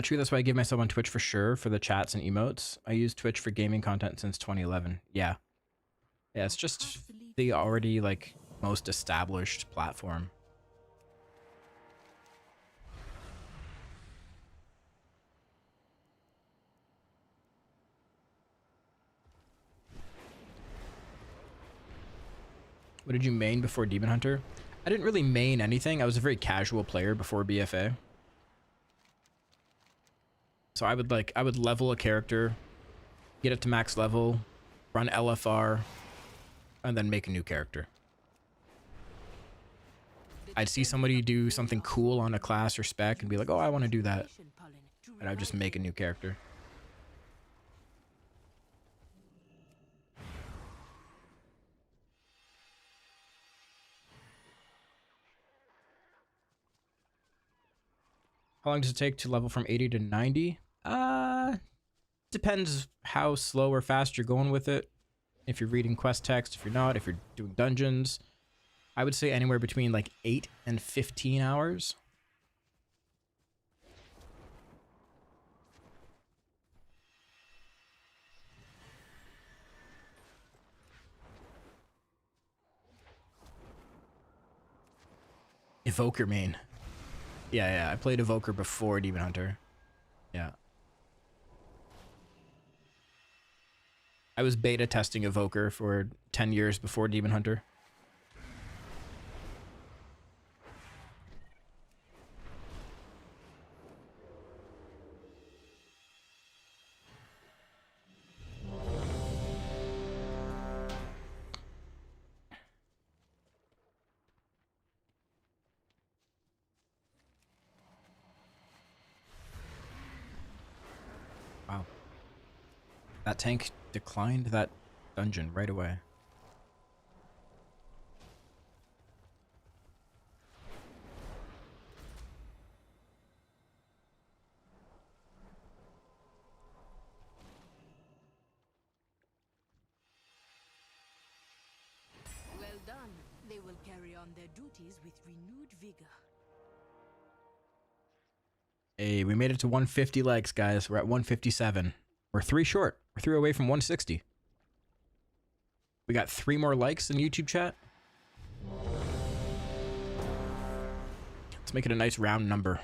True, that's why I give myself on Twitch for sure, for the chats and emotes. I use Twitch for gaming content since 2011. Yeah. Yeah, it's just the already, like, most established platform. What did you main before Demon Hunter? I didn't really main anything. I was a very casual player before BFA. So I would level a character, get it to max level, run LFR, and then make a new character. I'd see somebody do something cool on a class or spec and be like, oh, I want to do that. And I'd just make a new character. How long does it take to level from 80 to 90? Depends how slow or fast you're going with it. If you're reading quest text, if you're not, if you're doing dungeons. I would say anywhere between like 8 and 15 hours. Evoker main. Yeah, I played Evoker before Demon Hunter. Yeah. I was beta testing Evoker for 10 years before Demon Hunter. Wow. That tank declined that dungeon right away. Well done. They will carry on their duties with renewed vigor. Hey, we made it to 150 likes, guys. We're at 157. We're 3 short. We're 3 away from 160. We got 3 more likes in YouTube chat. Let's make it a nice round number.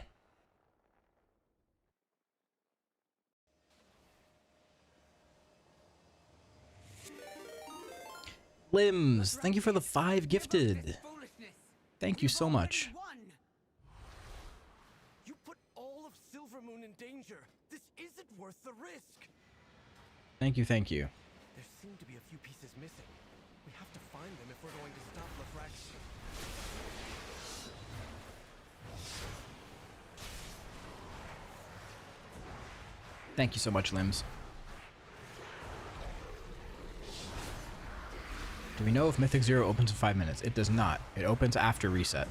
Limbs, thank you for the 5 gifted. Thank you so much. You put all of Silvermoon in danger. This isn't worth the risk. Thank you, thank you. There seem to be a few pieces missing. We have to find them if we're going to stop Lafrax. Thank you so much, Limbs. Do we know if Mythic Zero opens in 5 minutes? It does not. It opens after reset.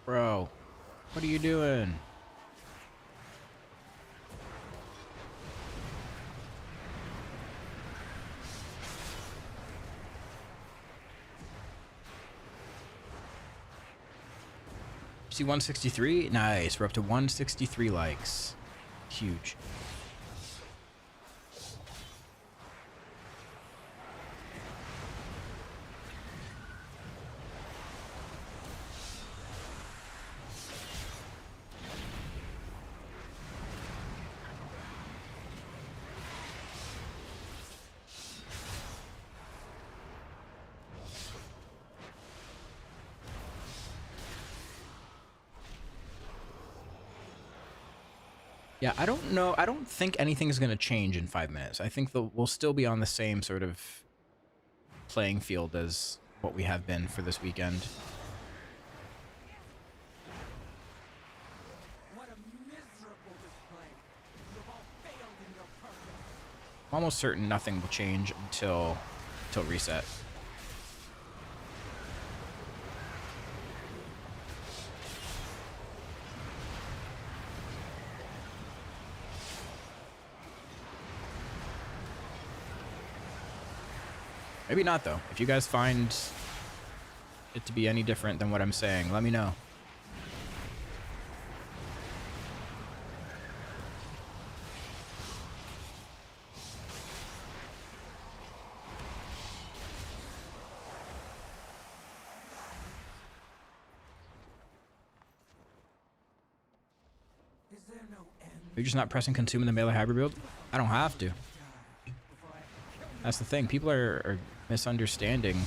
Bro, what are you doing? See 163? Nice. We're up to 163 likes. Huge. Yeah, I don't know. I don't think anything's going to change in 5 minutes. I think we'll still be on the same sort of playing field as what we have been for this weekend. What a miserable display. You've all failed in your purpose. I'm almost certain nothing will change until reset. Maybe not, though. If you guys find it to be any different than what I'm saying, let me know. You're just not pressing consume in the melee hybrid build? I don't have to. That's the thing. People are misunderstanding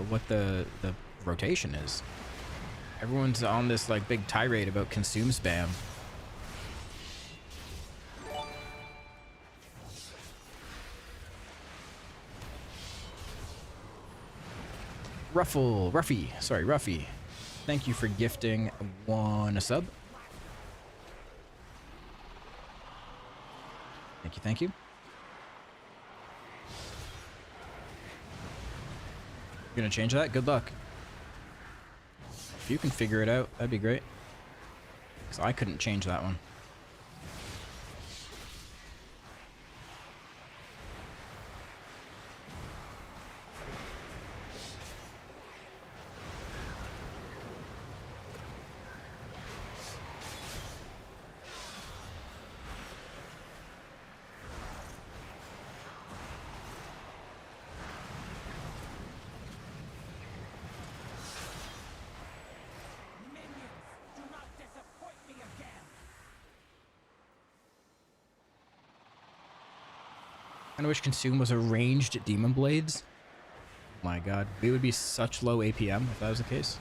what the rotation is. Everyone's on this like big tirade about consume spam. Ruffy. Thank you for gifting a sub. Thank you. You're gonna change that? Good luck. If you can figure it out, that'd be great. Because I couldn't change that one. I wish Consume was a ranged Demon Blades. Oh my god, we would be such low APM if that was the case.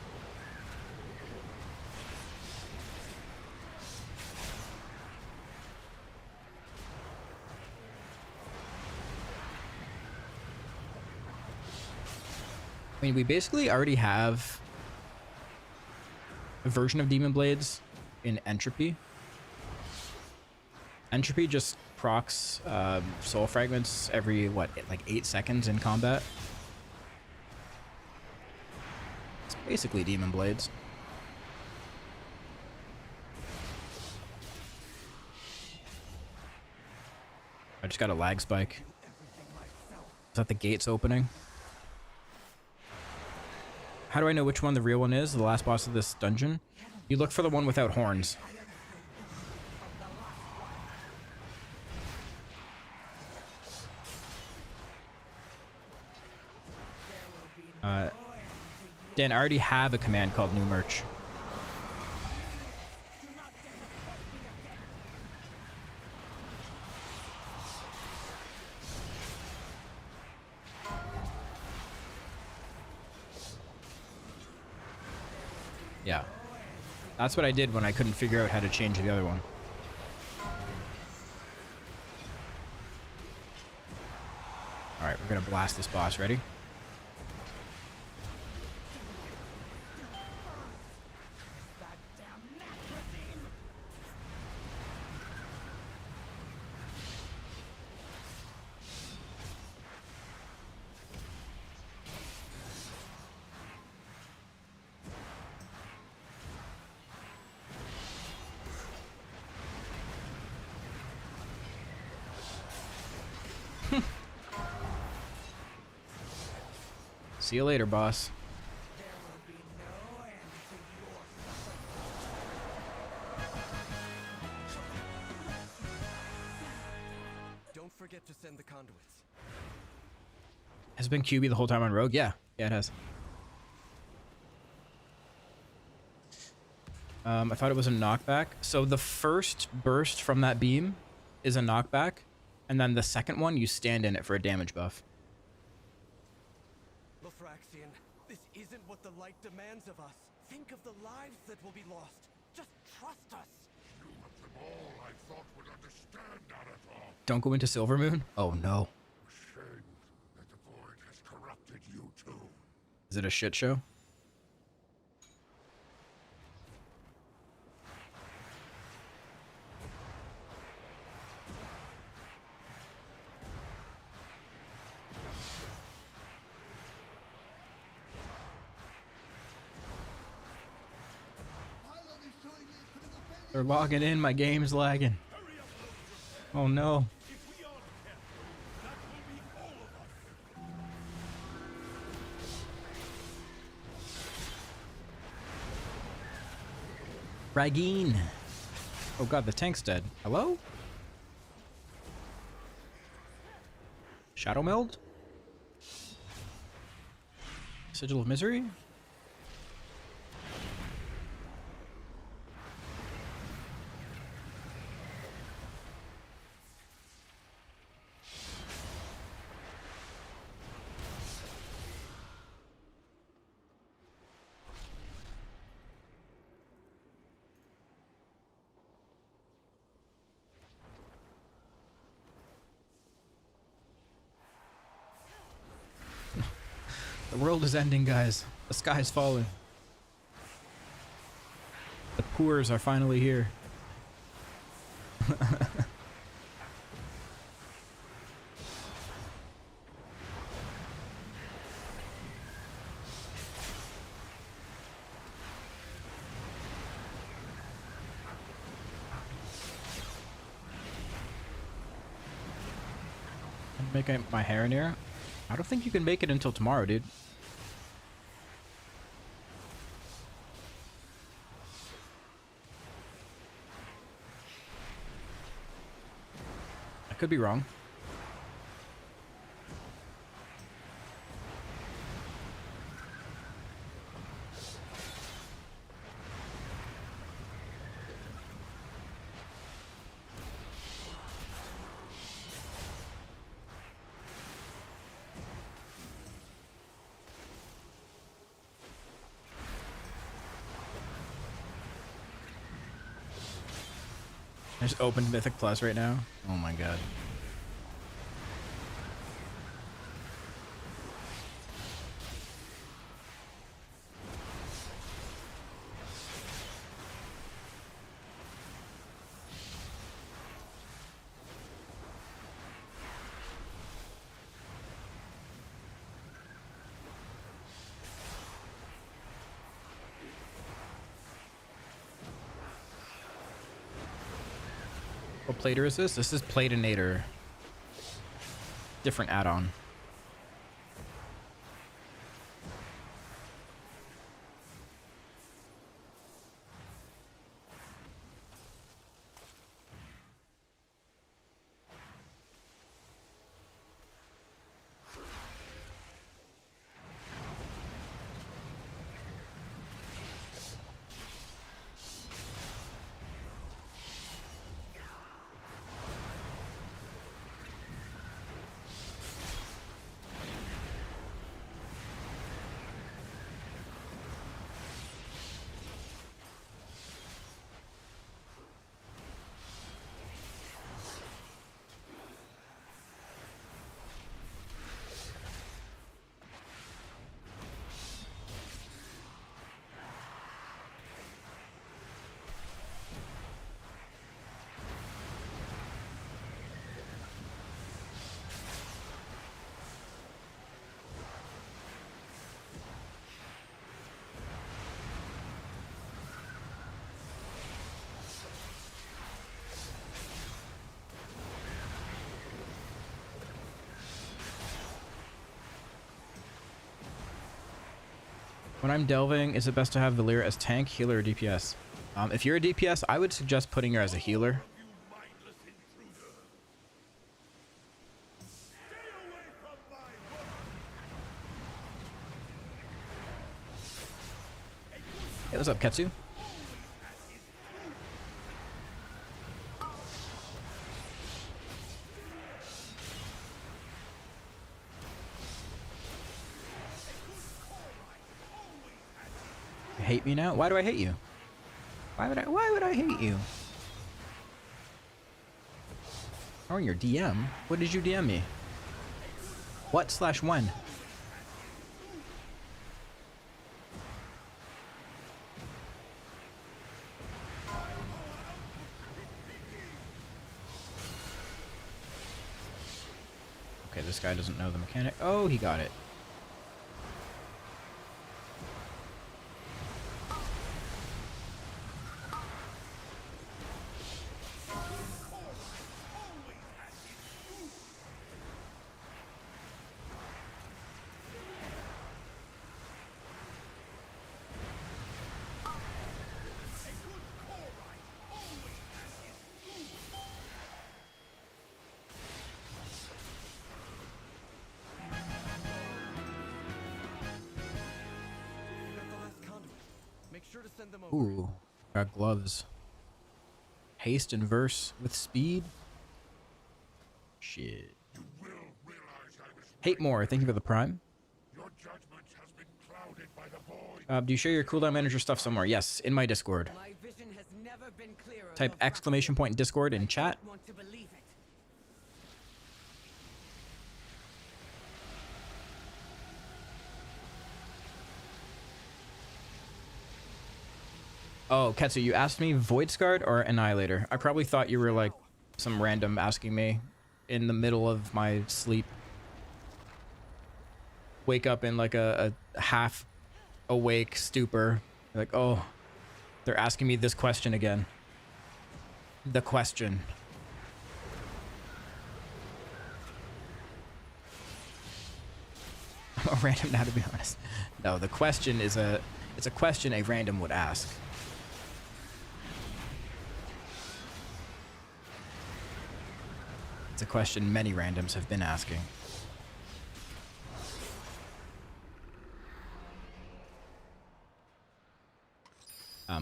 I mean, we basically already have a version of Demon Blades in Entropy. Entropy just procs soul fragments every, what, like 8 seconds in combat. It's basically Demon Blades. I just got a lag spike. Is that the gates opening? How do I know which one the real one is? The last boss of this dungeon? You look for the one without horns. Dan, I already have a command called new merch. Yeah. That's what I did when I couldn't figure out how to change the other one. Alright, we're gonna blast this boss. Ready? See you later, boss. Don't forget to send the conduits. Has it been QB the whole time on Rogue? Yeah, it has. I thought it was a knockback. So the first burst from that beam is a knockback, and then the second one you stand in it for a damage buff. This isn't what the light demands of us. Think of the lives that will be lost. Just trust us. You of them all I thought would understand Naruto. Don't go into Silvermoon? Oh no. Ashamed that the void has corrupted you too. Is it a shit show? They're logging in, my game's lagging. Oh no. Ragine. Oh god, the tank's dead. Hello? Shadow Meld? Sigil of Misery? world is ending, guys. The sky's falling. The poors are finally here. Make my hair in here? I don't think you can make it until tomorrow, dude. I could be wrong. I just opened Mythic Plus right now. Oh my god. What plater is this? This is Platinator. Different add-on. When I'm delving, is it best to have Valyria as tank, healer, or DPS? If you're a DPS, I would suggest putting her as a healer. Hey, what's up, Ketsu? Hate me now? Why do I hate you? Why would I hate you? Oh, your DM? What did you DM me? What/when? Okay, this guy doesn't know the mechanic. Oh, he got it. Ooh, got gloves. Haste and verse with speed. Shit. Hate more. Thank you for the prime. Do you share your cooldown manager stuff somewhere? Yes, in my Discord. Type !! Discord in chat. Oh, Ketsu, you asked me Void Scarred or Annihilator. I probably thought you were like some random asking me in the middle of my sleep. Wake up in like a half awake stupor. Like, oh, they're asking me this question again. The question. I'm a random now, to be honest. No, the question is it's a question a random would ask. It's a question many randoms have been asking.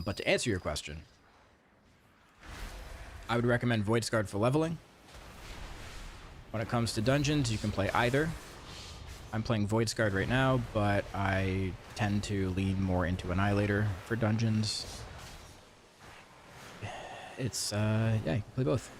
But to answer your question, I would recommend Void Scarred for leveling. When it comes to dungeons, you can play either. I'm playing Void Scarred right now, but I tend to lean more into Annihilator for dungeons. It's, yeah, you can play both.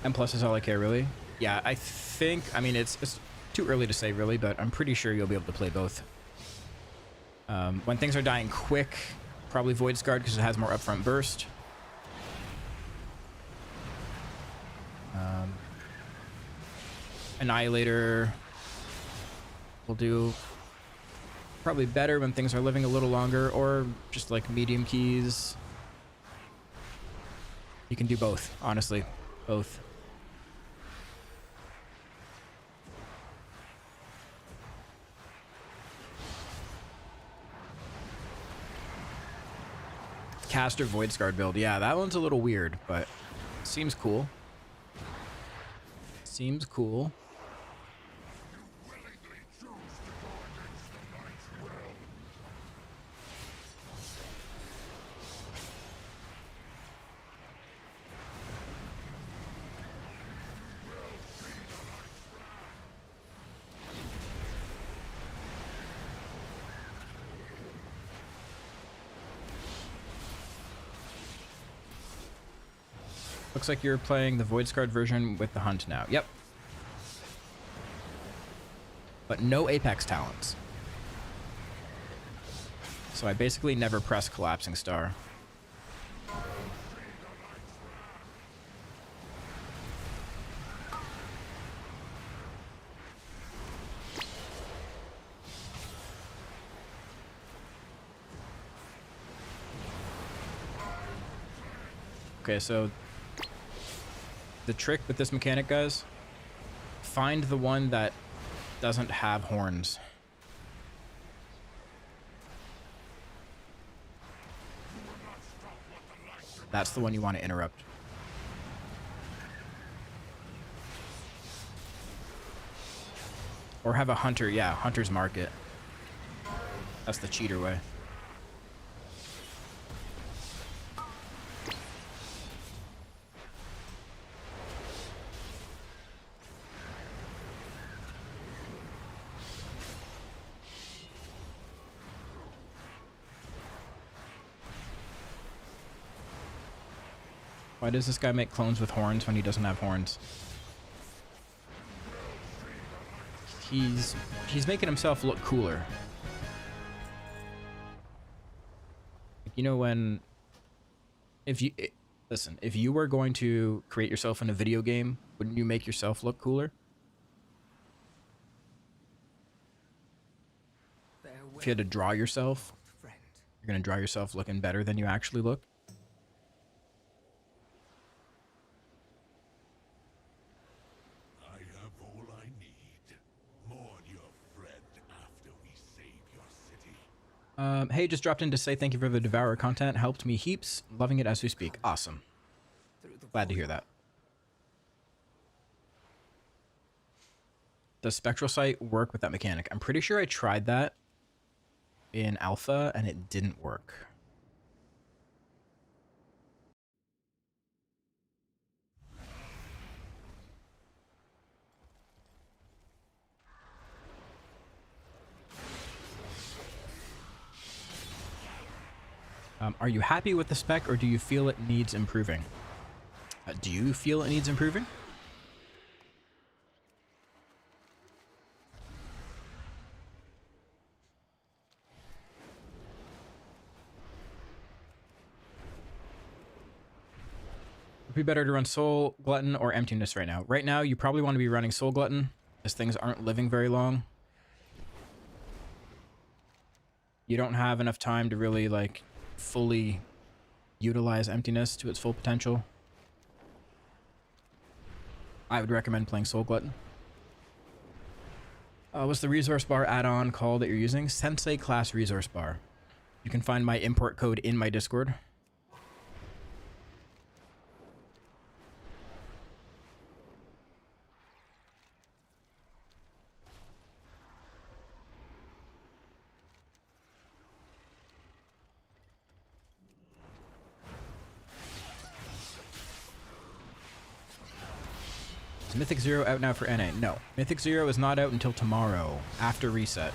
M plus is all I care, really. Yeah, I think, I mean, it's too early to say, really, but I'm pretty sure you'll be able to play both. When things are dying quick, probably Void Scarred because it has more upfront burst. Annihilator will do probably better when things are living a little longer, or just like medium keys. You can do both, honestly. Both. Caster Void Scarred build. Yeah, that one's a little weird, but seems cool. Seems cool. Looks like you're playing the Void Scarred version with the Hunt now. Yep. But no Apex talents. So I basically never press Collapsing Star. Okay, so the trick with this mechanic, guys, find the one that doesn't have horns. That's the one you want to interrupt. Or have a hunter, yeah, hunter's market. That's the cheater way. Why does this guy make clones with horns when he doesn't have horns? He's making himself look cooler. You know, when listen, if you were going to create yourself in a video game, wouldn't you make yourself look cooler? If you had to draw yourself, you're gonna draw yourself looking better than you actually look. Hey, just dropped in to say thank you for the Devourer content. Helped me heaps. Loving it as we speak. Awesome. Glad to hear that. Does Spectral Sight work with that mechanic? I'm pretty sure I tried that in alpha and it didn't work. Are you happy with the spec, or do you feel it needs improving? Do you feel it needs improving? Would be better to run Soul Glutton or Emptiness right now. Right now, you probably want to be running Soul Glutton, as things aren't living very long. You don't have enough time to really, like, fully utilize Emptiness to its full potential. I would recommend playing Soul Glutton. What's the resource bar add-on called that you're using? Sensei Class Resource Bar. You can find my import code in my Discord. Is Mythic Zero out now for NA? No. Mythic Zero is not out until tomorrow, after reset.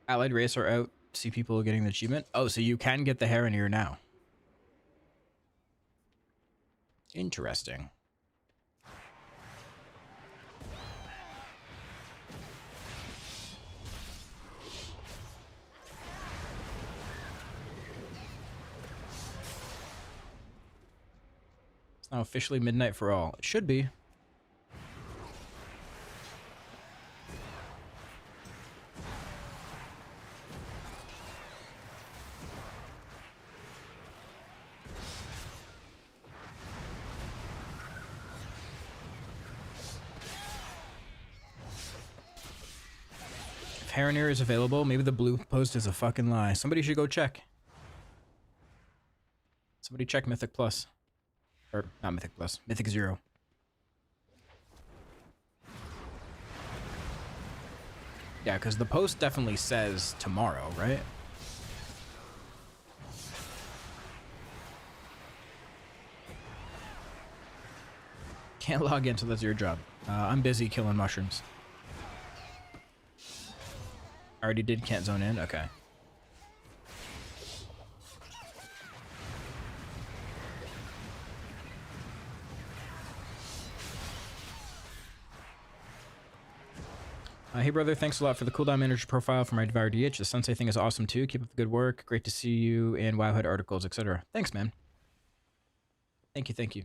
Allied Race are out. See people getting the achievement. Oh, so you can get the Heron now. Interesting. It's now officially midnight for all. It should be. If Heronir is available, maybe the blue post is a fucking lie. Somebody should go check. Somebody check Mythic Plus. Or, not Mythic Plus. Mythic Zero. Yeah, because the post definitely says tomorrow, right? Can't log in, so that's your job. I'm busy killing mushrooms. Already did, can't zone in? Okay. Hey brother, thanks a lot for the cooldown manager profile for my Devourer DH. The Sensei thing is awesome too. Keep up the good work. Great to see you in Wowhead articles, etc. Thanks, man. Thank you, thank you.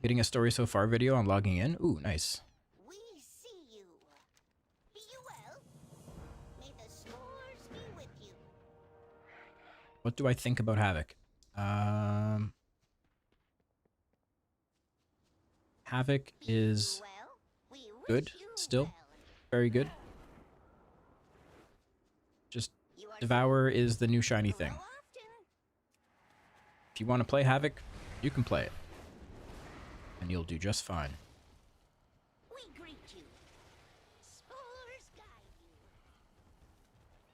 Getting a story so far video on logging in. Ooh, nice. We see you. Be you well. May the spores be with you. What do I think about Havoc? Havoc is good, still. Very good. Just Devourer is the new shiny thing. If you want to play Havoc, you can play it. And you'll do just fine. We greet you. Spores guide you.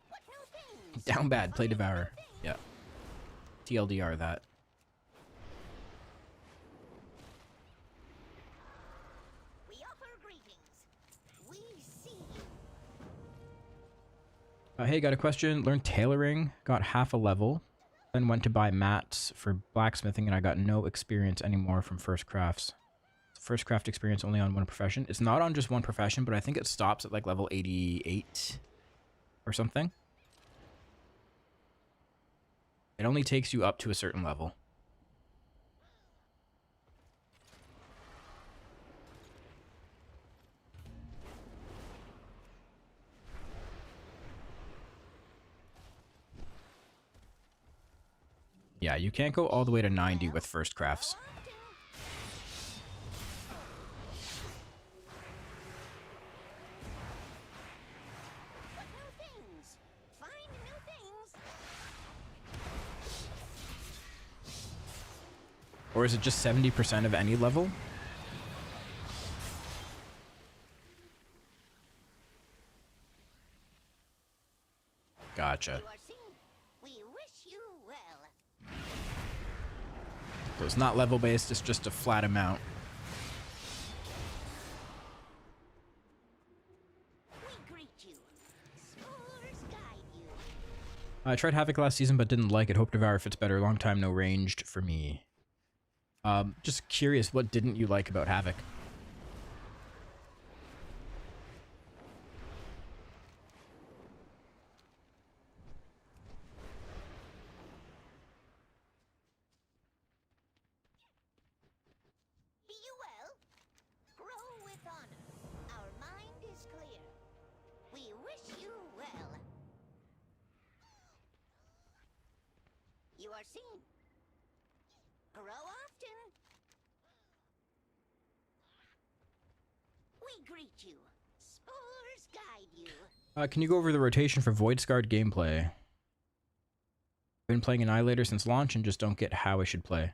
What new things? Down bad, play Devourer. Yeah. TLDR that. We offer greetings. We see you. Hey, got a question. Learned tailoring, got half a level. Then went to buy mats for blacksmithing, and I got no experience anymore from First Crafts. First craft experience only on one profession. It's not on just one profession, but I think it stops at like level 88 or something. It only takes you up to a certain level. Yeah, you can't go all the way to 90 with first crafts. Or is it just 70% of any level? Gotcha. You are seen. We wish you well. So it's not level based, it's just a flat amount. We greet you. Spores guide you. I tried Havoc last season but didn't like it. Hope Devourer fits better. Long time no ranged for me. Just curious, what didn't you like about Havoc? Be you well. Grow with honor. Our mind is clear. We wish you well. You are seen. Grow often. We greet you. Spores guide you. Can you go over the rotation for Void Scarred gameplay? I've been playing Annihilator since launch and just don't get how I should play.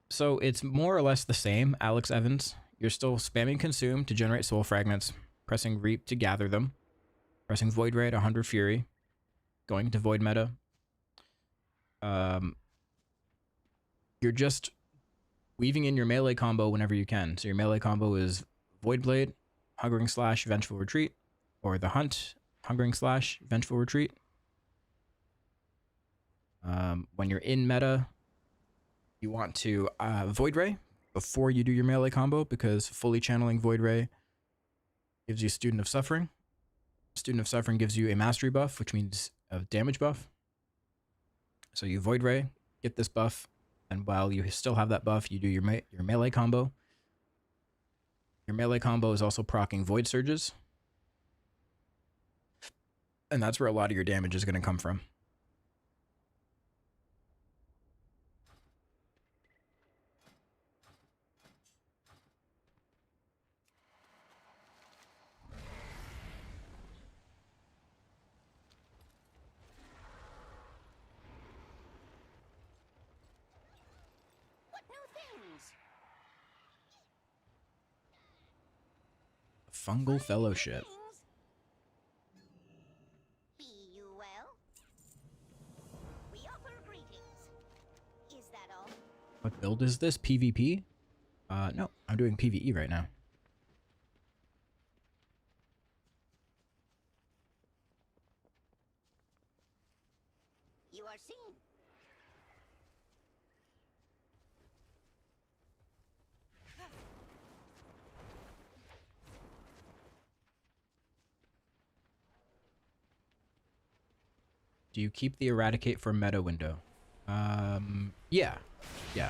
So it's more or less the same, Alex Evans. You're still spamming Consume to generate soul fragments, pressing Reap to gather them, pressing Void Ray at 100 Fury, going into Void meta. You're just weaving in your melee combo whenever you can. So your melee combo is Void Blade, Hungering Slash, Vengeful Retreat, or the Hunt, Hungering Slash, Vengeful Retreat. When you're in meta, you want to Void Ray before you do your melee combo, because fully channeling Void Ray gives you Student of Suffering. Student of Suffering gives you a mastery buff, which means a damage buff. So you Void Ray, get this buff, and while you still have that buff, you do your melee combo. Your melee combo is also proccing Void Surges. And that's where a lot of your damage is going to come from. What new things? Fungal Fellowship. Be you well. We offer greetings. Is that all? What build is this? PvP? No, I'm doing PvE right now. You are seen. Do you keep the Eradicate for meta window? Yeah. Yeah.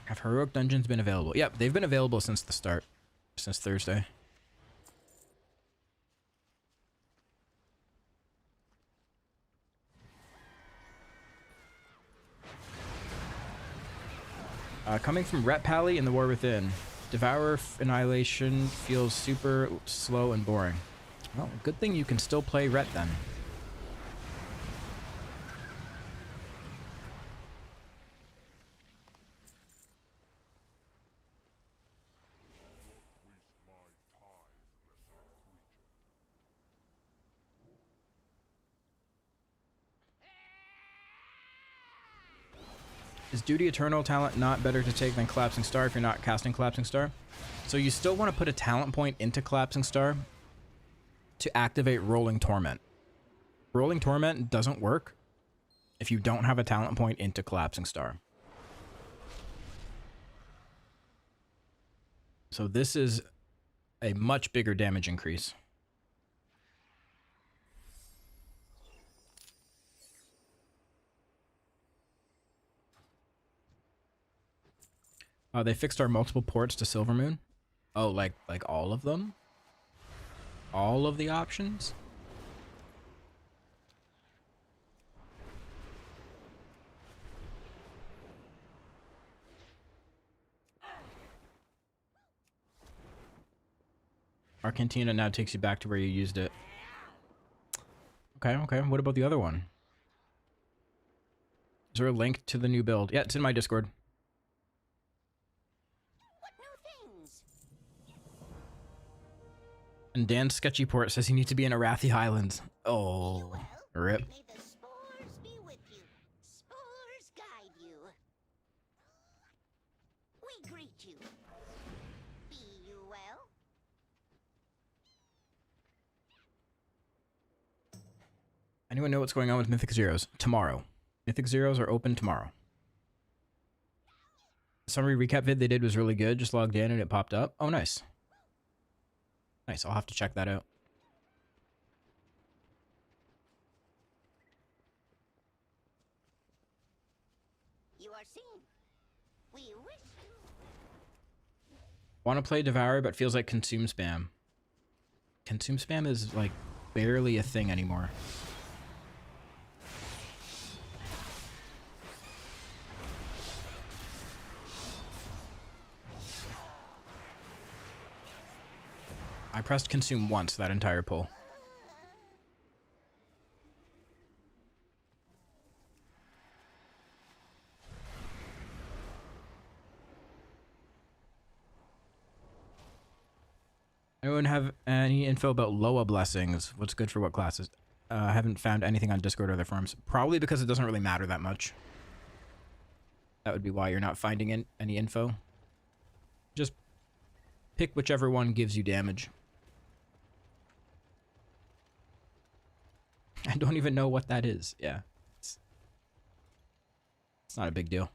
Have heroic dungeons been available? Yep, they've been available since the start. Since Thursday. Coming from Ret Pally in the War Within, Devourer Annihilation feels super slow and boring. Well, good thing you can still play Ret then. Is Duty Eternal talent not better to take than Collapsing Star if you're not casting Collapsing Star? So you still want to put a talent point into Collapsing Star to activate Rolling Torment. Rolling Torment doesn't work if you don't have a talent point into Collapsing Star. So this is a much bigger damage increase. They fixed our multiple ports to Silvermoon. Oh, like all of them? All of the options? Our cantina now takes you back to where you used it. Okay, okay. What about the other one? Is there a link to the new build? Yeah, it's in my Discord. What new things? And Dan's sketchy port says he needs to be in Arathi Highlands. Oh, Well, rip. may the spores be with you. Spores guide you. We greet you. Be you well? Anyone know what's going on with Mythic Zeros? Tomorrow. Mythic Zeros are open tomorrow. The summary recap vid they did was really good. Just logged in and it popped up. Oh, nice. Nice. I'll have to check that out. You are seen. We wish you. Want to play Devourer, but feels like consume spam. Consume spam is like barely a thing anymore. I pressed consume once that entire pull. Anyone have any info about Loa blessings? What's good for what classes? I haven't found anything on Discord or other forums. Probably because it doesn't really matter that much. That would be why you're not finding any info. Just pick whichever one gives you damage. I don't even know what that is. Yeah. It's not a big deal.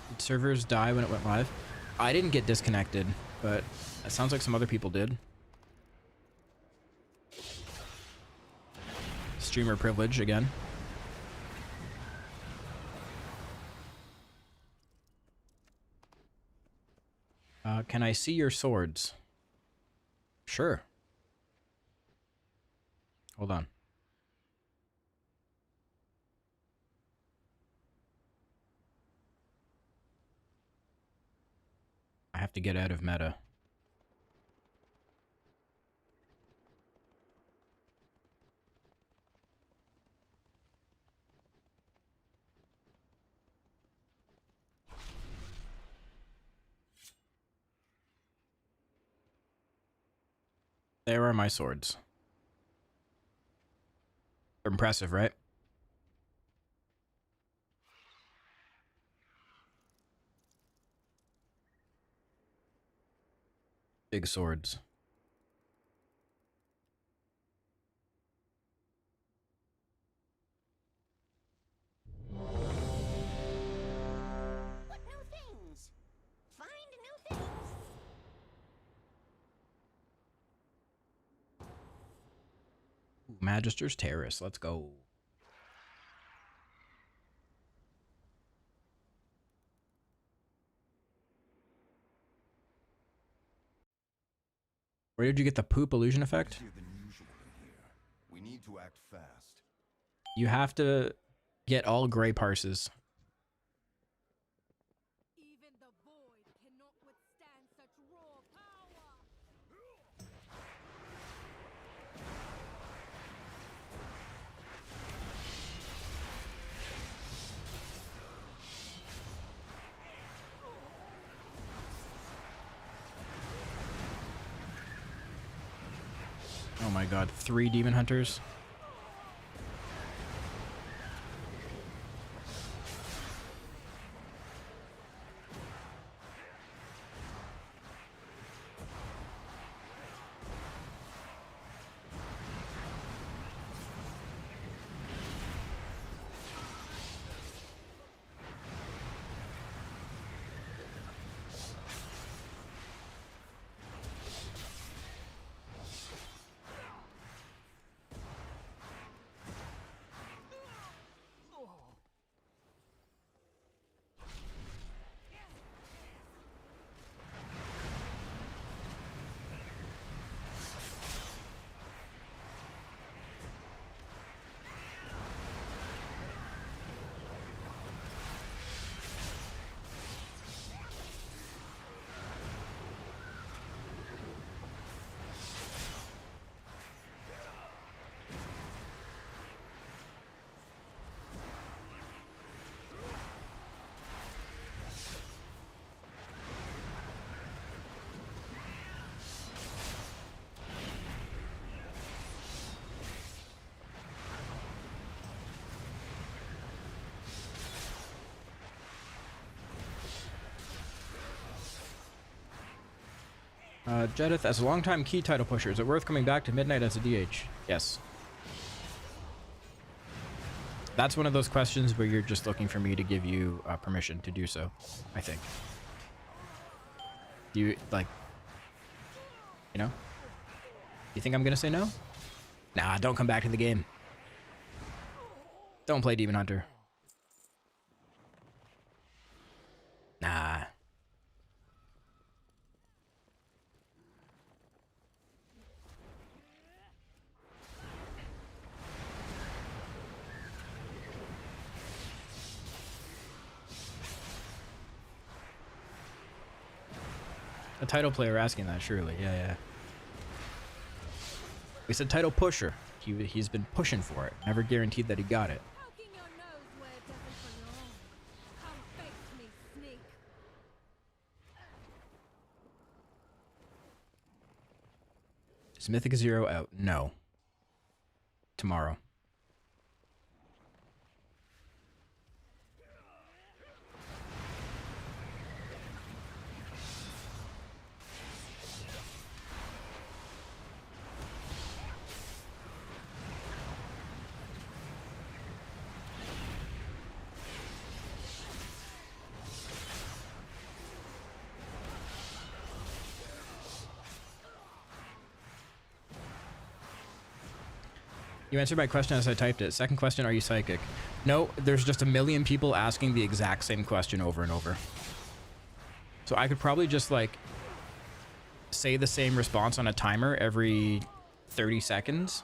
Did servers die when it went live? I didn't get disconnected, but it sounds like some other people did. Streamer privilege again. Can I see your swords? Sure. Hold on. I have to get out of meta. There are my swords. They're impressive, right? Big swords. What new things? Find new things. Ooh, Magister's Terrace. Let's go. Where did you get the poop illusion effect? Busier than usual in here. We need to act fast. You have to get all gray parses. Even the void cannot withstand such raw power. Oh my god, 3 demon hunters. Jedith, as a longtime key title pusher, is it worth coming back to Midnight as a DH? Yes. That's one of those questions where you're just looking for me to give you permission to do so, I think. Do you, like, you know? You think I'm gonna say no? Nah, don't come back to the game. Don't play Demon Hunter. Nah. A title player asking that, surely. Yeah. We said title pusher. He's been pushing for it. Never guaranteed that he got it. Poking your nose where it doesn't belong. Come face me, sneak. Is Mythic Zero out? No. Tomorrow. You answered my question as I typed it. Second question, are you psychic? No, there's just a million people asking the exact same question over and over. So I could probably just, like, say the same response on a timer every 30 seconds,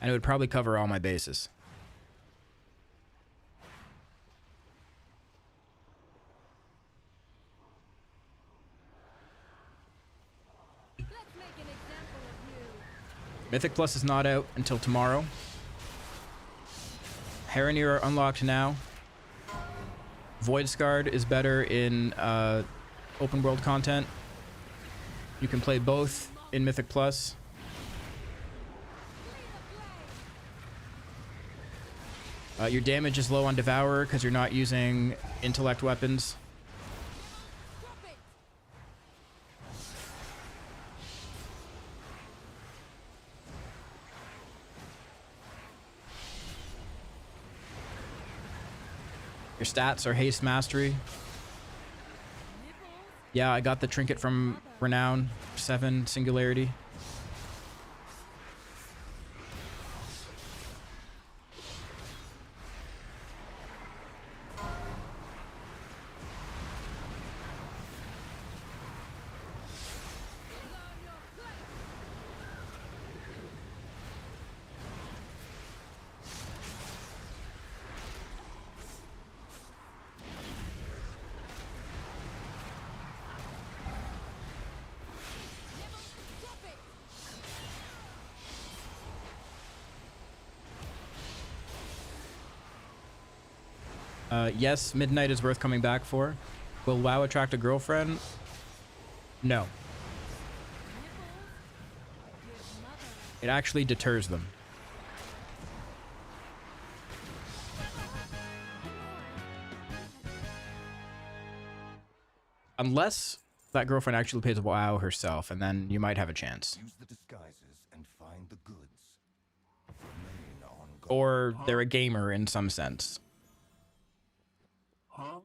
and it would probably cover all my bases. Let's make an example of you. Mythic Plus is not out until tomorrow. Heronir are unlocked now. Void Scarred is better in open world content. You can play both in Mythic Plus. Your damage is low on Devourer because you're not using intellect weapons. Your stats are Haste Mastery. Yeah, I got the trinket from Renown 7 Singularity. Yes, Midnight is worth coming back for. Will WoW attract a girlfriend? No. It actually deters them. Unless that girlfriend actually plays WoW herself, and then you might have a chance. Use the disguises and find the goods. Remain on guard. Or they're a gamer in some sense. Huh?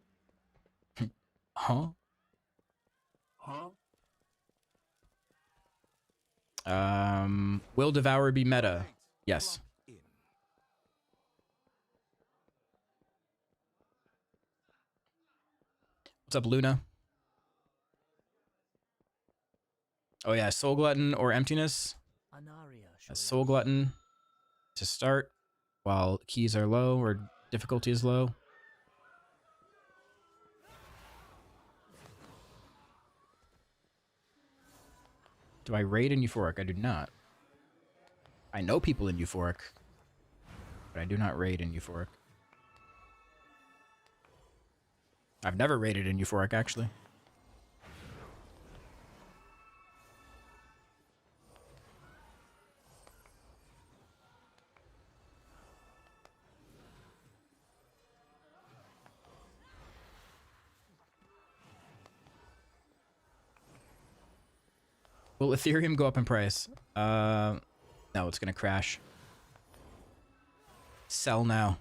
Huh? Will Devourer be meta? Yes. What's up, Luna? Oh yeah, Soul Glutton or Emptiness. A Soul Glutton to start while keys are low or difficulty is low. Do I raid in Euphoric? I do not. I know people in Euphoric, but I do not raid in Euphoric. I've never raided in Euphoric, actually. Will Ethereum go up in price? No, it's gonna crash. Sell now.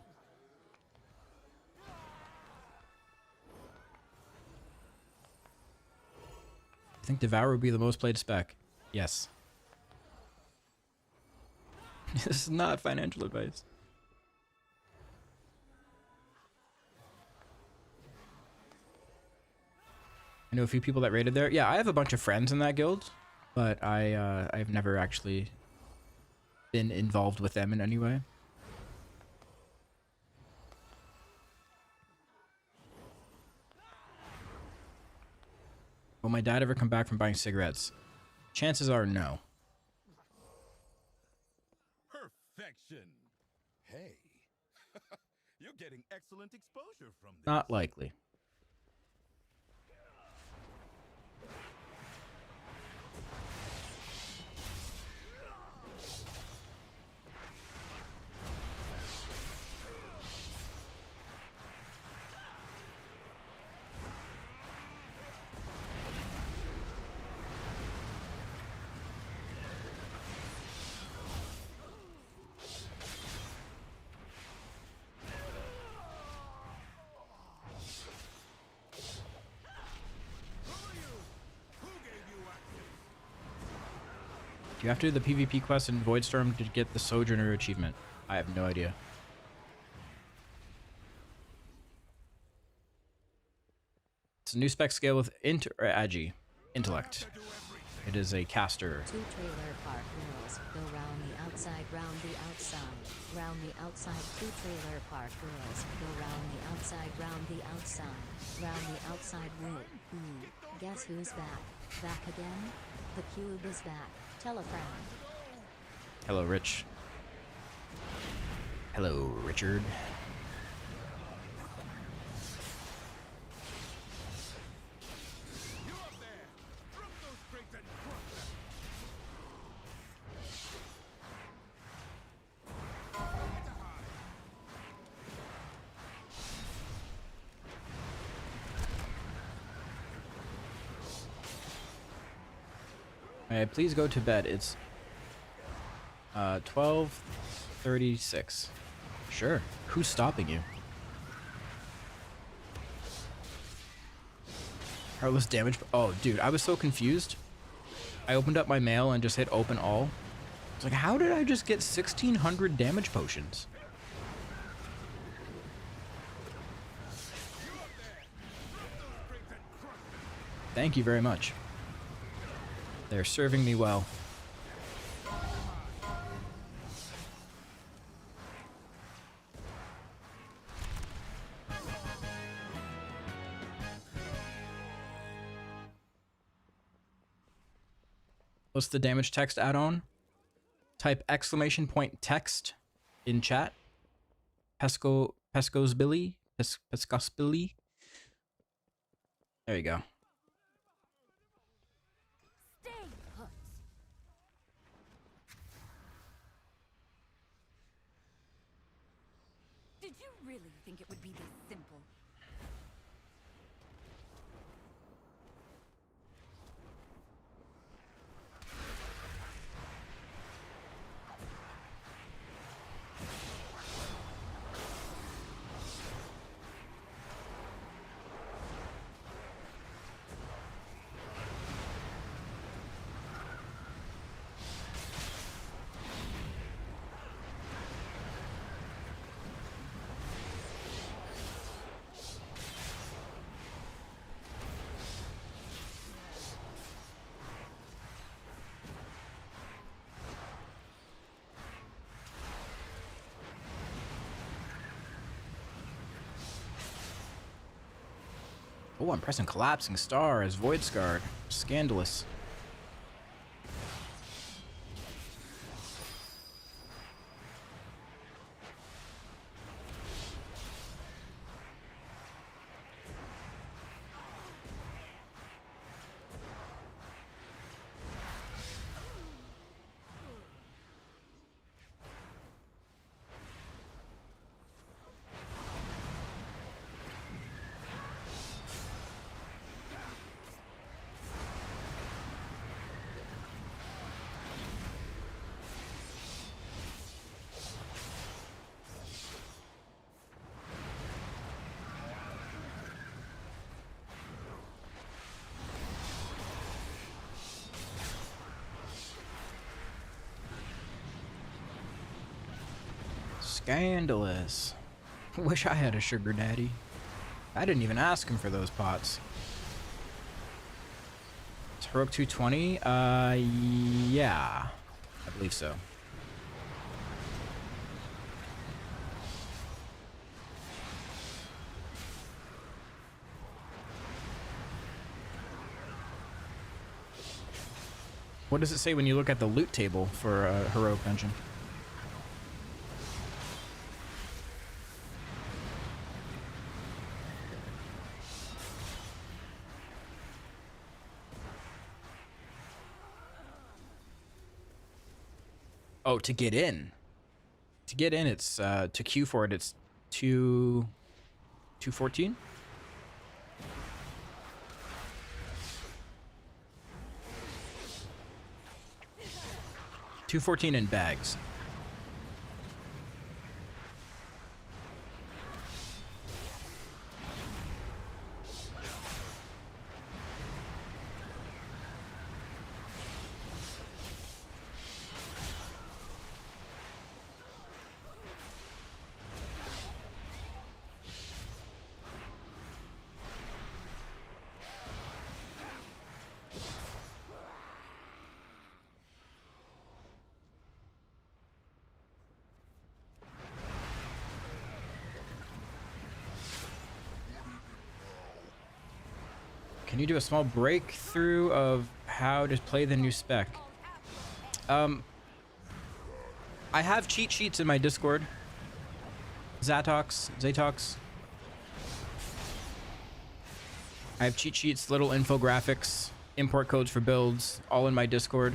I think Devourer would be the most played spec. Yes. This is not financial advice. I know a few people that raided there. Yeah, I have a bunch of friends in that guild, but I've never actually been involved with them in any way. Will my dad ever come back from buying cigarettes? Chances are no. Perfection. Hey, you're getting excellent exposure from this. Not likely. Do you have to do the PvP quest in Voidstorm to get the Sojourner achievement? I have no idea. It's a new spec scale with Agi. Intellect. It is a caster. 2 trailer park girls go round the outside, round the outside, round the outside. 2 trailer park girls go round the outside, round the outside, round the outside. Whoa, ooh, guess who's back? Back again? The cube is back. Tell a friend. Hello, Rich. Hello, Richard. Alright, please go to bed. It's 12:36. Sure. Who's stopping you? Heartless damage. Oh, dude, I was so confused. I opened up my mail and just hit open all. It's like, how did I just get 1,600 damage potions? Thank you very much. They're serving me well. What's the damage text add-on? Type exclamation point text in chat. Pescosbilly. There you go. Stay put. Did you really think it would be this simple? Oh, I'm pressing Collapsing Star as Void Scarred. Scandalous. Scandalous. Wish I had a sugar daddy. I didn't even ask him for those pots. It's Heroic 220? Yeah. I believe so. What does it say when you look at the loot table for a heroic dungeon? Oh, to get in. To get in, it's to queue for it. It's 214. 214 in bags. Can you do a small breakthrough of how to play the new spec? I have cheat sheets in my Discord. Zatox. I have cheat sheets, little infographics, import codes for builds, all in my Discord.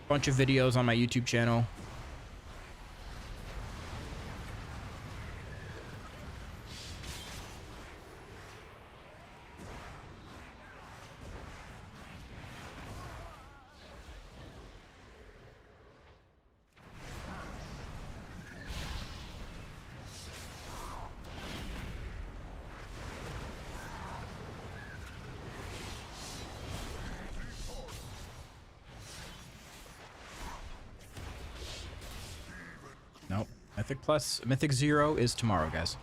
Bunch of videos on my YouTube channel. Nope. Mythic 0 is tomorrow, guys.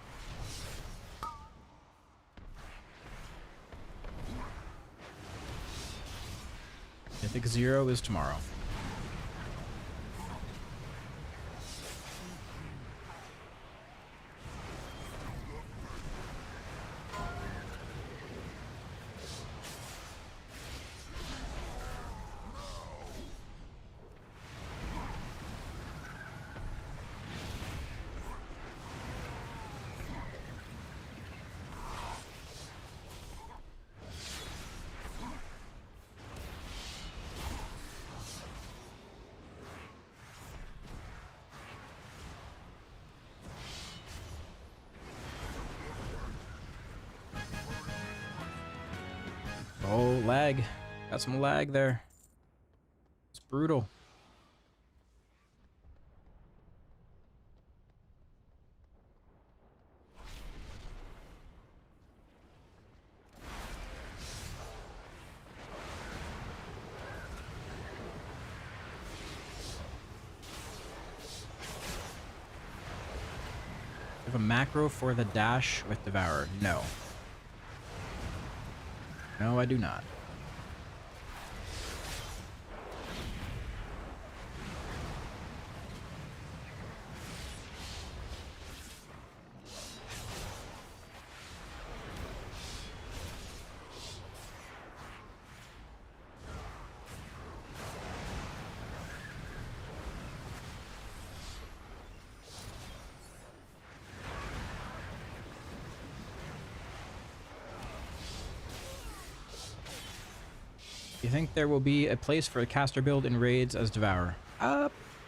Mythic 0 is tomorrow. Oh, lag. Got some lag there. It's brutal. You have a macro for the dash with Devourer? No. No, I do not. You think there will be a place for a caster build in raids as Devourer?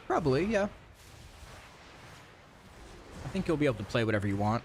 Probably, yeah. I think you'll be able to play whatever you want.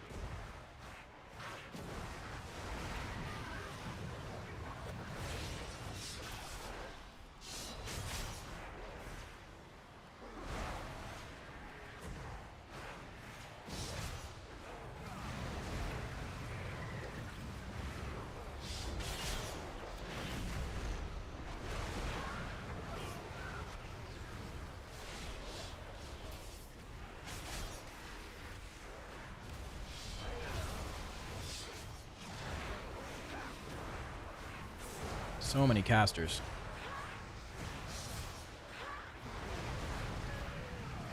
So many casters.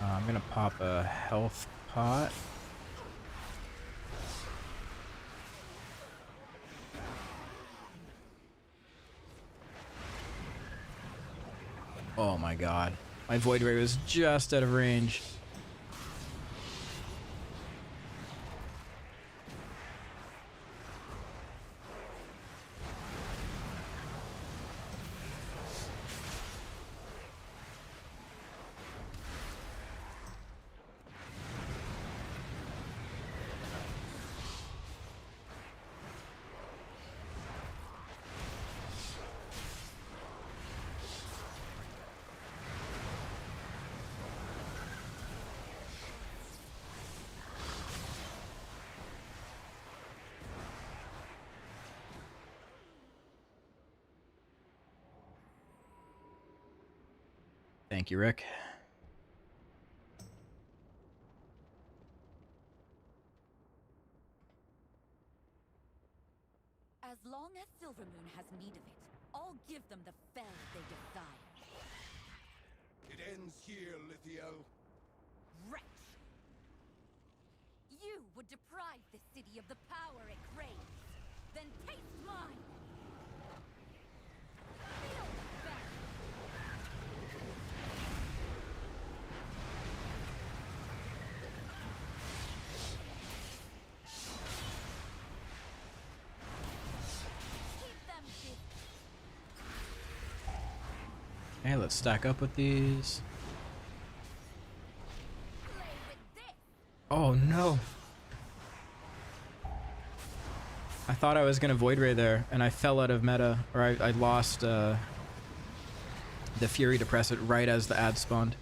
I'm gonna pop a health pot. Oh my god. My Void Ray was just out of range. Thank you, Rick. As long as Silvermoon has need of it, I'll give them the fel they desire. It ends here, Lithiel. Wretch! You would deprive the city of the power it craves. Then taste mine! Feel the fel! Okay, let's stack up with these. Oh no! I thought I was gonna Void Ray there, and I fell out of meta, or I lost the Fury to press it right as the ad spawned.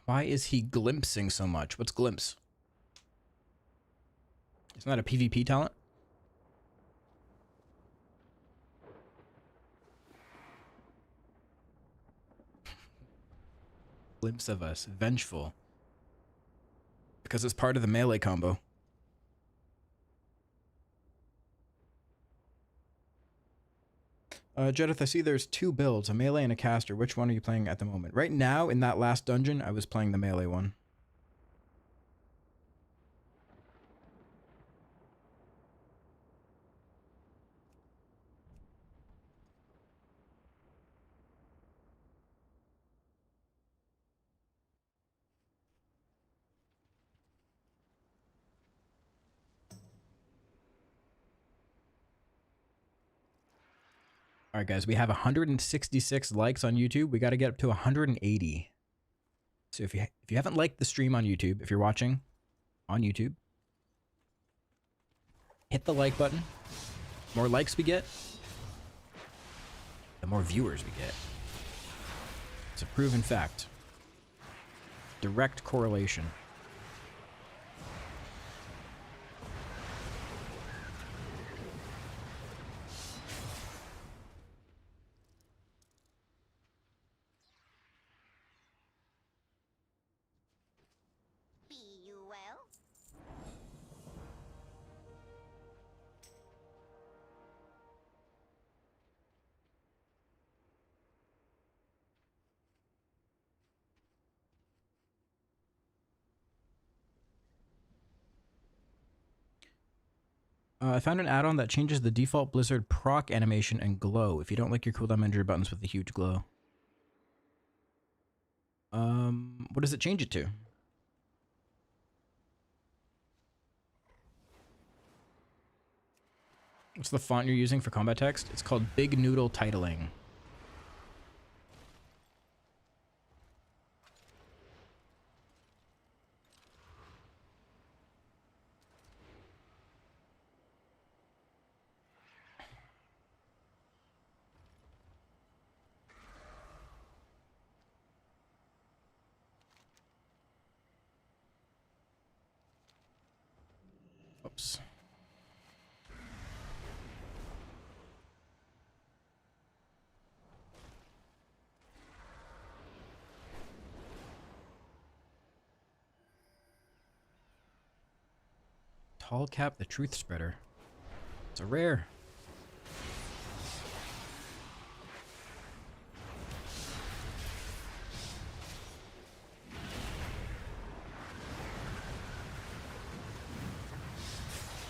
Why is he glimpsing so much? What's glimpse? Isn't that a PvP talent? Glimpse of us. Vengeful. Because it's part of the melee combo. Jedith, I see there's two builds, a melee and a caster. Which one are you playing at the moment? Right now, in that last dungeon, I was playing the melee one. All right, guys, we have 166 likes on YouTube. We got to get up to 180. So if you haven't liked the stream on YouTube, if you're watching on YouTube, hit the like button. The more likes we get, the more viewers we get. It's a proven fact. Direct correlation. Be you well? I found an add-on that changes the default Blizzard proc animation and glow if you don't like your cooldown manager buttons with a huge glow. What does it change it to? What's the font you're using for combat text? It's called Big Noodle Titling. Oops. Tall Cap the Truth Spreader. It's a rare.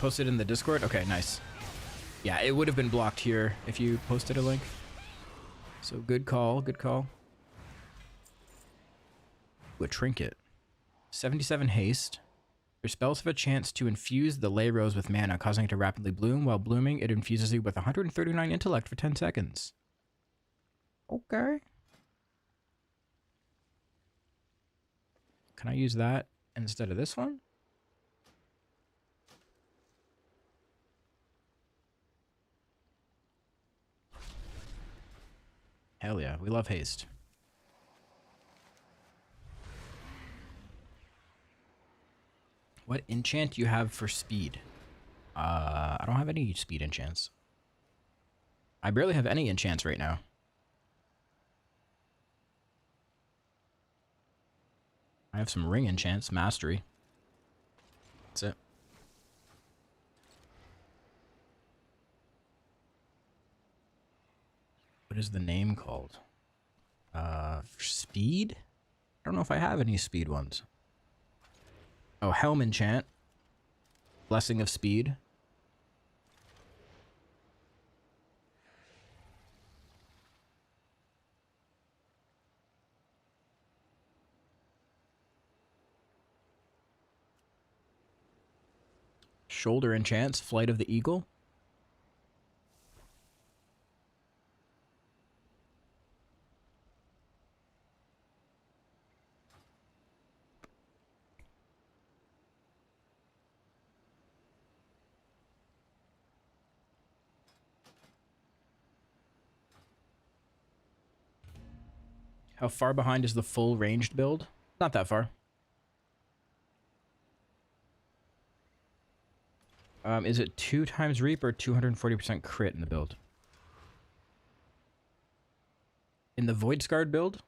Posted in the Discord? Okay, nice. Yeah, it would have been blocked here if you posted a link. So good call, good call. Ooh, a trinket. 77 haste. Your spells have a chance to infuse the ley rose with mana, causing it to rapidly bloom. While blooming, it infuses you with 139 intellect for 10 seconds. Okay. Can I use that instead of this one? Hell yeah, we love haste. What enchant do you have for speed? I don't have any speed enchants. I barely have any enchants right now. I have some ring enchants, mastery. That's it. What is the name called? Speed? I don't know if I have any speed ones. Oh, Helm enchant. Blessing of Speed. Shoulder enchants, Flight of the Eagle. How far behind is the full ranged build? Not that far. Is it 2 times Reap or 240% crit in the build? In the Void Scarred build?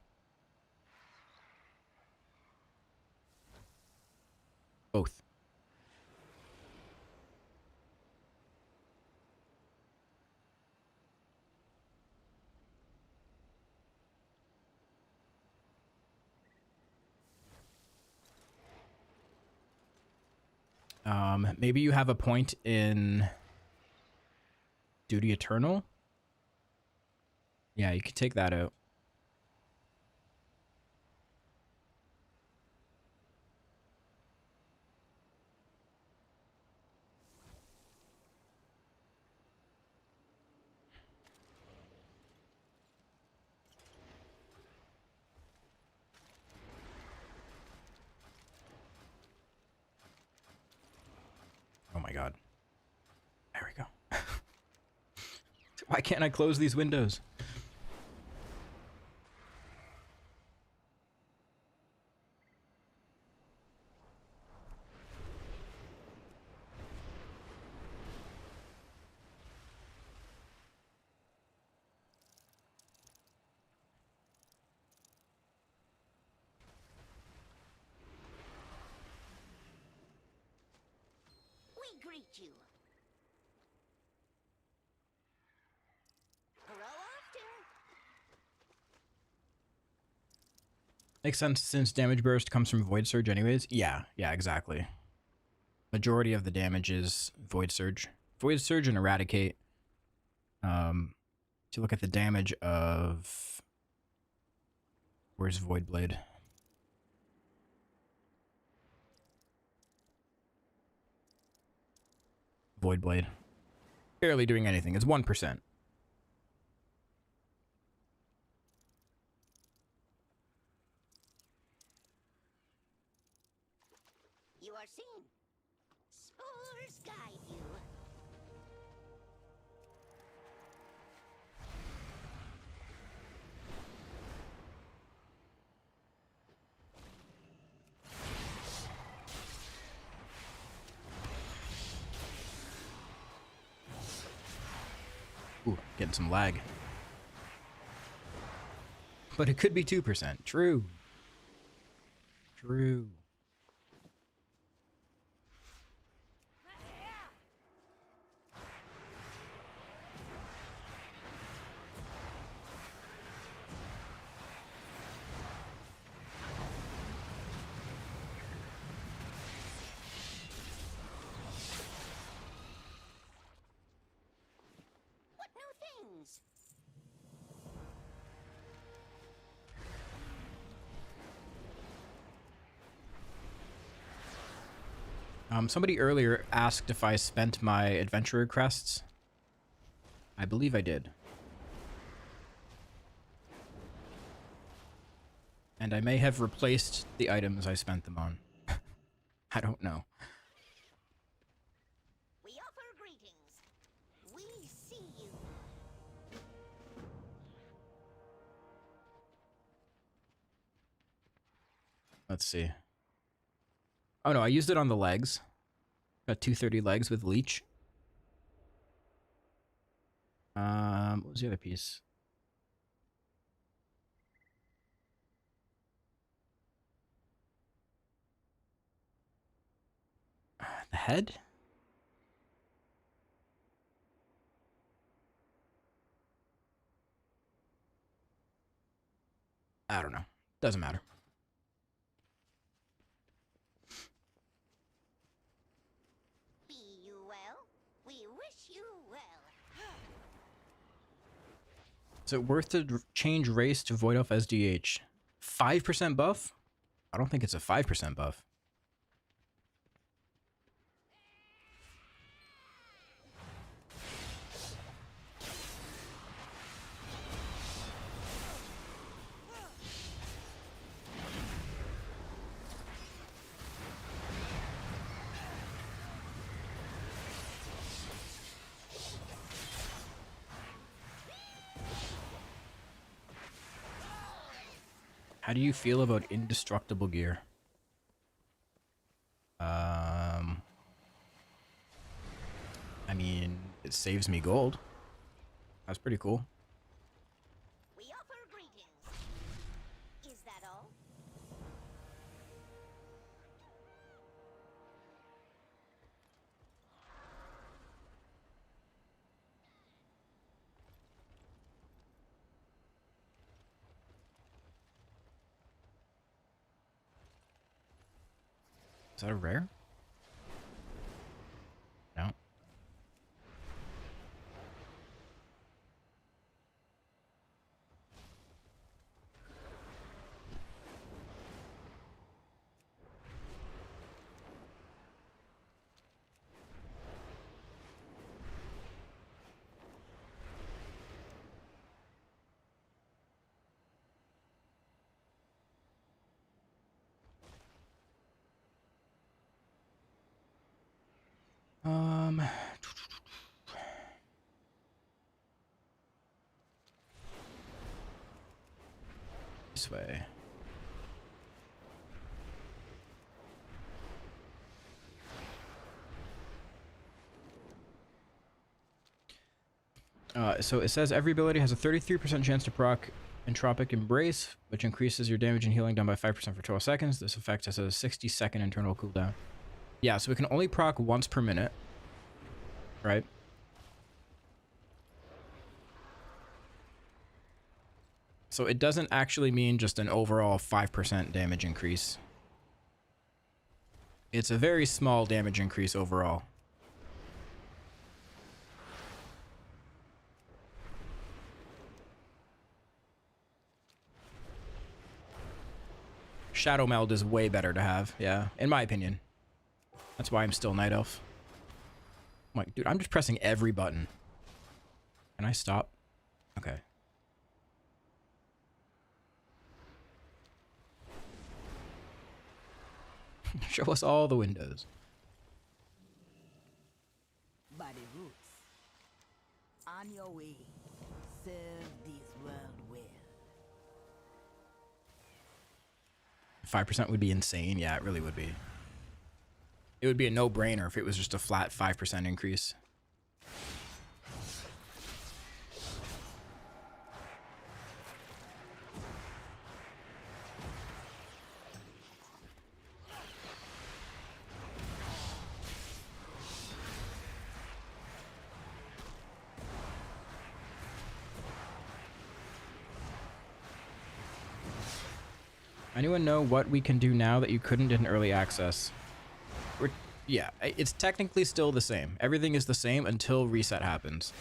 Both. Maybe you have a point in Duty Eternal? Yeah, you could take that out. Oh my god. There we go. Why can't I close these windows? We greet you. Grow after. Makes sense since damage burst comes from Void Surge anyways. Yeah, exactly. Majority of the damage is Void Surge. Void Surge and Eradicate. To look at the damage of... Where's Void Blade? Void Blade. Barely doing anything. It's 1%. You are seen. Spores guide you. Ooh, getting some lag. But it could be 2%. True. True. What new things? Somebody earlier asked if I spent my adventurer crests. I believe I did. And I may have replaced the items I spent them on. I don't know. We offer greetings. We see you. Let's see. Oh no, I used it on the legs. Got 230 legs with leech. What was the other piece? The head? I don't know. Doesn't matter. Be you well? We wish you well. Is it worth to change race to Void Elf SDH? 5% buff? I don't think it's a 5% buff. How do you feel about indestructible gear? I mean, it saves me gold. That's pretty cool. We offer greetings. Is that all? Is that a rare? No. This way. So it says every ability has a 33% chance to proc Entropic Embrace, which increases your damage and healing down by 5% for 12 seconds. This effect has a 60-second internal cooldown. Yeah, so we can only proc once per minute, right? So it doesn't actually mean just an overall 5% damage increase. It's a very small damage increase overall. Shadow Meld is way better to have, yeah, in my opinion. That's why I'm still Night Elf. I'm like, dude, I'm just pressing every button. Can I stop? Okay. Show us all the windows. Body roots. On your way. Serve this world well. 5% would be insane. Yeah, it really would be. It would be a no-brainer if it was just a flat 5% increase. Anyone know what we can do now that you couldn't in early access? Yeah, it's technically still the same. Everything is the same until reset happens.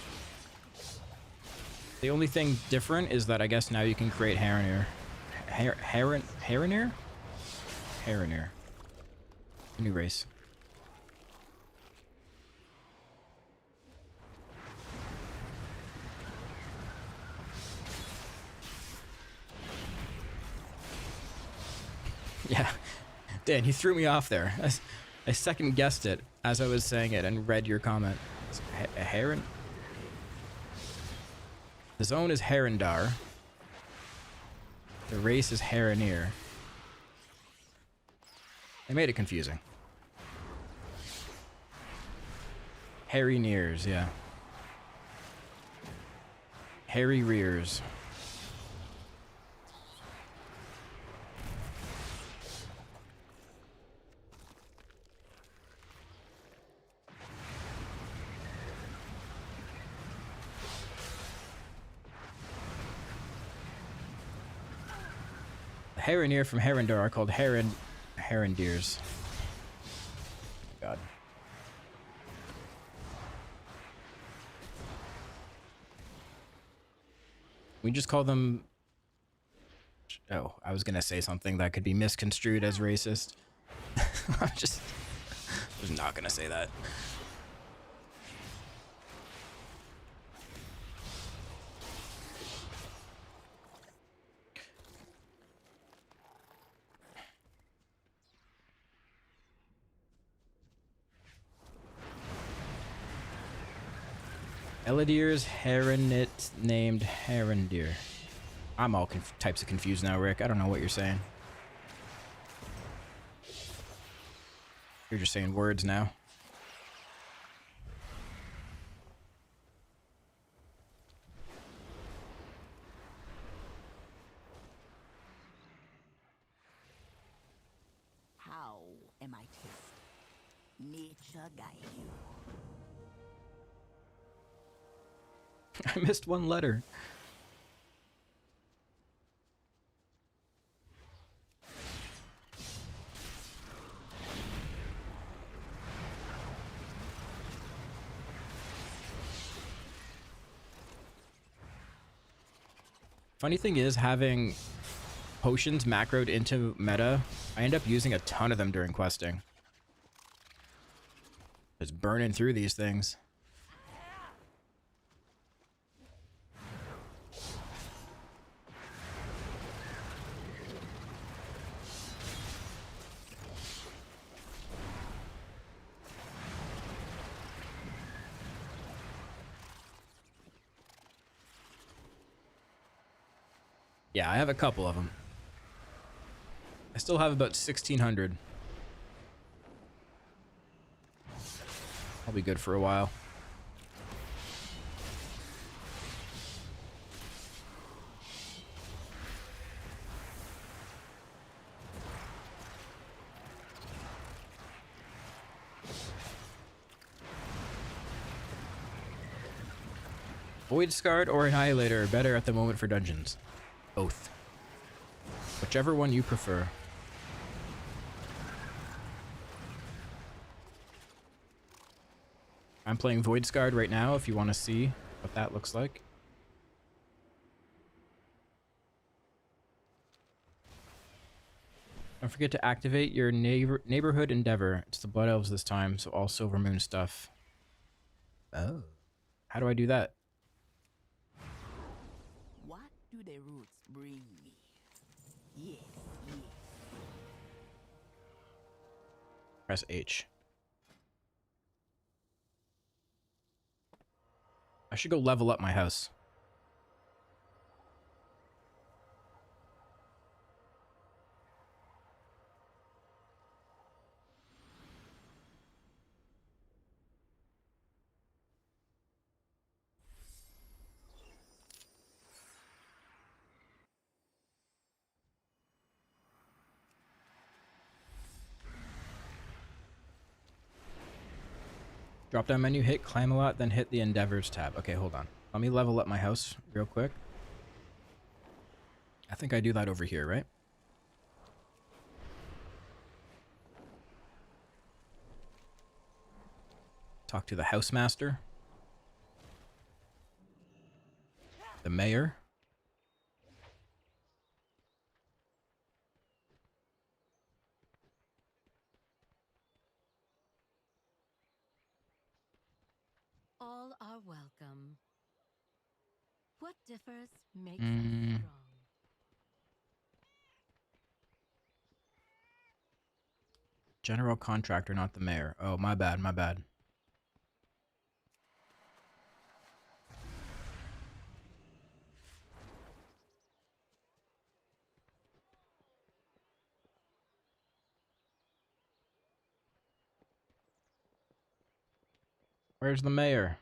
The only thing different is that I guess now you can create Harenir. Harenir? Harenir. A new race. Yeah, Dan, you threw me off there. I second guessed it as I was saying it and read your comment. A Heron? The zone is Herondar. The race is Harenir. They made it confusing. Harry Nears, yeah. Harry Rears. Harenir from Herondar are called Herondeers. God. We just call them... Oh, I was gonna say something that could be misconstrued as racist. I'm just not gonna say that. Eladirs Heronit named Herondir. I'm all types of confused now, Rick. I don't know what you're saying. You're just saying words now. How am I tested? Nature guide you. I missed one letter. Funny thing is, having potions macroed into meta, I end up using a ton of them during questing. Just burning through these things. Yeah, I have a couple of them. I still have about 1,600. I'll be good for a while. Void Scarred or Annihilator are better at the moment for dungeons. Both. Whichever one you prefer. I'm playing Void Scarred right now if you want to see what that looks like. Don't forget to activate your neighborhood endeavor. It's the Blood Elves this time, so all Silver Moon stuff. Oh. How do I do that? What do the roots bring me? Yes, yes. Press H. I should go level up my house. Drop down menu, hit climb a lot, then hit the Endeavors tab. Okay, hold on. Let me level up my house real quick. I think I do that over here, right? Talk to the housemaster. The mayor. All are welcome. What differs makes us Mm. strong. General contractor, not the mayor. Oh, my bad, my bad. Where's the mayor?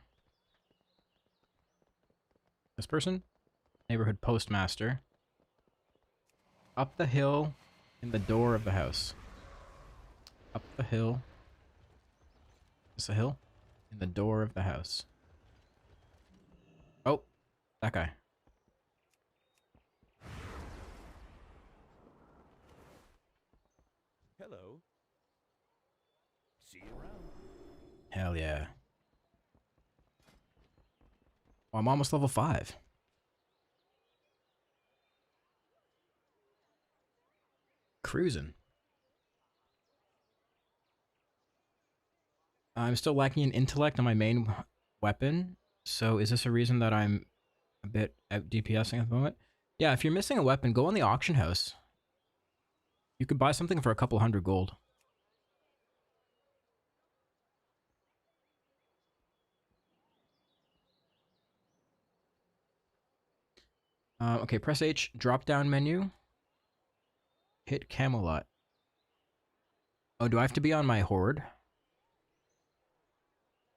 This person? Neighborhood postmaster. Up the hill in the door of the house. Up the hill. Is this a hill? In the door of the house. Oh, that guy. Hello. See you around. Hell yeah. Oh, I'm almost level 5. Cruising. I'm still lacking in intellect on my main weapon. So is this a reason that I'm a bit out DPSing at the moment? Yeah, if you're missing a weapon, go on the auction house. You could buy something for a couple hundred gold. Okay, press H, drop down menu. Hit Camelot. Oh, do I have to be on my horde?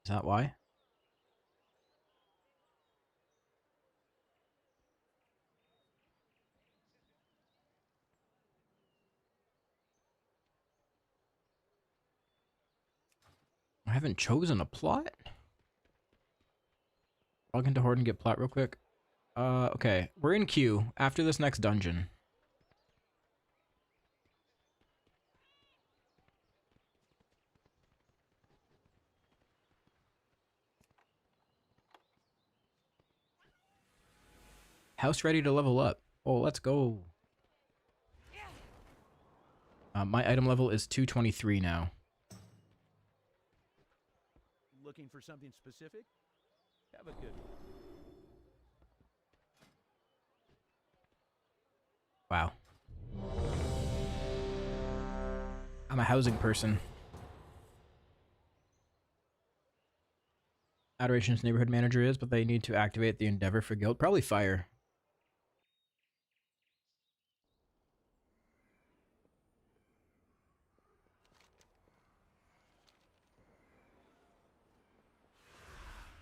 Is that why? I haven't chosen a plot? Log into horde and get plot real quick. Okay. We're in queue after this next dungeon. House ready to level up. Oh, let's go. My item level is 223 now. Looking for something specific? Have a good one. Wow. I'm a housing person. Adoration's neighborhood manager is, but they need to activate the Endeavor for guild. Probably fire.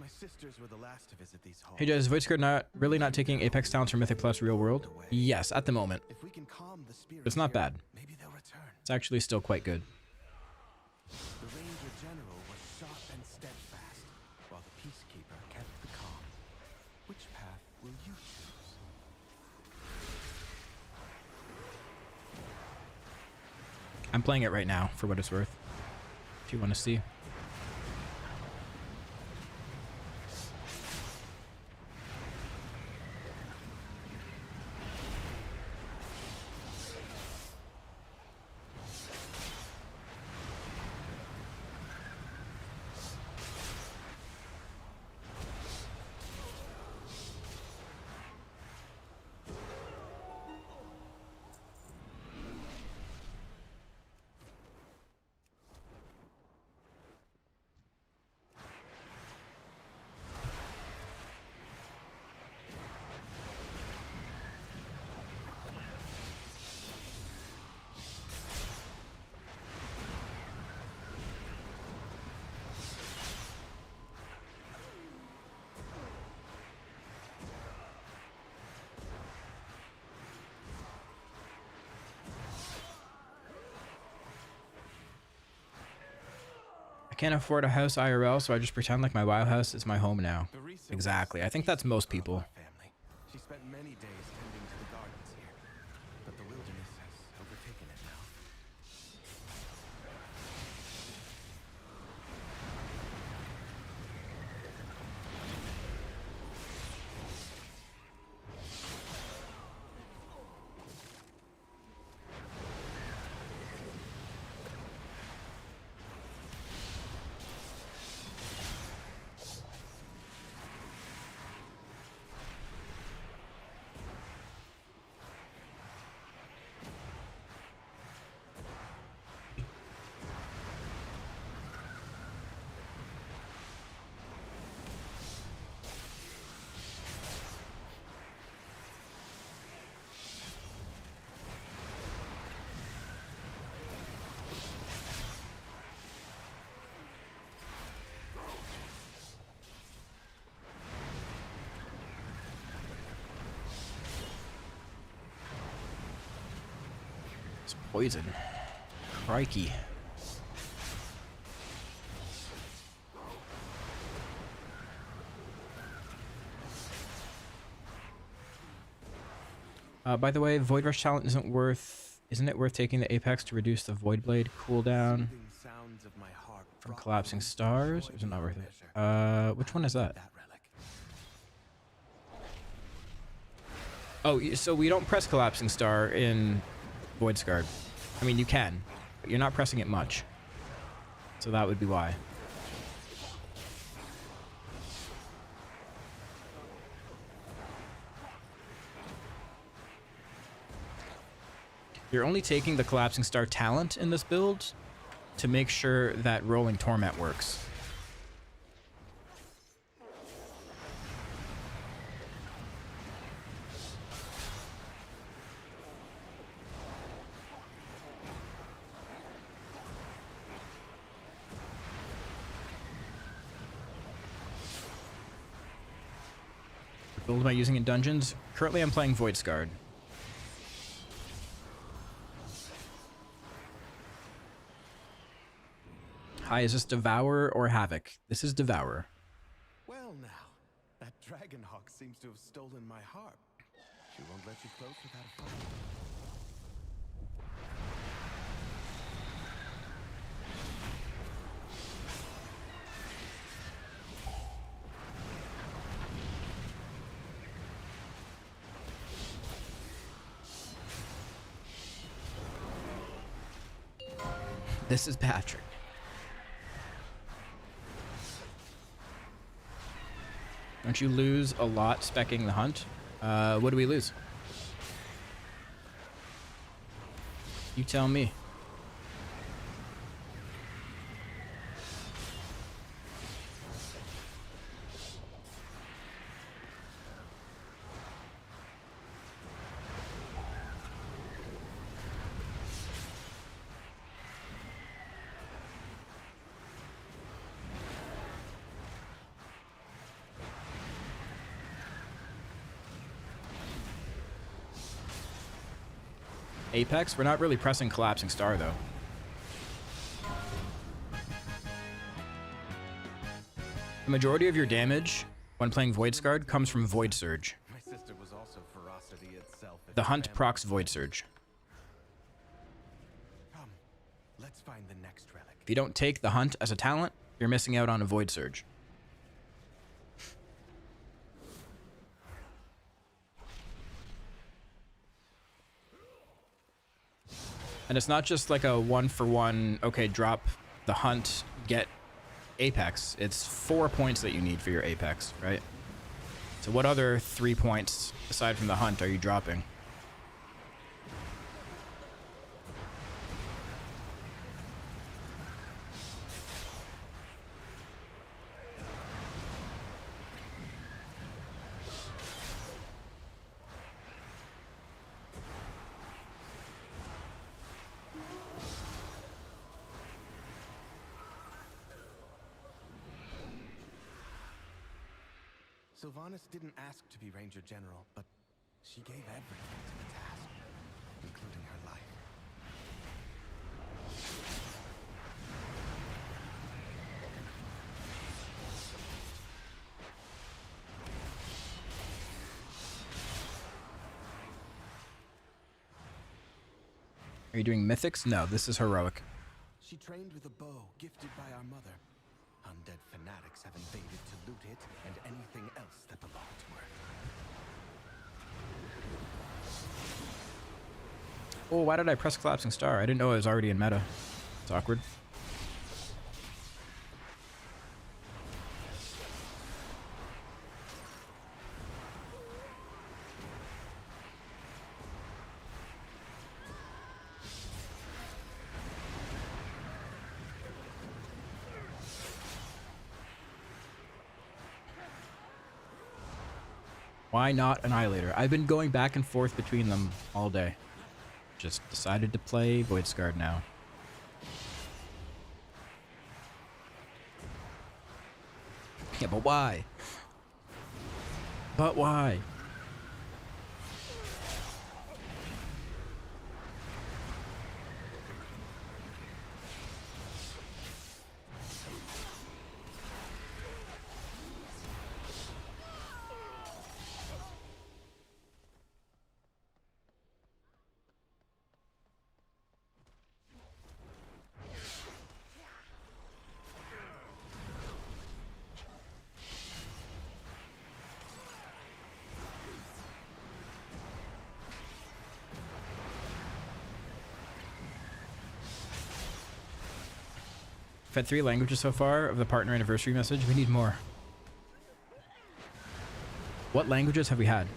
My sisters were the last to visit these halls. Hey, Jez, is Void Squad really not taking Apex Talents from Mythic Plus Real World? Yes, at the moment. If we can calm the spirits It's not here, bad. maybe they'll return. It's actually still quite good. The Ranger General was sharp and steadfast, while the Peacekeeper kept the calm. Which path will you choose? I'm playing it right now, for what it's worth. If you want to see. I can't afford a house IRL, so I just pretend like my WoW house is my home now. Barisa Exactly. was I think the that's most peacekeeper of people. our family. She spent many days tending to the gardens here, but the wilderness has overtaken it now. It's poison. Crikey. By the way, Void Rush talent isn't it worth taking the Apex to reduce the Void Blade cooldown Soothing sounds of my heart from brought collapsing relief stars? and Or is it not joy worth beyond it? Which one is that? that relic. Oh, so we don't press collapsing star in Void Scarred. I mean, you can, but you're not pressing it much. So that would be why. You're only taking the collapsing star talent in this build to make sure that rolling torment works. Build am I using in dungeons? Currently I'm playing Void Scarred. Hi, is this Devourer or Havoc? This is Devourer. Well now, that Dragonhawk seems to have stolen my harp. She won't let you close without a fight. This is Patrick. Don't you lose a lot speccing the hunt? What do we lose? You tell me. Apex? We're not really pressing collapsing star though. The majority of your damage when playing Void Scarred comes from Void Surge. My sister was also ferocity itself. The hunt procs Void Surge. Come, let's find the next relic. If you don't take the hunt as a talent, you're missing out on a Void Surge. And it's not just like a 1-for-1, okay, drop the hunt, get Apex. It's 4 points that you need for your Apex, right? So what other 3 points, aside from the hunt, are you dropping? Sylvanas didn't ask to be Ranger General, but she gave everything to the task, including her life. Are you doing mythics? No, this is heroic. She trained with a bow gifted by our mother. Undead fanatics have invaded to loot it and anything else that belonged to her. Oh, why did I press Collapsing Star? I didn't know it was already in meta. It's awkward. Why not Annihilator? I've been going back and forth between them all day. Just decided to play Void Scarred now. Yeah, but why? But why? I've had 3 languages so far of the partner anniversary message. We need more. What languages have we had?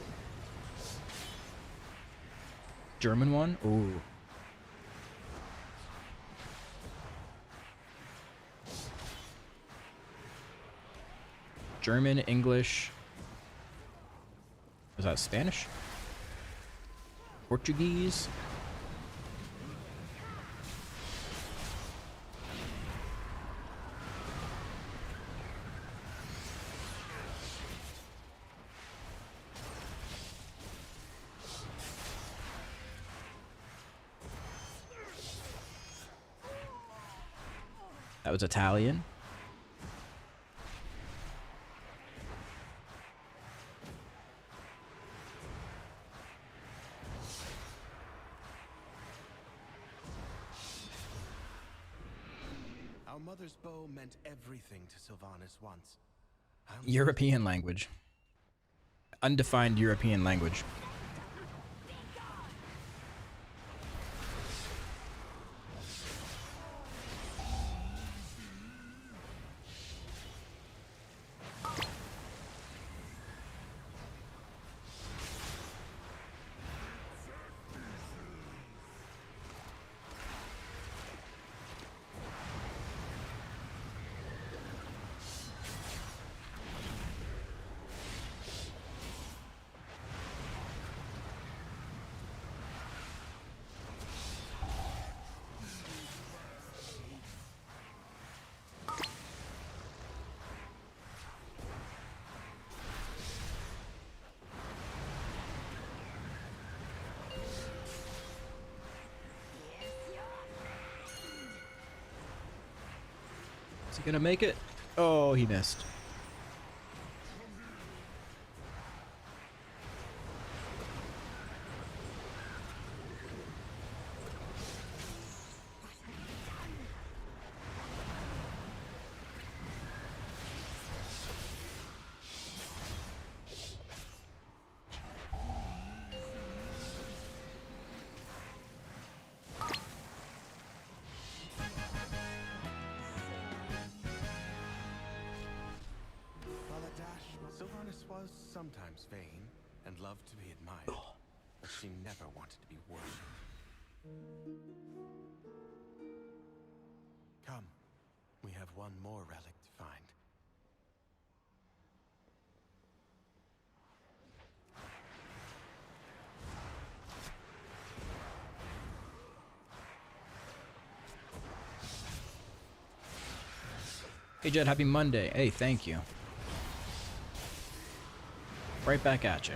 German one? Ooh. German, English. Was that Spanish? Portuguese? That was Italian. Our mother's bow meant everything to Sylvanas once. European language. Undefined European language. Is he gonna make it? Oh, he missed. Sylvanas was sometimes vain and loved to be admired, but she never wanted to be worshipped. Come, we have one more relic to find. Hey Jed, happy Monday. Hey, thank you. Right back at you.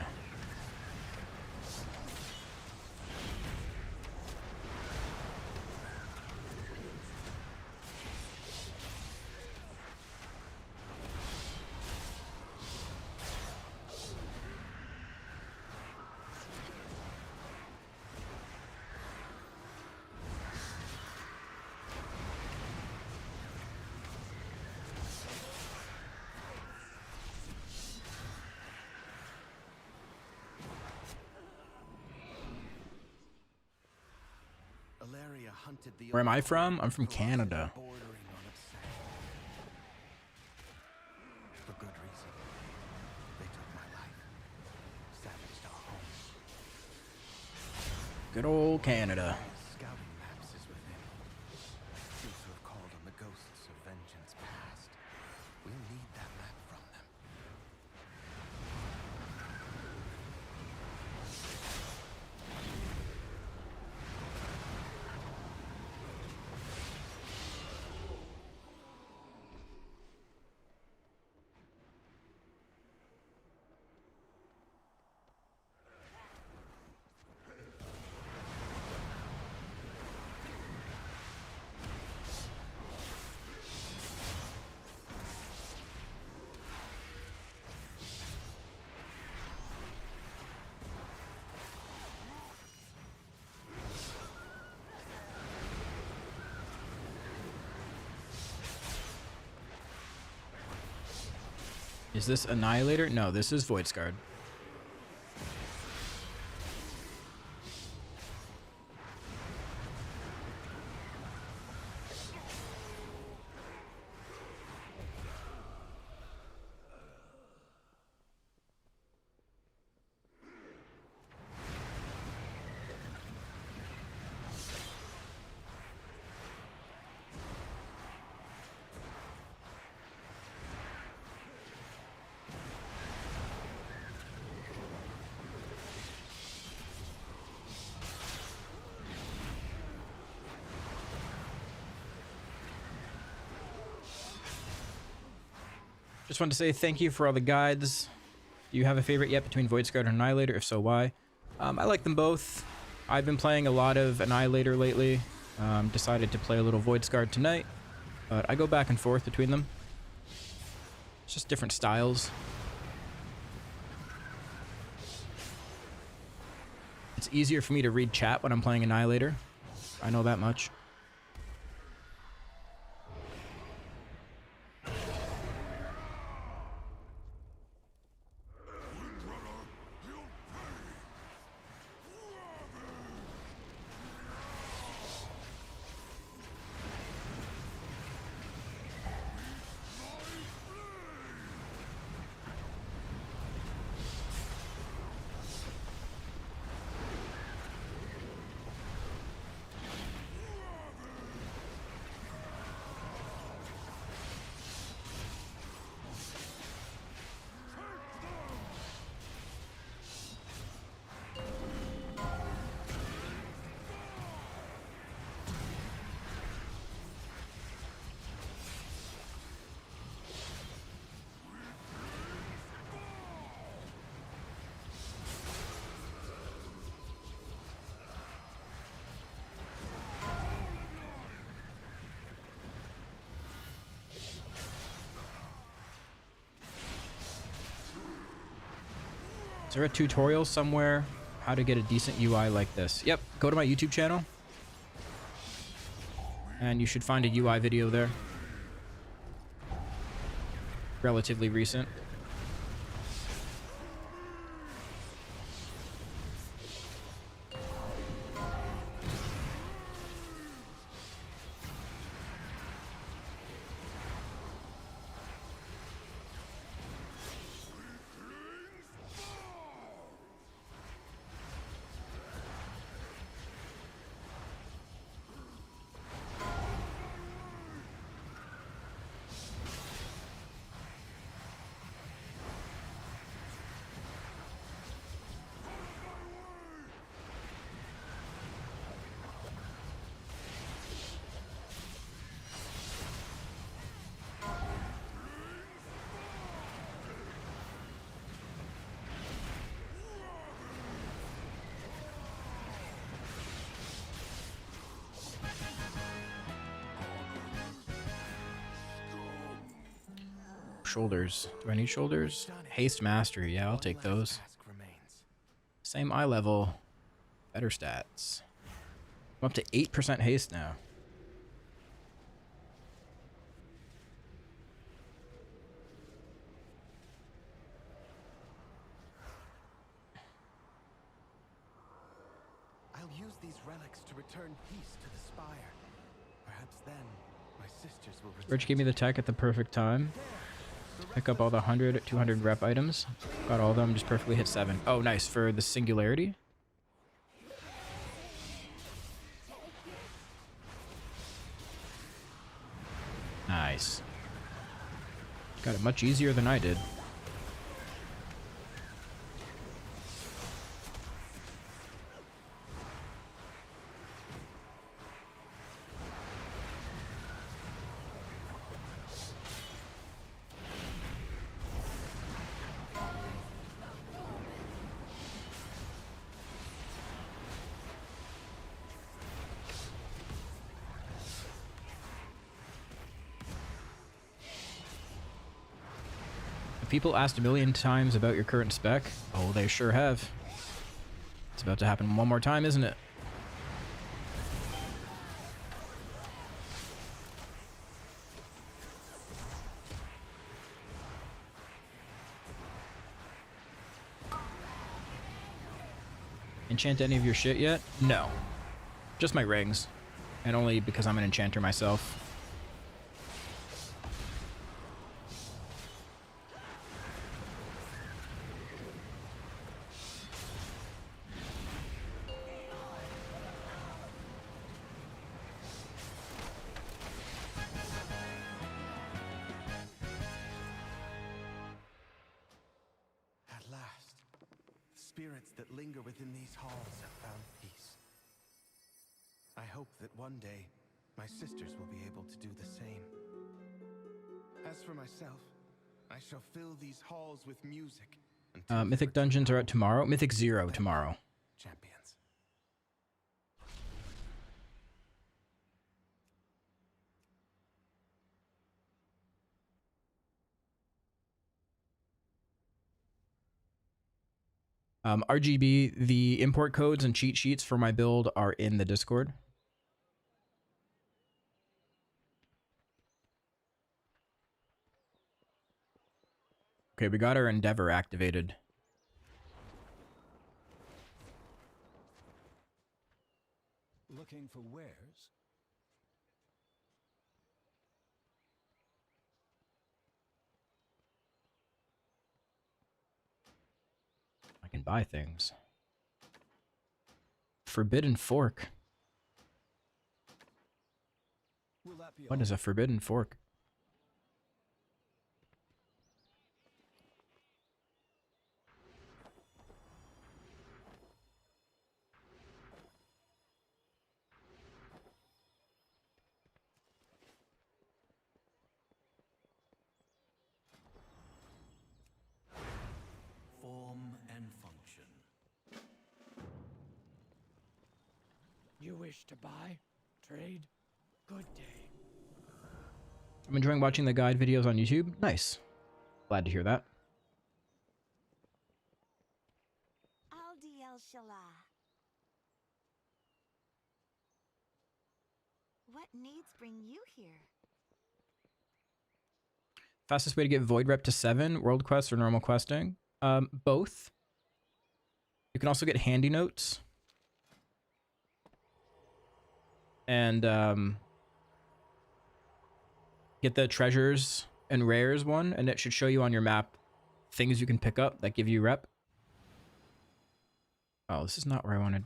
area hunted the Where am I old from? I'm from ferocity Canada. bordering on obsession. For good reason. They took my life. Savaged our home. Good old Canada. Scouting maps is within. Seems to have called on the ghosts of vengeance past. We'll need that map from them. Is this Annihilator? No, this is Voidsguard. Just want to say thank you for all the guides. Do you have a favorite yet between Voidsguard and Annihilator? If so, why? I like them both. I've been playing a lot of Annihilator lately. Decided to play a little Voidsguard tonight, but I go back and forth between them. It's just different styles. It's easier for me to read chat when I'm playing Annihilator. I know that much. Is there a tutorial somewhere how to get a decent UI like this? Yep, go to my YouTube channel and you should find a UI video there. Relatively recent. Shoulders. Do I need shoulders? Haste mastery. Yeah, I'll take those. Same eye level. Better stats. I'm up to 8% haste now. I'll use use these relics to return peace to the spire. Perhaps then my sisters will return. Rich gave me the tech at the perfect time. Pick up all the 100, 200 rep items. Got all of them, just perfectly hit 7. Oh, nice. For the singularity? Nice. Got it much easier than I did. People asked a million times about your current spec. Oh, they sure have. It's about to happen one more time, isn't it? Enchant any of your shit yet? No. Just my rings. And only because I'm an enchanter myself. Spirits that linger within these halls have found peace. I hope that one day my sisters will be able to do the same. As for myself, I shall fill these halls with music. Mythic dungeons are out tomorrow. Mythic 0 tomorrow. Champions. RGB, the import codes and cheat sheets for my build are in the Discord. Okay, we got our Endeavor activated. Looking for wares? I can buy things. Forbidden fork. Will that be What all? is a forbidden fork? Form and function. You wish to buy? Trade? Good day. I'm enjoying watching the guide videos on YouTube. Nice. Glad to hear that. Aldi El Shalah. What needs bring you here? Fastest way to get Void Rep to 7, World Quest or normal questing? Both. You can also get handy notes. And get the treasures and rares one, and it should show you on your map things you can pick up that give you rep. Oh, this is not where I wanted.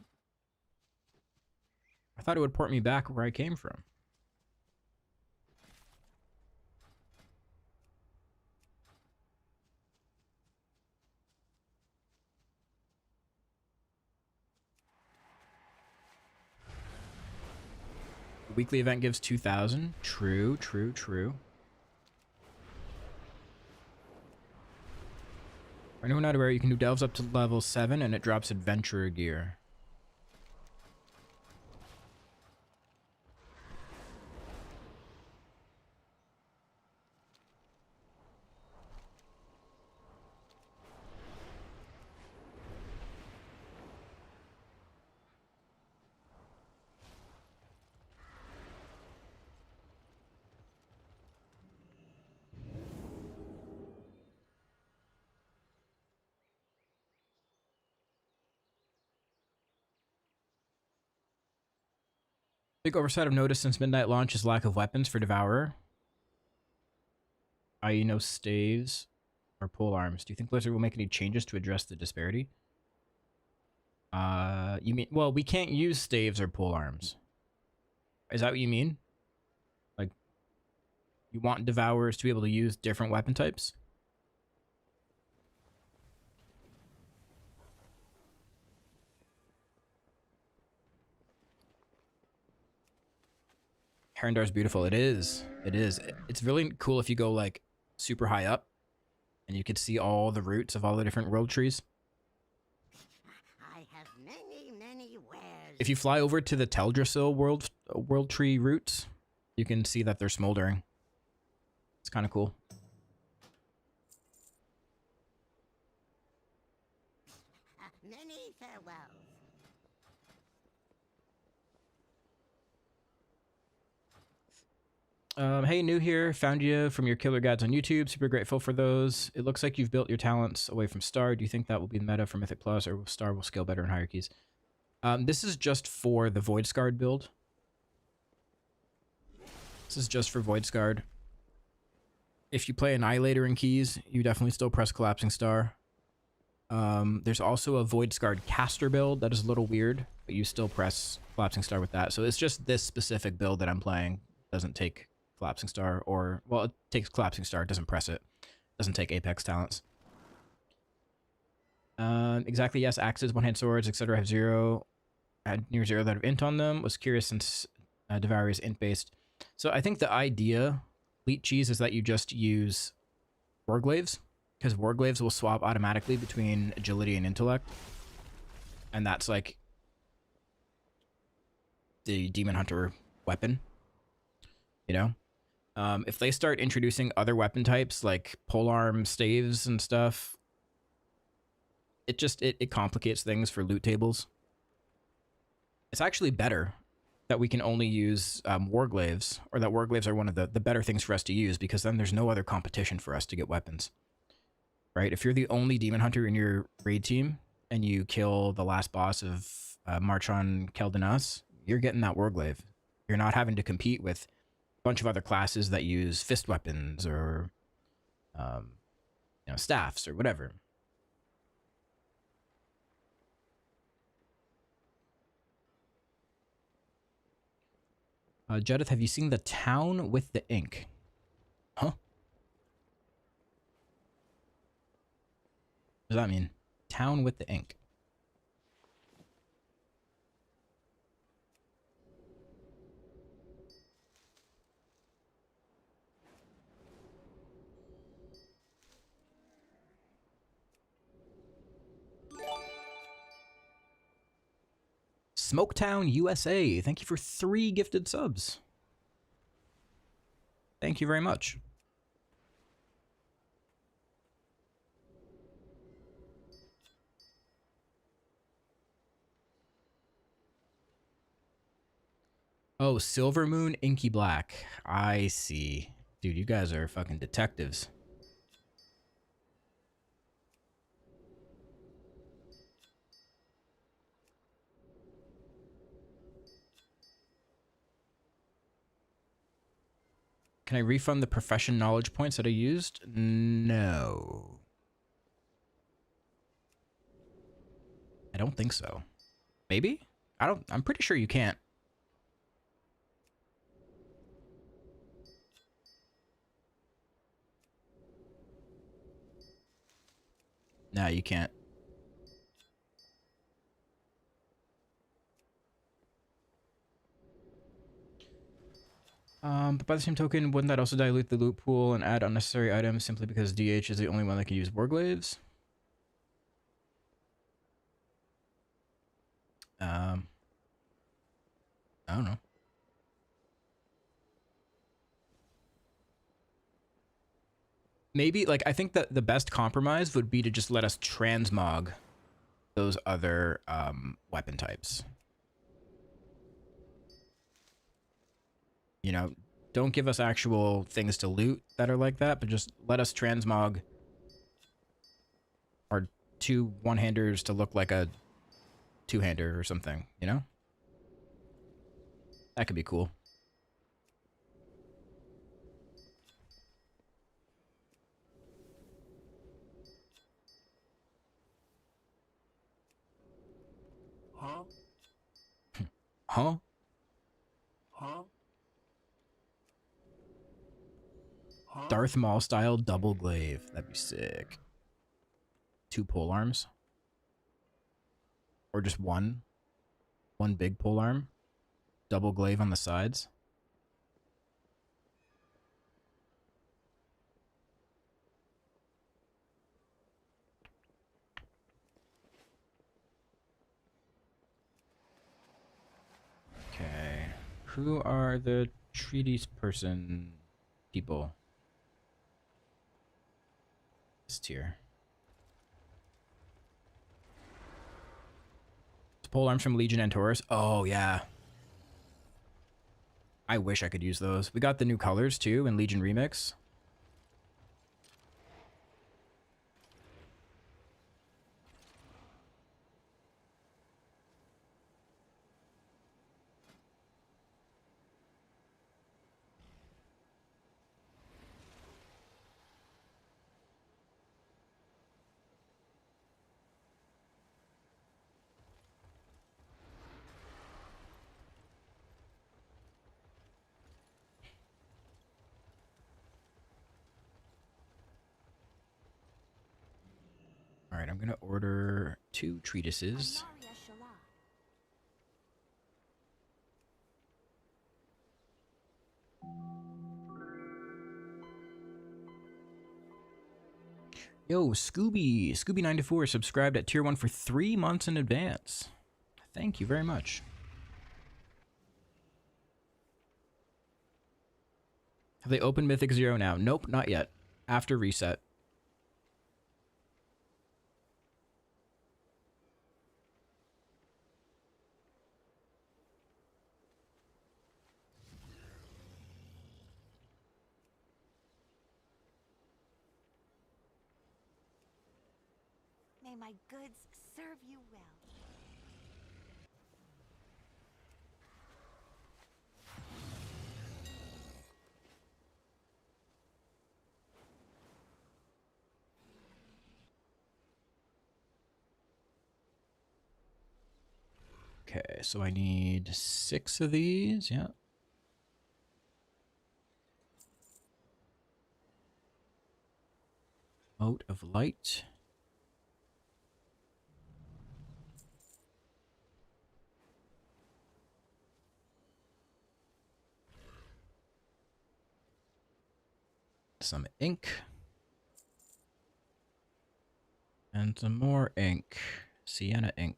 I thought it would port me back where I came from. The weekly event gives 2,000. True, true, true. For anyone not aware, you can do delves up to level 7 and it drops adventurer gear. Big oversight I've noticed since Midnight launch is lack of weapons for Devourer. I.e. no staves or pole arms. Do you think Blizzard will make any changes to address the disparity? You mean, well, we can't use staves or pole arms. Is that what you mean? Like, you want Devourers to be able to use different weapon types? Herendar's beautiful. It is. It is. It's really cool if you go, like, super high up and you could see all the roots of all the different world trees. I have many wares. If you fly over to the Teldrassil world tree roots, you can see that they're smoldering. It's kind of cool. Many farewells. Hey, new here. Found you from your killer guides on YouTube. Super grateful for those. It looks like you've built your talents away from Star. Do you think that will be the meta for Mythic Plus, or Star will scale better in hierarchies? This is just for the Void Scarred build. This is just for Void Scarred. If you play Annihilator in keys, you definitely still press Collapsing Star. There's also a Void Scarred caster build that is a little weird, but you still press Collapsing Star with that. So it's just this specific build that I'm playing. Doesn't take Collapsing Star, or, well, it takes Collapsing Star, it doesn't press it. Doesn't take Apex talents. Exactly, yes, axes, one-hand swords, etc. have zero, had near zero that have int on them. Was curious since Devourer is int-based. So I think the idea, Elite Cheese, is that you just use Warglaves, because Warglaves will swap automatically between agility and intellect. And that's like the Demon Hunter weapon, you know? If they start introducing other weapon types like polearm staves and stuff, it complicates things for loot tables. It's actually better that we can only use Warglaves, or that Warglaves are one of the better things for us to use, because then there's no other competition for us to get weapons. Right? If you're the only Demon Hunter in your raid team and you kill the last boss of March on Keldanas, you're getting that Warglaive. You're not having to compete with bunch of other classes that use fist weapons or you know, staffs or whatever. Jedith, have you seen the town with the ink? Huh? What does that mean? Town with the ink. Smoketown, USA. Thank you for 3 gifted subs. Thank you very much. Oh, Silver Moon, Inky Black. I see. Dude, you guys are fucking detectives. Can I refund the profession knowledge points that I used? No. I don't think so. Maybe? I'm pretty sure you can't. No, you can't. But by the same token, wouldn't that also dilute the loot pool and add unnecessary items simply because DH is the only one that can use Warglaves? I don't know. Maybe, like, I think that the best compromise would be to just let us transmog those other weapon types. You know, don't give us actual things to loot that are like that, but just let us transmog our 2 one-handers to look like a 2-hander or something, you know? That could be cool. Huh? Huh? Huh? Huh? Darth Maul style double glaive. That'd be sick. 2 pole arms. Or just one. One big pole arm. Double glaive on the sides. Okay. Who are the treaties person people? This tier. Pole arms from Legion and Taurus. Oh, yeah. I wish I could use those. We got the new colors, too, in Legion Remix. All right, I'm going to order 2 treatises. Yo, Scooby94 subscribed at tier 1 for 3 months in advance. Thank you very much. Have they opened Mythic Zero now? Nope, not yet. After reset. May my goods serve you well. Okay, so I need 6 of these, yeah. Mote of Light. Some ink. And some more ink. Sienna ink.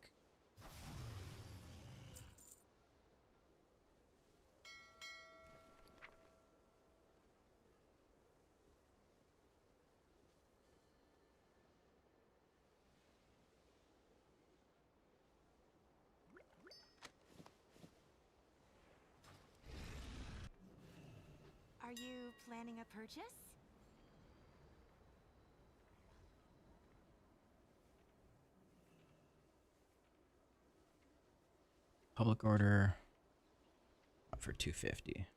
Are you planning a purchase? Public order. Up for 250.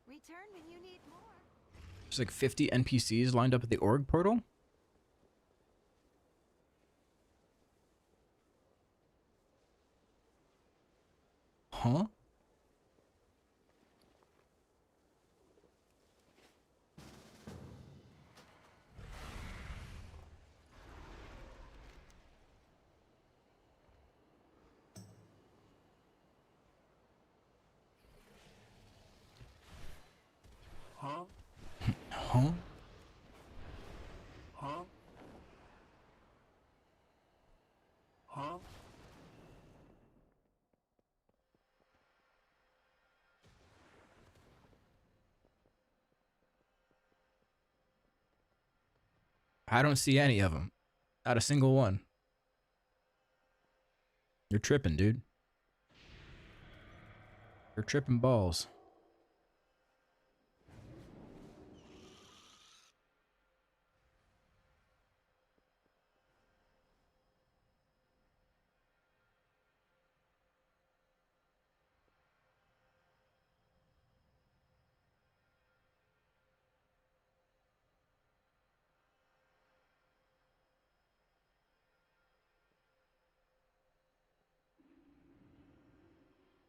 Return when you need more. There's like 50 NPCs lined up at the org portal. Huh? Huh? Huh? Huh? Huh? I don't see any of them. Not a single one. You're tripping, dude. You're tripping balls.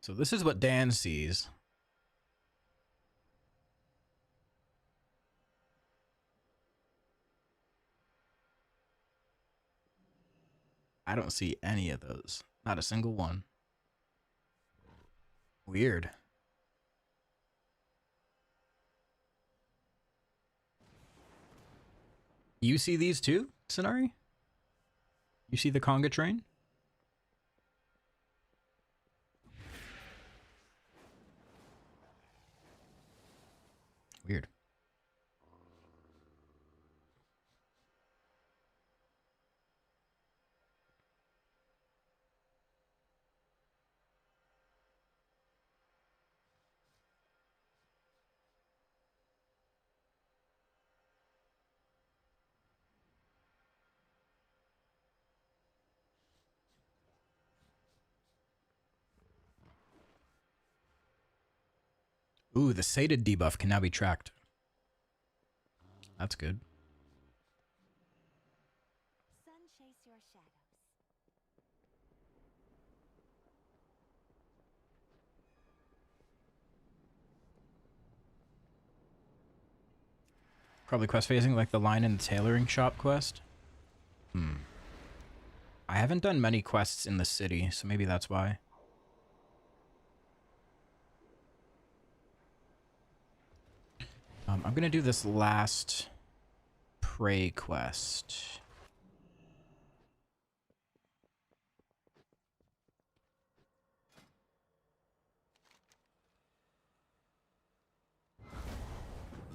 So this is what Dan sees. I don't see any of those. Not a single one. Weird. You see these too, Sonari? You see the conga train? Weird. Ooh, the sated debuff can now be tracked. That's good. Sun chase your shadows. Probably quest phasing like the line in the tailoring shop quest. I haven't done many quests in the city, so maybe that's why. I'm gonna do this last prey quest.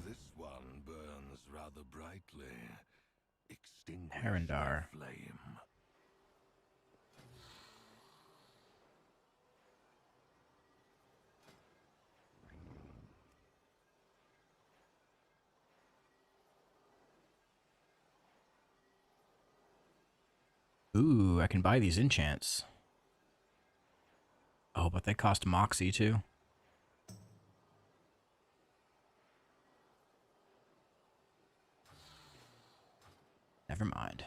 This one burns rather brightly. Extinguish Herondar. the flame. Ooh, I can buy these enchants. Oh, but they cost Moxie too. Never mind.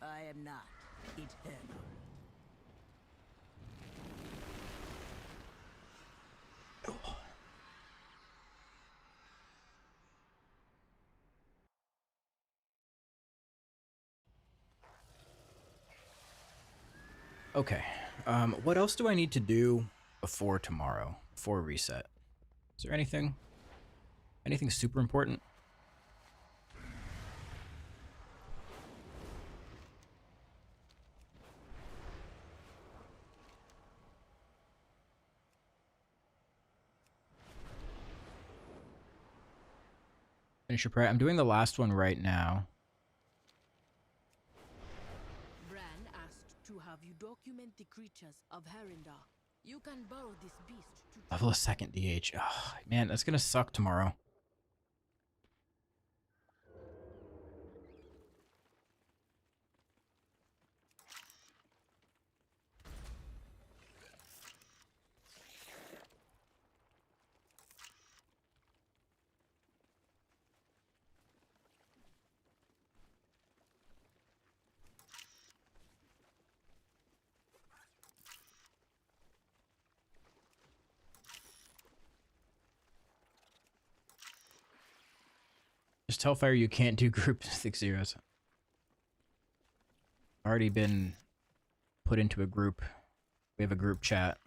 I am not eternal. Okay. What else do I need to do before tomorrow? Before reset? Is there anything? Anything super important? Finish your prayer. I'm doing the last one right now. Bran asked to have you document the creatures of Herondar. You can borrow this beast to Level a second DH. Oh, man, that's gonna suck tomorrow. Just tell Fire you can't do group 6-0s. Already been put into a group. We have a group chat.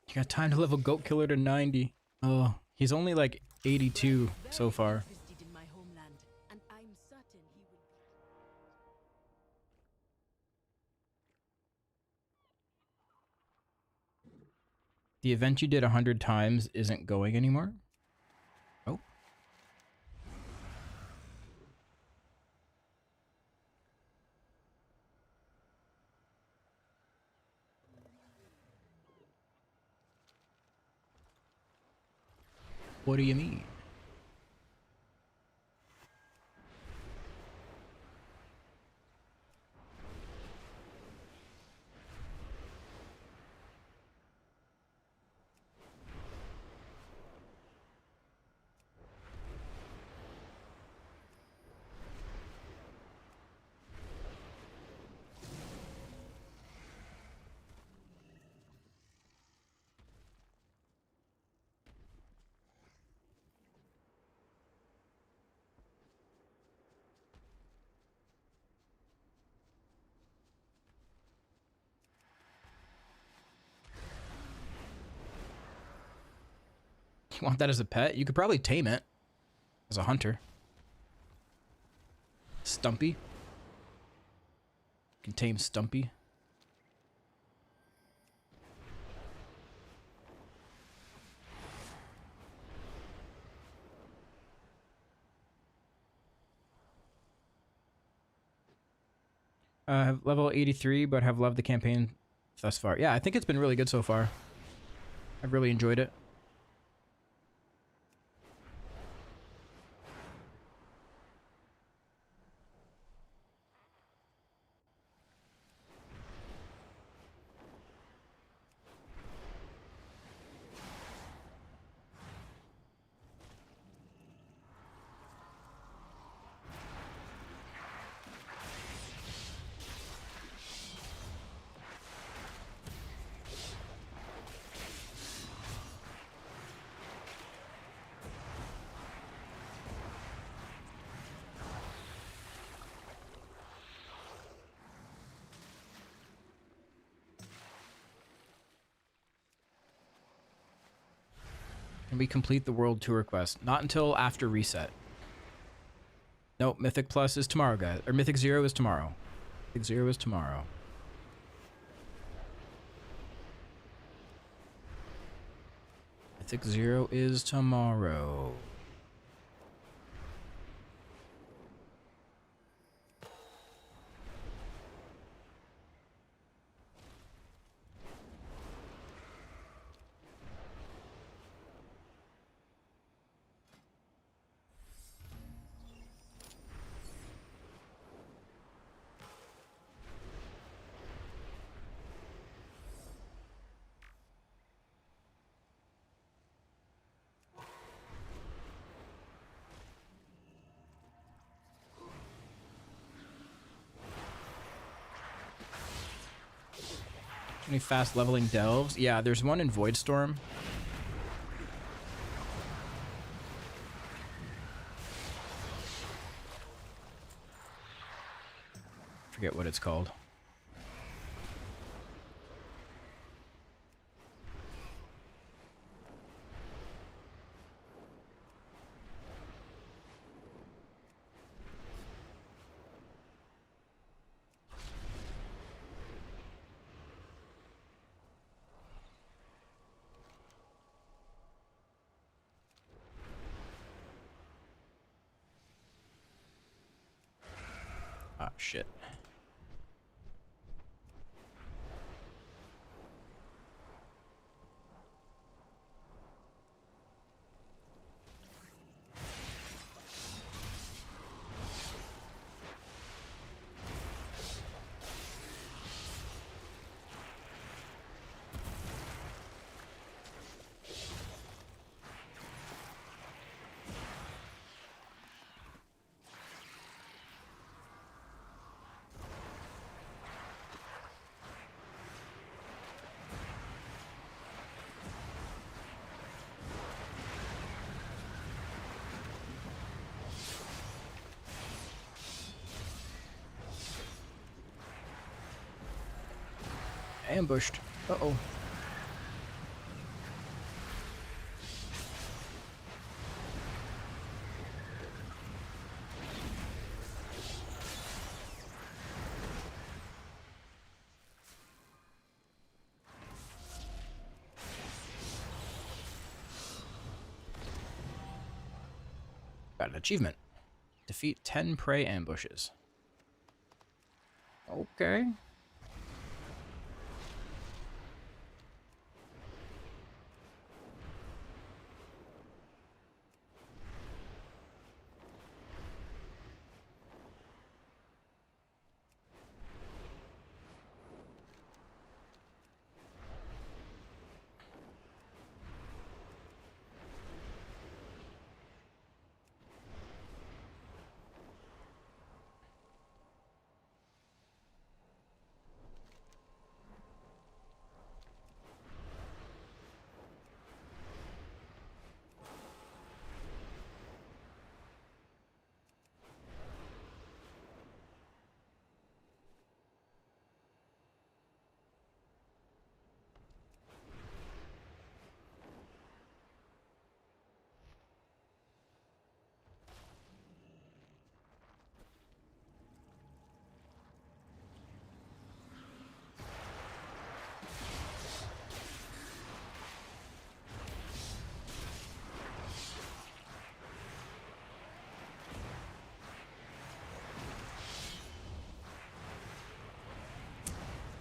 You got time to level Goat Killer to 90. Oh, he's only like 82 so far. Interested in my homeland, and I'm certain he will. The event you did 100 times isn't going anymore? Oh. What do you mean? You want that as a pet? You could probably tame it as a hunter. Stumpy. You can tame Stumpy. Have level 83, but have loved the campaign thus far. Yeah, I think it's been really good so far. I've really enjoyed it. Can we complete the world tour quest? Not until after reset. Nope, Mythic Plus is tomorrow, guys. Or Mythic 0 is tomorrow. Mythic 0 is tomorrow. Mythic 0 is tomorrow. Any fast leveling delves? Yeah, there's one in Voidstorm. Forget what it's called. Ah, shit. Ambushed. Uh-oh. Got an achievement. Defeat 10 prey ambushes. Okay.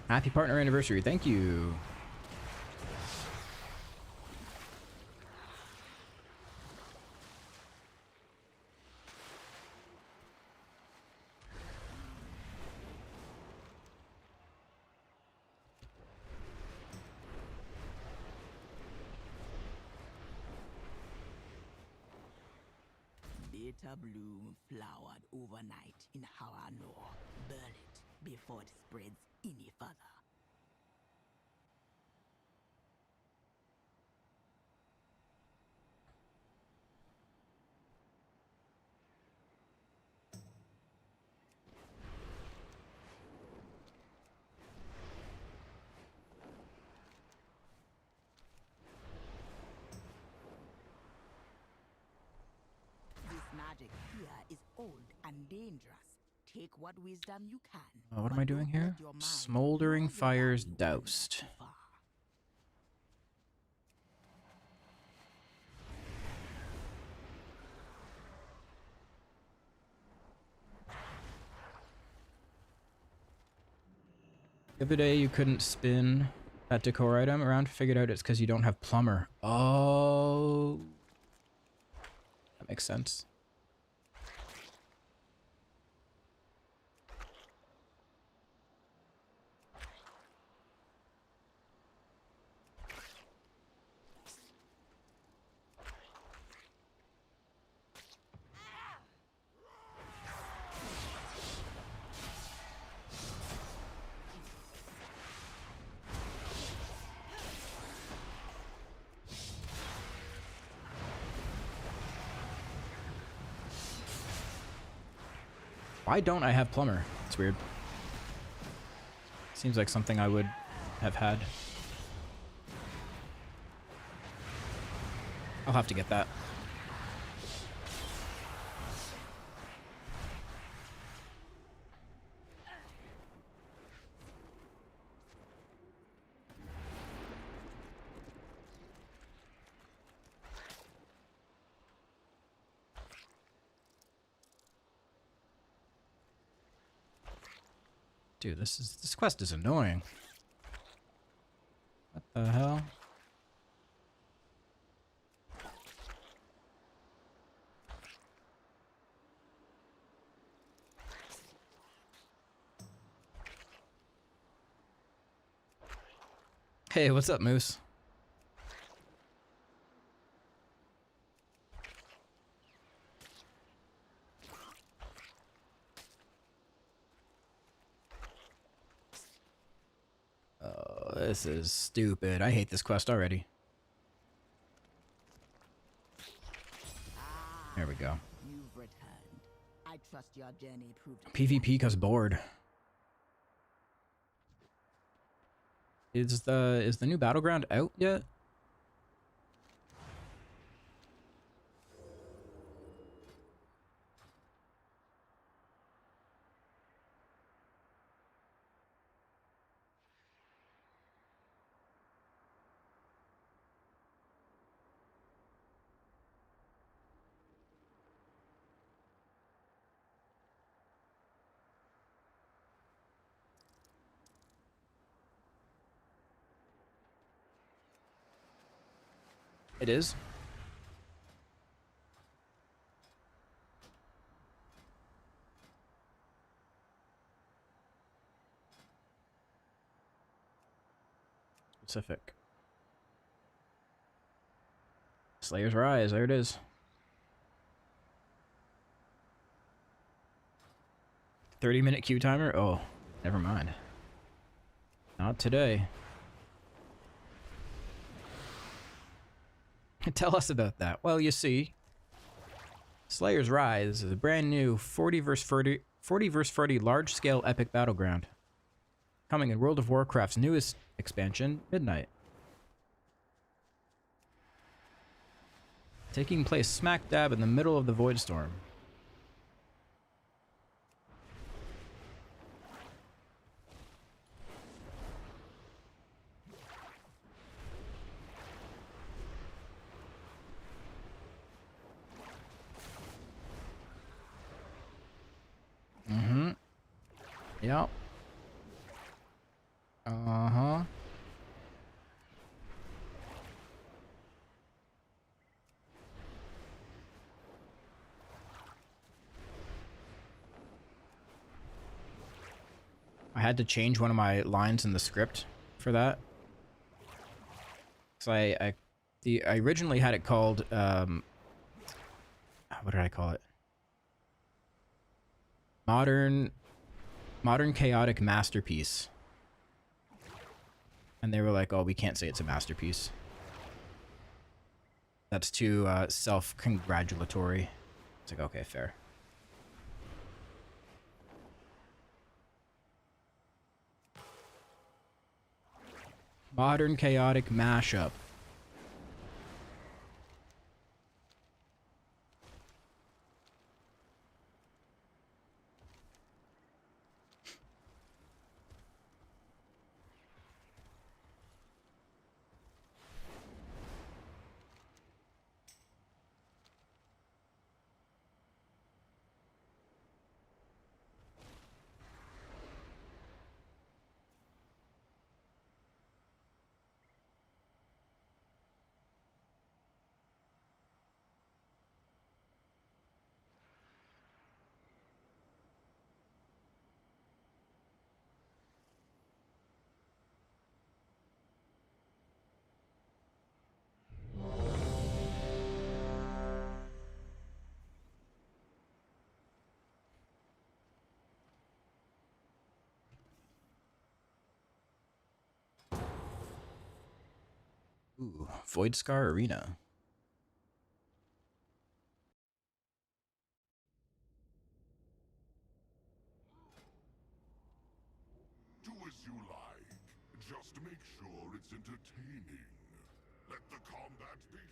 Happy partner anniversary. Thank you. Bitter bloom flowered overnight in Haranor. Burn it before it spreads any further. This magic here is old and dangerous. Take what wisdom you can. What am I doing here? Smoldering fires doused. The other day you couldn't spin that decor item around. Figured out it's because you don't have plumber. Oh, that makes sense. Why don't I have plumber? It's weird. Seems like something I would have had. I'll have to get that. Dude, this quest is annoying. What the hell? Hey, what's up, Moose? Oh, this is stupid. I hate this quest already. There we go. You've returned. I trust your journey proved PvP cause bored. Is the new battleground out yet? It is? Specific. Slayer's Rise, there it is. 30-minute queue timer? Oh, never mind. Not today. Tell us about that. Well, you see, Slayer's Rise is a brand new 40 vs 40 large-scale epic battleground. Coming in World of Warcraft's newest expansion, Midnight. Taking place smack dab in the middle of the Void Storm. Mm-hmm. Yep. Uh-huh. I had to change one of my lines in the script for that. So I originally had it called what did I call it? Modern chaotic masterpiece. And they were like, "Oh, we can't say it's a masterpiece. That's too self-congratulatory." It's like, okay, fair. Modern chaotic mashup. Ooh, Void Scar Arena. Do as you like. Just make sure it's entertaining. Let the combat begin.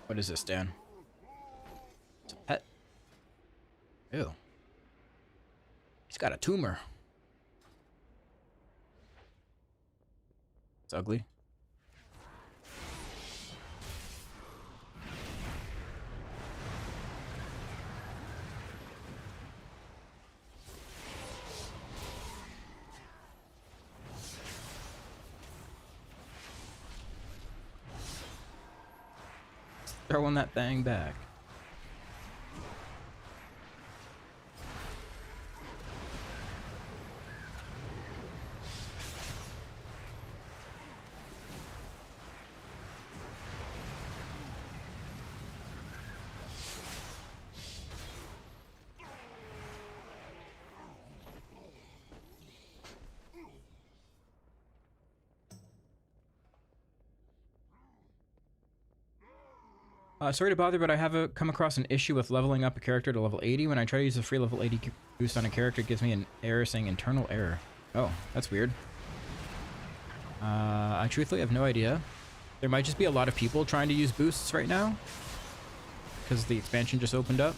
What is this, Dan? It's a pet. Ew. He's got a tumor. It's ugly. Throwing that thing back. Sorry to bother, but I have come across an issue with leveling up a character to level 80. When I try to use a free level 80 boost on a character, it gives me an error saying internal error. Oh, that's weird. I truthfully have no idea. There might just be a lot of people trying to use boosts right now, because the expansion just opened up.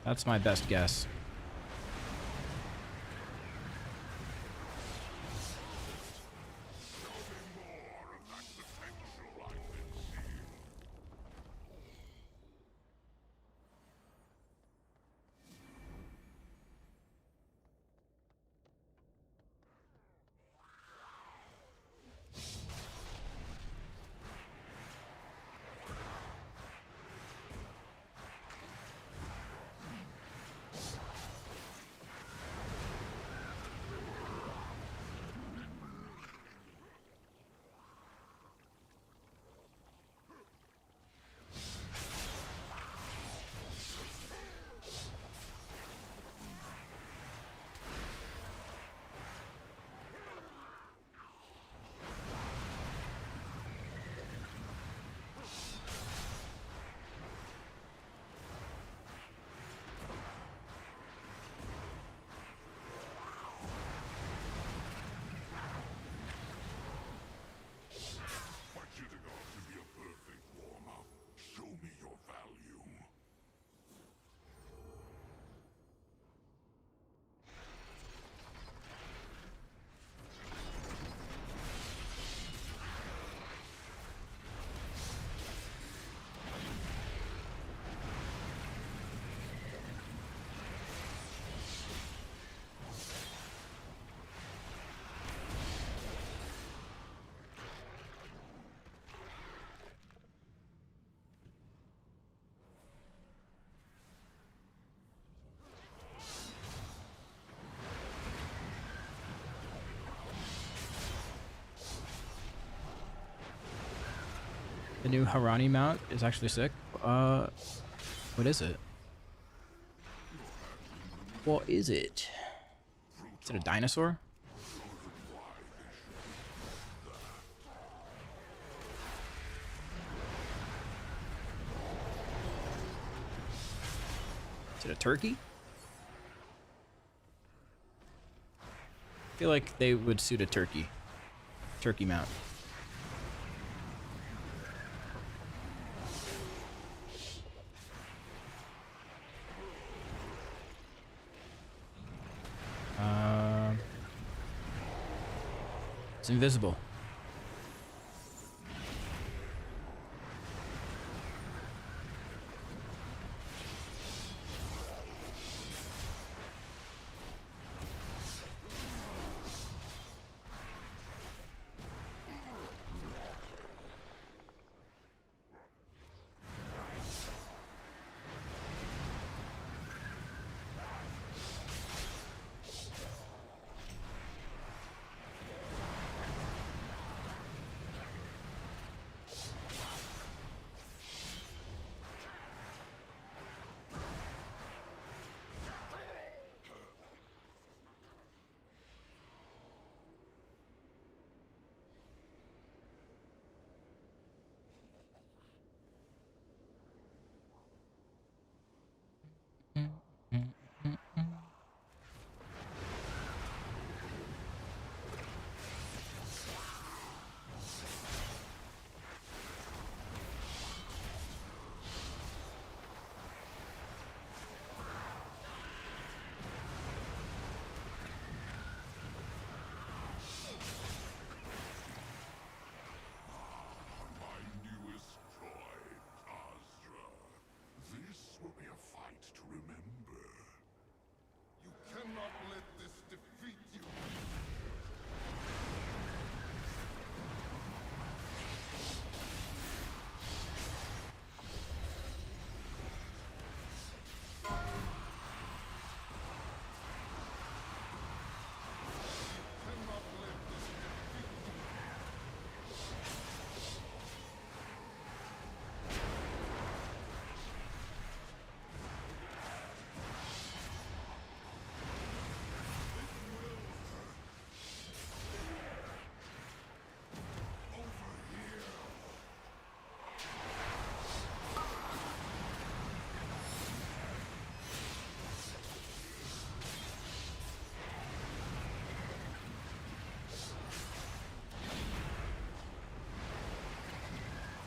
That's my best guess. The new Harani mount is actually sick. What is it? What is it? Is it a dinosaur? Is it a turkey? I feel like they would suit a turkey. Turkey mount. It's invisible.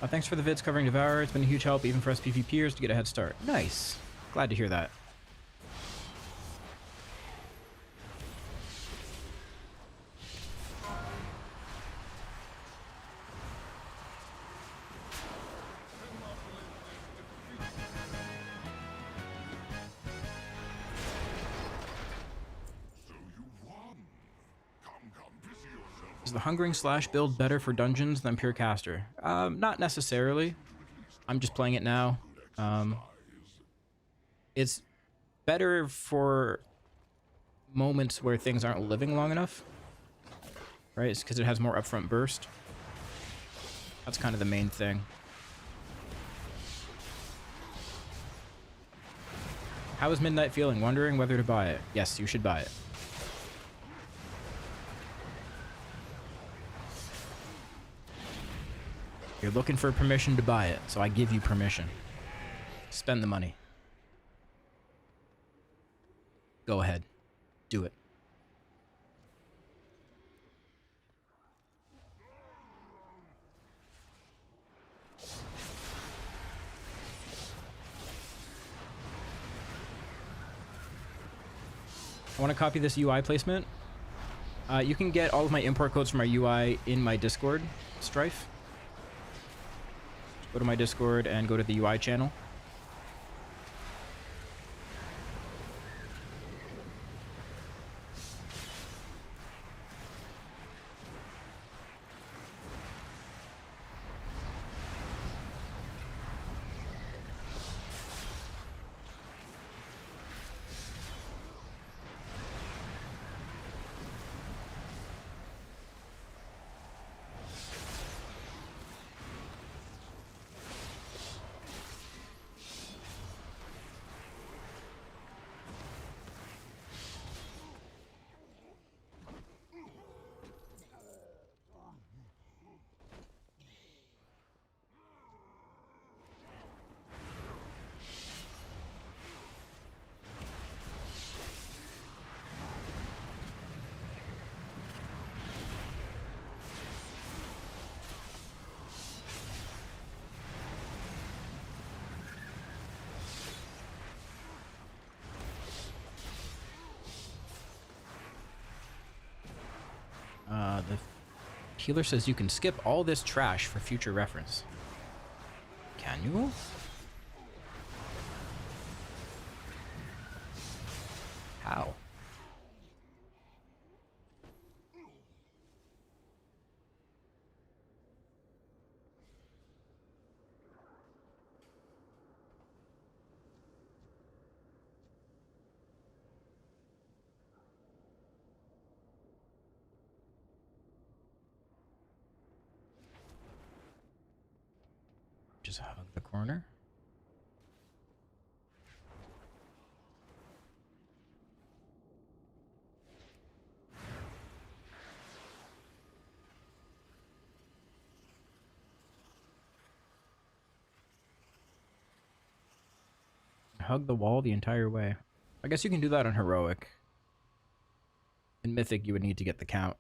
Thanks for the vids covering Devourer. It's been a huge help even for us PvPers to get a head start. Nice. Glad to hear that. Is the Hungering Slash build better for dungeons than Pure Caster? Not necessarily. I'm just playing it now. It's better for moments where things aren't living long enough. Right? It's because it has more upfront burst. That's kind of the main thing. How is Midnight feeling? Wondering whether to buy it. Yes, you should buy it. You're looking for permission to buy it, so I give you permission. Spend the money. Go ahead. Do it. I want to copy this UI placement. You can get all of my import codes from our UI in my Discord, Strife. Go to my Discord and go to the UI channel. The healer says you can skip all this trash for future reference. Can you? How? Just hug the corner. Hug the wall the entire way. I guess you can do that on Heroic. In Mythic, you would need to get the count.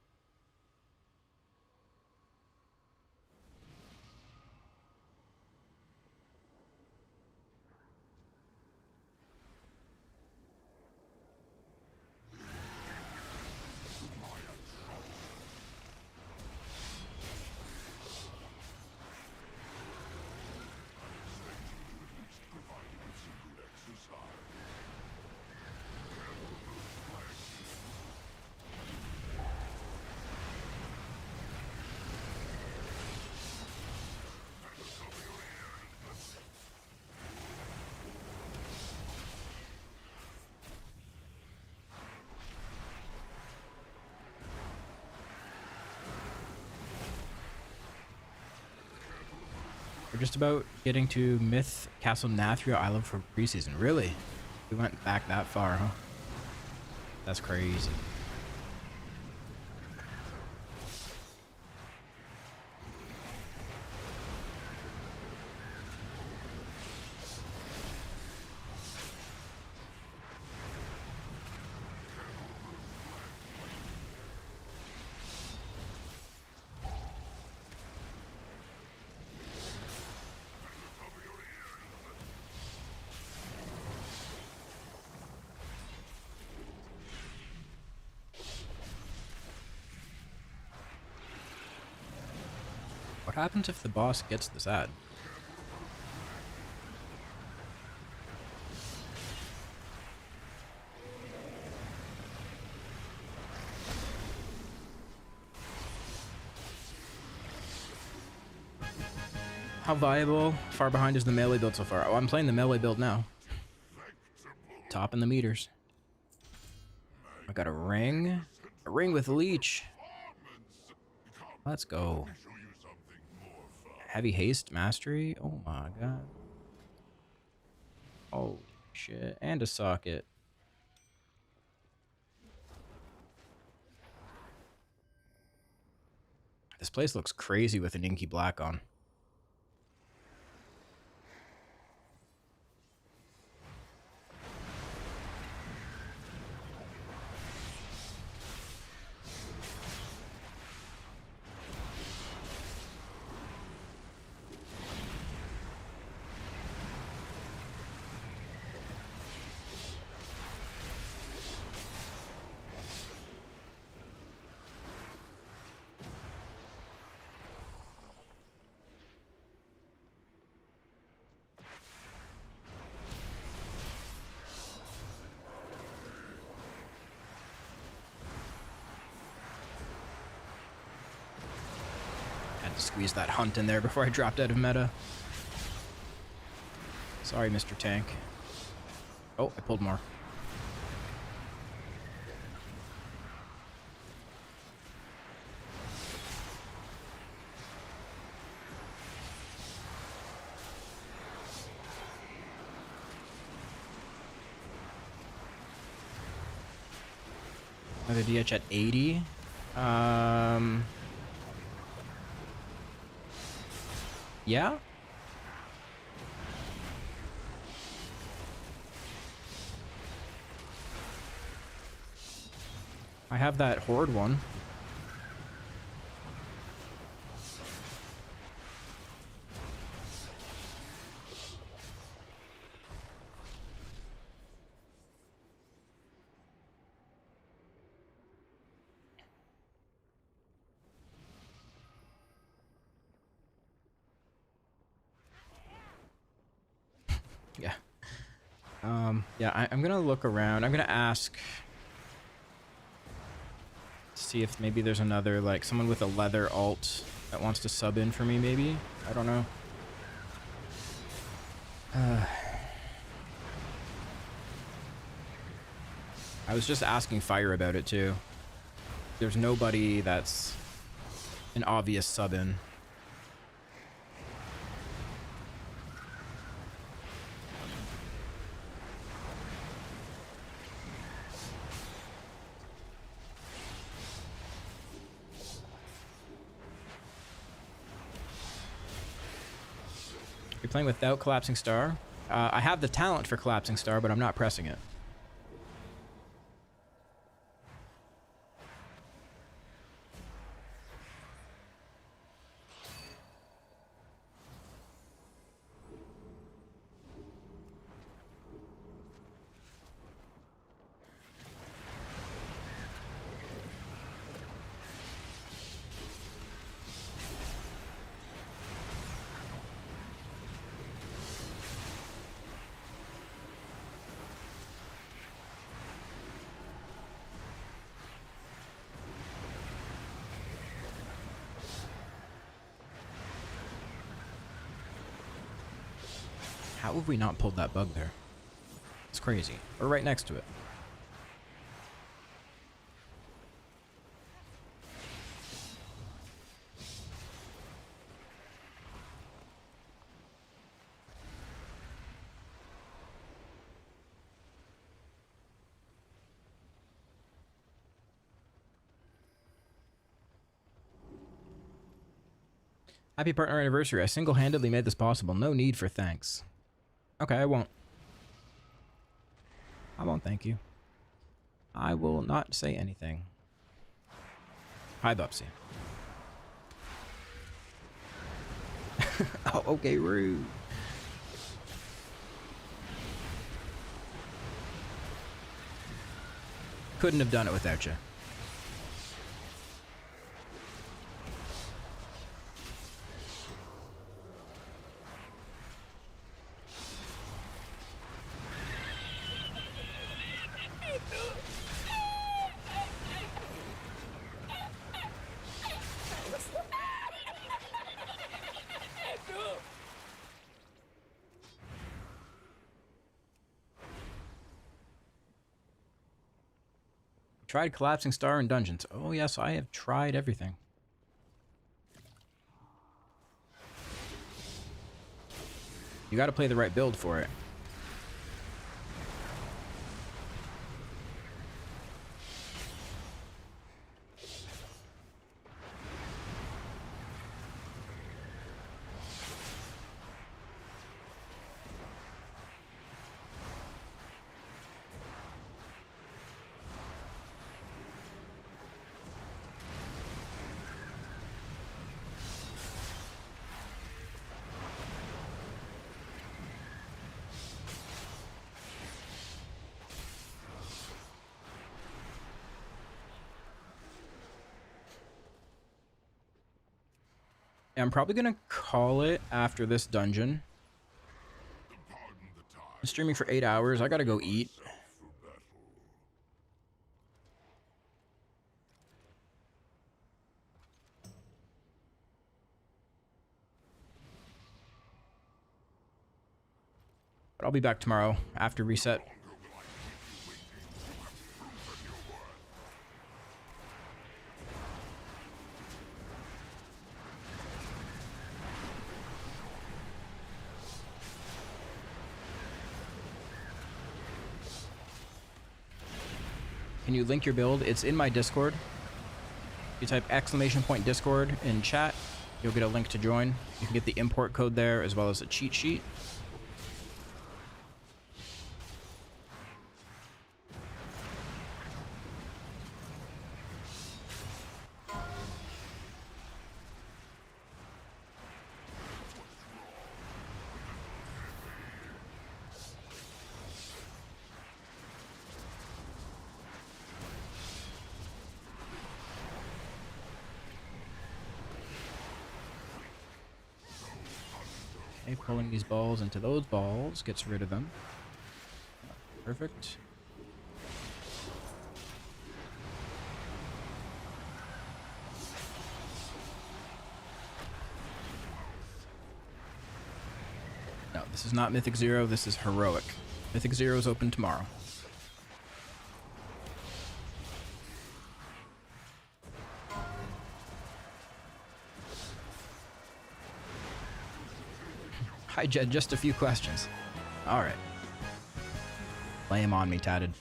We're just about getting to Myth Castle Nathria Island for preseason. Really? We went back that far, huh? That's crazy. What happens if the boss gets this ad? How viable? Far behind is the melee build so far? Oh, I'm playing the melee build now. Topping the meters. I got a ring. A ring with leech. Let's go. Heavy haste mastery. Oh my god. Oh shit. And a socket. This place looks crazy with an inky black on. Squeeze that hunt in there before I dropped out of meta. Sorry, Mr. Tank. Oh, I pulled more. Another DH at 80. Yeah? I have that horde one. Yeah. Yeah, I'm gonna look around. I'm gonna ask. See if maybe there's another, like, someone with a leather alt that wants to sub in for me, maybe? I don't know. I was just asking Fire about it, too. There's nobody that's an obvious sub in. You're playing without Collapsing Star? I have the talent for Collapsing Star, but I'm not pressing it. How have we not pulled that bug there? It's crazy. We're right next to it. Happy partner anniversary. I single-handedly made this possible. No need for thanks. Okay, I won't. I won't thank you. I will not say anything. Hi, Bubsy. Oh, okay, rude. Couldn't have done it without you. Tried collapsing star in dungeons. Oh yes, I have tried everything. You gotta play the right build for it. I'm probably gonna call it after this dungeon. I'm streaming for 8 hours. I gotta go eat. But I'll be back tomorrow after reset. Can you link your build? It's in my Discord. You type !Discord in chat. You'll get a link to join. You can get the import code there as well as a cheat sheet. Okay, pulling these balls into those balls gets rid of them. Perfect. No, this is not Mythic Zero, this is Heroic. Mythic Zero is open tomorrow. Hi, Jed. Just a few questions. All right. Lay him on me, Tatted.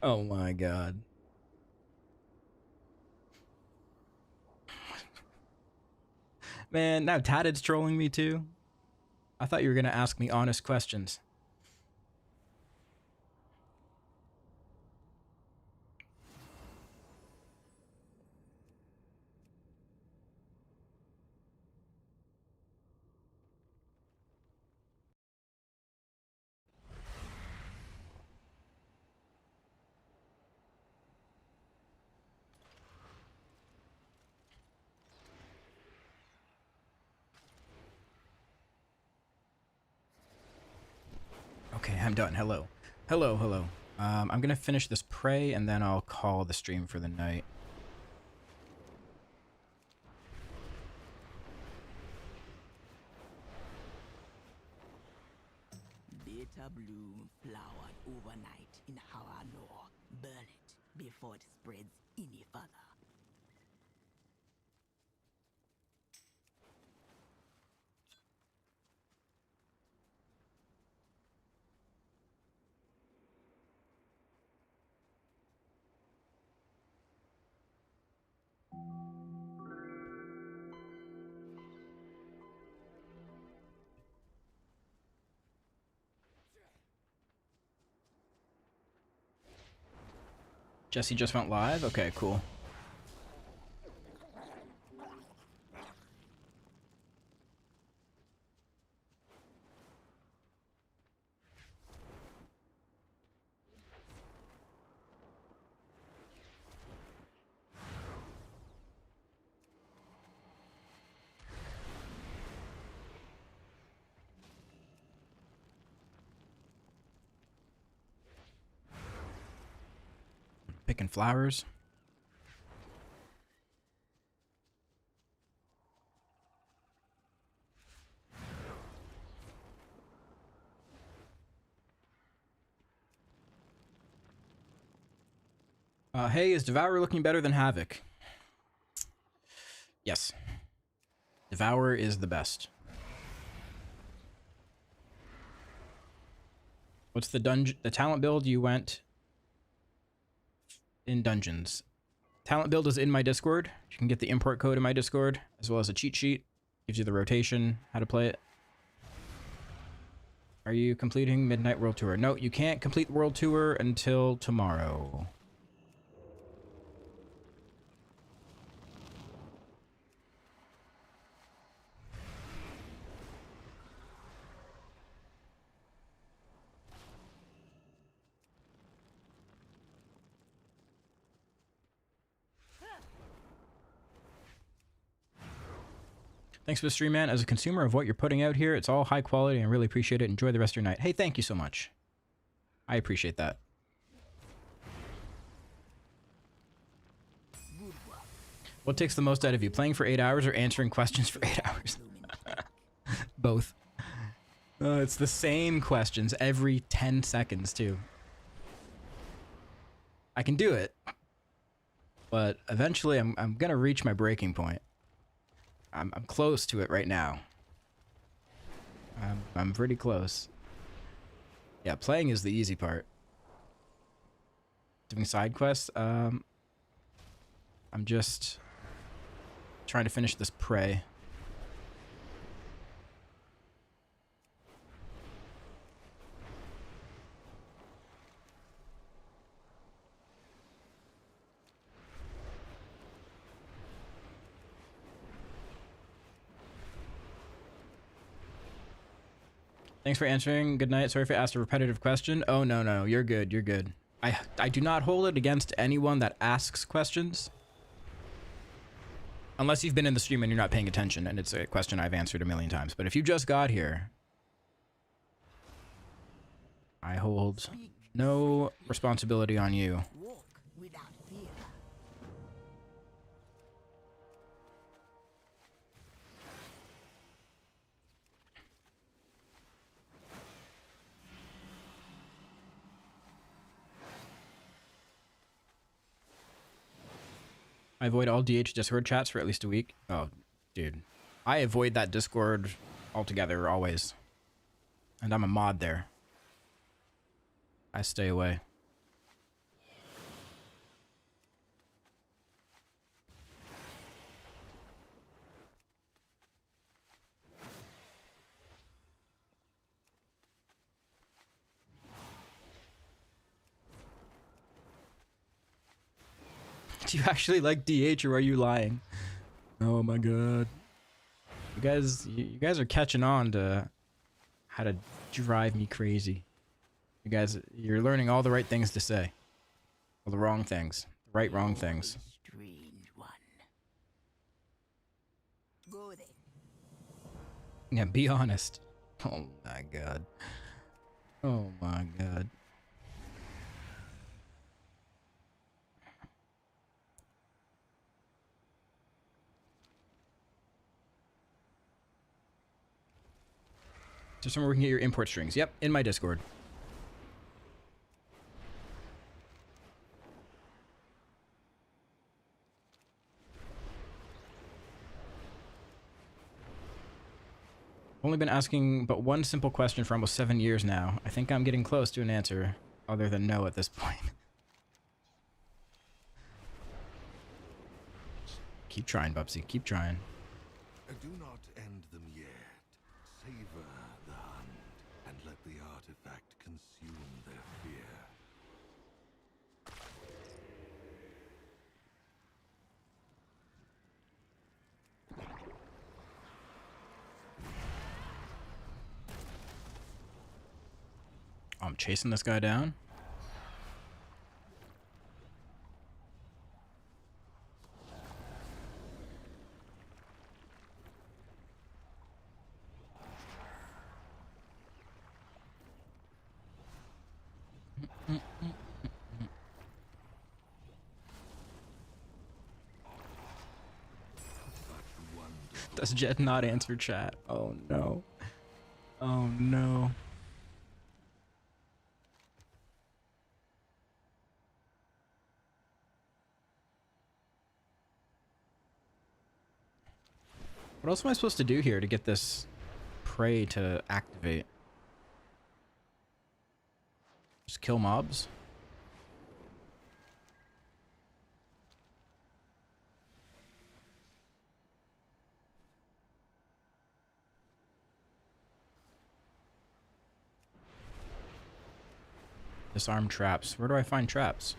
Oh my god. Man, now Tatted's trolling me too. I thought you were gonna ask me honest questions. Okay, I'm done. Hello. Hello, hello. I'm gonna finish this pray and then I'll call the stream for the night. Data bloom flowered overnight in Hawanor. Burn it before it spreads any further. Jesse just went live? Okay, cool. Picking flowers. Hey, is Devourer looking better than Havoc? Yes. Devourer is the best. What's the talent build you went in dungeons? Talent build is in my Discord. You can get the import code in my Discord, as well as a cheat sheet. Gives you the rotation, how to play it. Are you completing Midnight World Tour? No, you can't complete World Tour until tomorrow. Thanks for the stream, man. As a consumer of what you're putting out here, it's all high quality and I really appreciate it. Enjoy the rest of your night. Hey, thank you so much. I appreciate that. What takes the most out of you? Playing for 8 hours or answering questions for 8 hours? Both. It's the same questions every 10 seconds, too. I can do it. But eventually I'm going to reach my breaking point. I'm close to it right now. I'm pretty close. Yeah, playing is the easy part. Doing side quests, I'm just trying to finish this prey. Thanks for answering. Good night. Sorry if I asked a repetitive question. Oh, no. You're good. You're good. I do not hold it against anyone that asks questions. Unless you've been in the stream and you're not paying attention and it's a question I've answered a million times. But if you just got here, I hold no responsibility on you. Walk without fear. I avoid all DH Discord chats for at least a week. Oh, dude. I avoid that Discord altogether, always. And I'm a mod there. I stay away. Do you actually like DH or are you lying? Oh my god. You guys are catching on to how to drive me crazy. You guys, you're learning all the right things to say. All the wrong things. Right, wrong things. Strange one. Go there. Yeah, be honest. Oh my god. Oh my god. So somewhere we can get your import strings. Yep, in my Discord. Only been asking but one simple question for almost 7 years now. I think I'm getting close to an answer other than no at this point. Keep trying, Bubsy. Keep trying. Do not end them yet. Savor the hunt and let the artifact consume their fear. I'm chasing this guy down. Does Jed not answer chat? Oh no. Oh no. What else am I supposed to do here to get this prey to activate? Just kill mobs? Disarm traps. Where do I find traps?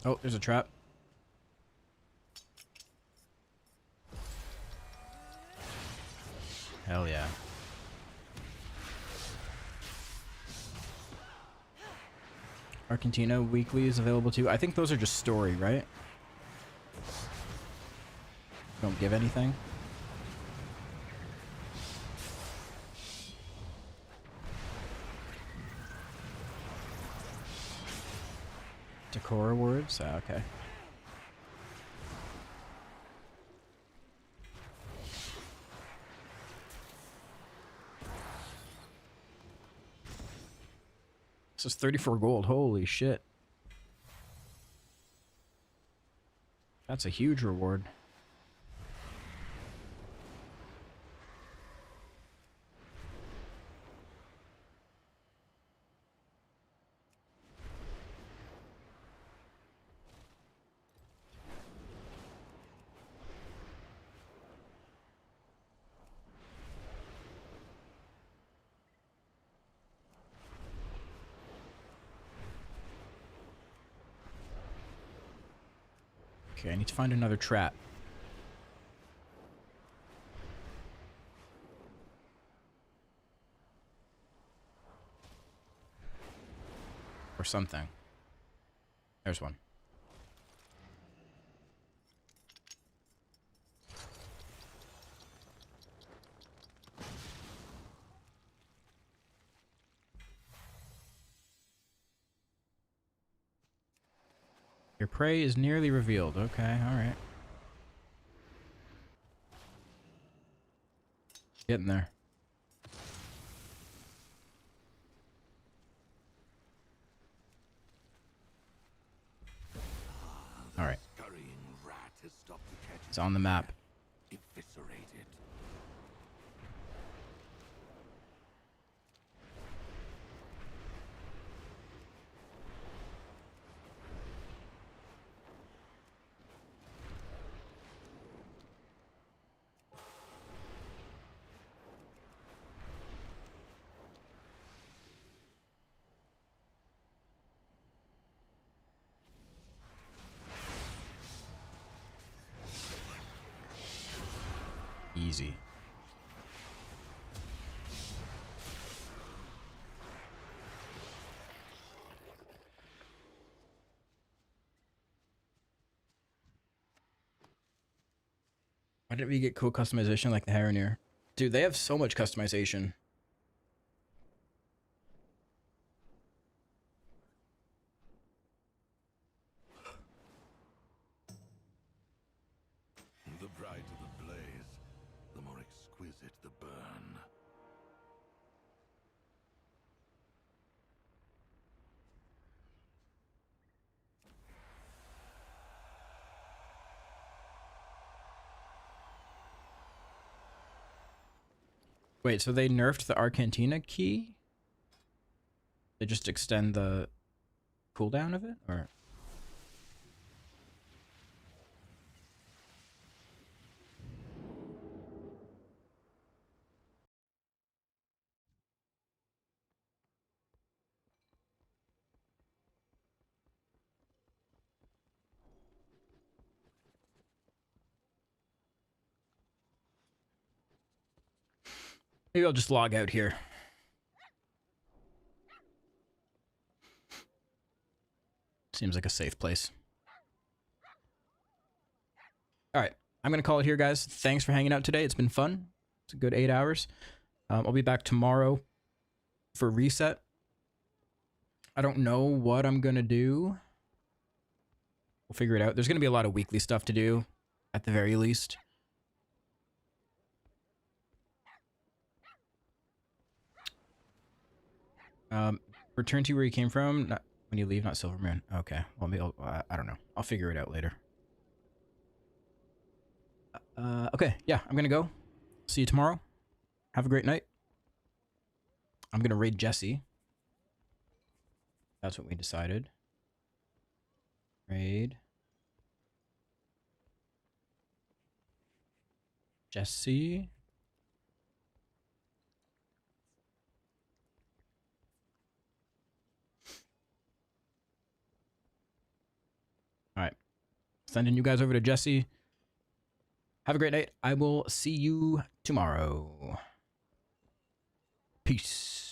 Oh, there's a trap. Hell yeah. Argentina Weekly is available too. I think those are just story, right? Don't give anything. Decor awards? Ah, okay. This is 34 gold. Holy shit. That's a huge reward. Okay, I need to find another trap. Or something. There's one. Your prey is nearly revealed. Okay, alright. Getting there. Alright. It's on the map. Eviscerated. Easy. Why didn't we get cool customization like the Harroneer? Dude, they have so much customization. The brighter the blaze, the more exquisite the burn. Wait, so they nerfed the Argentina key? They just extend the cooldown of it? Or... Maybe I'll just log out here. Seems like a safe place. All right. I'm going to call it here, guys. Thanks for hanging out today. It's been fun. It's a good 8 hours. I'll be back tomorrow for reset. I don't know what I'm going to do. We'll figure it out. There's going to be a lot of weekly stuff to do, at the very least. Return to where you came from. Not when you leave, not Silver Moon. Okay. Well, maybe I don't know. I'll figure it out later. Okay. Yeah, I'm going to go. See you tomorrow. Have a great night. I'm going to raid Jesse. That's what we decided. Raid Jesse. All right. Sending you guys over to Jesse. Have a great night. I will see you tomorrow. Peace.